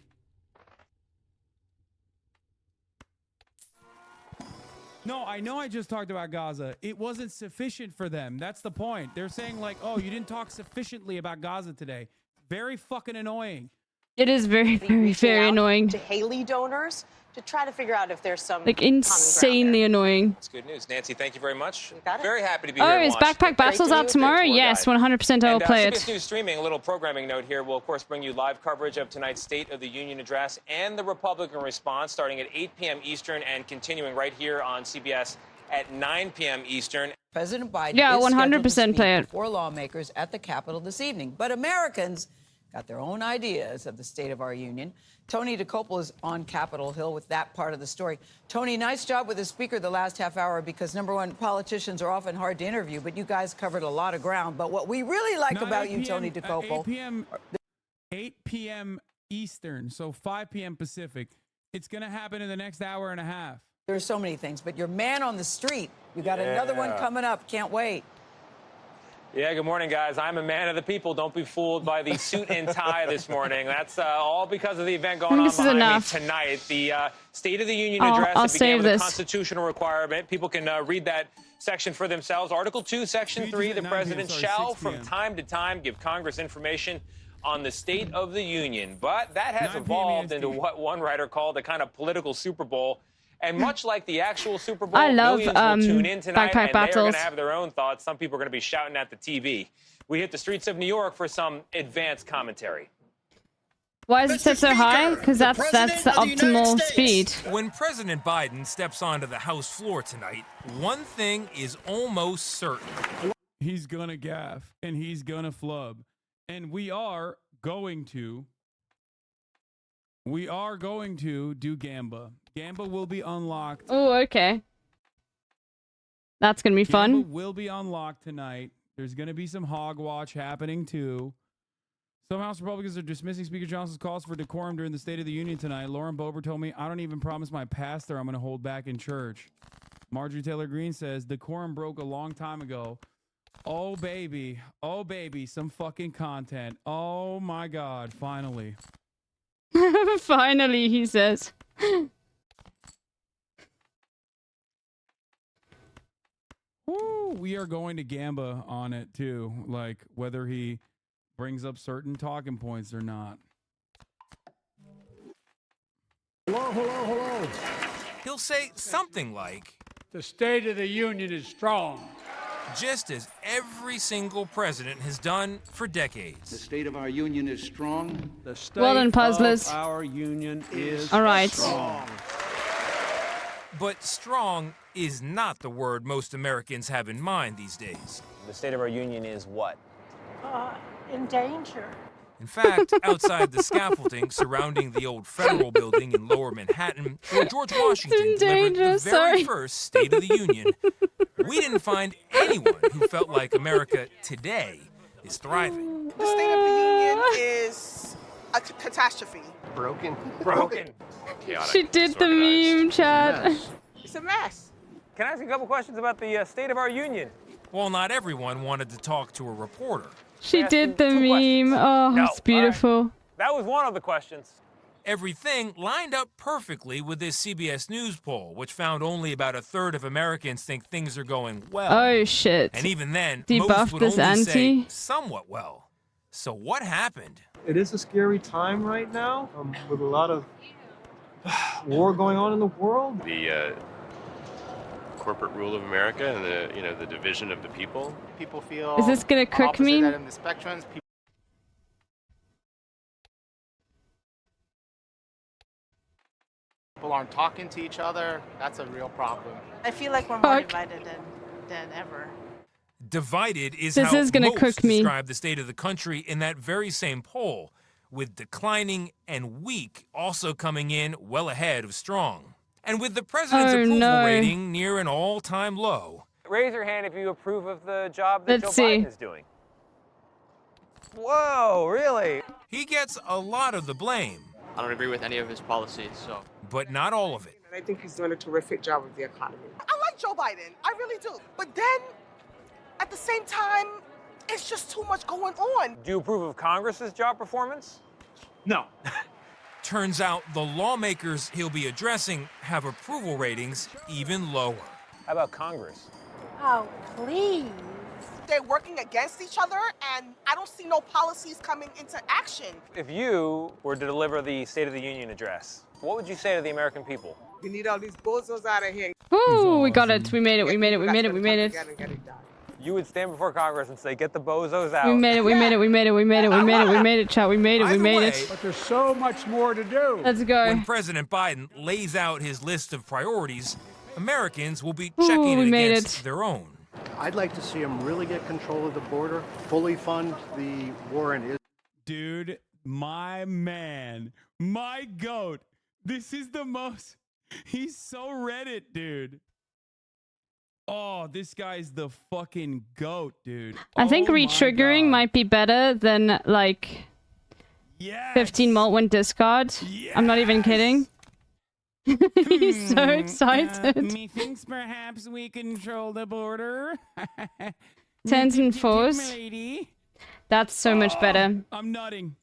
No, I know I just talked about Gaza. It wasn't sufficient for them. That's the point. They're saying like, oh, you didn't talk sufficiently about Gaza today. Very fucking annoying. It is very, very, very annoying. To Haley donors to try to figure out if there's some like insanely annoying. That's good news. Nancy, thank you very much. Very happy to be here. Oh, is Backpack Battles out tomorrow? Yes, 100% I will play CBS it. News streaming, a little programming note here. We'll, of course, bring you live coverage of tonight's State of the Union address and the Republican response starting at 8 p.m. Eastern and continuing right here on CBS at 9 p.m. Eastern. President Biden Yeah, is 100% play it. for lawmakers at the Capitol this evening. But Americans got their own ideas of the state of our union. Tony DeCopel is on Capitol Hill with that part of the story. Tony, nice job with the speaker the last half hour because, number one, politicians are often hard to interview, but you guys covered a lot of ground. But what we really like about you, Tony DeCopel... 8 p.m. Eastern, so 5 p.m. Pacific. It's going to happen in the next hour and a half. There's so many things, but your man on the street, you got another one coming up. Can't wait. Yeah, good morning, guys. I'm a man of the people. Don't be fooled by the suit and tie this morning. That's all because of the event going on behind me tonight. The State of the Union address that began with a constitutional requirement. People can read that section for themselves. Article 2, Section 3, the president shall, from time to time, give Congress information on the State of the Union. But that has evolved into what one writer called a kind of political Super Bowl. And much like the actual Super Bowl, I love millions will tune in tonight, bagpipe and they're going battles. to have their own thoughts. Some people are going to be shouting at the TV. We hit the streets of New York for some advanced commentary. Why is it set so high? Because that's the optimal speed. When President Biden steps onto the House floor tonight, one thing is almost certain. He's gonna gaff, and he's gonna flub. And we are going to do Gamba. Gamba will be unlocked. Oh, okay. That's gonna be fun. Gamba will be unlocked tonight. There's gonna be some hogwatch happening too. Some House Republicans are dismissing Speaker Johnson's calls for decorum during the State of the Union tonight. Lauren Boebert told me, I don't even promise my pastor I'm going to hold back in church. Marjorie Taylor Greene says, decorum broke a long time ago. Oh, baby, some fucking content. Oh, my God, finally. Finally, he says. Woo, we are going to Gamba on it, too. Like, whether he brings up certain talking points or not. Hello. He'll say something like, The State of the Union is strong. just as every single president has done for decades. The state of our union is strong. The state Well done, puzzlers. of our union is All right. strong. But strong is not the word most Americans have in mind these days. The state of our union is what? In danger. In fact, outside the scaffolding surrounding the old federal building in Lower Manhattan, where George Washington delivered the very first State of the Union, we didn't find anyone who felt like America today is thriving. The State of the Union is a catastrophe. Broken. Chaotic. She did the meme, chat. It's a mess. Can I ask you a couple questions about the state of our union? Well, not everyone wanted to talk to a reporter. She did the meme. Oh, it's beautiful. That was one of the questions. Everything lined up perfectly with this CBS News poll, which found only about a third of Americans think things are going well. Oh, shit. And even then, Debuff most would this only say anti. somewhat well. So what happened? It is a scary time right now, with a lot of war going on in the world. The corporate rule of America and the division of the people. People feel. Is this gonna cook me? That in the spectrums, people aren't talking to each other. That's a real problem. I feel like we're more divided than ever. Divided is This how is gonna most cook me. describe the state of the country in that very same poll, with declining and weak also coming in well ahead of strong. And with the president's approval rating near an all-time low. Raise your hand if you approve of the job that Let's Joe see. Biden is doing. Whoa, really? He gets a lot of the blame, I don't agree with any of his policies, so. but not all of it. I think he's doing a terrific job with the economy. I like Joe Biden. I really do. But then, at the same time, it's just too much going on. Do you approve of Congress's job performance? No. Turns out the lawmakers he'll be addressing have approval ratings even lower. How about Congress? Oh, please. They're working against each other, and I don't see no policies coming into action. If you were to deliver the State of the Union address, what would you say to the American people? We need all these bozos out of here. Ooh, we got it. We made it. We made it. We made it. We made it. You would stand before Congress and say, get the bozos out. We made it. We made it. We made it. We made it. We made it. We made it, chat. We made it. We Either made way, it. But there's so much more to do. Let's go. When President Biden lays out his list of priorities, Americans will be Ooh, checking we it made against it. their own. I'd like to see him really get control of the border, fully fund the war in Israel. Dude, my man, my goat. This is the most. He's so Reddit, dude. Oh, this guy's the fucking goat, dude. I think re-triggering might be better than like 15 mult when discard. I'm not even kidding. He's so excited. Methinks perhaps we control the border. Tens and fours. Lady. That's so much better. I'm nutting.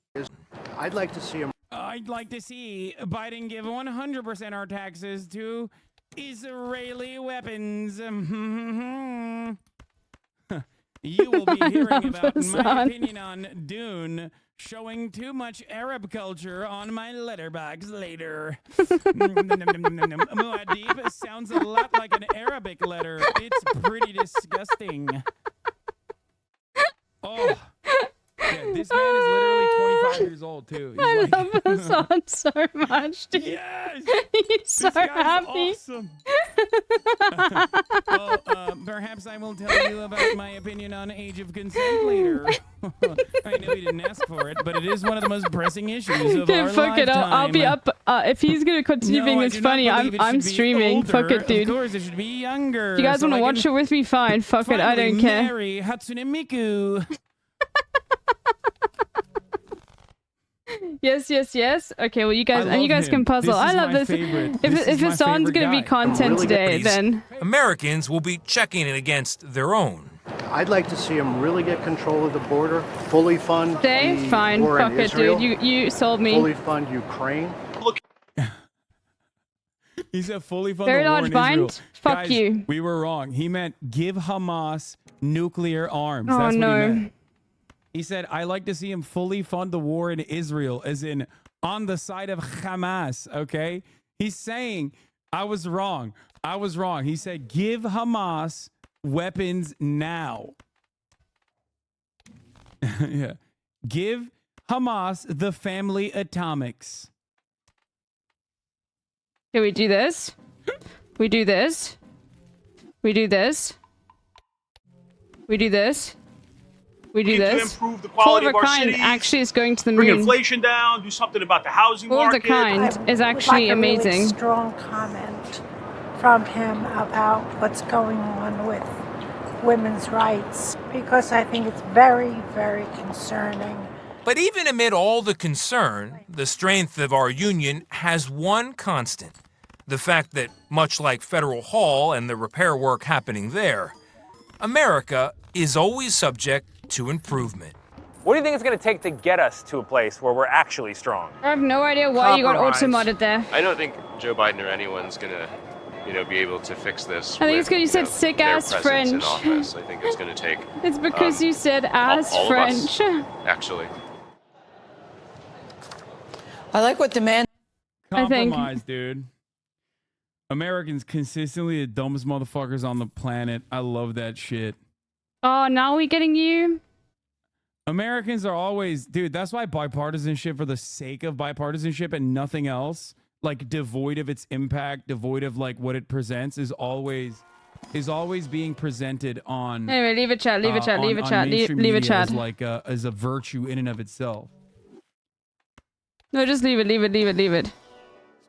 I'd like to see him. I'd like to see Biden give 100% our taxes to Israeli weapons. You will be hearing about my opinion on Dune showing too much Arab culture on my letterbox later. Muad'Dib sounds a lot like an Arabic letter. It's pretty disgusting. Oh. Yeah, this man is literally 25 years old, too. I love Hassan so much, dude. Yes! He's so happy. Awesome. Well, perhaps I will tell you about my opinion on age of consent later. I know he didn't ask for it, but it is one of the most pressing issues of our fuck it. I'll be lifetime. up. If he's gonna continue being this funny, I'm streaming. Older. Fuck it, dude. Of course, it should be younger. If you guys want to watch it with me, fine. Fuck it. I don't care. Marry Hatsune Miku. Yes. Okay, well, you guys can puzzle. I love this. If Hassan's gonna be content today, then Americans will be checking it against their own. I'd like to see them really get control of the border, fully fund the fine. war Fuck in it, Israel, dude. You sold me. fully fund Ukraine. He said fully fund Very the war large in bind? Israel. Fuck Guys, you. We were wrong. He meant give Hamas nuclear arms. Oh, That's what no. he meant. He said, I like to see him fully fund the war in Israel, as in on the side of Hamas, okay? He's saying, I was wrong. He said, give Hamas weapons now. Yeah. Give Hamas the family atomics. Can we do this? We do this. We do this. We do this. We do need to this. improve the quality Four of our kind cities, actually is going to the bring moon. inflation down, do something about the housing Four of the market. kind is actually like amazing. A really strong comment from him about what's going on with women's rights, because I think it's very, very concerning. But even amid all the concern, the strength of our union has one constant. The fact that, much like Federal Hall and the repair work happening there, America is always subject to improvement. What do you think it's going to take to get us to a place where we're actually strong? I have no idea why you got auto-modded there. I don't think Joe Biden or anyone's gonna, be able to fix this. I think it's with, because you said sick their ass presence in French. office. I think it's gonna take. It's because you said ass all French. Of us, actually. I like what the man. Compromise, dude. Americans consistently the dumbest motherfuckers on the planet. I love that shit. Oh, now we're getting you? Americans are always, dude, that's why bipartisanship for the sake of bipartisanship and nothing else, like devoid of its impact, devoid of like what it presents, is always being presented on. Anyway, leave it, chat. Leave it, chat. Leave it, chat. Leave it, chat. As like as a virtue in and of itself. No, just leave it. Leave it. Leave it. Leave it.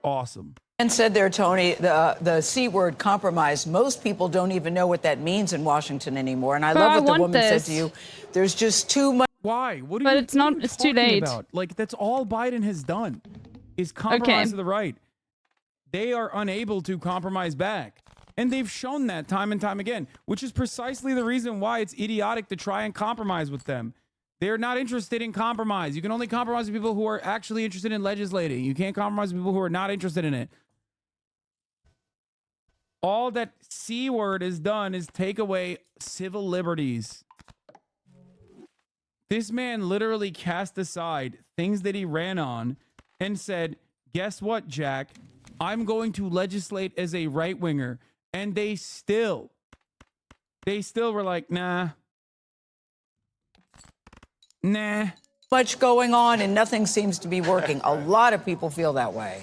Awesome. And said there, Tony, the C word, compromise. Most people don't even know what that means in Washington anymore. And I love what the woman said to you. There's just too much. Why? What are but you, it's not. It's too late. About? Like that's all Biden has done, is compromise to the right. They are unable to compromise back, and they've shown that time and time again. Which is precisely the reason why it's idiotic to try and compromise with them. They're not interested in compromise. You can only compromise with people who are actually interested in legislating. You can't compromise with people who are not interested in it. All that C word has done is take away civil liberties. This man literally cast aside things that he ran on and said, guess what, Jack? I'm going to legislate as a right-winger. And they still were like, nah. Much going on and nothing seems to be working. A lot of people feel that way.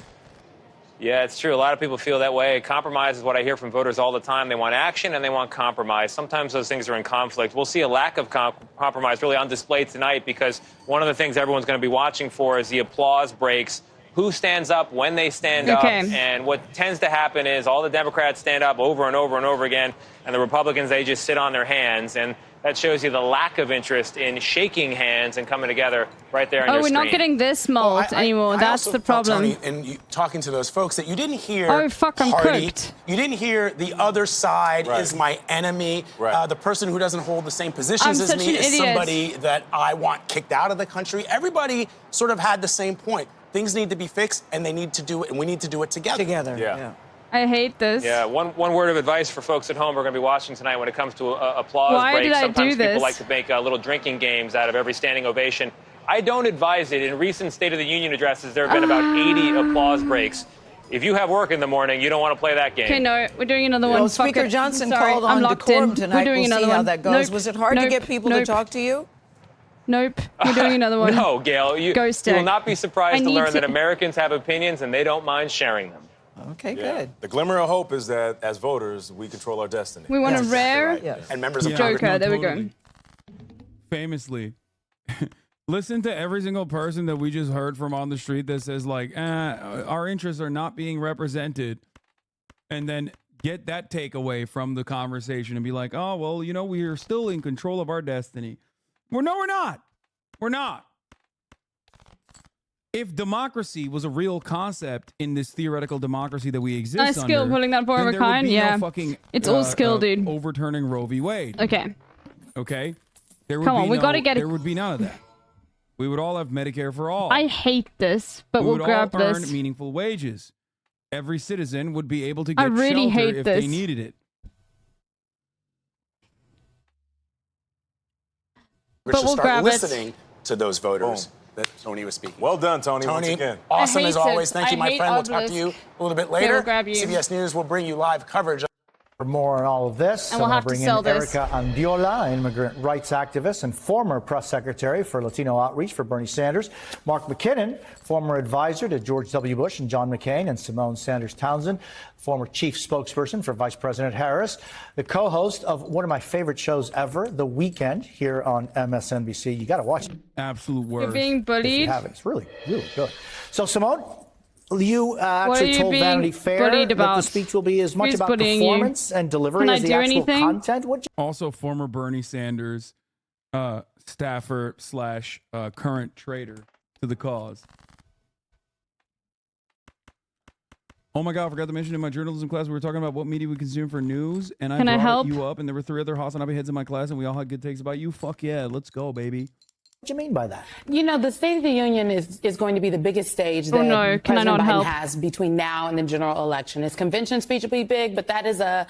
Yeah, it's true. A lot of people feel that way. Compromise is what I hear from voters all the time. They want action and they want compromise. Sometimes those things are in conflict. We'll see a lack of compromise really on display tonight because one of the things everyone's going to be watching for is the applause breaks. Who stands up when they stand up? And what tends to happen is all the Democrats stand up over and over and over again, and the Republicans, they just sit on their hands. And that shows you the lack of interest in shaking hands and coming together right there on your we're screen. not getting this mold anymore. That's the problem. And talking to those folks that you didn't hear. Oh, fuck, I'm party. cooked. You didn't hear the other side is my enemy. The person who doesn't hold the same positions as me is somebody that I want kicked out of the country. Everybody sort of had the same point. Things need to be fixed, and they need to do it, and we need to do it together. Yeah. I hate this. Yeah, one word of advice for folks at home who are going to be watching tonight when it comes to applause Why breaks. did I Sometimes do people this? like to make little drinking games out of every standing ovation. I don't advise it. In recent State of the Union addresses, there have been about 80 applause breaks. If you have work in the morning, you don't want to play that game. Okay, no, we're doing another one. Well, Speaker Johnson called on decorum tonight. We're doing we'll another see how one. that goes. Was it hard to get people to talk to you? Nope. We're doing another one. No, Gail. You will not be surprised to learn that Americans have opinions and they don't mind sharing them. Okay, good. The glimmer of hope is that as voters, we control our destiny. We want a rare and members of Joker. There we go. Famously, listen to every single person that we just heard from on the street that says like, our interests are not being represented, and then get that takeaway from the conversation and be like, oh, well, you know, we are still in control of our destiny. Well, no, we're not. We're not. If democracy was a real concept in this theoretical democracy that we exist Nice skill under, pulling that four of a kind. Yeah, no fucking, it's all skill, dude. Overturning Roe v. Wade. Okay. Okay. There would Come on, be we no, gotta get it. There would be none of that. We would all have Medicare for all. I hate this, but we we'll would grab all earn this. meaningful wages. Every citizen would be able to get I really shelter hate if this. they needed it. We But should we'll start grab it. listening to those voters that Tony was speaking. Well done, Tony, once Tony, again. awesome I as hate always. it. Thank you, I my hate friend. We'll talk to you obelisk. a little bit Okay, later. we'll grab you. CBS News will bring you live coverage. For more on all of this, And we'll I'm have to bring sell in this. Erica Andiola, immigrant rights activist and former press secretary for Latino outreach for Bernie Sanders. Mark McKinnon, former advisor to George W. Bush and John McCain, and Simone Sanders Townsend, former chief spokesperson for Vice President Harris, the co-host of one of my favorite shows ever, The Weekend, here on MSNBC. You got to watch it. Absolute word. You're being If bullied. you haven't, it's really, really good. So, Simone, you What are actually you told being Vanity Fair bullied that about? the speech will be as much Who's about bullying you? performance and delivery Can I as the do actual anything? content. What Also, former Bernie Sanders staffer / current traitor to the cause. Oh my God, I forgot to mention in my journalism class, we were talking about what media we consume for news, and Can I brought help? you up, and there were 3 other Hasanabe heads in my class, and we all had good takes about you. Fuck yeah, let's go, baby. do you mean by that? You know, the State of the Union is going to be the biggest stage that no, can I President not Biden help? has between now and the general election. His convention speech will be big, but that is a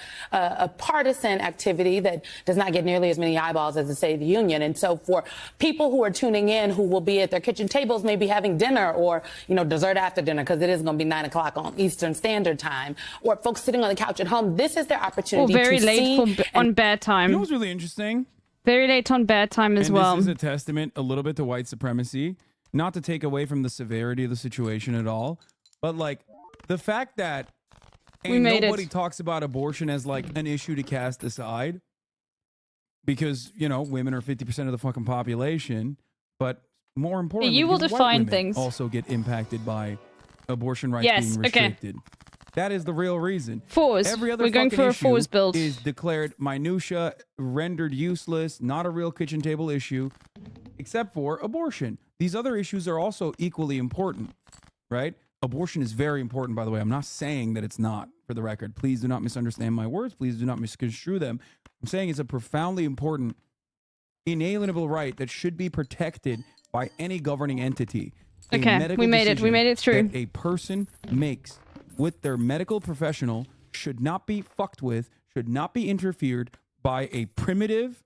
partisan activity that does not get nearly as many eyeballs as the State of the Union. And so for people who are tuning in, who will be at their kitchen tables, maybe having dinner or, you know, dessert after dinner, because it is going to be 9 o'clock on Eastern Standard Time, or folks sitting on the couch at home, this is their opportunity very to late see on bedtime. You know what's really interesting? Very late on bedtime as and well. This is a testament a little bit to white supremacy, not to take away from the severity of the situation at all, but like the fact that nobody talks about abortion as like an issue to cast aside because, you know, women are 50% of the fucking population, but more importantly, you will because white define women things. also get impacted by abortion rights Yes, being okay. restricted. That is the real reason. Fours. Every other We're going fucking for a issue fours build. is declared minutia, rendered useless, not a real kitchen table issue, except for abortion. These other issues are also equally important, right? Abortion is very important, by the way. I'm not saying that it's not, for the record. Please do not misunderstand my words. Please do not misconstrue them. I'm saying it's a profoundly important, inalienable right that should be protected by any governing entity. A Okay, medical we made it. We decision made it through. that a person makes with their medical professional should not be fucked with, should not be interfered by a primitive,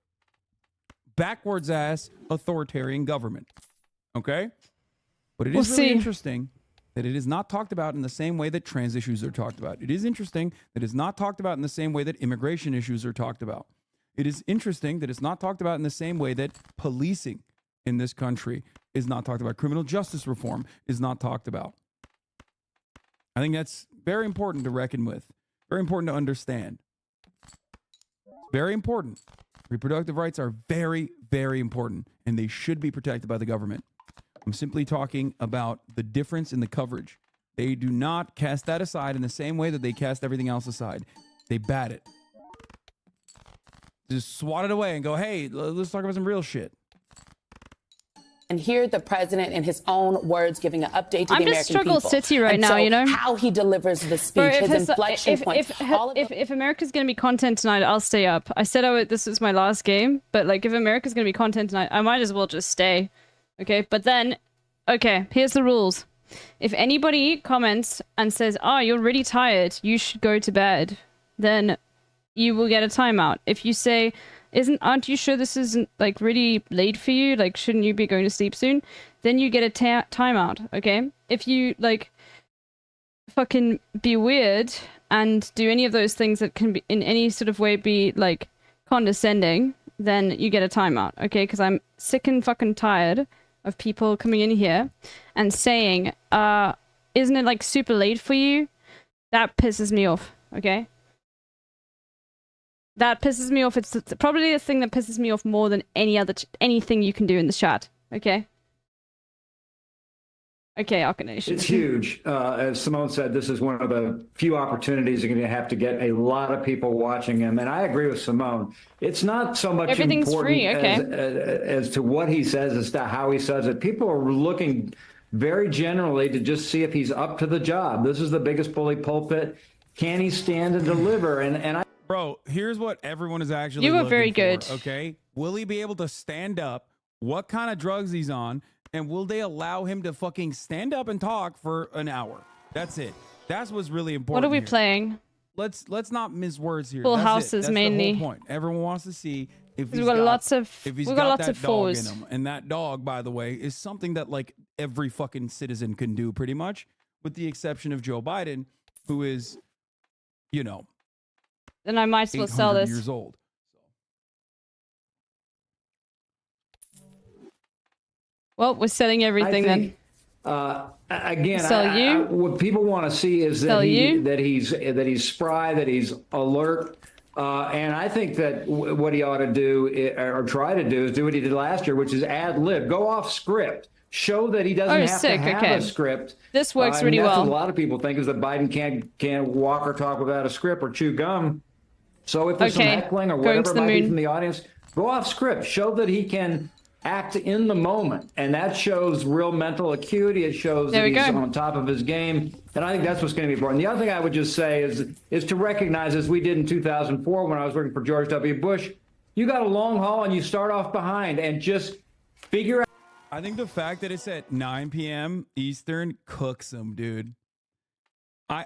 backwards ass authoritarian government. Okay? But it is We'll really see. interesting that it is not talked about in the same way that trans issues are talked about. It is interesting that it's not talked about in the same way that immigration issues are talked about. It is interesting that it's not talked about in the same way that policing in this country is not talked about. Criminal justice reform is not talked about. I think that's very important to reckon with. Very important to understand. Very important. Reproductive rights are very, very important, and they should be protected by the government. I'm simply talking about the difference in the coverage. They do not cast that aside in the same way that they cast everything else aside. They bat it. Just swat it away and go, hey, let's talk about some real shit. And hear the president in his own words giving an update to I'm the just American people. struggle city right And now, so you know? how he delivers the speech, Bro, his inflection point. if America's gonna be content tonight, I'll stay up. I said this was my last game, but like if America's gonna be content tonight, I might as well just stay. Okay, but then, okay, here's the rules. If anybody comments and says, "Oh, you're really tired, you should go to bed," then you will get a timeout. If Aren't you sure this isn't like really late for you? Like, shouldn't you be going to sleep soon? Then you get a timeout, okay? If you like fucking be weird and do any of those things that can be in any sort of way be like condescending, then you get a timeout, okay? Because I'm sick and fucking tired of people coming in here and saying, isn't it like super late for you? That pisses me off, okay? That pisses me off. It's probably the thing that pisses me off more than anything you can do in the chat, okay? Okay, Arcanation. It's huge. As Simone said, this is one of the few opportunities you're going to have to get a lot of people watching him. And I agree with Simone. It's not so much Everything's important free, okay. as to what he says, as to how he says it. People are looking very generally to just see if he's up to the job. This is the biggest bully pulpit. Can he stand and deliver? And I. Bro, here's what everyone is actually. You were looking very for, good. Okay, will he be able to stand up? What kind of drugs he's on? And will they allow him to fucking stand up and talk for an hour? That's it. That's what's really important. What are we here. playing? Let's not miss words here. Full That's houses That's mainly. the whole point. Everyone wants to see if We've got lots of that dog fours. in him. And that dog, by the way, is something that like every fucking citizen can do pretty much, with the exception of Joe Biden, who is, you know, then I might as well sell 800 this. years old. Well, we're selling everything then. Again, Sell you? what people want to see is that he's spry, that he's alert. And I think that what he ought to do or try to do is do what he did last year, which is ad lib, go off script, show that he doesn't have to have a script. This works really that's well. What a lot of people think is that Biden can't walk or talk without a script or chew gum. So if there's some heckling or whatever it might be from the audience, go off script, show that he can act in the moment, and that shows real mental acuity. It shows that he's on top of his game, and I think that's what's going to be important. The other thing I would just say is to recognize, as we did in 2004 when I was working for George W. Bush, you got a long haul and you start off behind and just figure out. I think the fact that it's at 9 p.m. Eastern cooks him, dude.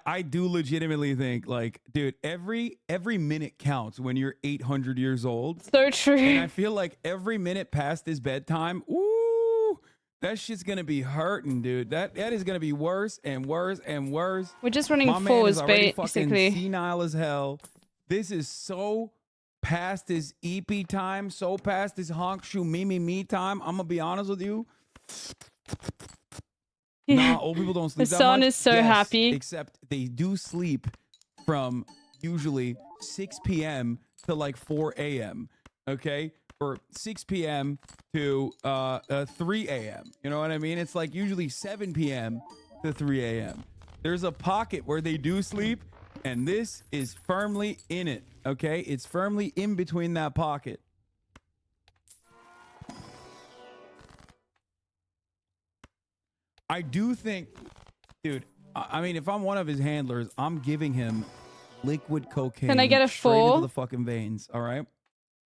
I do legitimately think, like, dude, every minute counts when you're 800 years old. So true. And I feel like every minute past his bedtime, ooh, that shit's gonna be hurting, dude. That is gonna be worse and worse and worse. We're just running My man fours, is already basically. fucking senile as hell. This is so past his EP time, so past his honk shoe me time. I'm gonna be honest with you. Nah, old people don't sleep The that son much. is so Yes, happy. Except they do sleep from usually 6 p.m. to like 4 a.m. Okay? Or 6 p.m. to 3 a.m. You know what I mean? It's like usually 7 p.m. to 3 a.m. There's a pocket where they do sleep, and this is firmly in it. Okay? It's firmly in between that pocket. I do think, dude, I mean, if I'm one of his handlers, I'm giving him liquid cocaine. Can I get a straight 4? into the fucking veins, all right?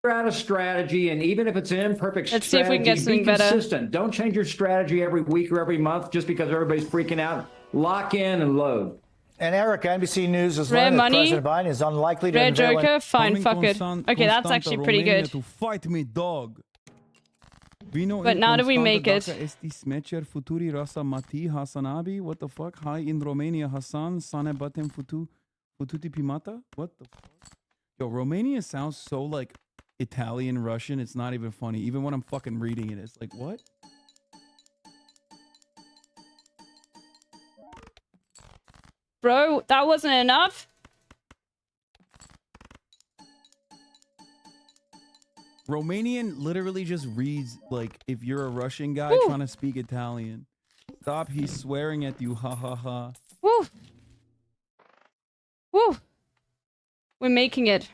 Figure out a strategy, and even if it's an imperfect Let's strategy, see if we can get something be better. consistent. Don't change your strategy every week or every month just because everybody's freaking out. Lock in and load. And Erica, NBC News has Rare learned that money, President Biden is unlikely to Rare unveil Joker, fine, fuck it. Okay, that's actually pretty good. To fight me, dog. But now do we make it? What the fuck? Hi in Romania, Hassan. Sane batem fututi pimata? What the fuck? Yo, Romania sounds so like Italian, Russian. It's not even funny. Even when I'm fucking reading it, it's like, what? Bro, that wasn't enough? Romanian literally just reads like if you're a Russian guy trying to speak Italian. Stop, he's swearing at you, ha ha ha. Woo! Woo! We're making it.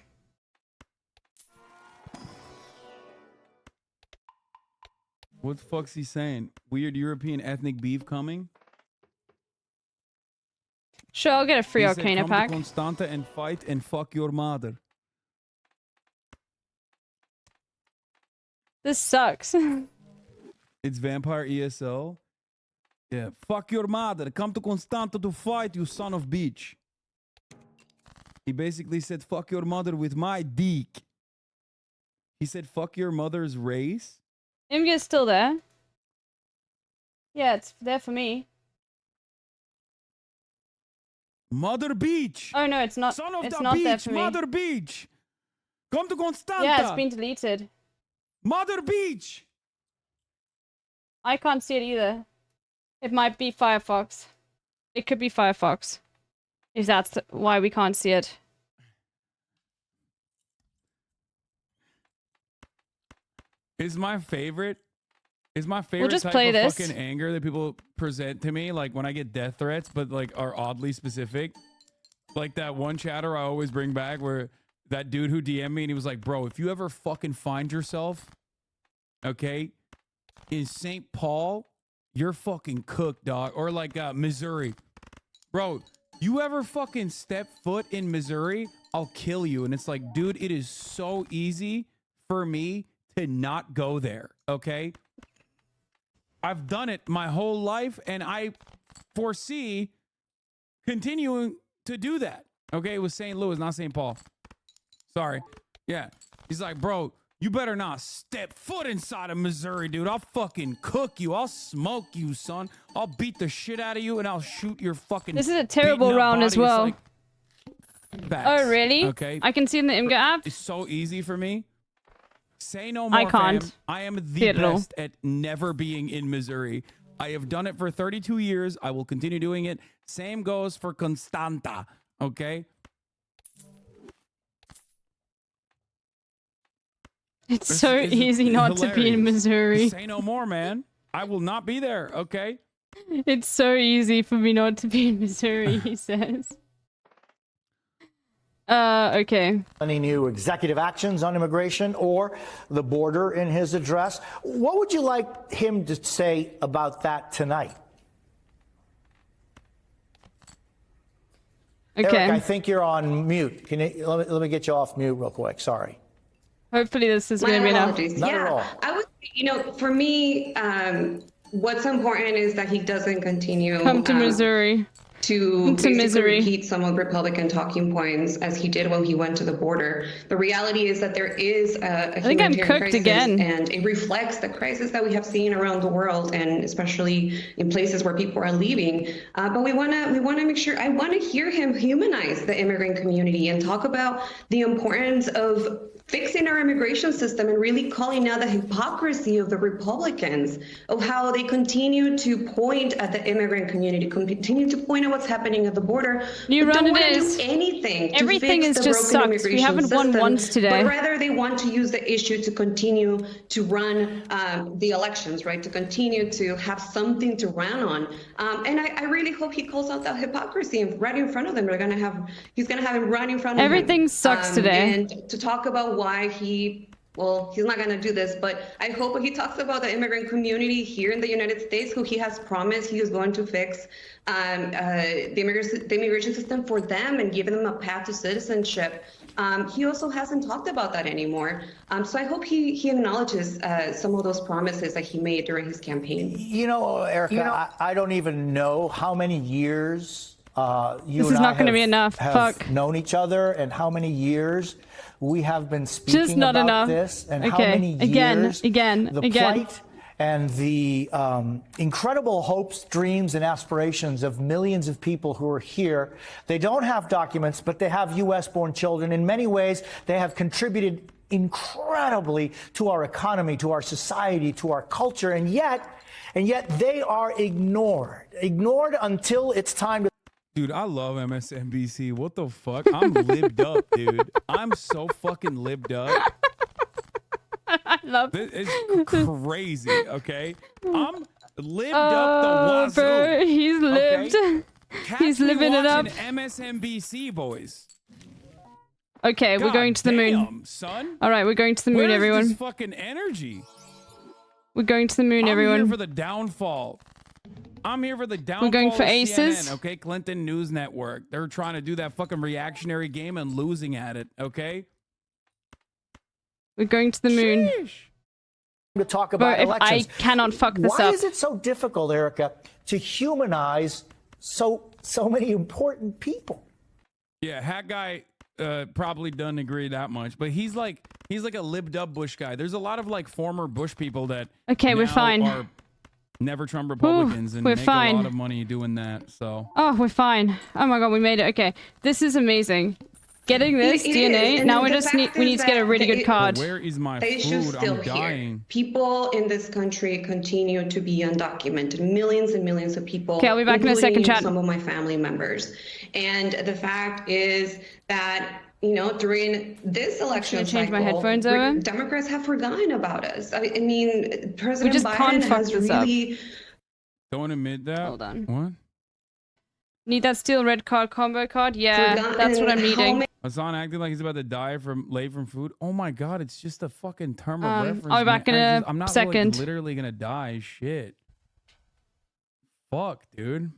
What the fuck's he saying? Weird European ethnic beef coming? Sure, I'll get a free He said, Arcana "Come pack. to Constanta and fight and fuck your mother." This sucks. It's Vampire ESL. Yeah, fuck your mother. Come to Constanta to fight, you son of bitch. He basically said, fuck your mother with my dick. He said, fuck your mother's race? Imga's still there. Yeah, it's there for me. Mother Beach. Oh no, it's not. Son of it's the not beach, there for me. Mother Beach. Come to Constanta. Yeah, it's been deleted. Mother Beach. I can't see it either. It might be Firefox. It could be Firefox. If that's why we can't see it. Is my favorite just type play of this. fucking anger that people present to me, like when I get death threats, but like are oddly specific. Like that one chatter I always bring back where that dude who DM'd me and he was like, bro, if you ever fucking find yourself, okay, in St. Paul, you're fucking cooked, dog. Or like Missouri. Bro, you ever fucking step foot in Missouri, I'll kill you. And it's like, dude, it is so easy for me to not go there, okay? I've done it my whole life, and I foresee continuing to do that. Okay, it was St. Louis, not St. Paul. Sorry. Yeah. He's like, bro, you better not step foot inside of Missouri, dude. I'll fucking cook you. I'll smoke you, son. I'll beat the shit out of you, and I'll shoot your fucking This is a terrible beaten up round body. as well. It's like, facts, Oh, really? Okay. I can see in the Imga app. It's so easy for me. Say no more, I can't. fam. I am See the it at all. best at never being in Missouri. I have done it for 32 years. I will continue doing it. Same goes for Constanta, okay? It's so easy not to be in Missouri. Say no more, man. I will not be there, okay? It's so easy for me not to be in Missouri, he says. Okay. Any new executive actions on immigration or the border in his address? What would you like him to say about that tonight? Okay. Eric, I think you're on mute. Can you, let me get you off mute real quick. Sorry. Hopefully this is going to be enough. Not at all. I would, for me, what's important is that he doesn't continue Come to Missouri. To misery. repeat some of Republican talking points as he did when he went to the border. The reality is that there is a think I'm humanitarian cooked crisis, again. and it reflects the crisis that we have seen around the world, and especially in places where people are leaving. But we want to make sure. I want to hear him humanize the immigrant community and talk about the importance of fixing our immigration system and really calling out the hypocrisy of the Republicans, of how they continue to point at the immigrant community, continue to point at what's happening at the border. New but run don't it want to is. do anything Everything to is fix the just broken sucks. We immigration haven't won system, once today. But rather they want to use the issue to continue to run the elections, right? To continue to have something to run on. And I really hope he calls out that hypocrisy right in front of them. He's going to have him right in front of him. Everything sucks today. And to talk about why he's not going to do this, but I hope he talks about the immigrant community here in the United States, who he has promised he is going to fix the immigration system for them and giving them a path to citizenship. He also hasn't talked about that anymore. So I hope he acknowledges some of those promises that he made during his campaign. You know, Erica, I don't even know how many years you This is not going to be enough. Fuck. known each other and how many years we have been speaking Just not about enough. this and Okay. how many years Again. the plight and the incredible hopes, dreams, and aspirations of millions of people who are here. They don't have documents, but they have U.S.-born children. In many ways, they have contributed incredibly to our economy, to our society, to our culture, and yet they are ignored until it's time to. Dude, I love MSNBC. What the fuck? I'm libbed up, dude. I'm so fucking libbed up. I love this. It's crazy, okay? I'm libbed up the wazoo. Bro, he's lived. Okay? He's living it up. MSNBC, boys. Okay, we're going to the moon. Son. All right, we're going to the moon, Where's everyone. this fucking energy? We're going to the moon, everyone. I'm here for the downfall. I'm here for the downfall. We're going for of aces. CNN, okay, Clinton News Network. They're trying to do that fucking reactionary game and losing at it. Okay. We're going to the moon. To talk about elections. I cannot fuck this Why up. is it so difficult, Erica, to humanize so many important people? Yeah, Hat Guy probably doesn't agree that much, but he's like, He's like a lib-dub Bush guy. There's a lot of like former Bush people that okay, we're fine. Are never Trump Republicans and we're make fine. a lot of money doing that. So. Oh, we're fine. Oh my god, we made it. Okay, this is amazing. Getting this DNA. Now we just need to get a really good card. Where is my food? I'm dying. People in this country continue to be undocumented. Millions and millions of people. Okay, I'll be back in a second, chat. Some of my family members. And the fact is that, you know, during this election cycle, my headphones over. Democrats have forgotten about us. I mean, President just Biden can't fuck has this really. Don't admit that. Hold on. What? Need that steel red card combo card? Yeah, that's what I'm needing. Hassan acting like he's about to die from food. Oh my god, it's just a fucking term of reference. I'll be back in a I'm not second. Like, literally gonna die. Shit. Fuck, dude.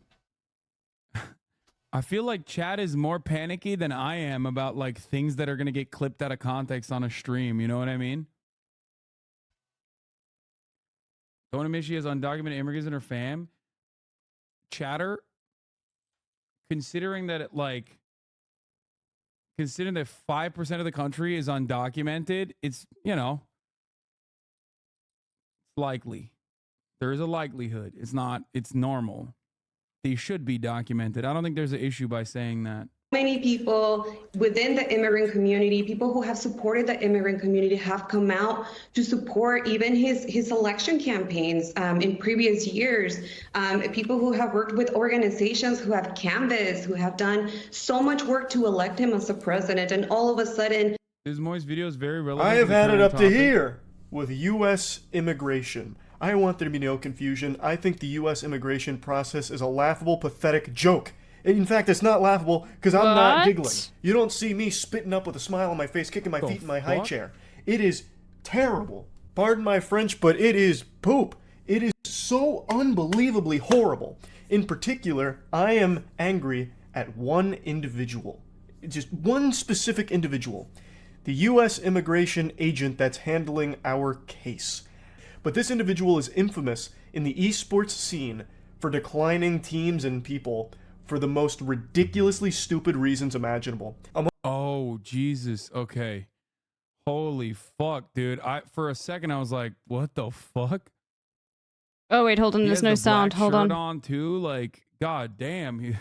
I feel like chat is more panicky than I am about like things that are gonna get clipped out of context on a stream. You know what I mean? Don't admit she has undocumented immigrants in her fam. Chatter. Considering that considering that 5% of the country is undocumented, it's, you know, it's likely. There is a likelihood. It's normal. They should be documented. I don't think there's an issue by saying that. Many people within the immigrant community, people who have supported the immigrant community, have come out to support even his election campaigns in previous years. People who have worked with organizations who have canvassed, who have done so much work to elect him as a president, and all of a sudden... This Moist video is very relevant. I have had it up to here with U.S. immigration. I want there to be no confusion. I think the U.S. immigration process is a laughable, pathetic joke. In fact, it's not laughable because I'm not giggling. You don't see me spitting up with a smile on my face, kicking my feet in my high chair. It is terrible. Pardon my French, but it is poop. It is so unbelievably horrible. In particular, I am angry at one individual. Just one specific individual. The U.S. immigration agent that's handling our case. But this individual is infamous in the esports scene for declining teams and people for the most ridiculously stupid reasons imaginable. Oh, Jesus. Okay. Holy fuck, dude. For a second I was like, what the fuck? Oh, wait, hold on. There's no sound. Hold on. On too. Like, god damn.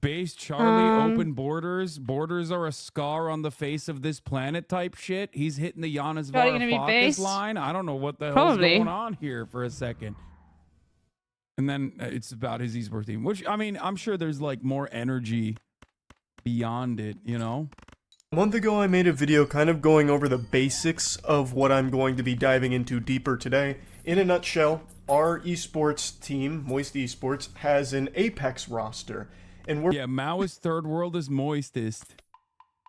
Base Charlie, open borders. Borders are a scar on the face of this planet type shit. He's hitting the Giannis Varoufakis line. I don't know what the hell's going on here for a second. And then it's about his esports team, which, I mean, I'm sure there's like more energy beyond it, you know? A month ago, I made a video kind of going over the basics of what I'm going to be diving into deeper today. In a nutshell, our esports team, Moist Esports, has an Apex roster. And we're Maoist third world is moistest.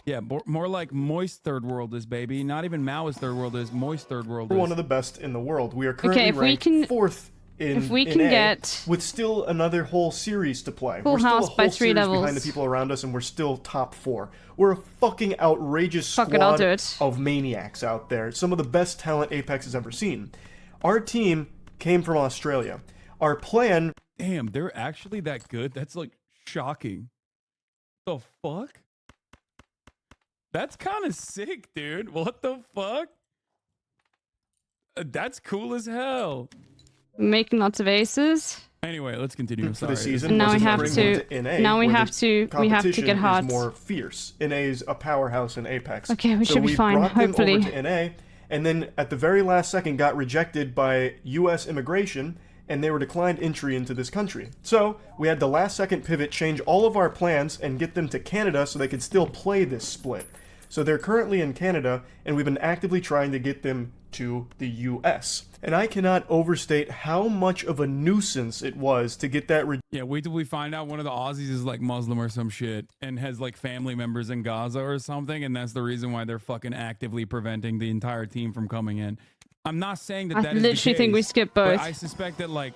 Yeah, more like moist third world is, baby. Not even Maoist third world is, moist third world is. We're one of the best in the world. We are currently ranked fourth in A, with still another whole series to play. Full we're still house a whole by 3 series levels. behind the people around us, and we're still top 4. We're a fucking outrageous squad I'll do it. of maniacs out there. Some of the best talent Apex has ever seen. Our team came from Australia. Our plan... Damn, they're actually that good? That's like shocking. The fuck? That's kind of sick, dude. What the fuck? That's cool as hell. Making lots of aces. Anyway, let's continue. For the season, and now we have to. we have to get hard. More fierce. NA is a powerhouse in Apex. Okay, we should be fine. Brought them hopefully. Over to NA, and then at the very last second, got rejected by U.S. immigration, and they were declined entry into this country. So we had the last second pivot, change all of our plans, and get them to Canada so they could still play this split. So they're currently in Canada, and we've been actively trying to get them to the US. And I cannot overstate how much of a nuisance it was to get that... Yeah, wait till we find out one of the Aussies is like Muslim or some shit and has like family members in Gaza or something, and that's the reason why they're fucking actively preventing the entire team from coming in. I'm not saying that that is the case. I literally think we skipped both. But I suspect that like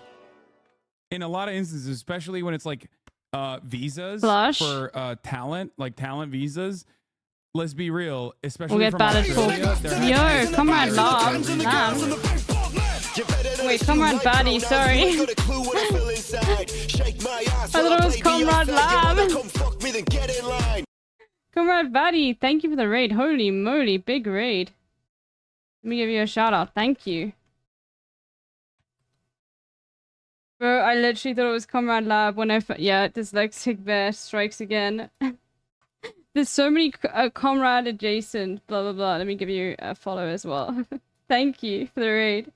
in a lot of instances, especially when it's like visas for talent, like talent visas, let's be real, especially we'll get from battered for. Yo, comrade Love. Wait, comrade Baddie, sorry. I thought it was comrade Lab. Comrade Baddie, thank you for the raid. Holy moly, big raid. Let me give you a shout out. Thank you. Bro, I literally thought it was Comrade Lab when yeah, dyslexic bear strikes again. There's so many Comrade adjacent, blah, blah, blah. Let me give you a follow as well. Thank you for the raid.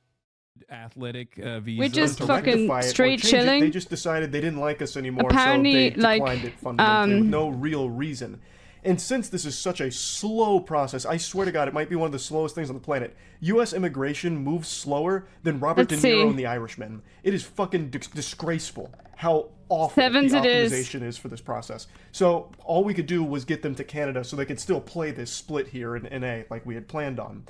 Athletic visa. We're just To fucking rectify it or straight change it, chilling. they just decided they didn't like us anymore, Apparently, so they declined it fundamentally with like, no real reason. And since this is such a slow process, I swear to God, it might be one of the slowest things on the planet. U.S. immigration moves slower than Robert Let's De Niro see. and the Irishman. It is fucking disgraceful how awful Sevens the it is. optimization is for this process. So all we could do was get them to Canada so they could still play this split here in NA like we had planned on.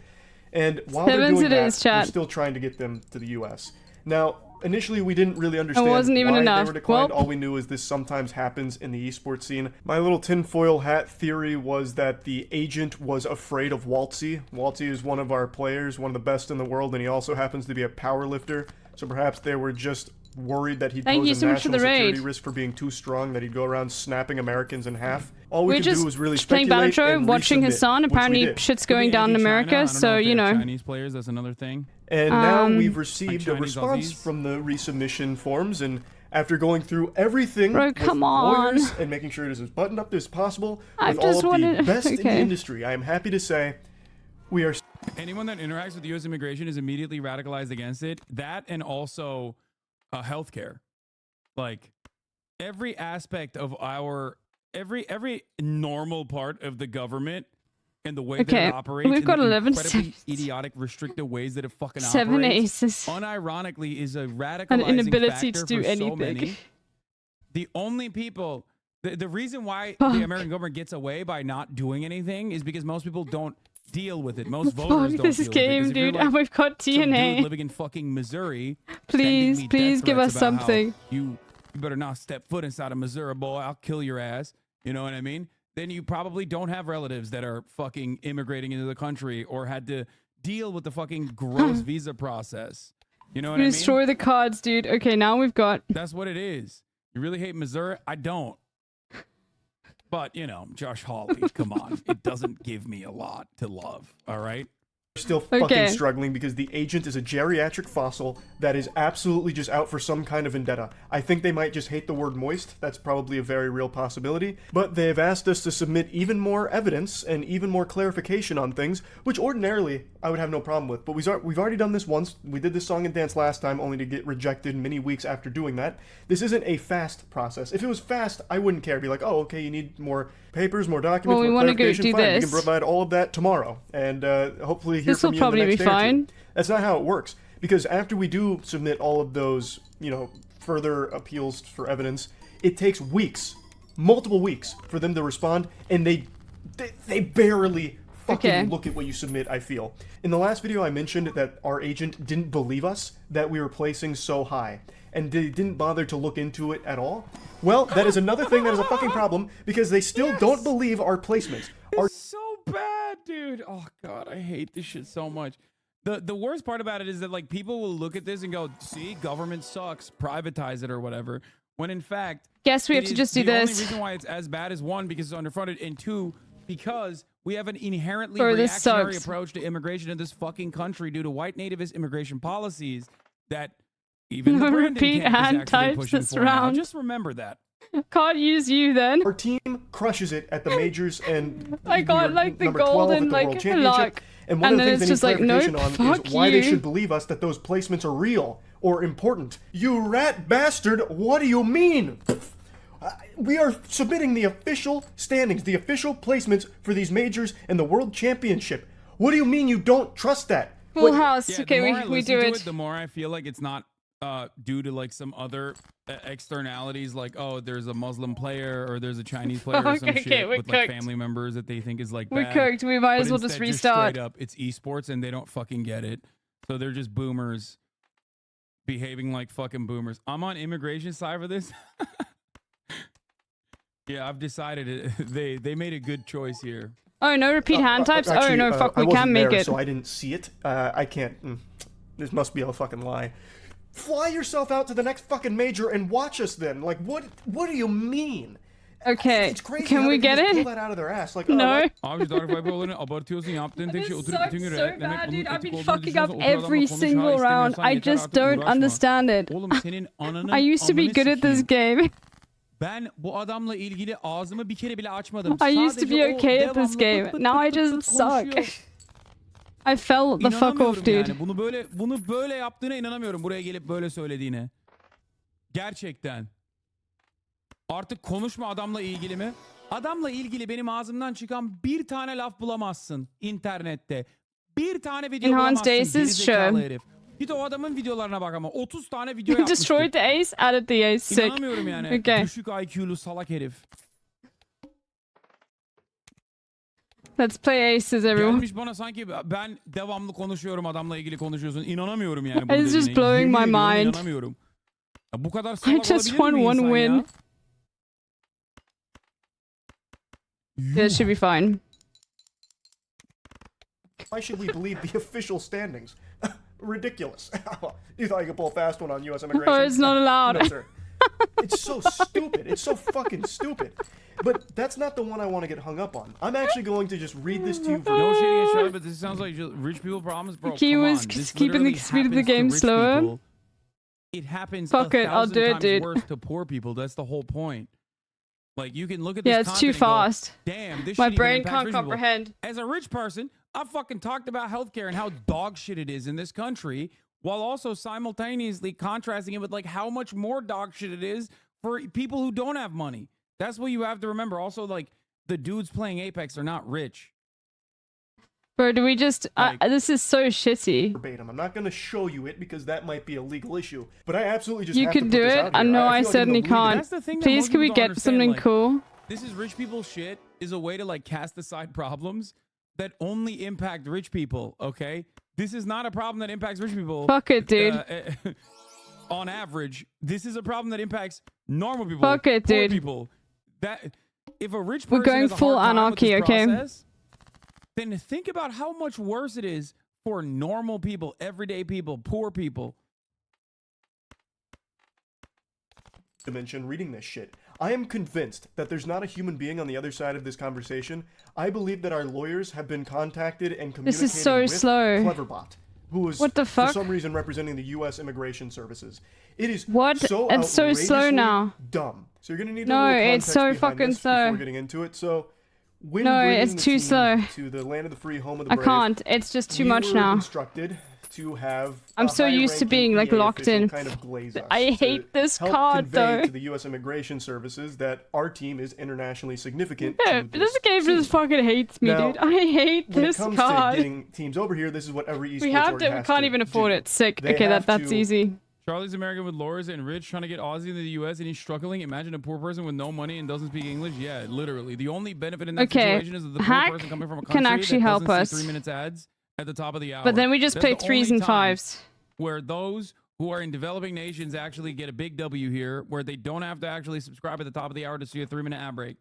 And while they're Sevens doing it that, is, we're chat. still trying to get them to the U.S. Now, initially, we didn't really understand wasn't even why enough. they were declined. Well- All we knew is this sometimes happens in the esports scene. My little tinfoil hat theory was that the agent was afraid of Waltzy. Waltzy is one of our players, one of the best in the world, and he also happens to be a power lifter. So perhaps they were just worried that he'd Thank you pose a so much for national the raid. security risk for being too strong, that he'd go around snapping Americans in half. All we We're could just do was really playing speculate Balatro, and watching his resubmit, son. which we Apparently, did. shit's Could be going down in anti-China. I America, don't know so if they you have know. Chinese players, that's another thing. And now we've Like received a Chinese response Aussies? from the resubmission forms, and after going through everything Bro, with come on. lawyers and making sure it is as buttoned up as possible I with all just of wanted- the best in the okay. industry, I am happy to say we are. Anyone that interacts with U.S. immigration is immediately radicalized against it. That and also healthcare. Like every aspect of every normal part of the government and the way that Okay, it operates, we've and got the 11 incredibly idiotic, restrictive ways that it fucking 7 operates, aces. unironically, is a An radicalizing inability factor to do for so anything. many. The only people, the reason why Fuck. the American government gets away by not doing anything is because most people don't deal with it. Most Fuck voters don't this deal with it. 'Cause game, if you're dude. like And we've got some dude TNA. living in fucking Missouri, Please, sending me please death give threats us about how something. You better not step foot inside of Missouri, boy. I'll kill your ass. You know what I mean? Then you probably don't have relatives that are fucking immigrating into the country or had to deal with the fucking gross visa process. You know what I mean? Destroy the cards, dude. Okay, now we've got. That's what it is. You really hate Missouri? I don't. But, you know, Josh Hawley, come on. It doesn't give me a lot to love, all right? Still fucking struggling because the agent is a geriatric fossil that is absolutely just out for some kind of vendetta. I think they might just hate the word moist. That's probably a very real possibility. But they have asked us to submit even more evidence and even more clarification on things, which ordinarily I would have no problem with. But we've already done this once. We did this song and dance last time, only to get rejected many weeks after doing that. This isn't a fast process. If it was fast, I wouldn't care. Be like, oh, okay, you need more papers, more documents, Well, we more wanna go clarification. do Fine, we this. can provide all of that tomorrow, and hopefully hear This will from you in the probably next be day or two. fine. That's not how it works, because after we do submit all of those, you know, further appeals for evidence, it takes weeks, multiple weeks, for them to respond, and they barely fucking look at what you submit, I feel. In the last video, I mentioned that our agent didn't believe us that we were placing so high, and they didn't bother to look into it at all. Well, that is another thing that is a fucking problem, because they still don't believe our placements. It's so bad, dude. Oh god, I hate this shit so much. The worst part about it is that like people will look at this and go, "See, government sucks, privatize it or whatever." When in fact, Guess we it have to is just do the only this. reason why it's as bad is one, because it's underfunded, and two, because we have an inherently Bro, this reactionary sucks. approach to immigration in this fucking country due to white nativist immigration policies that even the No Brandon repeat camp is hand actually types pushing this for now. round. Just remember that. Can't use you then. Our team crushes it at the majors, and I got we are like the number 12 golden at the like World Championship. luck. And one of the then things it's they just need like, clarification nope, on fuck is why they you. should believe us that those placements are real or important. You rat bastard, what do you mean? We are submitting the official standings, the official placements for these majors and the World Championship. What do you mean you don't trust that? Full house. Yeah, Okay, the more I we listen do to it. The more I feel like it's not due to like some other externalities, like oh, there's a Muslim player or there's a Chinese player or some Okay, shit we're with like cooked. family members that they think is like We're bad. cooked. We might as But well just instead, restart. Straight up, it's esports and they don't fucking get it. So they're just boomers behaving like fucking boomers. I'm on immigration side for this. Yeah, I've decided it. They made a good choice here. Oh, no repeat hand types? Actually, oh, no, fuck, I we wasn't can make there, it. so I didn't see it. I can't. This must be a fucking lie. Fly yourself out to the next fucking major and watch us then. Like, what do you mean? Okay, It's crazy can how we they get just it? pull that out of their ass. Like, No. Avcı Tarık Bayboğlu'nun abartıyorsun yaptığın tek şey oturup bütün gün So demek bad, bunun dude. I've etik been olduğunu fucking düşünüyorsan up otur adamla every konuş, ha single round. istemiyorsan I yeter just artık don't uğraşma. understand it. Oğlum senin ananın I used to be amını good at this sikeyim. game. Ben bu adamla ilgili ağzımı bir kere bile açmadım. I used to be Sadece o okay at this devamlı game. pıt pıt Now I pıt pıt just pıt konuşuyor. suck. I fell the fuck off, dude. Yani. Bunu böyle yaptığına inanamıyorum. Buraya gelip böyle söylediğine. Gerçekten. Artık konuşma adamla ilgili mi? Adamla ilgili benim ağzımdan çıkan bir tane laf bulamazsın internette. Bir tane video Enhanced bulamazsın. aces, Gerizekalı sure. herif. Git o adamın videolarına bak ama 30 tane video yapmıştır. Destroyed the ace, added the ace. Sick. İnanamıyorum yani. Okay. Düşük IQ'lu salak herif. Let's play aces, everyone. Gelmiş bana sanki ben devamlı konuşuyorum adamla ilgili konuşuyorsun. İnanamıyorum yani bunu It's just dediğine. blowing my Yemin ediyorum mind. İnanamıyorum. Ya bu kadar I salak just olabilir won mi one insan win. ya? That should be fine. Why should we believe the official standings? Ridiculous. You thought you could pull a fast one on U.S. immigration? Oh, it's not allowed. No, sir. It's so stupid. It's so fucking stupid. But that's not the one I want to get hung up on. I'm actually going to just read this to you for No shitty and shut, but this sounds like rich people problems, bro. He Come was on. This keeping the literally speed of the happens to game rich slower. people. It happens Fuck it, I'll 1,000 do it, times dude. worse to poor people. That's the whole point. Like you can look at this Yeah, it's too content and go, fast. damn, this My shit even brain impacts can't rich people. comprehend. As a rich person, I fucking talked about healthcare and how dog shit it is in this country, while also simultaneously contrasting it with like how much more dog shit it is for people who don't have money. That's what you have to remember. Also, like the dudes playing Apex are not rich. Bro, do we just... this is so shitty. verbatim. I'm not going to show you it because that might be a legal issue. But I absolutely just You have to can put do this it. out I here. know I feel like I'm certainly the leader. can't. That's the thing that Please, most can we people don't get understand, something like, cool? This is rich people shit is a way to like cast aside problems that only impact rich people, okay? This is not a problem that impacts rich people. Fuck it, dude. On average, this is a problem that impacts normal people. Fuck it, poor dude. people. That if a rich We're person going has a full hard time anarchy, with this okay? process, then think about how much worse it is for normal people, everyday people, poor people. Dimension reading this shit. I am convinced that there's not a human being on the other side of this conversation. I believe that our lawyers have been contacted and communicating This is so with slow. Cleverbot, who is What the for fuck? some reason representing the U.S. Immigration Services. It is What? so It's so slow outrageously now. dumb. So you're gonna need a No, little it's context so behind fucking this slow. before getting into it. So when No, bringing it's the too team slow. to the land of the free, home of the I brave, can't. It's just too we much were now. instructed to have I'm a so used to high-ranking being like EA locked official in. kind of glaze us I to hate this help card convey though. to the U.S. Immigration Services that our team is internationally significant. Yeah, to this game team. just fucking hates me, Now, dude. I hate when this it comes card. to getting teams over here, this is what every esports We have org to. We has can't to even afford do. it. Sick. They Okay, have that's to- easy. Charlie's American with lawyers and rich trying to get Aussie into the U.S. and he's struggling. Imagine a poor person with no money and doesn't speak English. Yeah, literally. The only benefit in that Okay, situation is that the poor Hack person coming from a can country actually that help doesn't us. see 3 minutes ads at the top of the hour. But then we just That's play the threes only and time fives. where those who are in developing nations actually get a big W here, where they don't have to actually subscribe at the top of the hour to see a 3-minute ad break.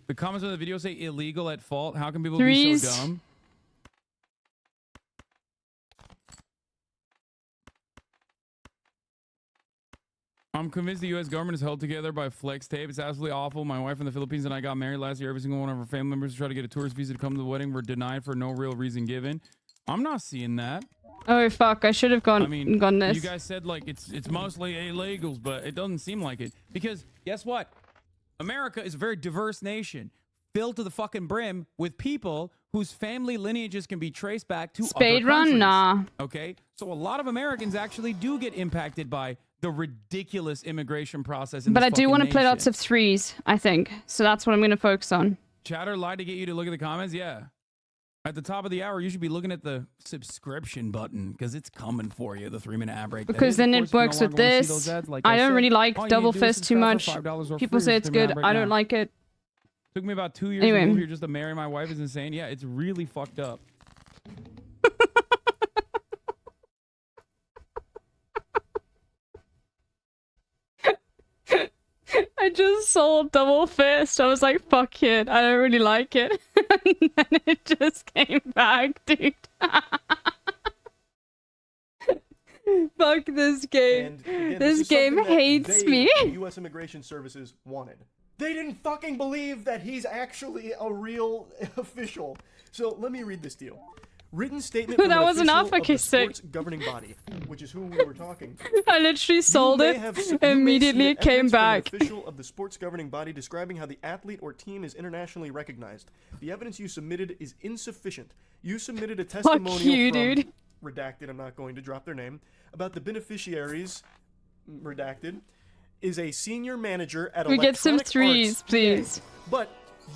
The comments on the video say illegal at fault. How can people be Threes. so dumb? I'm convinced the U.S. government is held together by flex tape. It's absolutely awful. My wife in the Philippines and I got married last year. Every single one of our family members tried to get a tourist visa to come to the wedding. Were denied for no real reason given. I'm not seeing that. Oh fuck! I should have gone. I mean, gone this. you guys said like it's mostly illegals, but it doesn't seem like it. Because guess what? America is a very diverse nation, filled to the fucking brim with people whose family lineages can be traced back to Spade other run? countries. Nah. Okay, so a lot of Americans actually do get impacted by the ridiculous immigration process. In But this I do fucking want to play nation. lots of threes. I think so. That's what I'm going to focus on. Chatter lied to get you to look at the comments. Yeah. At the top of the hour, you should be looking at the subscription button because it's coming for you, the 3-minute ad break. Because then it works with this. I don't really like Double Fist too much. People say it's good. I don't like it. Took me about 2 years Anyway. to move here just to marry my wife is insane. Yeah, it's really fucked up. I just saw Double Fist. I was like, fuck it. I don't really like it. And then it just came back, dude. Fuck this game. And again, This is game something that hates they, me. the U.S. Immigration Services wanted. They didn't fucking believe that he's actually a real official. So let me read this to you. Written statement from That was an enough? official of Okay, the sick. sports governing body, which is who we were talking. I literally sold it. Immediately it came back. An official of the sports governing body describing how the athlete or team is internationally recognized. The evidence you submitted is insufficient. You submitted a testimonial from dude. redacted, I'm not going to drop their name, about the beneficiaries, redacted, is a senior manager at We get some Electronic threes, Arts, please. but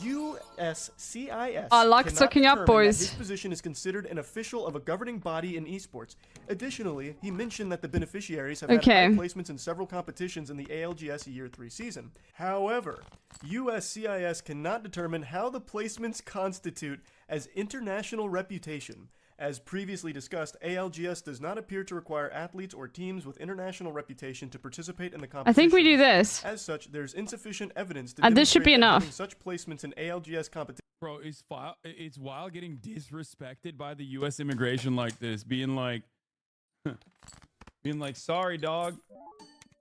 USCIS Our luck cannot sucking up, determine that boys. his position is considered an official of a governing body in esports. Additionally, he mentioned that the beneficiaries have had high placements in several competitions in the ALGS Year 3 season. However, USCIS cannot determine how the placements constitute as international reputation. As previously discussed, ALGS does not appear to require athletes or teams with international reputation to participate in the competition. I think we do this. As such, there's insufficient evidence to And this should be demonstrate that enough. having such placements in ALGS competition. Bro, it's wild getting disrespected by the U.S. immigration like this, being like, sorry, dog.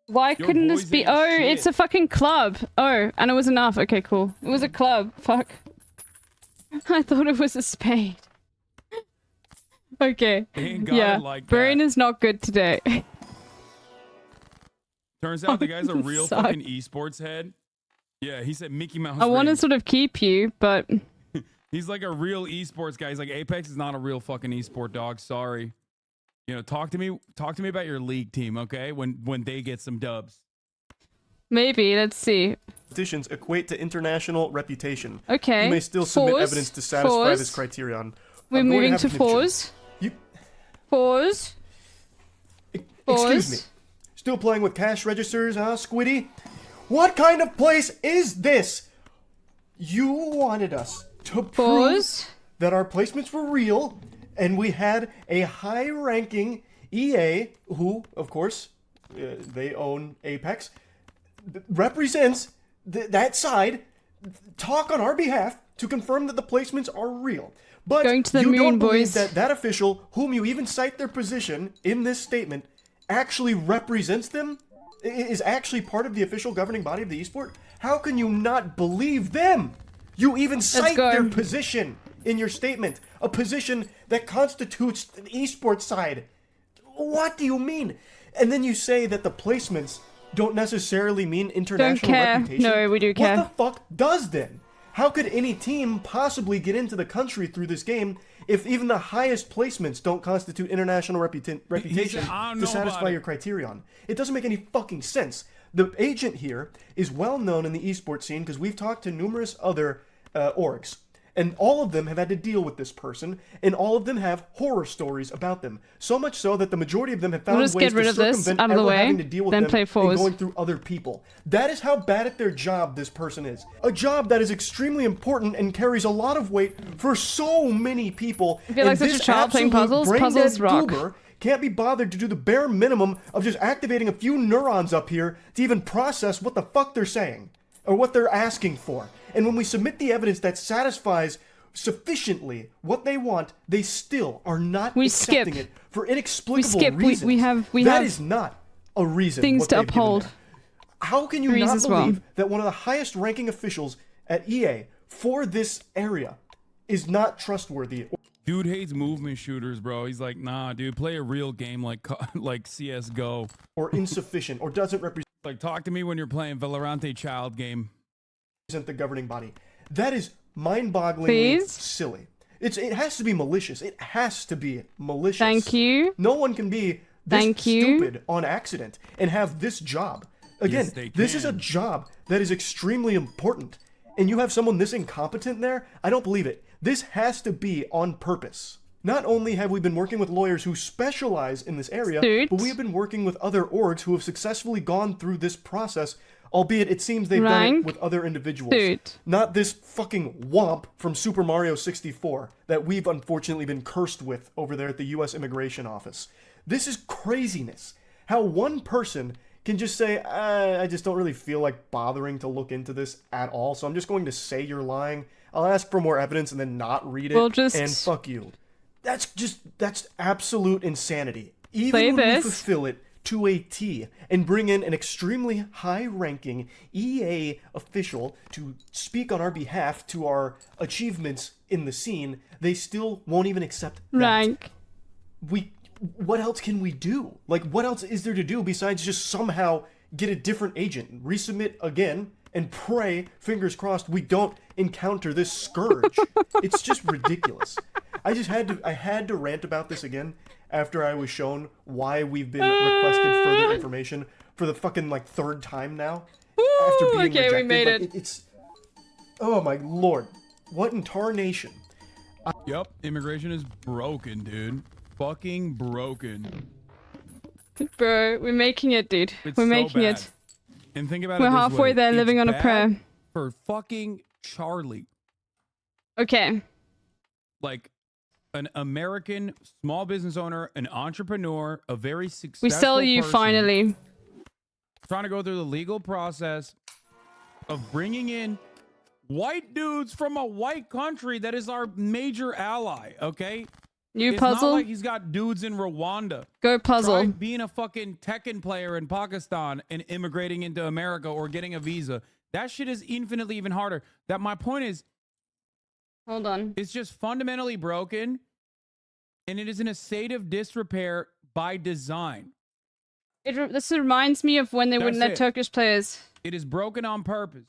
Why Your couldn't this boys be? ain't Oh, shit. it's a fucking club. Oh, and it was enough. Okay, cool. It was a club. Fuck. I thought it was a spade. Okay. They ain't got it Yeah. like Brain that. is not good today. Turns out the guy's a real Suck. fucking esports head. Yeah, he said Mickey Mouse. I want to rings. sort of keep you, but He's like a real esports guy. He's like, Apex is not a real fucking esport, dog. Sorry. You know, talk to me about your league team, okay? When they get some dubs. maybe. Let's see. Competitions equate to international reputation. Okay. You may still submit Fours. evidence to satisfy Fours. this criterion. We're I'm going moving have to a conniption. fours. You- Fours. Excuse me. Still playing with cash registers, huh, Squiddy? What kind of place is this? You wanted us to prove that our placements were real, and we had a high-ranking EA, who, of course, they own Apex, represents that side, talk on our behalf to confirm that the placements are real. But Going to the you moon, don't believe boys. that official, whom you even cite their position in this statement, actually represents them, is actually part of the official governing body of the esport? How can you not believe them? You even cite their position in your statement, a position that constitutes the esports side. What do you mean? And then you say that the placements don't necessarily mean international care. reputation. No, we do care. What the fuck does then? How could any team possibly get into the country through this game if even the highest placements don't constitute international reputation "I don't to know satisfy about your criterion? It doesn't make any fucking sense. The agent here is well known in the esports scene because we've talked to numerous other orgs. And all of them have had to deal with this person, and all of them have horror stories about them. So much so that the majority of them have found We'll ways just get rid to of this circumvent out of the ever way, having to deal with then them play and fours. going through other people. That is how bad at their job this person is. A job that is extremely important and carries a lot of weight for so many people. I feel like And such a this child playing absolute puzzles. brain-dead Puzzles rock. goober can't be bothered to do the bare minimum of just activating a few neurons up here to even process what the fuck they're saying or what they're asking for. And when we submit the evidence that satisfies sufficiently what they want, they still are not accepting it for inexplicable reasons. We have That is not a reason. things what to they've given uphold. them. How can you Threes not as well. believe that one of the highest ranking officials at EA for this area is not trustworthy? Dude hates movement shooters, bro. He's like, nah, dude, play a real game like CS:GO. Or insufficient, or doesn't represent. Like, talk to me when you're playing Valorante child game. The governing body. That is mind-bogglingly Please? silly. It has to be malicious. It has to be malicious. Thank you. No one can be this Thank you. stupid on accident and have this job. Again, Yes, they this is a can. job that is extremely important. And you have someone this incompetent there? I don't believe it. This has to be on purpose. Not only have we been working with lawyers who specialize in this area, but we have been working with other orgs who have successfully gone through this process, albeit it seems they've done it Rank with other individuals. suit. Not this fucking womp from Super Mario 64 that we've unfortunately been cursed with over there at the U.S. Immigration Office. This is craziness. How one person can just say, I just don't really feel like bothering to look into this at all, so I'm just going to say you're lying. I'll ask for more evidence and then not read it, We'll just- and fuck you. That's absolute insanity. Play Even when we this. fulfill it to a T and bring in an extremely high-ranking EA official to speak on our behalf to our achievements in the scene, they still won't even accept that. Rank. What else can we do? Like, what else is there to do besides just somehow get a different agent, resubmit again, and pray, fingers crossed, we don't encounter this scourge? It's just ridiculous. I had to rant about this again after I was shown why we've been requested further information for the fucking, like, third time now. After being okay, rejected. we made like, it. It's... Oh, my lord. What in tarnation? Yep, immigration is broken, dude. Fucking broken. Bro, we're making it, dude. It's we're so making bad. it. And think about We're it this halfway way. there, It's living on a bad prayer. for fucking Charlie. Okay. Like an American small business owner, an entrepreneur, a very successful We sell you person finally. trying to go through the legal process of bringing in white dudes from a white country that is our major ally, okay? You It's puzzle? not like he's got dudes in Rwanda. Go puzzle. Try being a fucking Tekken player in Pakistan and immigrating into America or getting a visa. That shit is infinitely even harder. That my point is, hold on. It's just fundamentally broken, and it is in a state of disrepair by design. This reminds me of when they wouldn't let it. Turkish players. It is broken on purpose.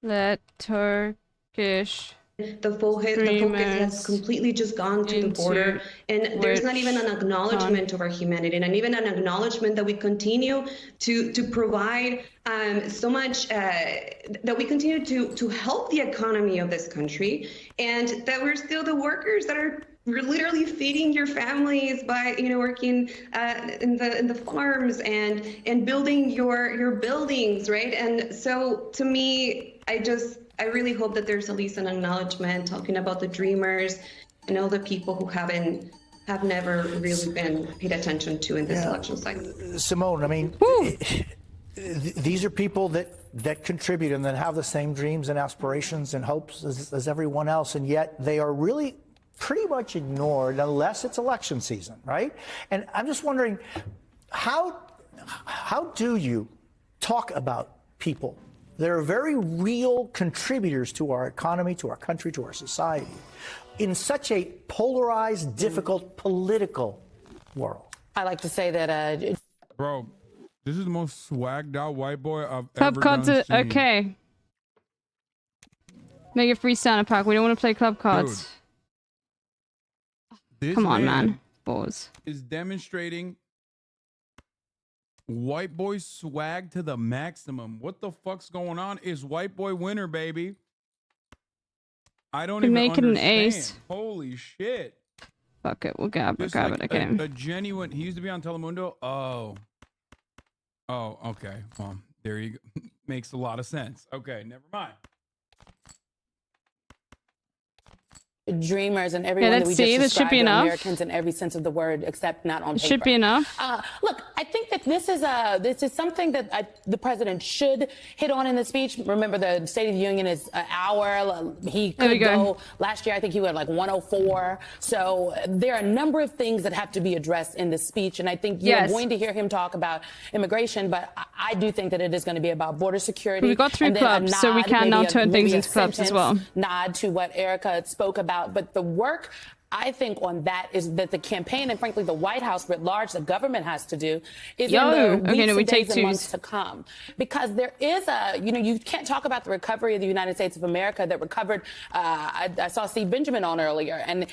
Let Turkish the focus has completely just gone to the border, and there's not even an acknowledgement of our humanity, and even an acknowledgement that we continue to provide so much, that we continue to help the economy of this country, and that we're still the workers that are literally feeding your families by working in the farms and building your buildings, right? And so to me, I really hope that there's at least an acknowledgement talking about the dreamers and all the people who have never really been paid attention to in this election cycle. Simone, I mean, these are people that contribute and that have the same dreams and aspirations and hopes as everyone else, and yet they are really pretty much ignored unless it's election season, right? And I'm just wondering, how do you talk about people that are very real contributors to our economy, to our country, to our society, in such a polarized, difficult political world? I like to say that... Bro, this is the most swagged out white boy I've Club ever cards done are seen. okay. Make a free Santa pack. We don't want to play club cards. Dude, Come on, man. Pause. Is demonstrating white boy swag to the maximum. What the fuck's going on? Is white boy winner, baby? I don't even make it understand. an ace. Holy shit. Fuck it. We'll grab it. Just Grab like it. Okay. A genuine. He used to be on Telemundo. Oh, okay. Well, there you go. Makes a lot of sense. Okay, never mind. Dreamers and everyone that we just described are Americans in every sense of the word, except not on paper. Should be enough. Look, I think that this is something that the president should hit on in the speech. Remember, the State of the Union is an hour. He could go. Last year, I think he went like 104. So there are a number of things that have to be addressed in this speech, and I think you're going to hear him talk about immigration. But I do think that it is going to be about border security. We got 3 clubs, so we can now turn things into clubs as well. Nod to what Erica spoke about. But the work, I think, on that is that the campaign and, frankly, the White House writ large, the government has to do is in the weeks and days and months to come. Because there is you can't talk about the recovery of the United States of America that recovered. I saw Steve Benjamin on earlier, and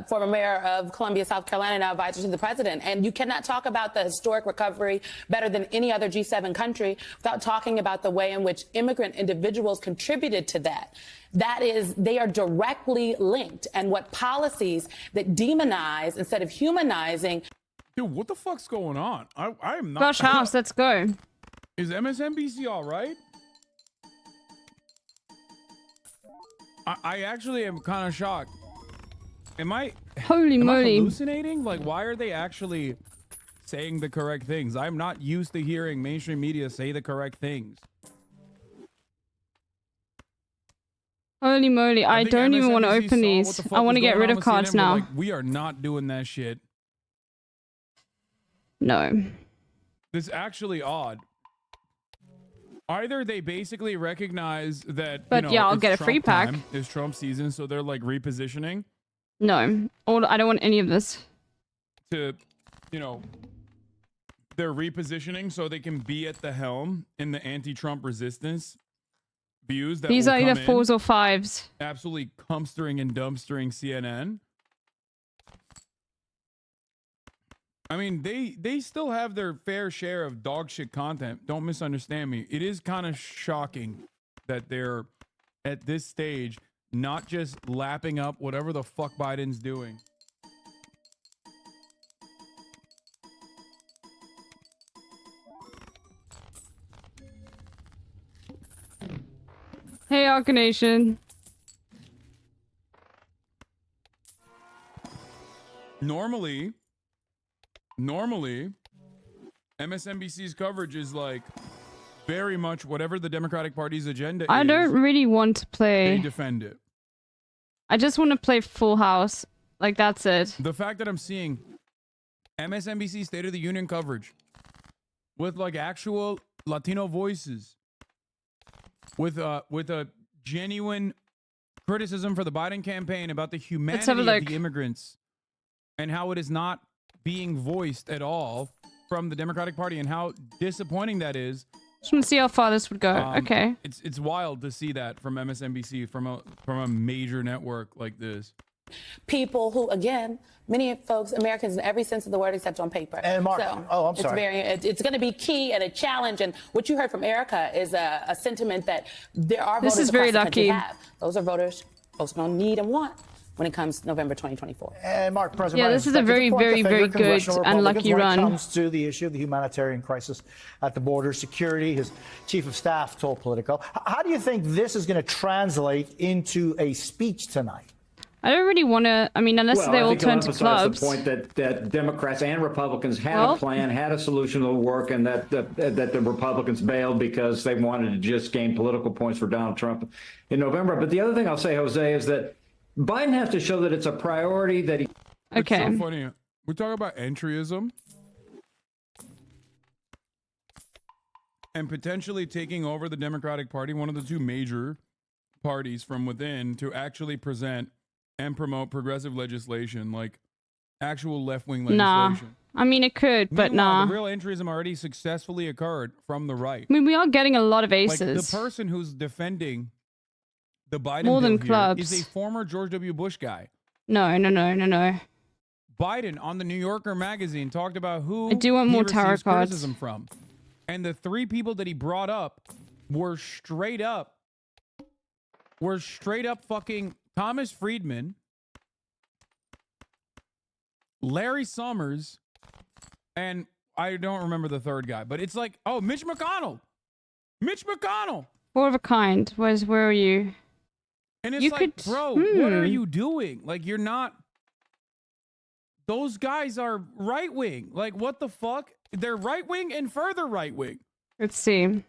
former mayor of Columbia, South Carolina, now advisor to the president. And you cannot talk about the historic recovery better than any other G7 country without talking about the way in which immigrant individuals contributed to that. They are directly linked. And what policies that demonize instead of humanizing. Dude, what the fuck's going on? I am not. Gosh, House, let's go. Is MSNBC all right? I actually am kind of shocked. Am I hallucinating? Like, why are they actually saying the correct things? I'm not used to hearing mainstream media say the correct things. Holy moly, I think don't even want to MSNBC open saw what these. the fuck I want was to get going rid on of with cards CNN. We're now. like, we are not doing that shit. No. This is actually odd. Either they basically recognize that, But yeah, I'll it's get a free Trump pack. time, it's Trump season, so they're like repositioning No. I don't want any of this. to, they're repositioning so they can be at the helm in the anti-Trump resistance views that These will are either come in, 4s or 5s. absolutely cumstering and dumpstering CNN. I mean, they still have their fair share of dog shit content. Don't misunderstand me. It is kind of shocking that they're at this stage not just lapping up whatever the fuck Biden's doing. Hey, Arcanation. Normally, MSNBC's coverage is like very much whatever the Democratic Party's agenda is. I don't really want to play. They defend it. I just want to play Full House. Like, that's it. The fact that I'm seeing MSNBC State of the Union coverage with like actual Latino voices, with a genuine criticism for the Biden campaign about the humanity of the immigrants and how it is not being voiced at all from the Democratic Party and how disappointing that is. Just want to see how far this would go. Okay. It's wild to see that from MSNBC, from a major network like this. People who, again, many folks, Americans in every sense of the word except on paper. And Mark, I'm sorry. It's going to be key and a challenge. And what you heard from Erica is a sentiment that there are This voters is very across the country lucky. have. Those are voters folks going to need and want when it comes to November 2024. And Mark, President Yeah, Biden this is a expected very, to point very, the very finger at good congressional and Republicans lucky when run. it comes to the issue of the humanitarian crisis at the border, security. His chief of staff told Politico. How do you think this is going to translate into a speech tonight? I don't really want to. I mean, unless they all turn to clubs. The point that Democrats and Republicans had a plan, had a solution that would work, and that the Republicans bailed because they wanted to just gain political points for Donald Trump in November. But the other thing I'll say, Jose, is that Biden has to show that it's a priority that he. Okay. It's so funny. We talk about entryism and potentially taking over the Democratic Party, one of the two major parties from within, to actually present and promote progressive legislation, like actual left-wing legislation. Nah. I mean, it could, but Meanwhile, nah. the real entryism already successfully occurred from the right. I mean, we are getting a lot of Like, aces. the person who's defending the Biden More than bill here clubs. is a former George W. Bush guy. No. Biden on the New Yorker magazine talked about who I do want he more receives tarot cards. criticism from. And the three people that he brought up were straight up fucking Thomas Friedman, Larry Summers, and I don't remember the third guy, but it's like, oh, Mitch McConnell. Four of a kind. Where are you? And it's You like, could- bro, what are you doing? Like, you're not. Those guys are right wing. Like, what the fuck? They're right wing and further right wing. Let's see.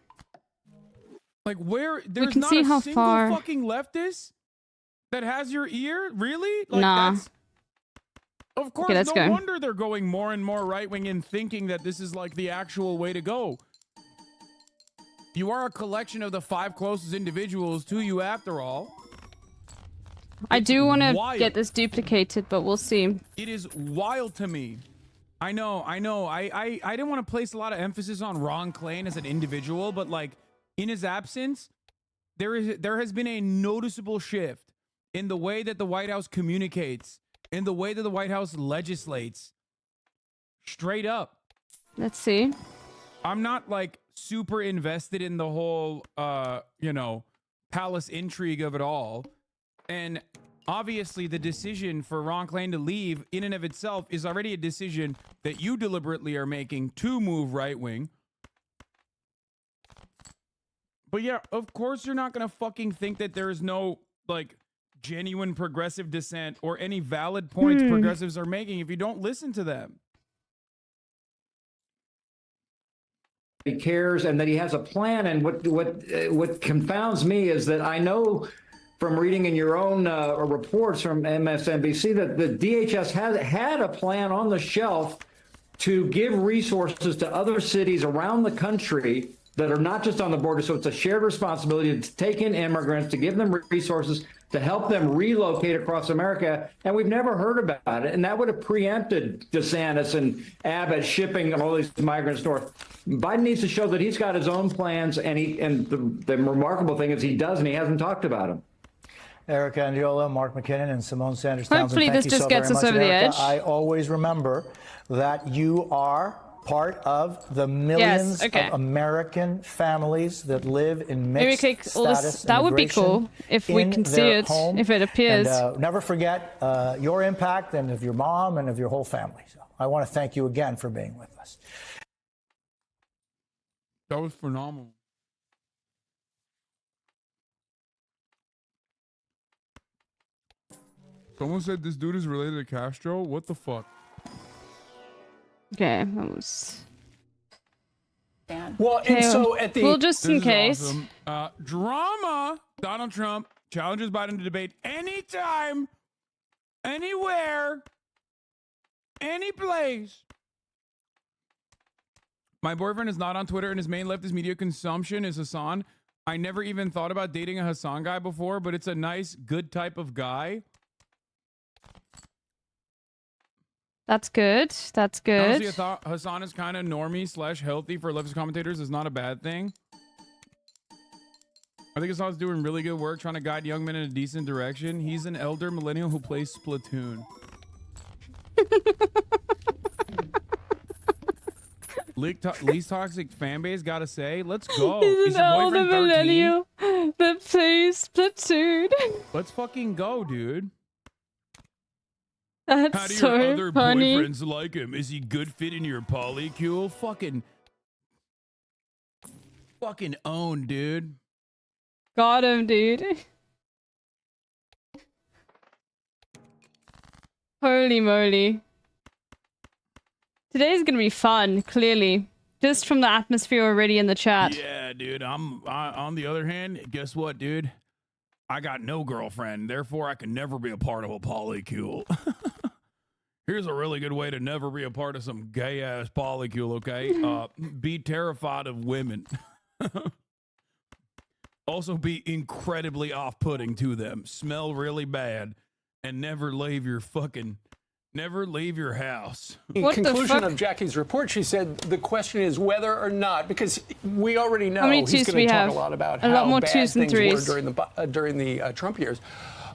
Like, where there's can not see a how single far- fucking leftist that has your ear? Really? Like, Nah. that's. Of course, let's no go. wonder they're going more and more right wing and thinking that this is like the actual way to go. You are a collection of the 5 closest individuals to you, after all. I do want to wild. get this duplicated, but we'll see. It is wild to me. I know. I didn't want to place a lot of emphasis on Ron Klain as an individual, but like in his absence, there has been a noticeable shift in the way that the White House communicates, in the way that the White House legislates. Straight up. Let's see. I'm not like super invested in the whole palace intrigue of it all. And obviously the decision for Ron Klain to leave in and of itself is already a decision that you deliberately are making to move right wing. But yeah, of course you're not going to fucking think that there is no like genuine progressive dissent or any valid points progressives are making if you don't listen to them. He cares and that he has a plan. And what confounds me is that I know from reading in your own reports from MSNBC that the DHS has had a plan on the shelf to give resources to other cities around the country that are not just on the border. So it's a shared responsibility to take in immigrants, to give them resources, to help them relocate across America. And we've never heard about it. And that would have preempted DeSantis and Abbott shipping all these migrants north. Biden needs to show that he's got his own plans. And the remarkable thing is he does, and he hasn't talked about them. Erica Andiola, Mark McKinnon, and Simone Sanders. Hopefully this just gets us over the edge. I always remember that you are part of the millions of American families that live in mixed status. That would be cool if we can see it, if it appears. And never forget your impact and of your mom and of your whole family. So I want to thank you again for being with us. That was phenomenal. Someone said this dude is related to Castro. What the fuck? Okay, that was. Well, and so at the well, just in case. Awesome. Drama. Donald Trump challenges Biden to debate anytime, anywhere, any place. My boyfriend is not on Twitter, and his main leftist media consumption is Hassan. I never even thought about dating a Hassan guy before, but it's a nice, good type of guy. That's good. That's good. Honestly, I thought Hassan is kind of normie / healthy for leftist commentators is not a bad thing. I think Hassan's doing really good work trying to guide young men in a decent direction. He's an elder millennial who plays Splatoon. Least toxic fan base, gotta say. Let's go. He's an elder millennial that plays Splatoon. Let's fucking go, dude. That's How do so your other funny. boyfriends like him? Is he good fit in your polycule? Fucking own, dude. Got him, dude. Holy moly. Today's gonna be fun, clearly. Just from the atmosphere already in the chat. Yeah, dude. On the other hand, guess what, dude? I got no girlfriend, therefore I can never be a part of a polycule. Here's a really good way to never be a part of some gay-ass polycule, okay? Be terrified of women. Also be incredibly off-putting to them. Smell really bad. And never leave your house. In conclusion of Jackie's report, she said the question is whether or not, because we already know he's going to talk a lot about how bad things were during the Trump years.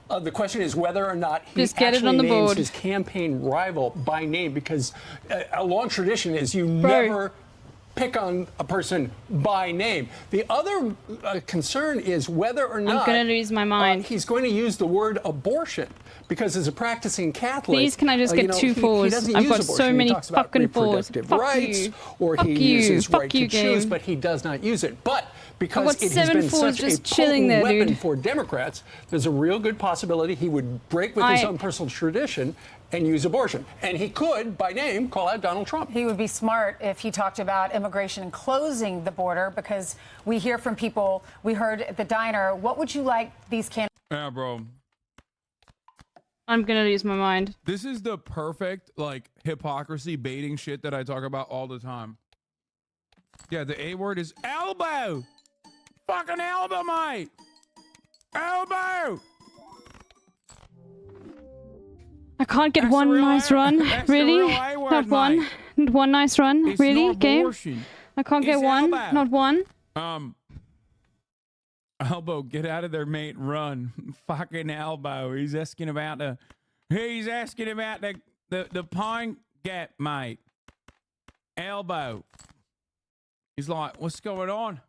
The question is whether or not he actually names his campaign rival by name, because a long tradition is you never pick on a person by name. The other concern is whether or not I'm going to lose my mind. He's going to use the word abortion, because as a practicing Catholic, please, can I just get 2 fours? I've got so many fucking fours. Fuck you. Or he uses right to choose, but he does not use it. But because it has been such a potent weapon for Democrats, there's a real good possibility he would break with his own personal tradition and use abortion. And he could, by name, call out Donald Trump. He would be smart if he talked about immigration and closing the border, because we hear from people, we heard at the diner, what would you like these candidates? Yeah, bro. I'm gonna lose my mind. This is the perfect, like, hypocrisy baiting shit that I talk about all the time. Yeah, the A word is elbow. Fucking elbow, mate. Elbow. I can't get one nice run. Really? Not one. One nice run. Really? Game? I can't get one. Not one. Elbow, get out of there, mate. Run. Fucking elbow. He's asking about the pine gap, mate. Elbow. He's like, what's going on?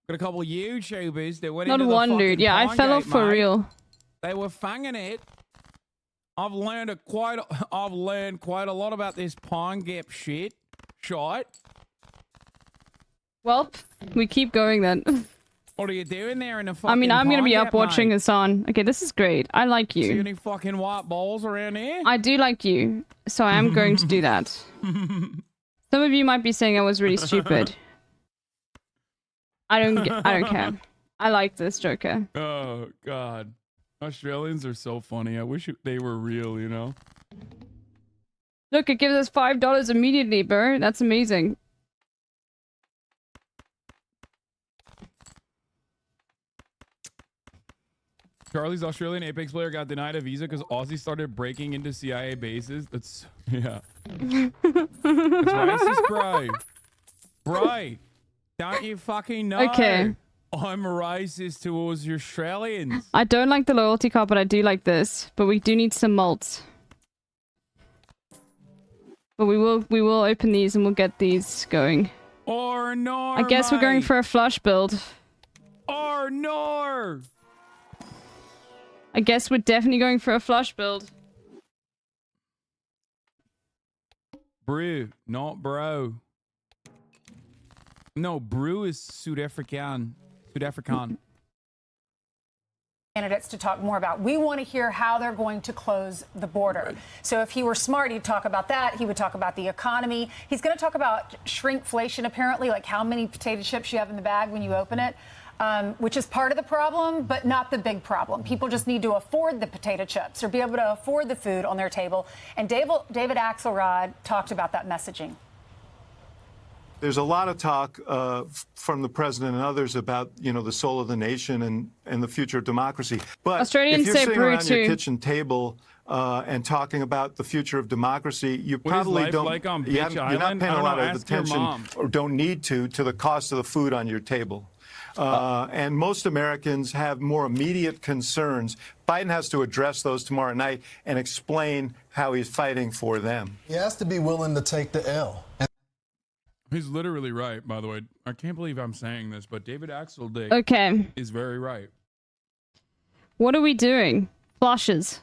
Got a couple of YouTubers that went not into the one, dude. Yeah, I fell off for real. They were fanging it. I've learned quite a lot about this pine gap shit. Well, we keep going then. What are you doing there in the fucking I mean, I'm going to be pine up gap, watching mate? this on. Okay, this is great. I like you. See any fucking white balls around here? I do like you, so I am going to do that. Some of you might be saying I was really stupid. I don't care. I like this, Joker. Oh, God. Australians are so funny. I wish they were real, you know? Look, it gives us $5 immediately, bro. That's amazing. Charlie's Australian Apex player got denied a visa because Aussie started breaking into CIA bases. That's, yeah. That's racist, bro. Bro, don't you fucking know? Okay. I'm racist towards the Australians. I don't like the loyalty card, but I do like this. But we do need some malts. But we will open these and we'll get these going. Or no. I guess we're going for a flush build. Or no. I guess we're definitely going for a flush build. Brew, not bro. No, brew is South African. Candidates to talk more about. We want to hear how they're going to close the border. So if he were smart, he'd talk about that. He would talk about the economy. He's going to talk about shrinkflation, apparently, like how many potato chips you have in the bag when you open it, which is part of the problem, but not the big problem. People just need to afford the potato chips or be able to afford the food on their table. And David Axelrod talked about that messaging. There's a lot of talk from the president and others about, you know, the soul of the nation and the future of democracy. But Australians if you're say sitting brew around your too. kitchen table and talking about the future of democracy, you What is probably life don't. like on you Bitch haven't- you're not Island? paying I a don't lot know, of ask your attention mom. or don't need to the cost of the food on your table. And most Americans have more immediate concerns. Biden has to address those tomorrow night and explain how he's fighting for them. He has to be willing to take the L. He's literally right, by the way. I can't believe I'm saying this, but David Axeldick is very right. What are we doing? Flushes.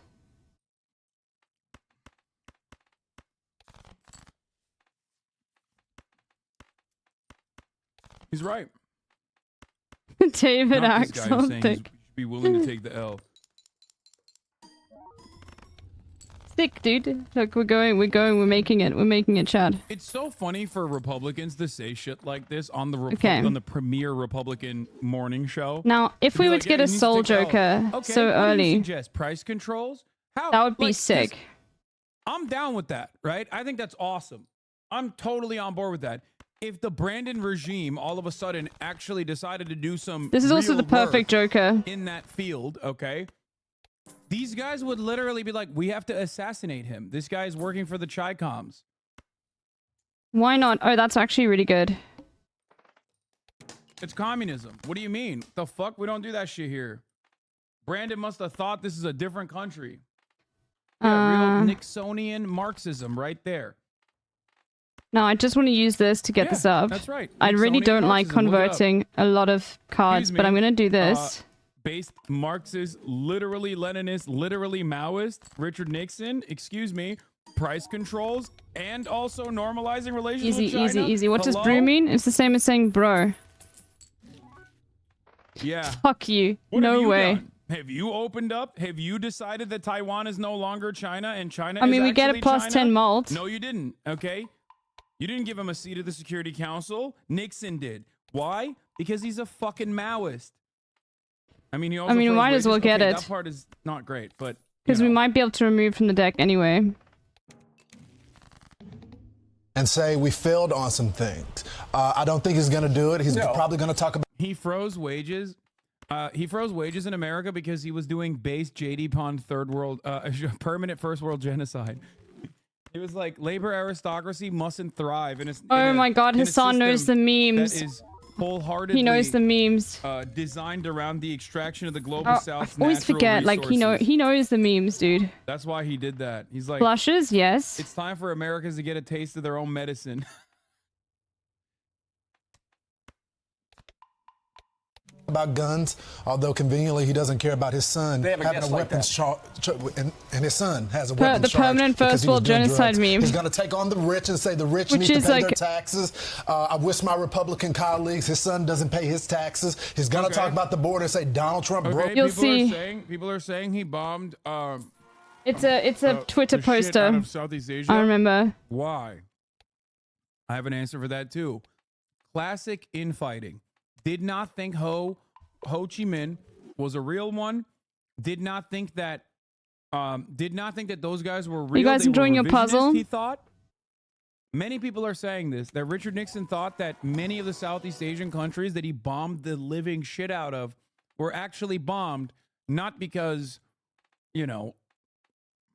He's right. David Not this guy who's saying he Axeldick. should be willing to take the L. Sick, dude. Look, we're making it, Chad. It's so funny for Republicans to say shit like this on the Okay. on the premier Republican morning show. Now, if To we be were like, to get "Yeah, a he needs to Soul take the L." Joker Okay, so what do you early, suggest? Price controls? How? that would be Like, 'cause sick. I'm down with that, right? I think that's awesome. I'm totally on board with that. If the Brandon regime all of a sudden actually decided to do some This is also real the perfect work Joker. in that field, okay? These guys would literally be like, we have to assassinate him. This guy is working for the Chi-Coms. Why not? Oh, that's actually really good. It's communism. What do you mean? The fuck? We don't do that shit here. Brandon must have thought this is a different country. Yeah, real Nixonian Marxism right there. No, I just want to use this to get Yeah, this up. that's right. I really Nixonian don't like Marxism, look it up. converting a lot of cards, Excuse but me, I'm going to do this. Based Marxist, literally Leninist, literally Maoist, Richard Nixon, excuse me, price controls, and also normalizing relations with China. Easy. What does Hello? brew mean? It's the same as saying bro. Yeah. Fuck you. What have No you way. done? Have you opened up? Have you decided that Taiwan is no longer China and China I mean, is we get a actually plus China? 10 malt. No, you didn't. Okay. You didn't give him a seat at the Security Council. Nixon did. Why? Because he's a fucking Maoist. I mean, he also we froze might as well wages. get Okay, it. That part is not great, but Because we might be able to remove from the deck anyway. And say we failed on some things. I don't think he's going to do it. He's probably going to talk about. he froze wages. He froze wages in America because he was doing base JD Pond third world, permanent first world genocide. It was like labor aristocracy mustn't thrive, and it's. Oh my God, Hassan knows the memes. That is wholeheartedly. He knows the memes. Designed around the extraction of the global Oh, South's I always natural forget, like he knows the memes, dude. That's why he did that. He's like Flushes, yes. It's time for Americans to get a taste of their own medicine. About guns, although conveniently he doesn't care about his son They have a having guest a like weapons charge, and his son has a Per- weapons the charge permanent because first he was world doing genocide drugs. meme. He's going to take on the rich and say the rich Which need to is pay their like- taxes. I wish my Republican colleagues, his son doesn't pay his taxes. He's going to talk about the border and say Donald Trump broke. You'll see. People are saying he bombed. It's a Twitter the shit poster. out of Southeast Asia. I remember. Why? I have an answer for that too. Classic infighting. Did not think Ho Chi Minh was a real one. did not think that those guys were real. You guys enjoying your puzzle? He thought. Many people are saying this, that Richard Nixon thought that many of the Southeast Asian countries that he bombed the living shit out of were actually bombed, not because, you know,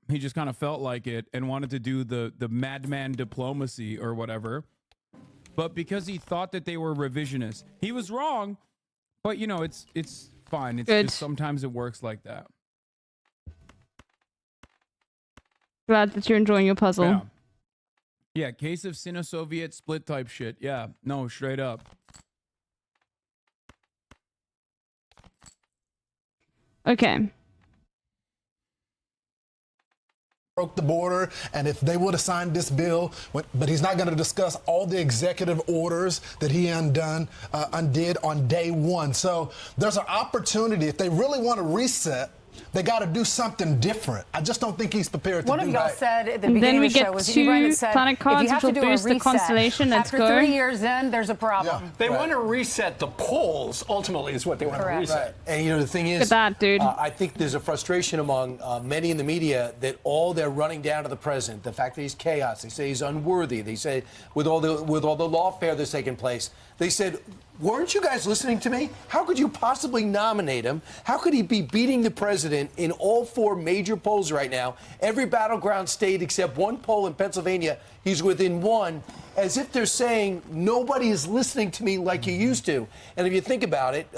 he just kind of felt like it and wanted to do the madman diplomacy or whatever, but because he thought that they were revisionist. He was wrong, but, you know, it's fine. It's just sometimes it works like that. Glad that you're enjoying your puzzle. Yeah. Yeah, case of Sino-Soviet split type shit. Yeah, no, straight up. Okay. Broke the border, and if they would have signed this bill, but he's not going to discuss all the executive orders that he undid on day one. So there's an opportunity. If they really want to reset, they got to do something different. I just don't think he's prepared to do that. One of y'all said at the beginning of the show was that you said planet cards, if you have which to will do a boost the reset, constellation. Let's after go. 3 years in, there's a problem. Yeah, they want to reset the polls, ultimately, is what they want to reset. Right. And, you know, the thing is, Look at that, dude. I think there's a frustration among many in the media that all they're running down to the president, the fact that he's chaos. They say he's unworthy. They say with all the lawfare that's taking place, they said, weren't you guys listening to me? How could you possibly nominate him? How could he be beating the president in all 4 major polls right now? Every battleground state except one poll in Pennsylvania, he's within 1, as if they're saying nobody is listening to me like you used to. And if you think about it,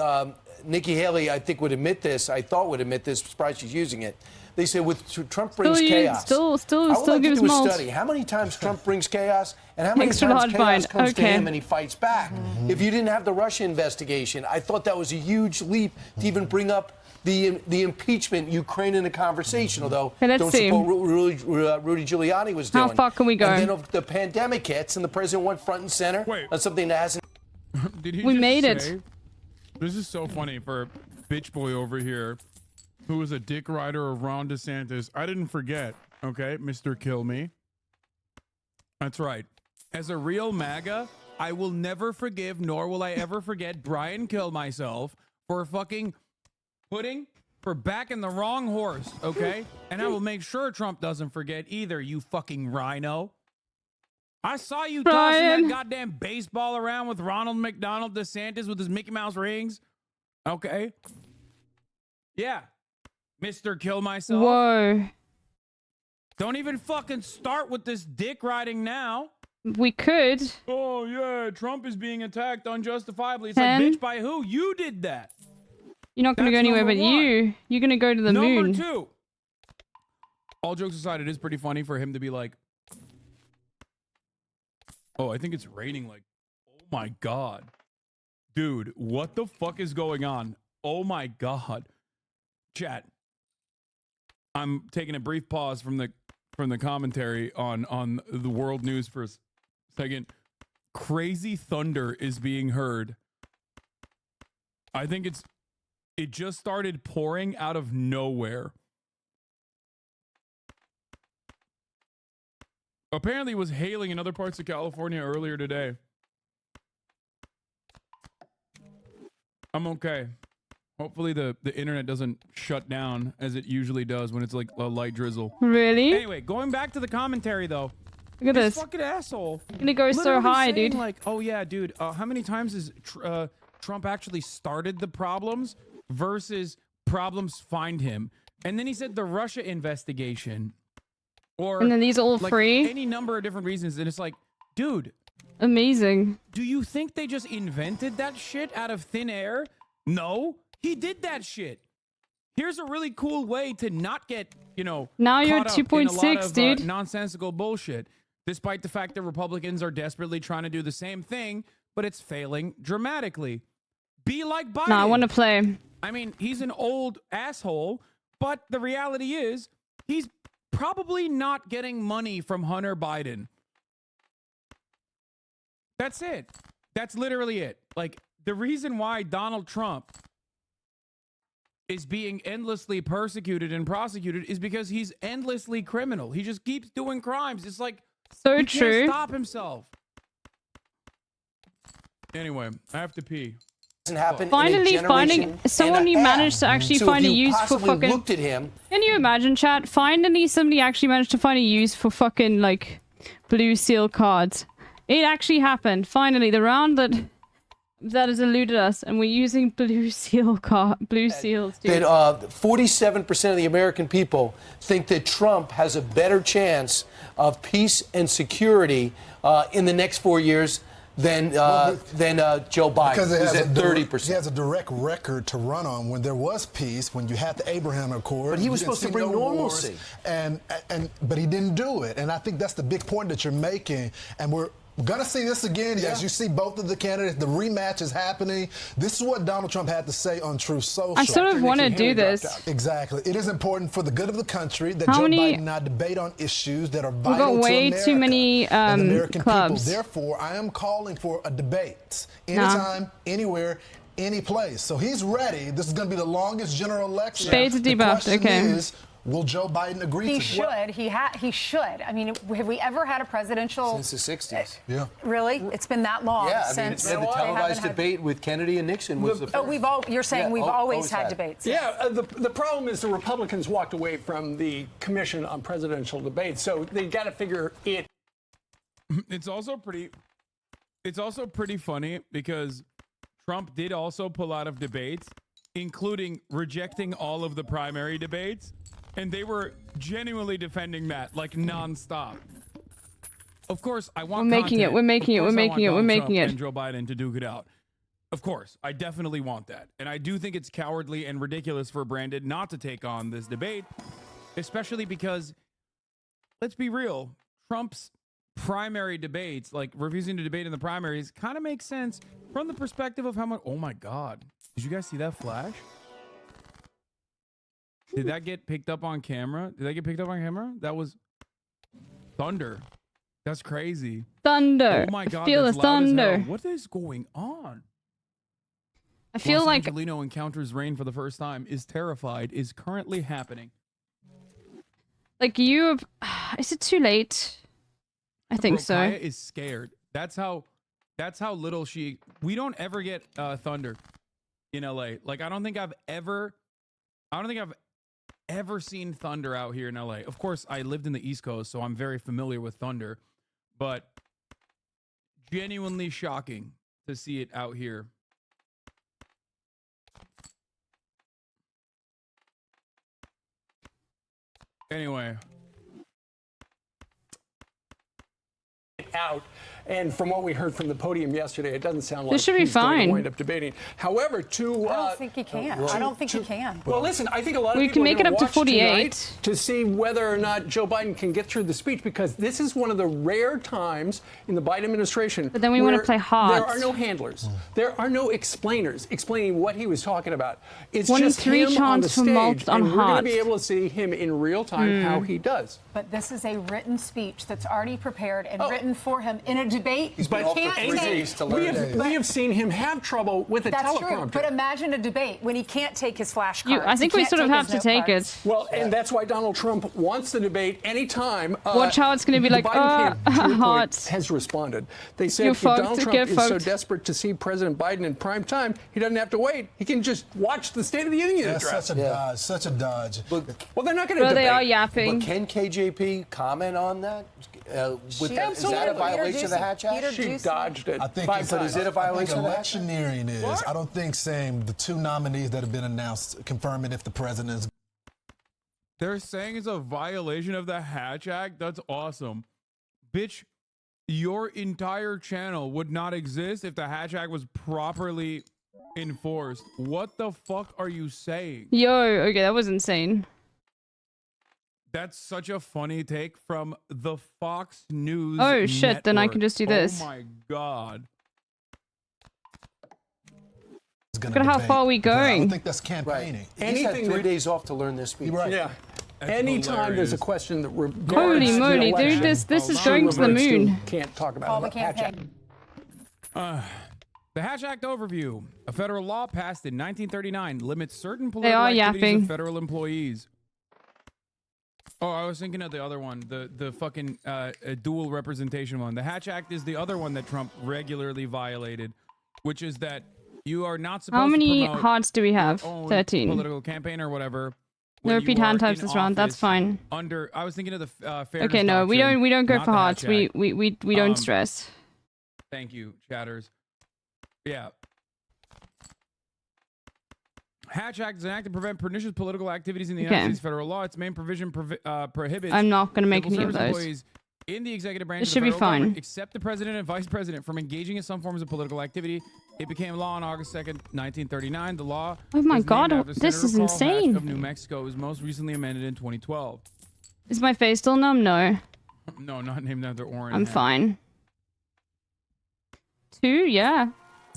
Nikki Haley, I think, would admit this. I thought would admit this. Surprised she's using it. They say with Trump brings chaos. Still I would like gives to do a malts. study. How many times Trump brings chaos, and how many Extra times hard chaos bind. comes to Okay. him and he fights back? If you didn't have the Russia investigation, I thought that was a huge leap to even bring up the impeachment Ukraine in the conversation. Although let's don't see. suppose Rudy Giuliani was doing. How far can we go? And then the pandemic hits, and the president went front and center on something that hasn't. Did he We just made say, it. This is so funny for bitch boy over here, who was a dick rider of Ron DeSantis. I didn't forget, okay, Mr. Kill Me. That's right. As a real MAGA, I will never forgive, nor will I ever forget Brian Kill Myself for fucking backing the wrong horse, okay? And I will make sure Trump doesn't forget either, you fucking rhino. I saw you tossing that goddamn baseball around with Ronald McDonald DeSantis with his Mickey Mouse rings. Okay. Yeah. Mr. Kill Myself. Whoa. Don't even fucking start with this dick riding now. We could. Oh, yeah, Trump is being attacked unjustifiably. It's 10. like, bitch, by who? You did that. You're not going to go anywhere, but you're going to go to the moon. Number 2. All jokes aside, it is pretty funny for him to be like, oh, I think it's raining. Like, oh my God. Dude, what the fuck is going on? Oh my God. Chat. I'm taking a brief pause from the commentary on the world news for a second. Crazy thunder is being heard. I think it just started pouring out of nowhere. Apparently it was hailing in other parts of California earlier today. I'm okay. Hopefully the internet doesn't shut down as it usually does when it's like a light drizzle. Really? Anyway, going back to the commentary though. Look at this. Fucking asshole. Gonna go so literally high, saying, dude. Like, oh yeah, dude. How many times has Trump actually started the problems versus problems find him? And then he said the Russia investigation. Or And then these are all like, free? Any number of different reasons. And it's like, dude. Amazing. Do you think they just invented that shit out of thin air? No. He did that shit. Here's a really cool way to not get, now you're at caught up in a lot 2.6, of, dude. Nonsensical bullshit. Despite the fact that Republicans are desperately trying to do the same thing, but it's failing dramatically. Be like Biden. No, I want to play. I mean, he's an old asshole, but the reality is he's probably not getting money from Hunter Biden. That's it. That's literally it. Like, the reason why Donald Trump is being endlessly persecuted and prosecuted is because he's endlessly criminal. He just keeps doing crimes. It's like, so he true. can't stop himself. Anyway, I have to pee. happen Finally in a finding someone you managed to actually find a use for fucking. Looked at him. Can you imagine, chat? Finally, somebody actually managed to find a use for fucking like blue seal cards. It actually happened. Finally, the round that has eluded us, and we're using blue seals, dude. That 47% of the American people think that Trump has a better chance of peace and security in the next 4 years than Joe Biden. Because who's at 30%. He has a direct record to run on. When there was peace, when you had the Abraham Accord, but he was supposed to bring normalcy, but he didn't do it. And I think that's the big point that you're making. And we're going to see this again as you see both of the candidates. The rematch is happening. This is what Donald Trump had to say on Truth Social. I sort of want to do this. Exactly. It is important for the good of the country that Joe Biden and I debate on issues that are vital We've got way to America too many and the American clubs. people. Therefore, I am calling for a debate anytime, anywhere, any place. So he's ready. This is going to be the longest general election. Spades debuffed. Okay. Is, will Joe Biden agree to it? He should. I mean, have we ever had a presidential... Since the 60s. Yeah. Really? It's been that long since... the televised debate with Kennedy and Nixon was the first. You're saying we've always had debates. Yeah, the problem is the Republicans walked away from the Commission on Presidential Debates, so they got to figure it. It's also pretty funny because Trump did also pull out of debates, including rejecting all of the primary debates. And they were genuinely defending that, like, nonstop. Of course, I want We're making it. We're making it. We're making it. We're making it. And Joe Biden to duke it out. Of course, I definitely want that. And I do think it's cowardly and ridiculous for Brandon not to take on this debate, especially because, let's be real, Trump's primary debates, like refusing to debate in the primaries, kind of makes sense from the perspective of how much... Oh, my God. Did you guys see that flash? Did that get picked up on camera? That was thunder. That's crazy. Thunder. Oh my God. Feel the thunder. What is going on? I feel like Angelino encounters rain for the first time. Is terrified. Is currently happening. Like is it too late? I think so. Kaya is scared. That's how little she. We don't ever get thunder in LA. Like I don't think I've ever seen thunder out here in LA. Of course, I lived in the East Coast, so I'm very familiar with thunder, but genuinely shocking to see it out here. Anyway. Out. And from what we heard from the podium yesterday, it doesn't sound like this should be he's fine. going to wind up debating. However, I don't think he can. I don't think he can. Well, listen, I think a lot of we people can make are it up to watch 48 to see whether or not Joe Biden can get through the speech, because this is one of the rare times in the Biden administration. But then we want to play hard. There are no handlers. There are no explainers explaining what he was talking about. It's One in just three him on the chance for stage, multi on and we're going to hard. be able to see him in real time how he does. But this is a written speech that's already prepared and written for him in a debate. He's been off for 3 days to learn. We have seen him have trouble with a That's teleprompter. true, but imagine a debate when he can't take his flashcards. I think we sort of have to take it. Well, and that's why Donald Trump wants the debate anytime. Watch how it's going to be like, hot. Has responded. They said You're if fucked, Donald Trump get is so fucked. desperate to see President Biden in prime time, he doesn't have to wait. He can just watch the State of the Union address. Such a dodge. Well, they're not going to debate. They are yapping. But can KJP comment on that? Is that a violation of the Hatch Act? She dodged it. I think is it a violation of the Hatch Act? Electioneering is. I don't think saying the two nominees that have been announced confirming if the president is. They're saying it's a violation of the Hatch Act? That's awesome. Bitch, your entire channel would not exist if the Hatch Act was properly enforced. What the fuck are you saying? Yo, okay, that was insane. That's such a funny take from the Fox News Oh shit, network. then I can just do this. Oh my God. Look at how far we're I going. don't think that's campaigning. He's had 3 days off to learn this speech. Right. Yeah. Anytime there's a question that regards Holy the moly, election, dude, this is she going to the refers moon. Can't talk about All the it. Hatch Act. campaign. The Hatch Act overview. A federal law passed in 1939 limits certain They political are activities yapping. of federal employees. Oh, I was thinking of the other one, the fucking dual representation one. The Hatch Act is the other one that Trump regularly violated, which is that You are not supposed How many to promote hearts do we have? your own 13. political campaign or whatever. No repeat hand types this round. That's fine. I was thinking of the fairness Okay, no, we don't go for hearts. We don't stress. Thank you, chatters. Yeah. Hatch Act is an act to prevent pernicious political activities in the United States federal law. Its main provision prohibits. I'm not going to make any of those. Employees in the executive branch It should of the be federal fine. government, except the president and vice president, from engaging in some forms of political activity. It became law on August 2nd, 1939. The law. Oh my was God, named after this Senator is Carl Hatch insane. of New Mexico. It was most recently amended in 2012. Is my face still numb? No. No, not named after Orange. I'm fine. 2, yeah.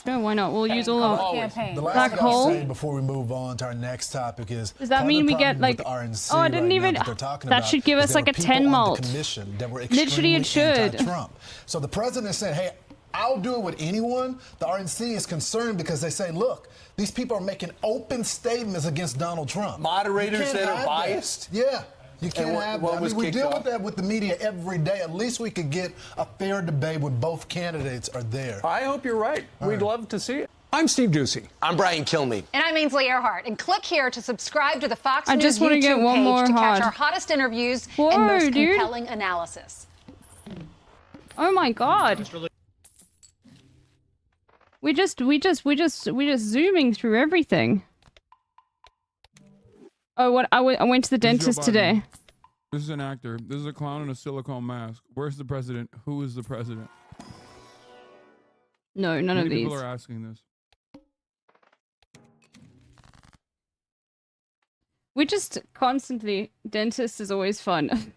Sure, why not? We'll use all our The last black thing I'll hole. say before we move on to our next topic is. Does that mean we get like? Oh, I didn't even. That should give us like a 10 malt. Literally, it should. Trump. So the president said, "Hey, I'll do it with anyone." The RNC is concerned because they say, "Look, these people are making open statements against Donald Trump." Moderators that are biased. Yeah. You can't have that. I mean, we deal off? with that with the media every day. At least we could get a fair debate when both candidates are there. I hope you're right. We'd love to see it. I'm Steve Ducey. I'm Brian Kilmeade. And I'm Ainsley Earhart. And click here to subscribe to the Fox I News just want to YouTube get one page more to catch hard. our hottest interviews Whoa, and most dude. compelling analysis. Oh my God. We just zooming through everything. Oh, what? I went to the dentist today. This is an actor. This is a clown in a silicone mask. Where's the president? Who is the president? No, none of Many these. people are asking this. We just constantly. Dentist is always fun.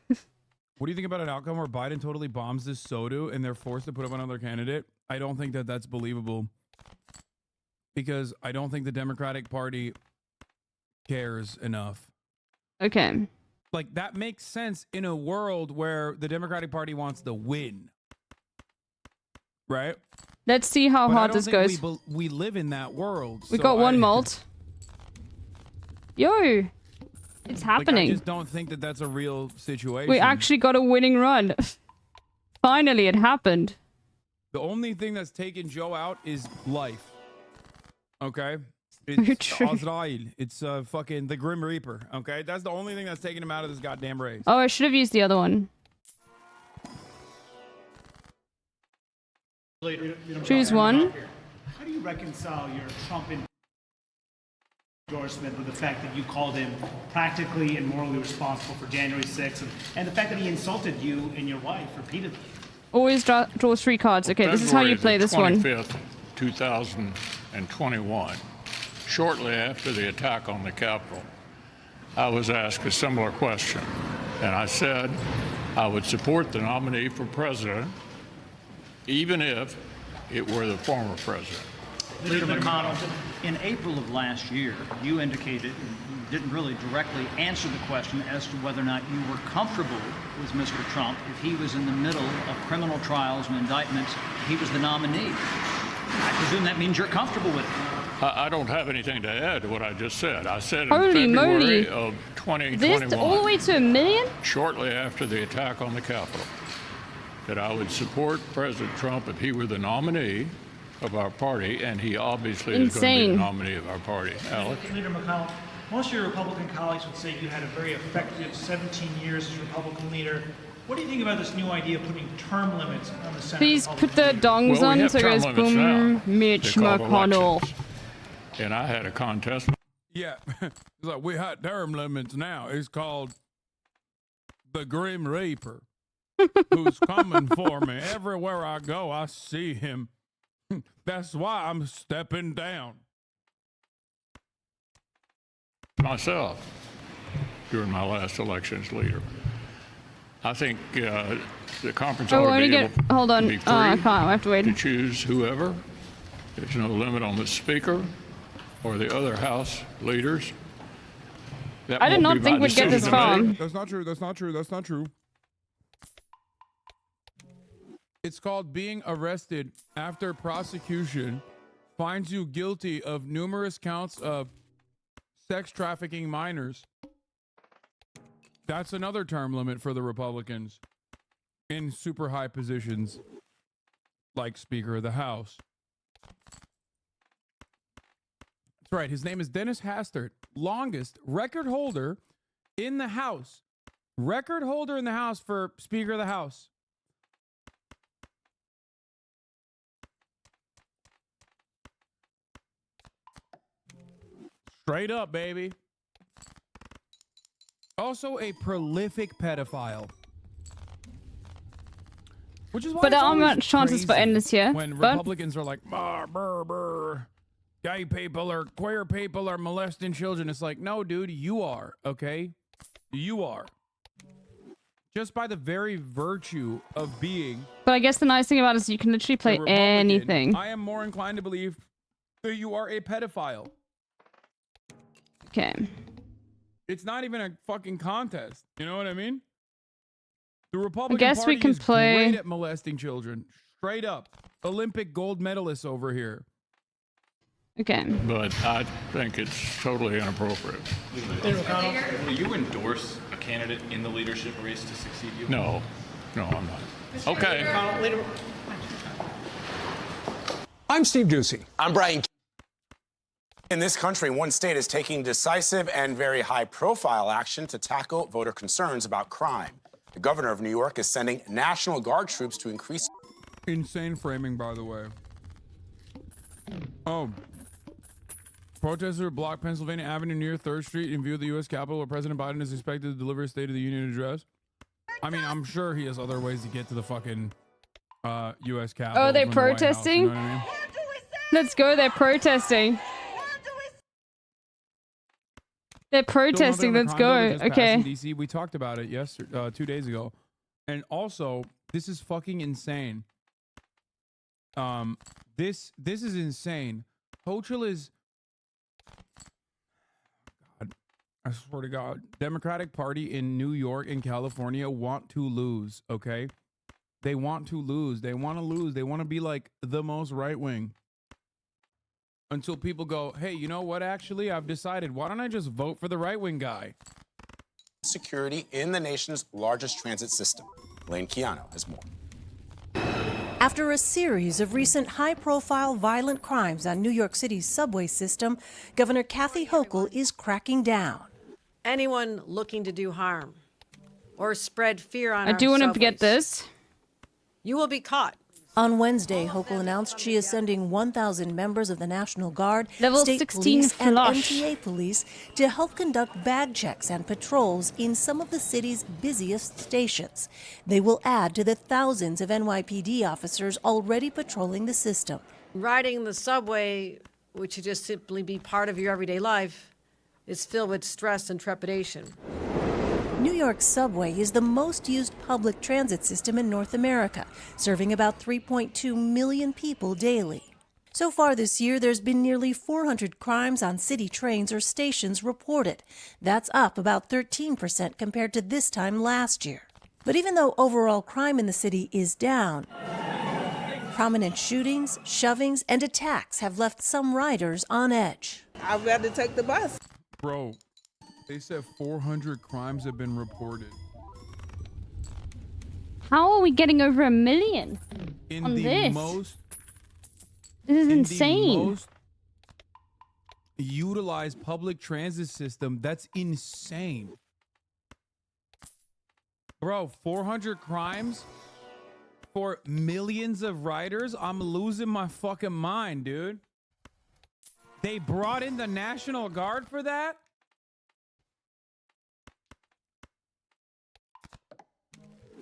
What do you think about an outcome where Biden totally bombs this SOTU and they're forced to put up another candidate? I don't think that that's believable. Because I don't think the Democratic Party cares enough. Okay. Like, that makes sense in a world where the Democratic Party wants to win. Right? Let's see how But I hard don't this think goes. We live in that world. We so got one malt. Yo, it's happening. Like, I just don't think that that's a real situation. We actually got a winning run. Finally, it happened. The only thing that's taken Joe out is life. Okay? It's Azrael. It's fucking the Grim Reaper. Okay? That's the only thing that's taken him out of this goddamn race. Oh, I should have used the other one. Choose one. How do you reconcile your Trump endorsement with the fact that you called him practically and morally responsible for January 6th and the fact that he insulted you and your wife repeatedly? Always draw 3 cards. Okay, this is how you play this one. February 25th, 2021, shortly after the attack on the Capitol, I was asked a similar question, and I said I would support the nominee for president even if it were the former president. Leader McConnell, in April of last year, you indicated, you didn't really directly answer the question as to whether or not you were comfortable with Mr. Trump if he was in the middle of criminal trials and indictments, he was the nominee. I presume that means you're comfortable with him. I don't have anything to add to what I just said. I said in Holy February moly. of 2021, This all the way to 1 million? shortly after the attack on the Capitol, that I would support President Trump if he were the nominee of our party, and he obviously is going to be the nominee of our party. Alex? Leader McConnell, most of your Republican colleagues would say you had a very effective 17 years as Republican leader. What do you think about this new idea of putting term limits on the Senate? Please put the dongs on so it goes boom, Mitch McConnell. And I had a contest. Yeah. It's like, we had term limits now. It's called the Grim Reaper, who's coming for me. Everywhere I go, I see him. That's why I'm stepping down. Myself, during my last election as leader. I think the conference ought to be able hold on. to be free I can't. I have to wait. to choose whoever. There's no limit on the speaker or the other House leaders. That I did won't not be think my we'd get this decision far. to make. That's not true. That's not true. That's not true. It's called being arrested after prosecution finds you guilty of numerous counts of sex trafficking minors. That's another term limit for the Republicans in super high positions like Speaker of the House. That's right. His name is Dennis Hastert, longest record holder in the House. Record holder in the House for Speaker of the House. Straight up, baby. Also a prolific pedophile. Which is why but there are much chances for endless here. When Republicans are like, brr, brr, brr, gay people or queer people are molesting children. It's like, no, dude, you are, okay? You are. Just by the very virtue of being. But I guess the nice thing about it is you can literally play anything. I am more inclined to believe that you are a pedophile. Okay. It's not even a fucking contest. You know what I mean? The Republican Party we can is play... great at molesting children. Straight up. Olympic gold medalists over here. Okay. But I think it's totally inappropriate. Will you endorse a candidate in the leadership race to succeed you? No. No, I'm not. Okay. I'm Steve Ducey. I'm Brian. In this country, one state is taking decisive and very high-profile action to tackle voter concerns about crime. The governor of New York is sending National Guard troops to increase... Insane framing, by the way. Oh. Protesters blocked Pennsylvania Avenue near 3rd Street in view of the U.S. Capitol, where President Biden is expected to deliver a State of the Union address. I mean, I'm sure he has other ways to get to the fucking U.S. Capitol. Oh, they're protesting? House, you know what I mean? Let's go, they're protesting. They're protesting, let's go. Okay. In DC, we talked about it 2 days ago. And also, this is fucking insane. This is insane. Hochul is... God, I swear to God. Democratic Party in New York and California want to lose, okay? They want to lose. They want to lose. They want to be like the most right-wing. Until people go, hey, you know what, actually, I've decided, why don't I just vote for the right-wing guy? Security in the nation's largest transit system. Lane Keano has more. After a series of recent high-profile violent crimes on New York City's subway system, Governor Kathy Hochul is cracking down. Anyone looking to do harm or spread fear on our I do want to subways, get this. You will be caught. On Wednesday, Hochul announced she is sending 1,000 members of the National Guard, Level state 16 police, and flush. MTA police to help conduct bag checks and patrols in some of the city's busiest stations. They will add to the thousands of NYPD officers already patrolling the system. Riding the subway, which should just simply be part of your everyday life, is filled with stress and trepidation. New York's subway is the most used public transit system in North America, serving about 3.2 million people daily. So far this year, there's been nearly 400 crimes on city trains or stations reported. That's up about 13% compared to this time last year. But even though overall crime in the city is down, prominent shootings, shovings, and attacks have left some riders on edge. I'd rather take the bus. Bro. They said 400 crimes have been reported. How are we getting over 1 million on this? This is insane. The most utilized public transit system, that's insane. Bro, 400 crimes for millions of riders? I'm losing my fucking mind, dude. They brought in the National Guard for that?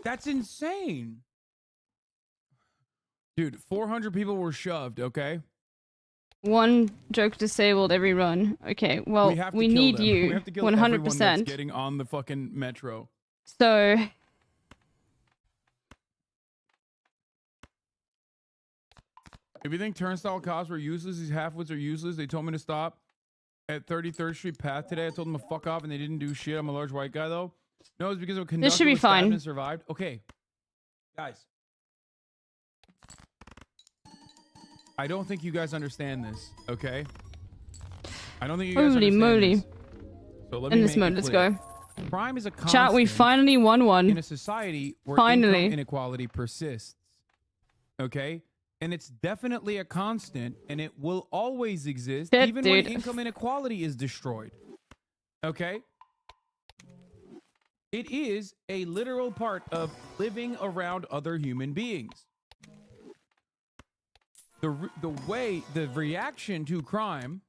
That's insane. Dude, 400 people were shoved, okay? One joke disabled every run. Okay, well, we need them. you. We have to kill 100%. everyone that's getting on the fucking metro. So... If you think turnstile cops were useless, these half-wits are useless. They told me to stop at 33rd Street Path today. I told them to fuck off and they didn't do shit. I'm a large white guy, though. No, it's because of a conductor this should be was stabbed fine. and survived. Okay, guys. I don't think you guys understand this, okay? I don't think you guys Holy understand moly. this. So let me In this make mode, it let's clear. go. Crime is a constant Chat, we finally won one. in a society where Finally. income inequality persists. Okay? And it's definitely a constant, and it will always exist, even when income inequality is destroyed. Okay? It is a literal part of living around other human beings. The reaction to crime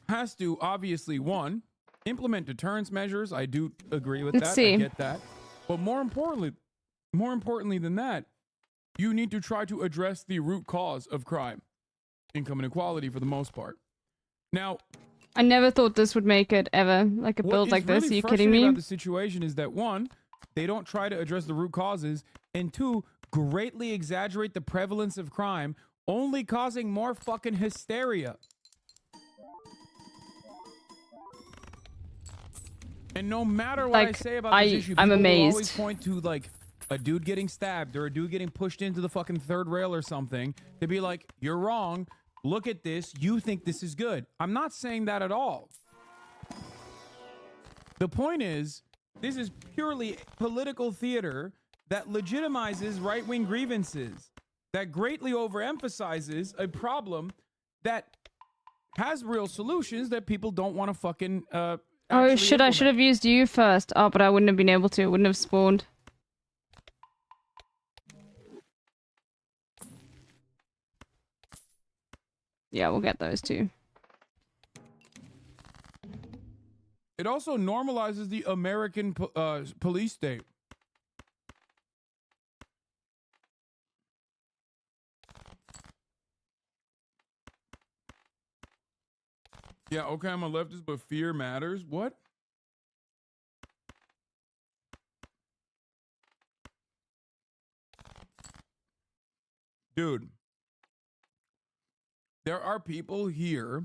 has to obviously, one, implement deterrence measures. I do agree with that. I get that. But more importantly than that, you need to try to address the root cause of crime, income inequality for the most part. Now, I never thought this would make it ever, like a build like this. Are you kidding me? About the situation is that one, they don't try to address the root causes, and two, greatly exaggerate the prevalence of crime, only causing more fucking hysteria. And no matter what I say about this issue, people will always point to like a dude getting stabbed or a dude getting pushed into the fucking third rail or something to be like, you're wrong. Look at this. You think this is good. I'm not saying that at all. The point is, this is purely political theater that legitimizes right-wing grievances, that greatly overemphasizes a problem that has real solutions that people don't want to fucking oh shit, I should have used you first. Oh, but I wouldn't have been able to. It wouldn't have spawned. Yeah, we'll get those two. It also normalizes the American police state. Yeah, okay, I'm a leftist, but fear matters. What? Dude. There are people here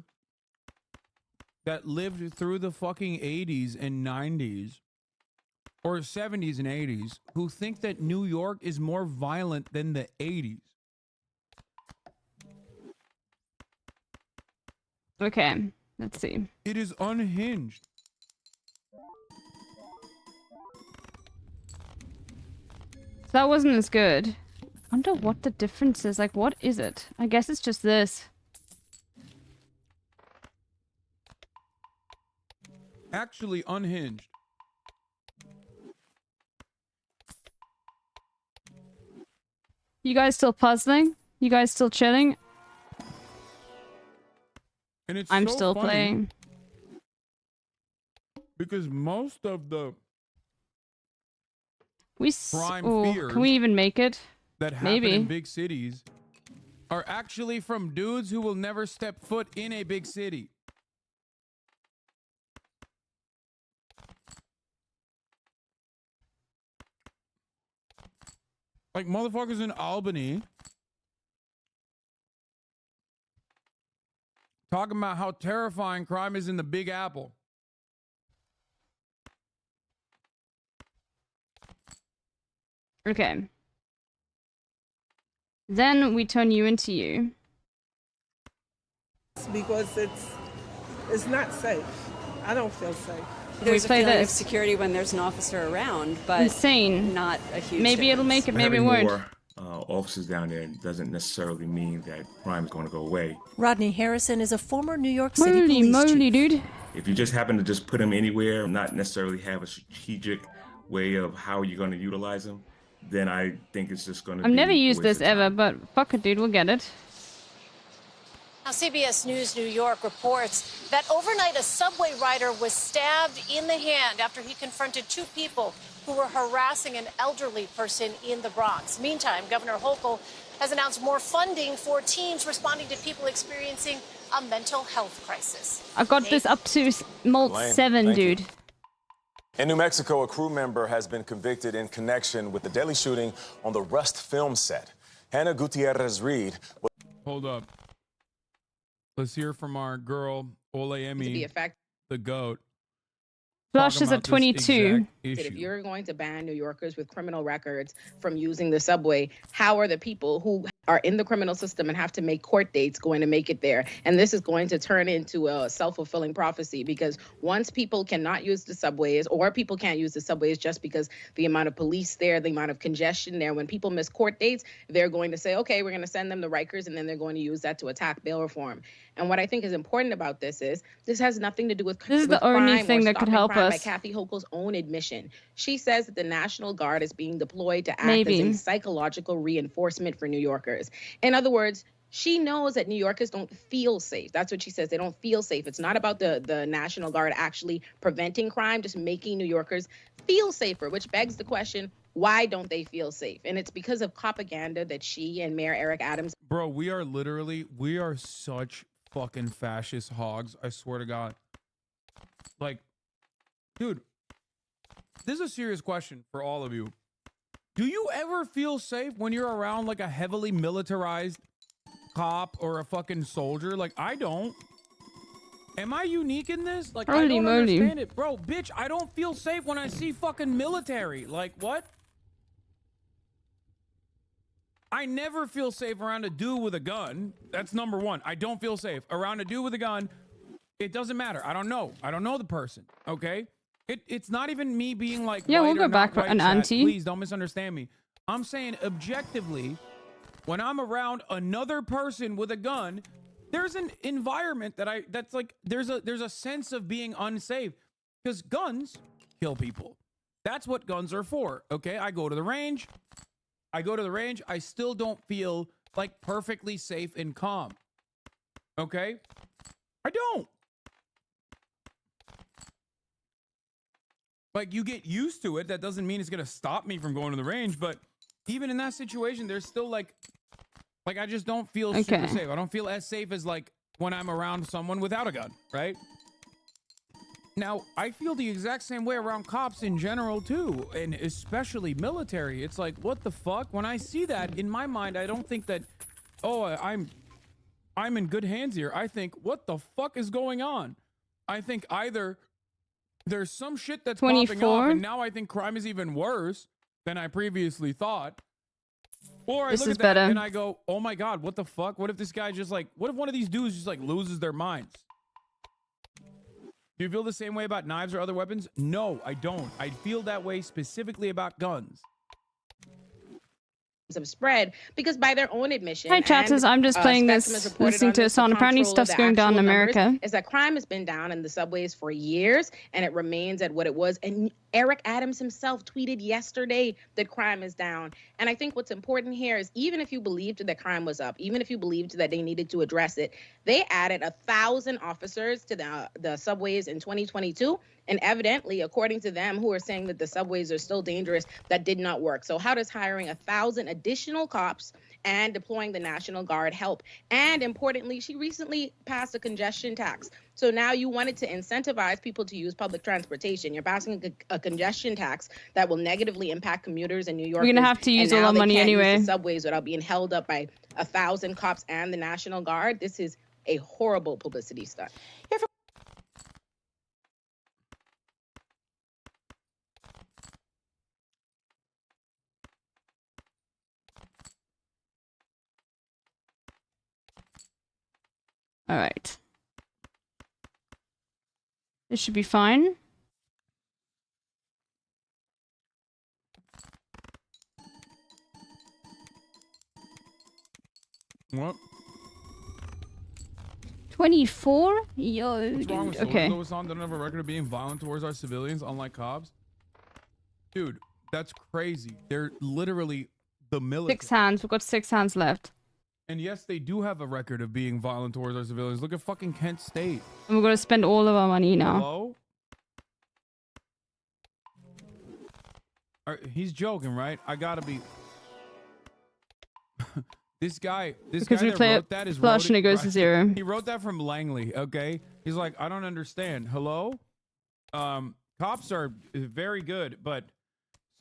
that lived through the fucking 80s and 90s or 70s and 80s who think that New York is more violent than the 80s. Okay, let's see. It is unhinged. So that wasn't as good. I wonder what the difference is. Like, what is it? I guess it's just this. Actually unhinged. You guys still puzzling? You guys still chilling? And it's I'm so still funny playing. Because most of the crime fears can we even make it? that happen Maybe. in big cities are actually from dudes who will never step foot in a big city. Like motherfuckers in Albany talking about how terrifying crime is in the Big Apple. Okay. Then we turn you into you. Because it's not safe. I don't feel safe. There's a play feeling of this. security when there's an officer around, but Insane. not a huge Maybe it'll difference. make it, maybe it Having won't. more officers down there doesn't necessarily mean that crime is going to go away. Rodney Harrison is a former New York City Holy police moly, chief. dude. If you just happen to just put them anywhere, not necessarily have a strategic way of how you're going to utilize them, then I think it's just going to I've be never a used waste this of time. ever, but fuck it, dude, we'll get it. Now, CBS News New York reports that overnight a subway rider was stabbed in the hand after he confronted two people who were harassing an elderly person in the Bronx. Meantime, Governor Hochul has announced more funding for teams responding to people experiencing a mental health crisis. I got this up to Molt 7, dude. In New Mexico, a crew member has been convicted in connection with the deadly shooting on the Rust film set. Hannah Gutierrez-Reed. Hold up. Let's hear from our girl, Olayemi, the GOAT. Flush is at 22. If you're going to ban New Yorkers with criminal records from using the subway, how are the people who are in the criminal system and have to make court dates going to make it there. And this is going to turn into a self-fulfilling prophecy, because once people cannot use the subways, or people can't use the subways just because the amount of police there, the amount of congestion there, when people miss court dates, they're going to say, okay, we're going to send them to Rikers, and then they're going to use that to attack bail reform. And what I think is important about this is this has nothing to do with This is the only thing that could help us. By Kathy Hochul's own admission. She says that the National Guard is being deployed to act as a psychological reinforcement for New Yorkers. In other words, she knows that New Yorkers don't feel safe. That's what she says. They don't feel safe. It's not about the National Guard actually preventing crime, just making New Yorkers feel safer, which begs the question, why don't they feel safe? And it's because of propaganda that she and Mayor Eric Adams. Bro, we are such fucking fascist hogs. I swear to God. Like, dude, this is a serious question for all of you. Do you ever feel safe when you're around like a heavily militarized cop or a fucking soldier? Like, I don't. Am I unique in this? Like, I don't understand it. Bro, bitch, I don't feel safe when I see fucking military. Like, what? I never feel safe around a dude with a gun. That's number one. I don't feel safe around a dude with a gun. It doesn't matter. I don't know. I don't know the person. Okay? It's not even me being like, yeah, we'll go back for an auntie. Please don't misunderstand me. I'm saying objectively, when I'm around another person with a gun, there's an environment that's like there's a sense of being unsafe, because guns kill people. That's what guns are for. Okay? I go to the range. I still don't feel like perfectly safe and calm. Okay? I don't. Like, you get used to it. That doesn't mean it's going to stop me from going to the range. But even in that situation, there's still like I just don't feel super safe. I don't feel as safe as like when I'm around someone without a gun, right? Now, I feel the exact same way around cops in general too, and especially military. It's like, what the fuck? When I see that, in my mind, I don't think that, oh, I'm in good hands here. I think, what the fuck is going on? I think either there's some shit that's popping off, and now I think crime is even worse than I previously thought. Or I look at that and I go, oh my God, what the fuck? What if this guy just like, what if one of these dudes just like loses their minds? Do you feel the same way about knives or other weapons? No, I don't. I feel that way specifically about guns. Have spread because by their own admission. Hi chatters, I'm just playing this, listening to a song. Apparently stuff's going down in America. Is that crime has been down in the subways for years, and it remains at what it was. And Eric Adams himself tweeted yesterday that crime is down. And I think what's important here is, even if you believed that crime was up, even if you believed that they needed to address it, they added 1,000 officers to the subways in 2022. And evidently, according to them, who are saying that the subways are still dangerous, that did not work. So how does hiring 1,000 additional cops and deploying the National Guard help? And importantly, she recently passed a congestion tax. So now you wanted to incentivize people to use public transportation. You're passing a congestion tax that will negatively impact commuters in New York. We're going to have to use a lot of money anyway. Use the subways without being held up by 1,000 cops and the National Guard. This is a horrible publicity stunt. All right. This should be fine. What? 24? Yo, what's wrong with okay. Soldiers don't have a record of being violent towards our civilians, unlike cops? Dude, that's crazy. They're literally the military. 6 hands. We've got 6 hands left. And yes, they do have a record of being violent towards our civilians. Look at fucking Kent State. And we're going to spend all of our money now. Hello? He's joking, right? I gotta be... This guy because we play wrote that is flush and it goes to 0. He wrote that from Langley, okay? He's like, I don't understand. Hello? Cops are very good, but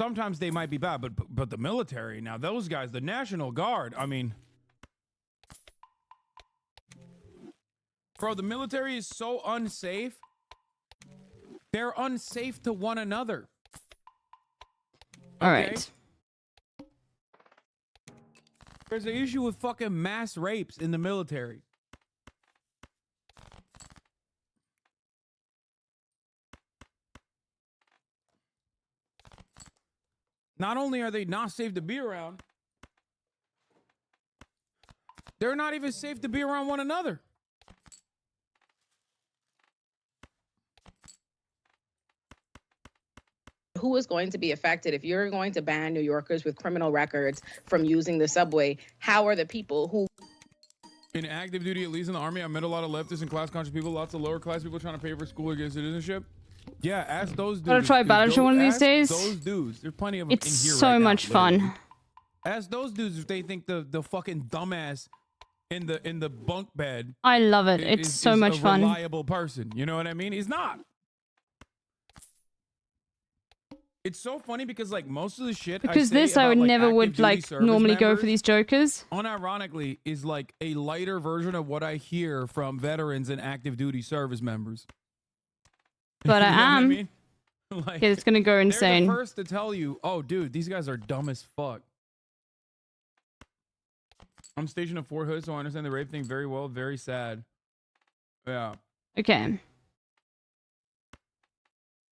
sometimes they might be bad. But the military, now those guys, the National Guard, I mean... Bro, the military is so unsafe. They're unsafe to one another. All right. There's an issue with fucking mass rapes in the military. Not only are they not safe to be around, they're not even safe to be around one another. Who is going to be affected if you're going to ban New Yorkers with criminal records from using the subway? How are the people who in active duty, at least in the army, I met a lot of leftists and class conscious people, lots of lower class people trying to pay for school or get citizenship. Yeah, ask those dudes. Gotta try Battleship one of these days. Those dudes. There's plenty of them It's in here so right much now, fun. literally. Ask those dudes if they think the fucking dumbass in the bunk bed. I love it. It's so is much a fun. reliable person. You know what I mean? He's not. It's so funny because like most of the shit Because I this I would about, never active would duty like service normally go members, for these jokers. unironically is like a lighter version of what I hear from veterans and active duty service members. But You know what I am. mean? Like, It's gonna go insane. They're the first to tell you, oh dude, these guys are dumb as fuck. I'm stationed at Fort Hood, so I understand the rape thing very well. Very sad. Yeah. Okay.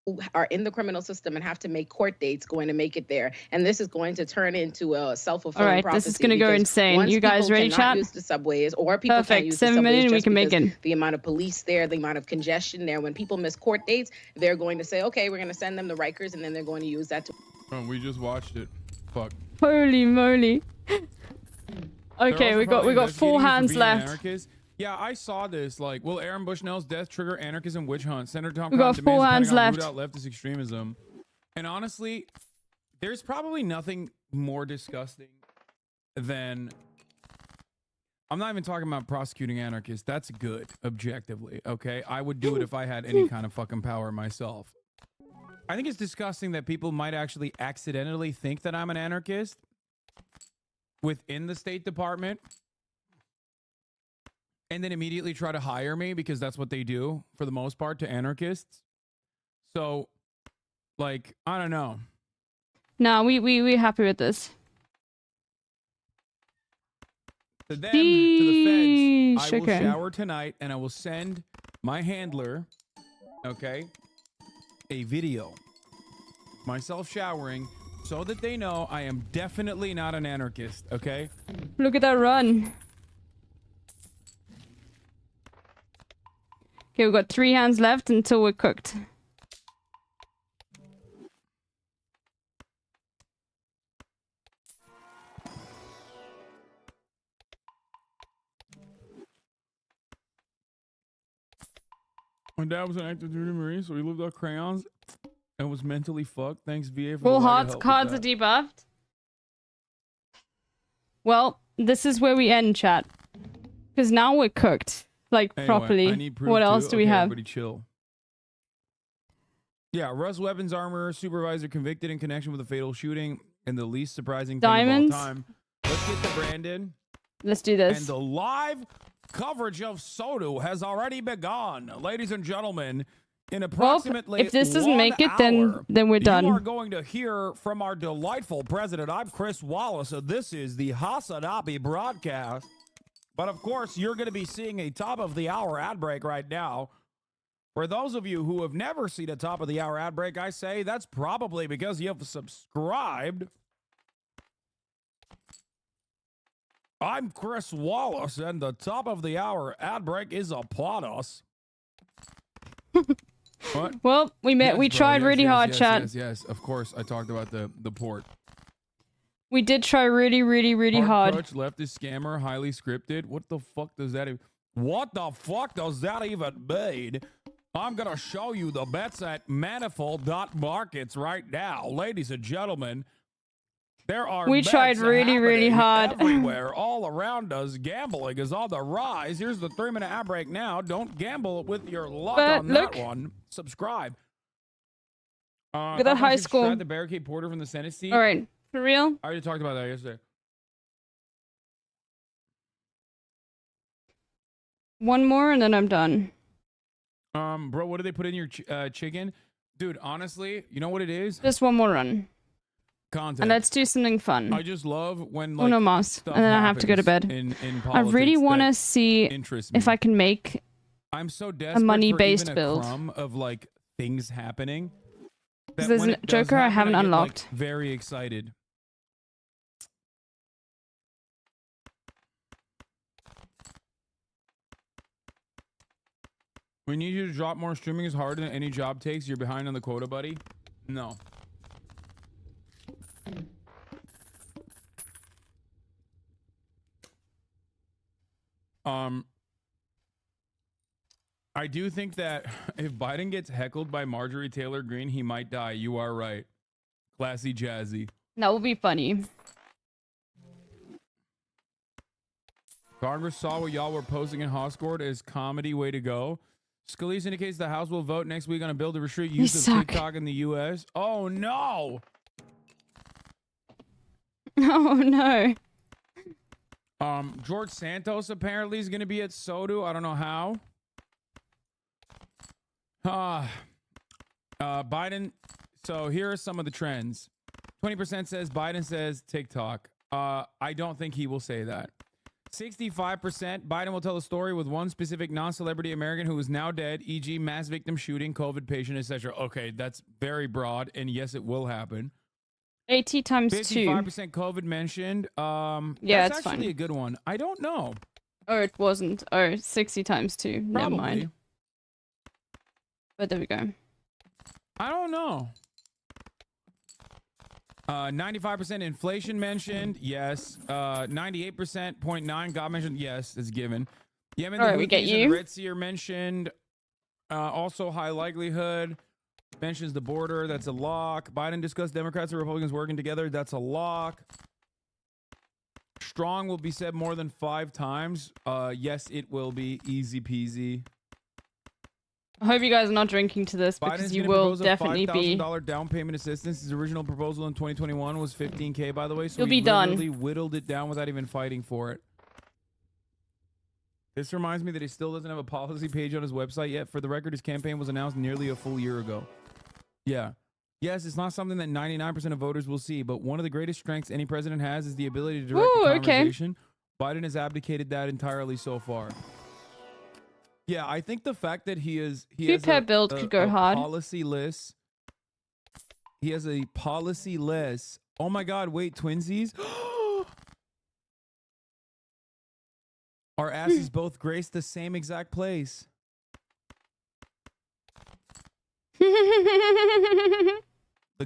who are in the criminal system and have to make court dates going to make it there. And this is going to turn into a self-fulfilling All right, prophecy. this is going to go insane. You guys ready, chat? Use the subways, or people can't Perfect. use 7 the subways minutes, we just can make because it. the amount of police there, the amount of congestion there. When people miss court dates, they're going to say, okay, we're going to send them to Rikers, and then they're going to use that to... Oh, we just watched it. Fuck. Holy moly. Okay, we got 4 hands left. Anarchist. Yeah, I saw this. Like, will Aaron Bushnell's death trigger anarchism witch hunt? Senator Tom We got Cotton 4 demands hands left. root out leftist extremism. And honestly, there's probably nothing more disgusting than... I'm not even talking about prosecuting anarchists. That's good, objectively, okay? I would do it if I had any kind of fucking power myself. I think it's disgusting that people might actually accidentally think that I'm an anarchist within the State Department and then immediately try to hire me because that's what they do for the most part to anarchists. So, like, I don't know. No, we're happy with this. To them, to the feds, I will okay. shower tonight and I will send my handler, okay, a video. Myself showering so that they know I am definitely not an anarchist, okay? Look at that run. Okay, we've got 3 hands left until we're cooked. My dad was an active duty Marine, so he lived off crayons and was mentally fucked. Thanks, VA, for Full the hearts, cards are debuffed. Well, this is where we end, chat. Because now we're cooked. Like, Anyway, properly. I need proof What too. else do we Okay, have? Everybody chill. Yeah, Russ Weapons Armor supervisor convicted in connection with a fatal shooting, and the least surprising thing Diamonds? of all time. Let's get to Brandon. Let's do this. And the live coverage of Sodu has already begun, ladies and gentlemen. In approximately if this doesn't 1 make it, hour, then we're done. You are going to hear from our delightful president. I'm Chris Wallace, and this is the Hasanabi broadcast. But of course, you're going to be seeing a top of the hour ad break right now. For those of you who have never seen a top of the hour ad break, I say that's probably because you have subscribed. I'm Chris Wallace, and the top of the hour ad break is upon us. What? Well, we Yes, tried bro, really hard, chat. Yes, of course. I talked about the port. We did try really hard. Crutch, leftist scammer, highly scripted. What the fuck does that even... What the fuck does that even mean? I'm gonna show you the bets at manifold.markets right now. Ladies and gentlemen, there are We tried bets really hard. everywhere, all around us. Gambling is on the rise. Here's the 3-minute ad break now. Don't gamble with your luck But on look. that one. Subscribe. Look at that high school. The barricade porter from the Senate seat. All right, for real? I already talked about that yesterday. One more and then I'm done. Bro, what did they put in your chicken? Dude, honestly, you know what it is? Just one more run. content. And let's do something fun. I just love when like Uno mas, stuff and then I have to go to bed. In I really politics want to that see interests me. if I can make I'm so a desperate money-based for even build. a crumb of like things happening. Because that there's when a it does Joker I happen, haven't get, like, unlocked. very excited. We need you to drop more. Streaming is harder than any job takes. You're behind on the quota, buddy. No. I do think that if Biden gets heckled by Marjorie Taylor Greene, he might die. You are right. Classy Jazzy. That would be funny. Congress saw what y'all were posting in Hoscord as comedy. Way to go. Scalise indicates the House will vote next week on a bill to restrict use of TikTok in the U.S. Oh, no. Oh, no. George Santos apparently is going to be at SOTU. I don't know how. Biden. So here are some of the trends. 20% says Biden says TikTok. I don't think he will say that. 65% Biden will tell a story with one specific non-celebrity American who is now dead, e.g. mass victim shooting, COVID patient, etc. Okay, that's very broad, and yes, it will happen. 80 times 2. 55% COVID mentioned. Yeah, that's it's actually fine. a good one. I don't know. Oh, it wasn't. Oh, 60 times 2. Probably. Never mind. But there we go. I don't know. 95% inflation mentioned, yes. 98.9 got mentioned, yes, is given. Yemen, All the right, we get Houthis and you. the Red Sea are mentioned. Also, high likelihood. Mentions the border, that's a lock. Biden discussed Democrats and Republicans working together, that's a lock. Strong will be said more than 5 times. Yes, it will be. Easy peasy. I hope you guys are not drinking to this because Biden's you gonna will propose definitely a be. $5,000 down payment assistance. His original proposal in 2021 was $15K, by the way. So You'll we be done. literally whittled it down without even fighting for it. This reminds me that he still doesn't have a policy page on his website yet. For the record, his campaign was announced nearly a full year ago. Yeah. Yes, it's not something that 99% of voters will see, but one of the greatest strengths any president has is the ability to direct the conversation. Biden has abdicated that entirely so far. Yeah, I think the fact that he has build could go hard. Policy list. He has a policy list. Oh my God! Wait, twinsies. Our asses both grace the same exact place. The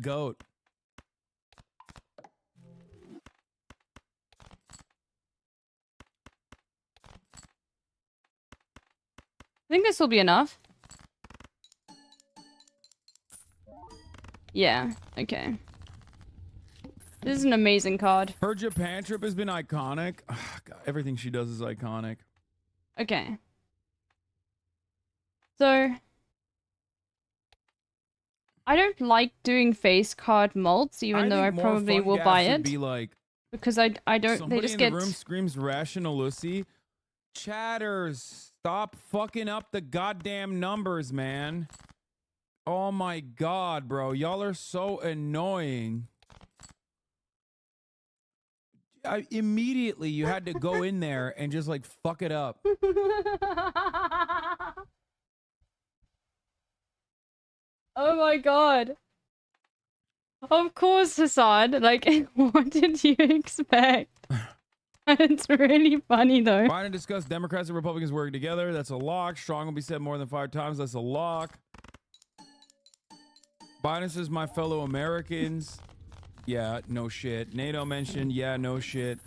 goat. I think this will be enough. Yeah, okay. This is an amazing card. Her Japan trip has been iconic. God, everything she does is iconic. Okay. So I don't like doing face card molds, even though I think more probably fun will gaps buy would it. Be like because I don't somebody they just in get the room screams rationalussy. Chatters, stop fucking up the goddamn numbers, man. Oh my God, bro. Y'all are so annoying. Immediately you had to go in there and just like fuck it up. Oh my God. Of course, Hassan. Like, what did you expect? It's really funny though. Biden discussed Democrats and Republicans working together. That's a lock. Strong will be said more than 5 times. That's a lock. Biden says my fellow Americans. Yeah, no shit. NATO mentioned. Yeah, no shit.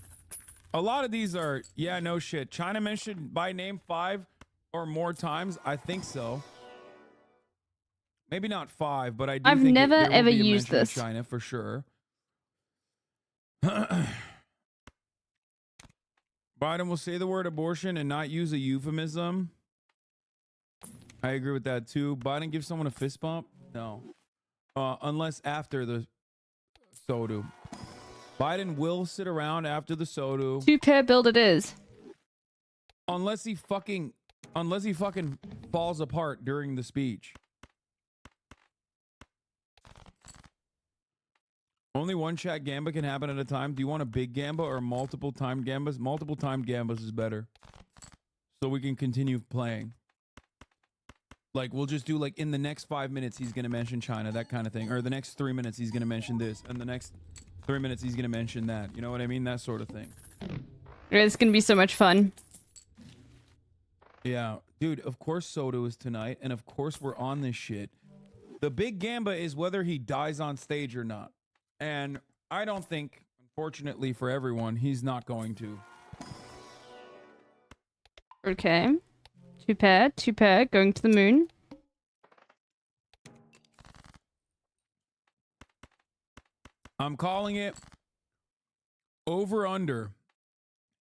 A lot of these are, yeah, no shit. China mentioned by name 5 or more times. I think so. Maybe not 5, but I do I've think never there will ever be a used mention of this. China for sure. Biden will say the word abortion and not use a euphemism. I agree with that too. Biden gives someone a fist bump? No. Unless after the SOTU. Biden will sit around after the SOTU. 2-pair build it is. Unless he fucking falls apart during the speech. Only one chat gamba can happen at a time. Do you want a big gamba or multiple timed gambas? Multiple timed gambas is better. So we can continue playing. Like, we'll just do, like, in the next 5 minutes, he's going to mention China, that kind of thing. Or the next 3 minutes, he's going to mention this. And the next 3 minutes, he's going to mention that. You know what I mean? That sort of thing. It's going to be so much fun. Yeah. Dude, of course Soto is tonight. And of course we're on this shit. The big gamba is whether he dies on stage or not. And I don't think, unfortunately for everyone, he's not going to. Okay. Two pair, going to the moon. I'm calling it over under.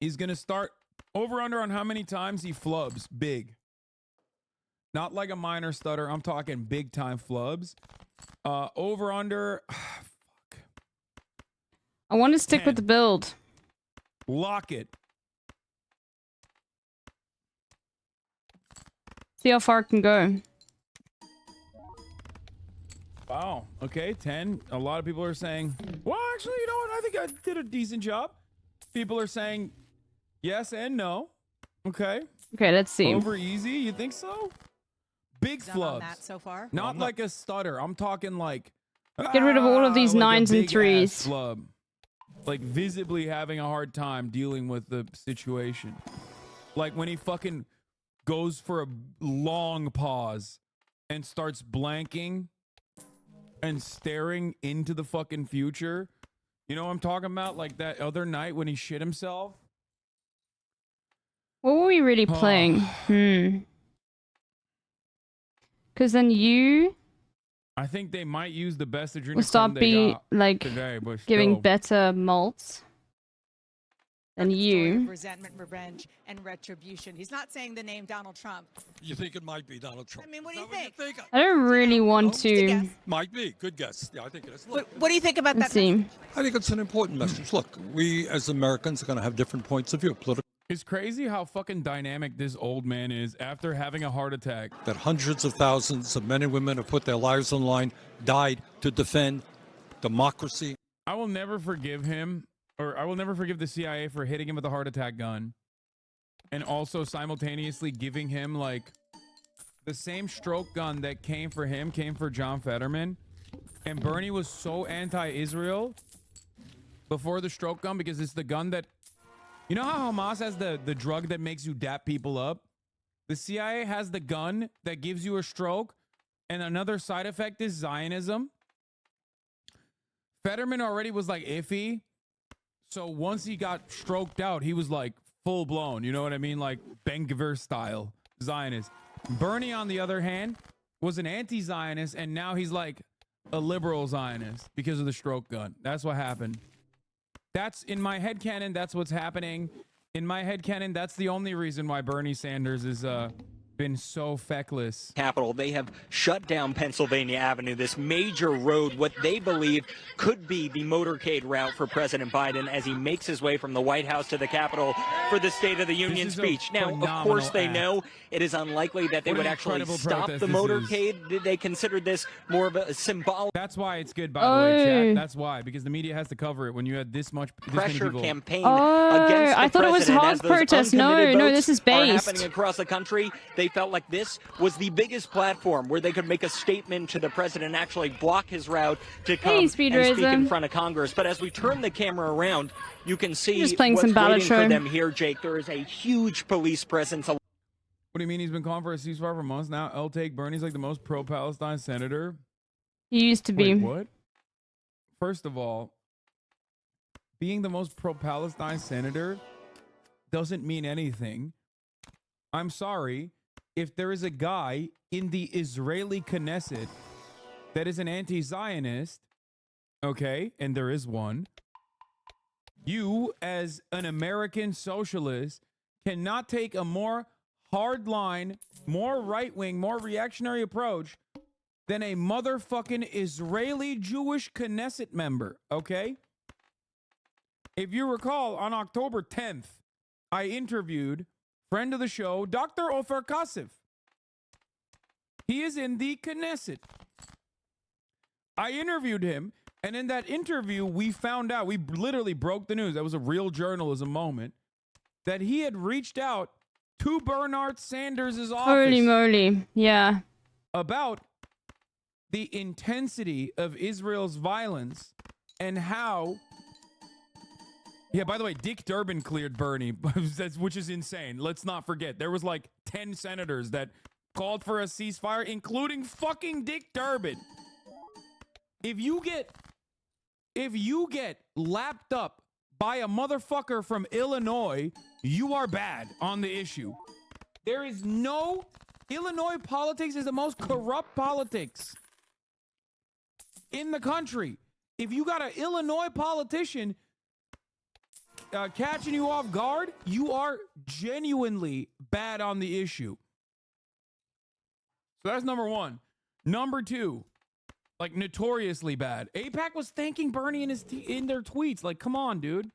He's going to start over under on how many times he flubs big. Not like a minor stutter. I'm talking big time flubs. Over under. Fuck. I want to stick 10. with the build. Lock it. See how far it can go. Wow. Okay, 10. A lot of people are saying, well, actually, you know what? I think I did a decent job. People are saying yes and no. Okay. Okay, let's see. Over easy. You think so? Big flubs. That so far? Not like a stutter. I'm talking like get rid of all of these like 9s and 3s. Flub. Like visibly having a hard time dealing with the situation. Like when he fucking goes for a long pause and starts blanking and staring into the fucking future. You know what I'm talking about? Like that other night when he shit himself. What were we really playing? Because then you I think they might use the best adrenochrome will start they got like today, but giving still. better malts than you. Resentment, revenge, and retribution. He's not saying the name Donald Trump. You think it might be Donald Trump? I mean, what do you think? I don't really want to. Might be. Good guess. Yeah, I think it is. What do you think about Let's that? see. I think it's an important message. Look, we as Americans are going to have different points of view. Political. It's crazy how fucking dynamic this old man is after having a heart attack. That hundreds of thousands of men and women have put their lives on the line, died to defend democracy. I will never forgive him, or I will never forgive the CIA for hitting him with a heart attack gun and also simultaneously giving him like the same stroke gun that came for him, came for John Fetterman. And Bernie was so anti-Israel before the stroke gun because it's the gun that, you know how Hamas has the drug that makes you dap people up? The CIA has the gun that gives you a stroke, and another side effect is Zionism. Fetterman already was like iffy. So once he got stroked out, he was like full blown. You know what I mean? Like Ben-Gvir style Zionist. Bernie, on the other hand, was an anti-Zionist, and now he's like a liberal Zionist because of the stroke gun. That's what happened. That's in my headcanon. That's what's happening. In my headcanon, that's the only reason why Bernie Sanders is been so feckless. Capitol, they have shut down Pennsylvania Avenue, this major road, what they believe could be the motorcade route for President Biden as he makes his way from the White House to the Capitol for the State of the Union speech. Now, of course, they know it is unlikely that they would actually stop the motorcade. They considered this more of a symbolic. That's why it's good, by the way, chat. That's why, because the media has to cover it when you had this pressure many campaign Oh, against the I thought it was president hard as those protest. No, uncommitted no, votes this is are based. happening across the country. They felt like this was the biggest platform where they could make a statement to the president, actually block his route to come and speak in front of Congress. But as we turn the camera around, you can see Just playing what's some Ballad waiting Show. for them here, Jake. There is a huge police presence. What do you mean he's been calling for a ceasefire for months now? I'll take Bernie's like the most pro-Palestine senator. He used to be. Wait, what? First of all, being the most pro-Palestine senator doesn't mean anything. I'm sorry. If there is a guy in the Israeli Knesset that is an anti-Zionist, okay, and there is one, you as an American socialist cannot take a more hardline, more right-wing, more reactionary approach than a motherfucking Israeli Jewish Knesset member, okay? If you recall, on October 10th, I interviewed friend of the show, Dr. Ofer Kasif. He is in the Knesset. I interviewed him, And in that interview, we found out, we literally broke the news. That was a real journalism moment, that he had reached out to Bernard Sanders' office. Holy moly. Yeah. About the intensity of Israel's violence and how... Yeah, by the way, Dick Durbin cleared Bernie, which is insane. Let's not forget. There was like 10 senators that called for a ceasefire, including fucking Dick Durbin. If you get lapped up by a motherfucker from Illinois, you are bad on the issue. There is no... Illinois politics is the most corrupt politics in the country. If you got an Illinois politician catching you off guard, you are genuinely bad on the issue. So that's number one. Number two, like notoriously bad. AIPAC was thanking Bernie in their tweets. Like, come on, dude.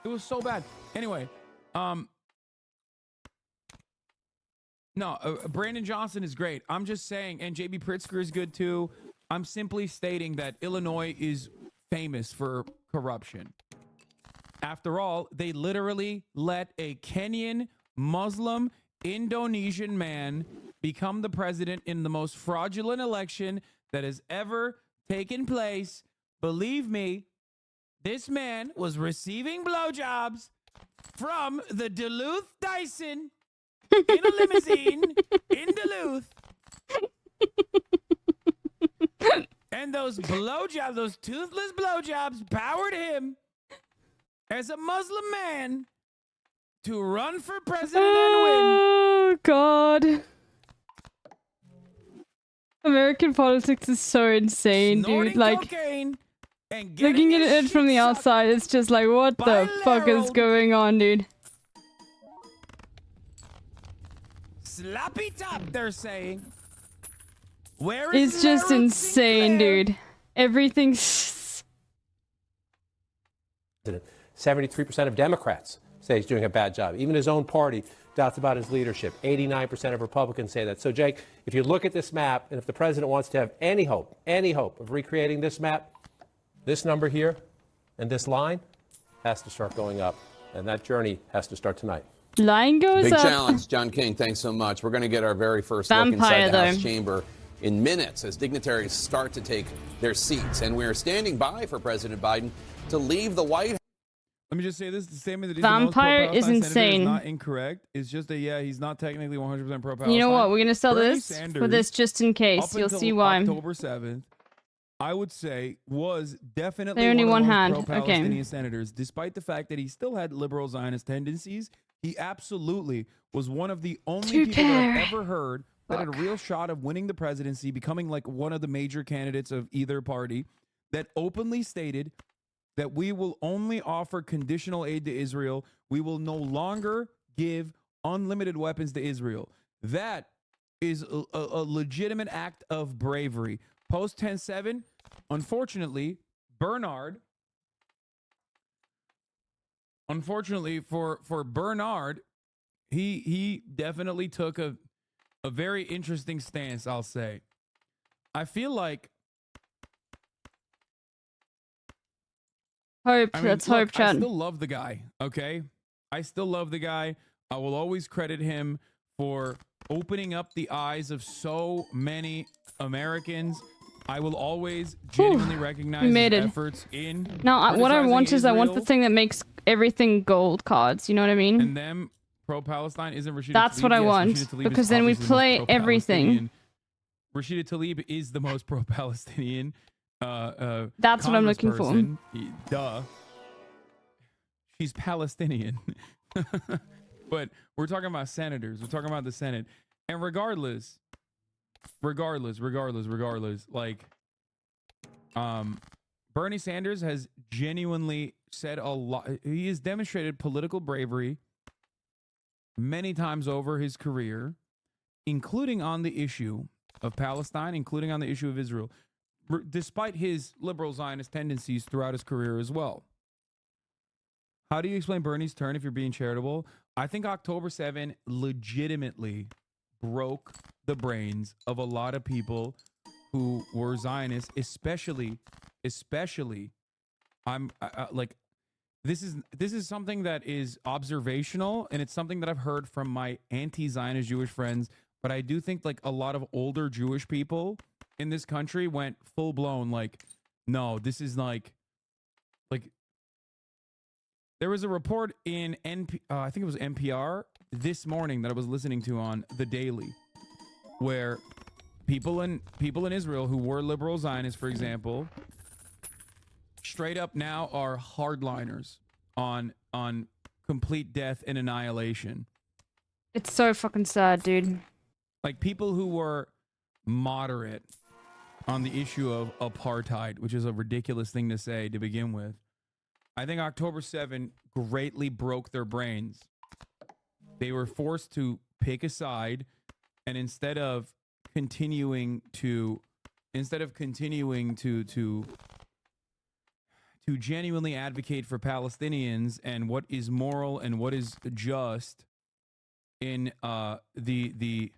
It was so bad. Anyway, Brandon Johnson is great. I'm just saying, and JB Pritzker is good too. I'm simply stating that Illinois is famous for corruption. After all, they literally let a Kenyan Muslim Indonesian man become the president in the most fraudulent election that has ever taken place. Believe me, this man was receiving blowjobs from the Duluth Dyson in a limousine in Duluth. And those blowjobs, those toothless blowjobs, powered him as a Muslim man to run for president and win. Oh, God. American politics is so insane, dude. Like, looking at it from the outside, it's just like, what the fuck is going on, dude? Sloppy top, they're saying. Where is it's just insane, dude. Everything's... 73% of Democrats say he's doing a bad job. Even his own party doubts about his leadership. 89% of Republicans say that. So, Jake, if you look at this map, and if the president wants to have any hope of recreating this map, this number here and this line has to start going up. And that journey has to start tonight. Line goes up. Big challenge. John King, thanks so much. We're going to get our very first look inside the House chamber in minutes as dignitaries start to take their seats. And we're standing by for President Biden to leave the White House. Let me just say this: the statement that he's Vampire is insane. Is not incorrect. It's just that he's not technically 100% pro-Palestine. You know what? We're gonna sell Bernie this Sanders, for this just in case. You'll see why. October 7th, I would say, was definitely They only one of the one most hand. pro-Palestinian Okay. senators. Despite the fact that he still had liberal Zionist tendencies, he absolutely was one of the only people that I've ever heard that had a real shot of winning the presidency, becoming like one of the major candidates of either party, that openly stated that we will only offer conditional aid to Israel. We will no longer give unlimited weapons to Israel. That is a legitimate act of bravery. Post 10-7, unfortunately, Bernard, for Bernard, he definitely took a very interesting stance, I'll say. I feel like hope. Let's hope, Chad. I still love the guy, okay? I still love the guy. I will always credit him for opening up the eyes of so many Americans. I will always genuinely recognize his efforts in... Now, what I want is Israel. I want the thing that makes everything gold cards. You know what I mean? And them pro-Palestine isn't Rashida That's Tlaib. what I Yes, want. Rashida Tlaib is Because then we obviously the most play everything. Rashida Tlaib is the most pro-Palestinian That's what I'm looking for. congressperson. Duh. She's Palestinian. But we're talking about senators. We're talking about the Senate. And regardless, like, Bernie Sanders has genuinely said a lot. He has demonstrated political bravery many times over his career, including on the issue of Palestine, including on the issue of Israel, despite his liberal Zionist tendencies throughout his career as well. How do you explain Bernie's turn if you're being charitable? I think October 7 legitimately broke the brains of a lot of people who were Zionists, especially especially, I'm like, this is something that is observational, and it's something that I've heard from my anti-Zionist Jewish friends. But I do think like a lot of older Jewish people in this country went full blown like, no, this is like there was a report in I think it was NPR this morning that I was listening to on The Daily, where people in Israel who were liberal Zionists, for example, straight up now are hardliners on complete death and annihilation. It's so fucking sad, dude. Like people who were moderate on the issue of apartheid, which is a ridiculous thing to say to begin with. I think October 7 greatly broke their brains. They were forced to pick a side, and instead of continuing to genuinely advocate for Palestinians and what is moral and what is just in the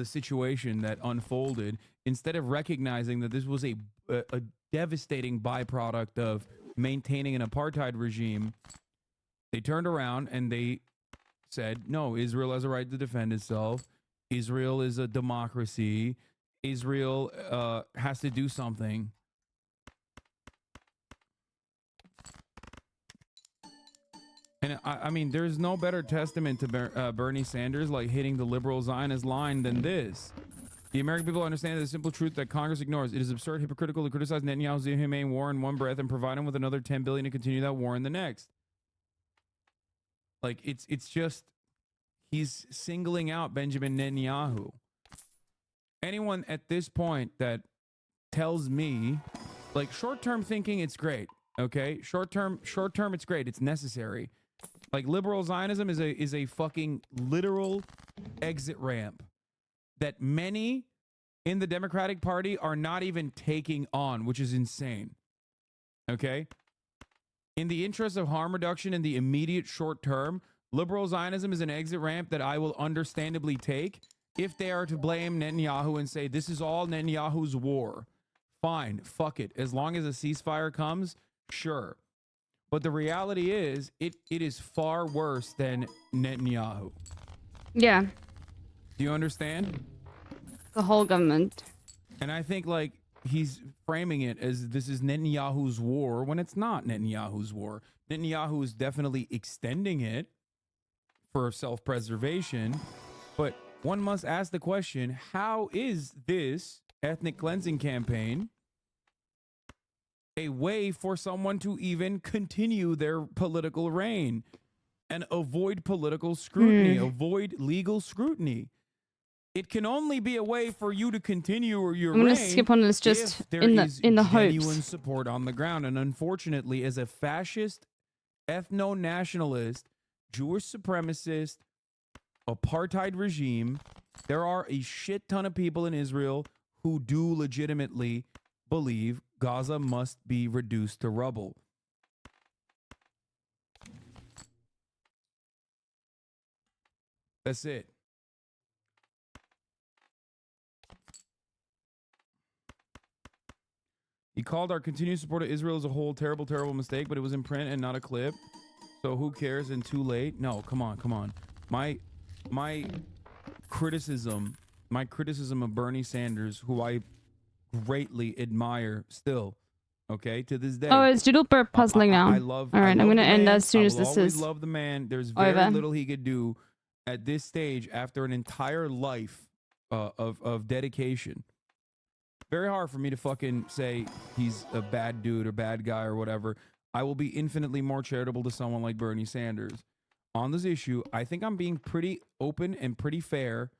situation that unfolded, instead of recognizing that this was a devastating byproduct of maintaining an apartheid regime, they turned around and they said, no, Israel has a right to defend itself. Israel is a democracy. Israel has to do something. And I mean, there's no better testament to Bernie Sanders like hitting the liberal Zionist line than this. The American people understand the simple truth that Congress ignores. It is absurd, hypocritical to criticize Netanyahu's inhumane war in one breath and provide him with another $10 billion to continue that war in the next. Like it's just, he's singling out Benjamin Netanyahu. Anyone at this point that tells me, like, short-term thinking, it's great. Okay, short-term, it's great. It's necessary. Like liberal Zionism is a fucking literal exit ramp that many in the Democratic Party are not even taking on, which is insane. Okay? In the interest of harm reduction in the immediate short term, liberal Zionism is an exit ramp that I will understandably take if they are to blame Netanyahu and say this is all Netanyahu's war. Fine, fuck it. As long as a ceasefire comes, sure. But the reality is, it is far worse than Netanyahu. Yeah. Do you understand? The whole government. And I think like he's framing it as this is Netanyahu's war when it's not Netanyahu's war. Netanyahu is definitely extending it for self-preservation, but one must ask the question, how is this ethnic cleansing campaign a way for someone to even continue their political reign and avoid political scrutiny, avoid legal scrutiny? It can only be a way for you to continue your reign. I'm going to skip on this just in the hopes. Genuine support on the ground. And unfortunately, as a fascist, ethno-nationalist, Jewish supremacist, apartheid regime, there are a shit ton of people in Israel who do legitimately believe Gaza must be reduced to rubble. That's it. He called our continued support of Israel as a whole terrible, terrible mistake, but it was in print and not a clip. So who cares and too late? No, come on. My criticism of Bernie Sanders, who I greatly admire still, okay, to this day. Oh, it's Littlebear puzzling now. All right, I'm going to end as soon as this is. I love the man. There's very little he could do at this stage after an entire life of dedication. Very hard for me to fucking say he's a bad dude or bad guy or whatever. I will be infinitely more charitable to someone like Bernie Sanders. On this issue, I think I'm being pretty open and pretty fair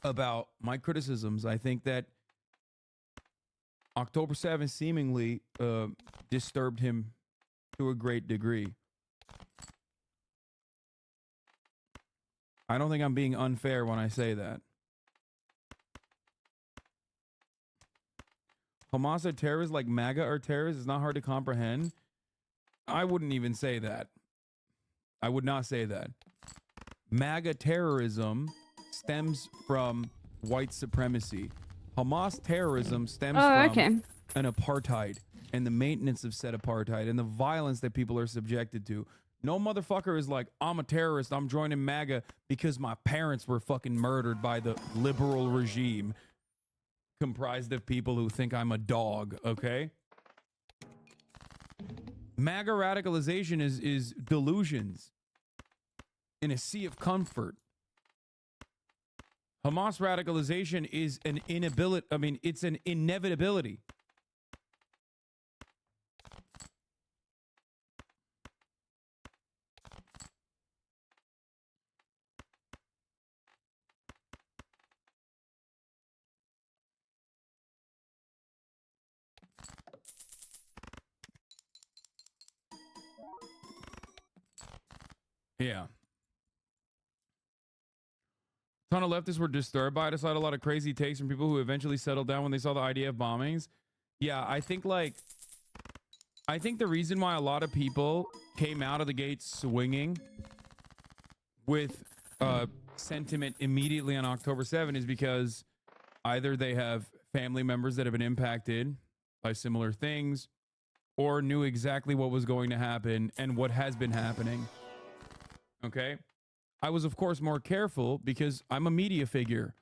about my criticisms. I think that October 7th seemingly disturbed him to a great degree. I don't think I'm being unfair when I say that. Hamas are terrorists like MAGA are terrorists. It's not hard to comprehend. I wouldn't even say that. I would not say that. MAGA terrorism stems from white supremacy. Hamas terrorism stems from an apartheid and the maintenance of said apartheid and the violence that people are subjected to. No motherfucker is like, I'm a terrorist, I'm joining MAGA because my parents were fucking murdered by the liberal regime comprised of people who think I'm a dog, okay? MAGA radicalization is delusions in a sea of comfort. Hamas radicalization is an inability. I mean, it's an inevitability. Yeah. A ton of leftists were disturbed by it. I saw a lot of crazy takes from people who eventually settled down when they saw the idea of bombings. Yeah, I think the reason why a lot of people came out of the gate swinging with sentiment immediately on October 7 is because either they have family members that have been impacted by similar things or knew exactly what was going to happen and what has been happening. Okay? I was, of course, more careful because I'm a media figure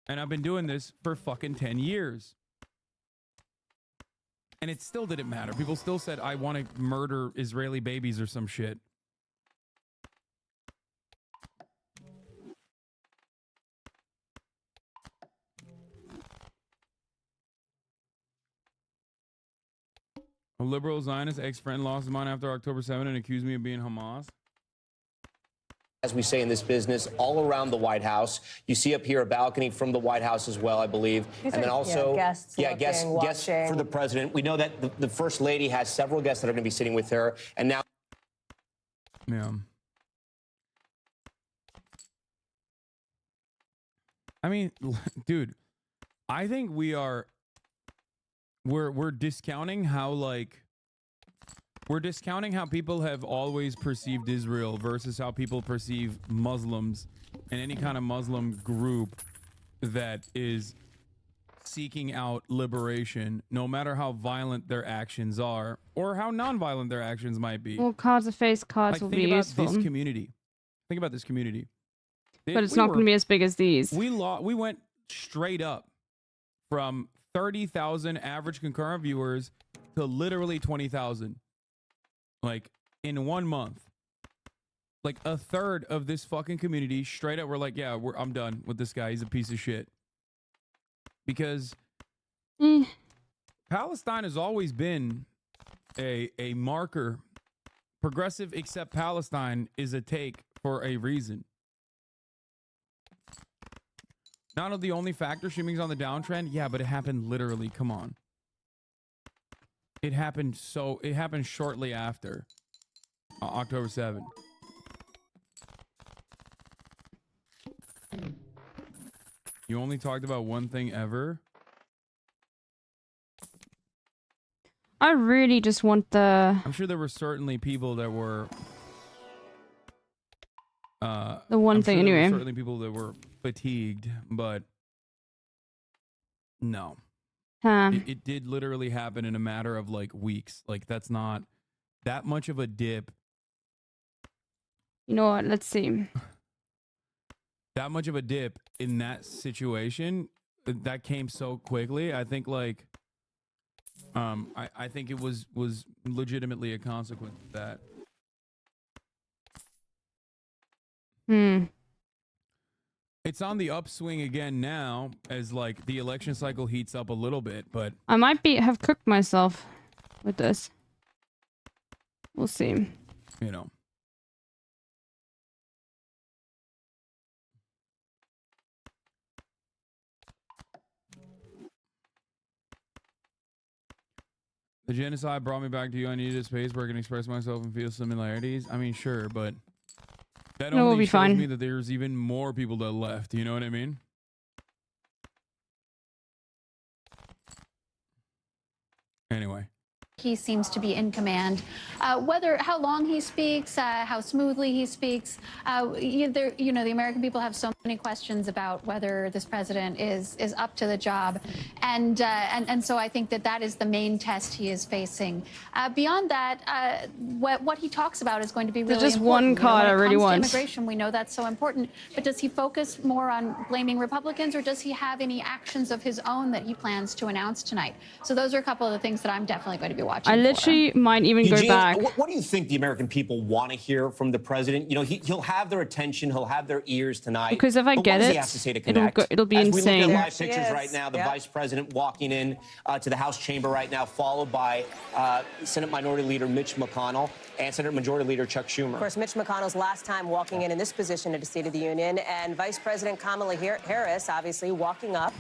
and I've been doing this for fucking 10 years. And it still didn't matter. People still said, I want to murder Israeli babies or some shit. A liberal Zionist ex-friend lost his mind after October 7 and accused me of being Hamas. As we say in this business, all around the White House. You see up here a balcony from the White House as well, I believe. And then also, guests for the president. We know that the First Lady has several guests that are going to be sitting with her. And now. Yeah. I mean, dude, I think we're discounting how we're discounting how people have always perceived Israel versus how people perceive Muslims and any kind of Muslim group that is seeking out liberation, no matter how violent their actions are or how non-violent their actions might be. Well, cards of face cards will be useful. Think about this community. But it's not going to be as big as these. We went straight up from 30,000 average concurrent viewers to literally 20,000. Like in 1 month. Like a third of this fucking community straight up were like, yeah, I'm done with this guy. He's a piece of shit. Because Palestine has always been a marker. Progressive except Palestine is a take for a reason. Not the only factor streaming's on the downtrend. Yeah, but it happened literally. Come on. It happened shortly after October 7. You only talked about one thing ever? I really just want the... I'm sure there were certainly people that were... the one thing anyway. Certainly people that were fatigued, but... No. It did literally happen in a matter of like weeks. Like that's not that much of a dip. You know what? Let's see. That much of a dip in that situation that came so quickly. I think like I think it was legitimately a consequence of that. It's on the upswing again now as like the election cycle heats up a little bit, but I might have cooked myself with this. We'll see. You know. The genocide brought me back to you. I needed a space where I can express myself and feel similarities. I mean, sure, but that only shows me that there's even more people that left. You know what I mean? Anyway. he seems to be in command. How long he speaks, how smoothly he speaks, the American people have so many questions about whether this president is up to the job, and so I think that is the main test he is facing. Beyond that, what he talks about is going to be really There's just important. one card I really want. Immigration, we know that's so important, but does he focus more on blaming Republicans, or does he have any actions of his own that he plans to announce tonight? So those are a couple of the things that I'm definitely going to be watching. I literally might even Eugene, go back. What do you think the American people want to hear from the president? You know, he'll have their attention, he'll have their ears tonight. Because if I get what does it, he have to say to connect? it'll be As insane. We look at live pictures right now, the vice president walking in to the House chamber right now, followed by Senate Minority Leader Mitch McConnell and Senate Majority Leader Chuck Schumer. Of course, Mitch McConnell's last time walking in this position at the State of the Union, and Vice President Kamala Harris obviously walking up.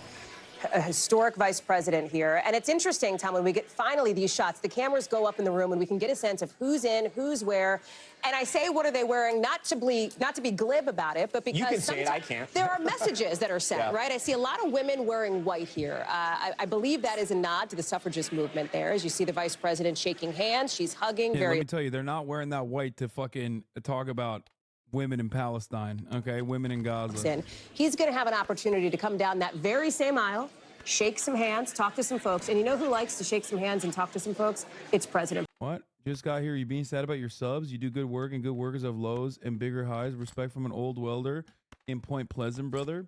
A historic vice president here. And it's interesting, Tom, when we get finally these shots, the cameras go up in the room and we can get a sense of who's in, who's where. And I say, what are they wearing? Not to be glib about it, but because you can say it, I can't. There are messages that are sent, right? I see a lot of women wearing white here. I believe that is a nod to the suffragist movement there. As you see the vice president shaking hands, she's hugging. Let me tell you, they're not wearing that white to fucking talk about women in Palestine, okay? Women in Gaza. He's going to have an opportunity to come down that very same aisle, shake some hands, talk to some folks. And you know who likes to shake some hands and talk to some folks? It's President. What? Just got here. You being sad about your subs? You do good work, and good workers have lows and bigger highs. Respect from an old welder in Point Pleasant, brother.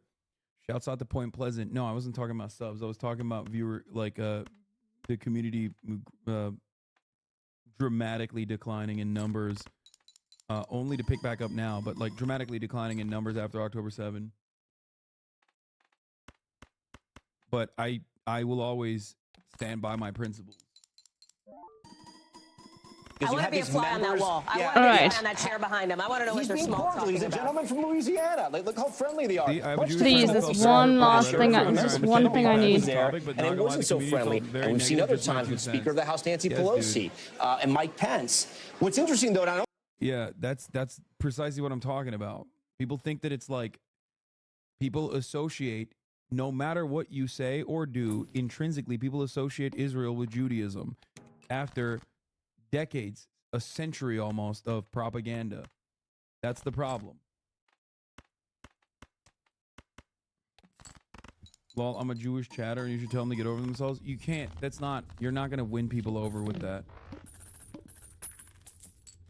Shouts out to Point Pleasant. No, I wasn't talking about subs. I was talking about the community dramatically declining in numbers. Only to pick back up now, but like dramatically declining in numbers after October 7. But I will always stand by my principles. I want to be a fly on that wall. I want to be on that chair behind him. I want to know what they're small talking about. He's a gentleman from Louisiana. Like, look how friendly they are. Please, there's one last thing. There's one thing I need. And it wasn't so friendly. And we've seen other times with Speaker of the House Nancy Pelosi and Mike Pence. What's interesting, though, and I don't. Yeah, that's precisely what I'm talking about. People think that it's like people associate, no matter what you say or do, intrinsically, people associate Israel with Judaism after decades, a century almost, of propaganda. That's the problem. Well, I'm a Jewish chatter and you should tell them to get over themselves. You can't. You're not going to win people over with that.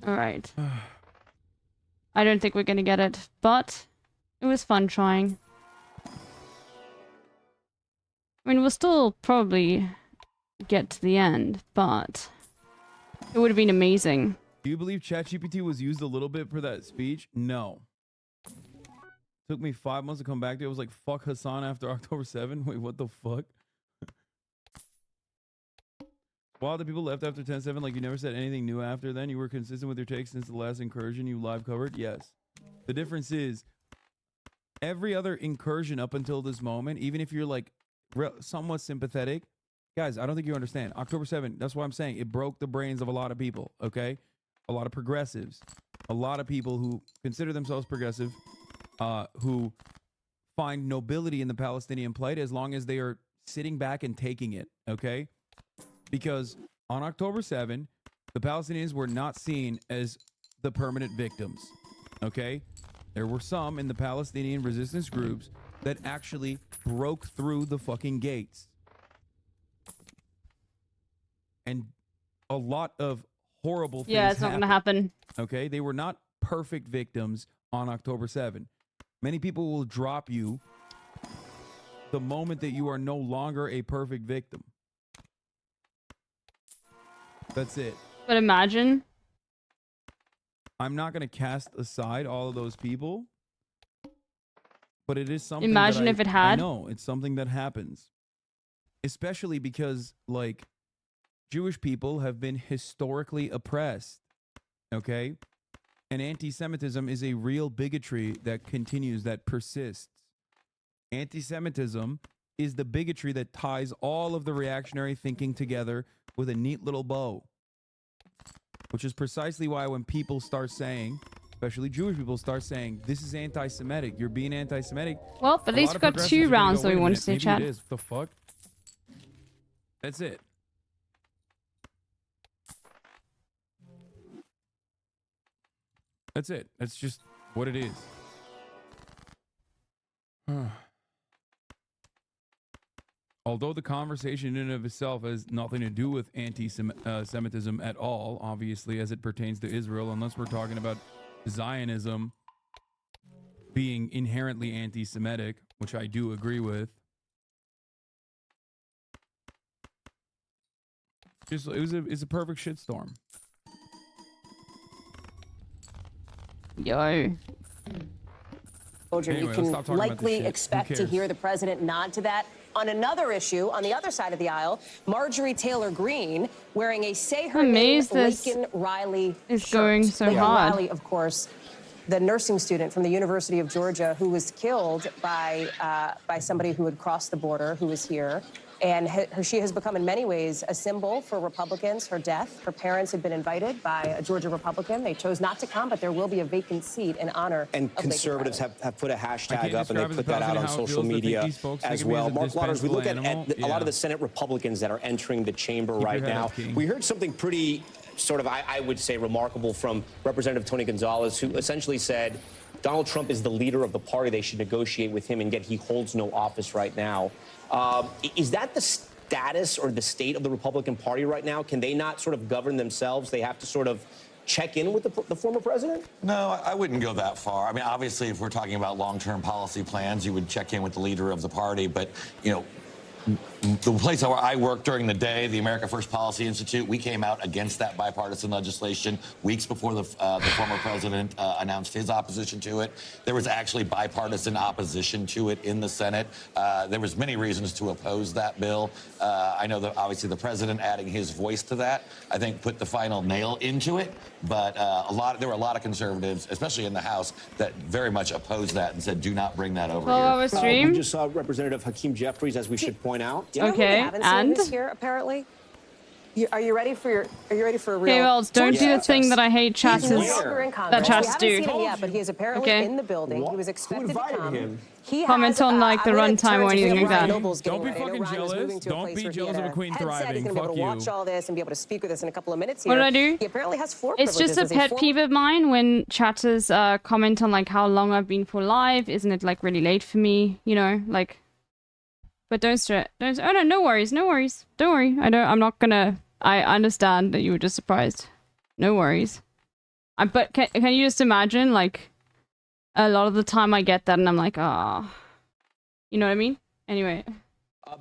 All right. I don't think we're going to get it, but it was fun trying. I mean, we'll still probably get to the end, but it would have been amazing. Do you believe ChatGPT was used a little bit for that speech? No. Took me 5 months to come back to it. It was like, fuck Hassan after October 7. Wait, what the fuck? While the people left after 10/7, like you never said anything new after then. You were consistent with your takes since the last incursion you live covered. Yes. The difference is every other incursion up until this moment, even if you're like somewhat sympathetic, guys, I don't think you understand. October 7th, that's what I'm saying. It broke the brains of a lot of people, okay? A lot of progressives, a lot of people who consider themselves progressive, who find nobility in the Palestinian plight as long as they are sitting back and taking it, okay? Because on October 7, the Palestinians were not seen as the permanent victims, okay? There were some in the Palestinian resistance groups that actually broke through the fucking gates. And a lot of horrible things Yeah, it's not going to happen. Okay? They were not perfect victims on October 7. Many people will drop you the moment that you are no longer a perfect victim. That's it. But imagine. I'm not going to cast aside all of those people, but it is something. Imagine if it had. I know, it's something that happens. Especially because, like, Jewish people have been historically oppressed, okay? And anti-Semitism is a real bigotry that continues, that persists. Anti-Semitism is the bigotry that ties all of the reactionary thinking together with a neat little bow. Which is precisely why when people start saying, especially Jewish people start saying, this is anti-Semitic, you're being anti-Semitic. Well, at least we've got 2 rounds that we want to say, chat. Maybe it is. The fuck? That's it. That's it. That's just what it is. Although the conversation in and of itself has nothing to do with anti-Semitism at all, obviously, as it pertains to Israel, unless we're talking about Zionism being inherently anti-Semitic, which I do agree with. Just it's a perfect shitstorm. Yo. Anyway, you can likely expect to hear the president nod to that. On another issue, on the other side of the aisle, Marjorie Taylor Greene wearing a Say Her Name Laken Riley is going so Laken hard. Riley, of course, the nursing student from the University of Georgia who was killed by somebody who had crossed the border, who was here. And she has become, in many ways, a symbol for Republicans. Her death, her parents had been invited by a Georgia Republican. They chose not to come, but there will be a vacant seat in honor And of conservatives have put a hashtag up, and they put that out on social media as well. Mark Waters, we look at a lot of the Senate Republicans that are entering the chamber right now. We heard something pretty sort of, I would say, remarkable from Representative Tony Gonzalez, who essentially said Donald Trump is the leader of the party. They should negotiate with him, and yet he holds no office right now. Is that the status or the state of the Republican Party right now? Can they not sort of govern themselves? They have to sort of check in with the former president? No, I wouldn't go that far. I mean, obviously, if we're talking about long-term policy plans, you would check in with the leader of the party. But, you know, the place where I worked during the day, the America First Policy Institute, we came out against that bipartisan legislation weeks before the former president announced his opposition to it. There was actually bipartisan opposition to it in the Senate. There was many reasons to oppose that bill. I know that obviously the president adding his voice to that, I think, put the final nail into it. But there were a lot of conservatives, especially in the House, that very much opposed that and said, do not bring that over here. We just saw Representative Hakeem Jeffries, as we should point out. Okay, and this here, apparently. Are you ready for a real? Okay, well, don't do the thing that I hate chatters that chatters do. We haven't seen him yet, but he is apparently in the building. He was expected to come. Comment on like the runtime or anything like that. Don't be fucking jealous. Don't be jealous of a queen thriving. He's going to be able to watch all this and be able to speak with us in a couple of minutes here. What did I do? He apparently has floor It's just a pet peeve of mine when chatters comment on like how long I've been for live. Isn't it like really late for me? You know, like. But don't stress. Oh no, no worries, no worries. Don't worry. I'm not gonna. I understand that you were just surprised. No worries. But can you just imagine, like, a lot of the time I get that and I'm like, ah, you know what I mean? Anyway.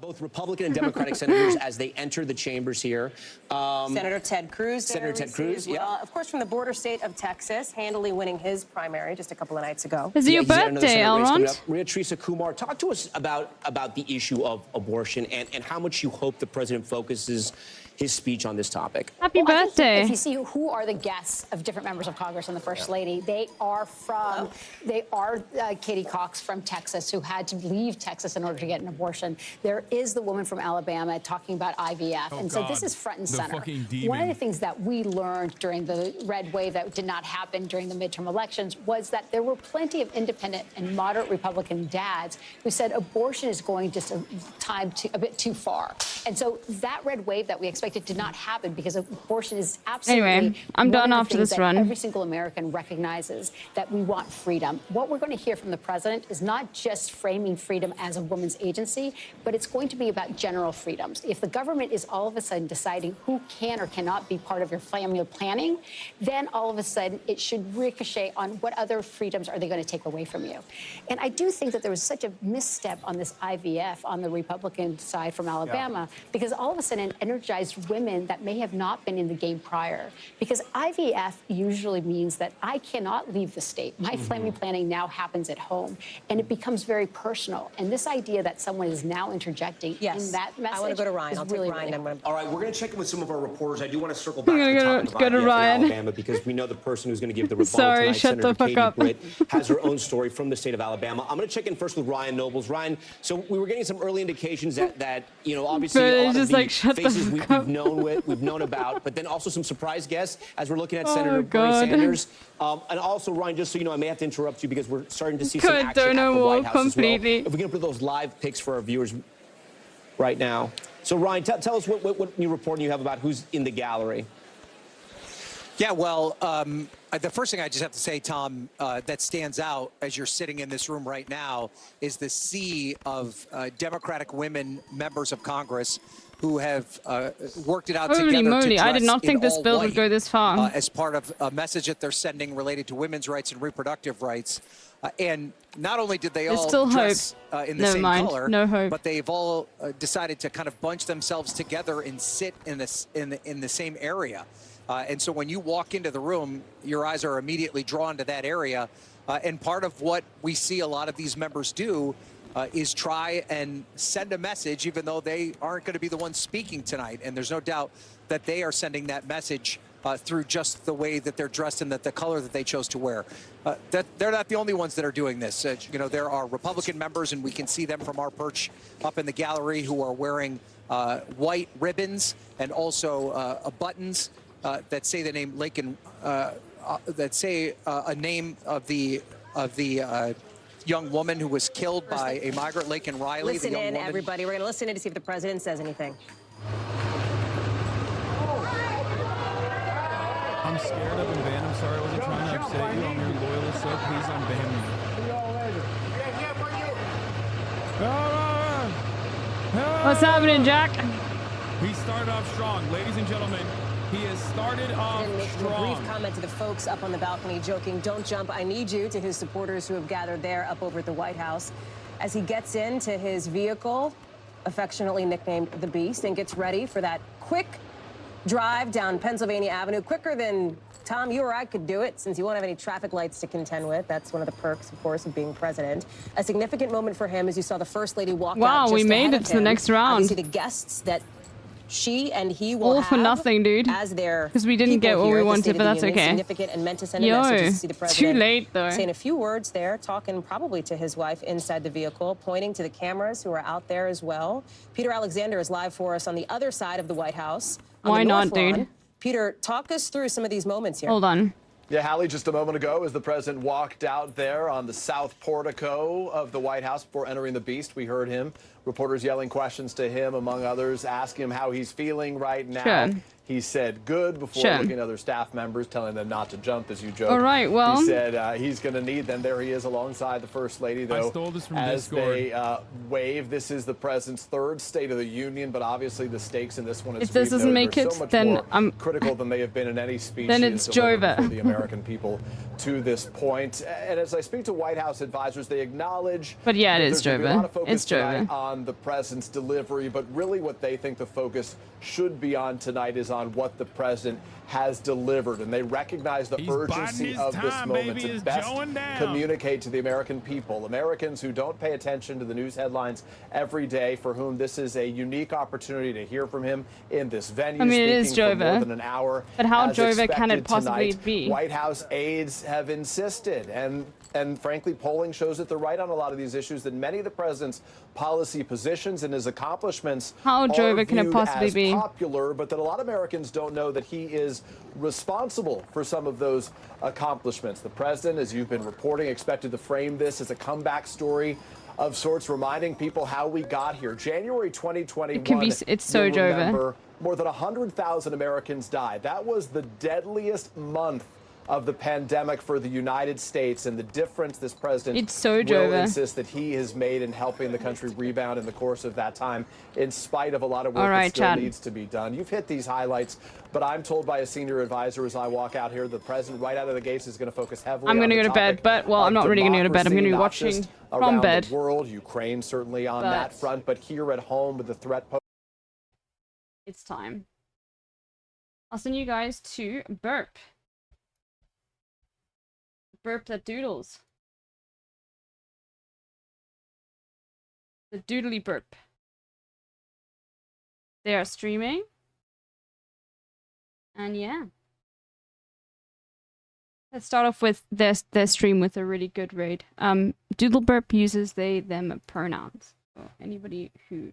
Both Republican and Democratic senators as they enter the chambers here. Senator Ted Cruz. Senator Ted Cruz, yeah. Of course, from the border state of Texas, handily winning his primary just a couple of nights ago. Is it your birthday, Elrond? Maria Teresa Kumar, talk to us about the issue of abortion and how much you hope the president focuses his speech on this topic. Happy birthday. If you see who are the guests of different members of Congress and the First Lady, they are Katie Cox from Texas, who had to leave Texas in order to get an abortion. There is the woman from Alabama talking about IVF. So this is front and center. One of the things that we learned during the red wave that did not happen during the midterm elections was that there were plenty of independent and moderate Republican dads who said abortion is going just a bit too far. And so that red wave that we expected did not happen because abortion is absolutely. Anyway, I'm done after this run. Every single American recognizes that we want freedom. What we're going to hear from the president is not just framing freedom as a woman's agency, but it's going to be about general freedoms. If the government is all of a sudden deciding who can or cannot be part of your family planning, then all of a sudden it should ricochet on what other freedoms are they going to take away from you. And I do think that there was such a misstep on this IVF on the Republican side from Alabama, because all of a sudden it energized women that may have not been in the game prior. Because IVF usually means that I cannot leave the state. My family planning now happens at home, and it becomes very personal. And this idea that someone is now interjecting in that message. I want to go to Ryan. I'll take Ryan. All right, we're going to check in with some of our reporters. I do want to circle back to the topic of IVF in Alabama, because we know the person who's going to give the rebuttal tonight, Senator Katie Britt, has her own story from the state of Alabama. I'm going to check in first with Ryan Nobles. Ryan, so we were getting some early indications that you know, obviously a lot of the faces we've known about, but then also some surprise guests as we're looking at Senator Bernie Sanders. And also, Ryan, just so you know, I may have to interrupt you because we're starting to see some action at the White House as well. If we can put those live pics for our viewers right now. So, Ryan, tell us what new reporting you have about who's in the gallery. Yeah, well, The first thing I just have to say, Tom, that stands out as you're sitting in this room right now is the sea of Democratic women members of Congress who have worked it out Holy together moly, to dress I did not think in this all build would white, go this far. as part of a message that they're sending related to women's rights and reproductive rights. And not only did they There's all still dress hope. in the Never same mind. color, No hope. but they've all decided to kind of bunch themselves together and sit in the same area. And so when you walk into the room, your eyes are immediately drawn to that area. And part of what we see a lot of these members do is try and send a message, even though they aren't going to be the ones speaking tonight. And there's no doubt that they are sending that message through just the way that they're dressed and the color that they chose to wear. They're not the only ones that are doing this. You know, there are Republican members, and we can see them from our perch up in the gallery, who are wearing white ribbons and also buttons that say the name Laken, that say a name of the young woman who was killed by a migrant, Laken Riley. Listen the young in, woman. everybody. We're going to listen in to see if the president says anything. I'm scared I've been banned. I'm sorry I wasn't trying to upset you. I'm your loyalist, so please unban me. What's happening, Jack? He started off strong. Ladies and gentlemen, he has started off Making a strong. brief comment to the folks up on the balcony, joking, "Don't jump, I need you," to his supporters who have gathered there up over at the White House. As he gets into his vehicle, affectionately nicknamed the Beast, and gets ready for that quick drive down Pennsylvania Avenue, quicker than Tom, you or I could do it, since you won't have any traffic lights to contend with. That's one of the perks, of course, of being president. A significant moment for him as you saw the First Lady walk out. Wow, just we made ahead it of to the him. next round. Obviously, the guests that she and he will All have for nothing, dude. as their Because we didn't people get what here we at the wanted, State but of the that's Union. okay. Significant and meant to send a Yo, message to see the too president late though. saying a few words there, talking probably to his wife inside the vehicle, pointing to the cameras who are out there as well. Peter Alexander is live for us on the other side of the White House. On Why the not, North Lawn. dude? Peter, talk us through some of these moments here. Hold on. Yeah, Hallie, just a moment ago, as the president walked out there on the south portico of the White House before entering the Beast, we heard him. Reporters yelling questions to him, among others, asking him how he's feeling right now. Sure. He said good before Sure. looking at other staff members, telling them not to jump, as you joked. All right, well. He said he's going to need them. There he is alongside the First Lady, though. I stole this from as Discord. they wave, this is the president's third State of the Union, but obviously the stakes in this one, as If this we've doesn't noted, make are it, so much then more I'm critical than they have been in any speech Then he it's has delivered Jova. for the American people to this point. And as I speak to White House advisors, they acknowledge But yeah, it that is there's gonna be a Jova. lot of focus It's Jova. tonight on the president's delivery, but really what they think the focus should be on tonight is on what the president has delivered. And they recognize the He's biding urgency his of this time, moment baby. to It's best going down. communicate to the American people, Americans who don't pay attention to the news headlines every day, for whom this is a unique opportunity to hear from him in this venue. I mean, it is speaking for more Jova. than an hour. But how as Jova can it expected possibly tonight. be? White House aides have insisted, and frankly, polling shows that they're right on a lot of these issues, that many of the president's policy positions and his accomplishments How are Jova can it viewed possibly as be? popular, but that a lot of Americans don't know that he is responsible for some of those accomplishments. The president, as you've been reporting, expected to frame this as a comeback story of sorts, reminding people how we got here. January 2021, It can be- it's so you'll Jova. remember, more than 100,000 Americans died. That was the deadliest month of the pandemic for the United States, and the difference this president It's so will Jova. insist that he has made in helping the country rebound in the course of that time, in spite of a lot of work All right, that still Chad. needs to be done. You've hit these highlights, but I'm told by a senior advisor as I walk out here, the president right out of the gates is going to focus heavily I'm on gonna the go to bed, topic but, well, of I'm not really gonna go to bed. I'm gonna be democracy, watching not just from around bed. the world, Ukraine certainly on that But- front, but here at home with the threat posed. It's time. I'll send you guys to Burp. Burp that doodles. The doodly burp. They are streaming. And yeah. Let's start off with their stream with a really good raid. Doodle burp uses they, them pronouns. For anybody who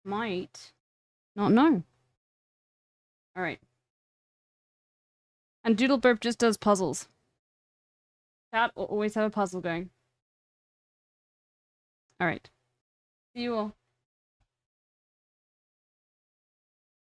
might not know. Alright. And Doodle Burp just does puzzles. Chat will always have a puzzle going. Alright. See you all.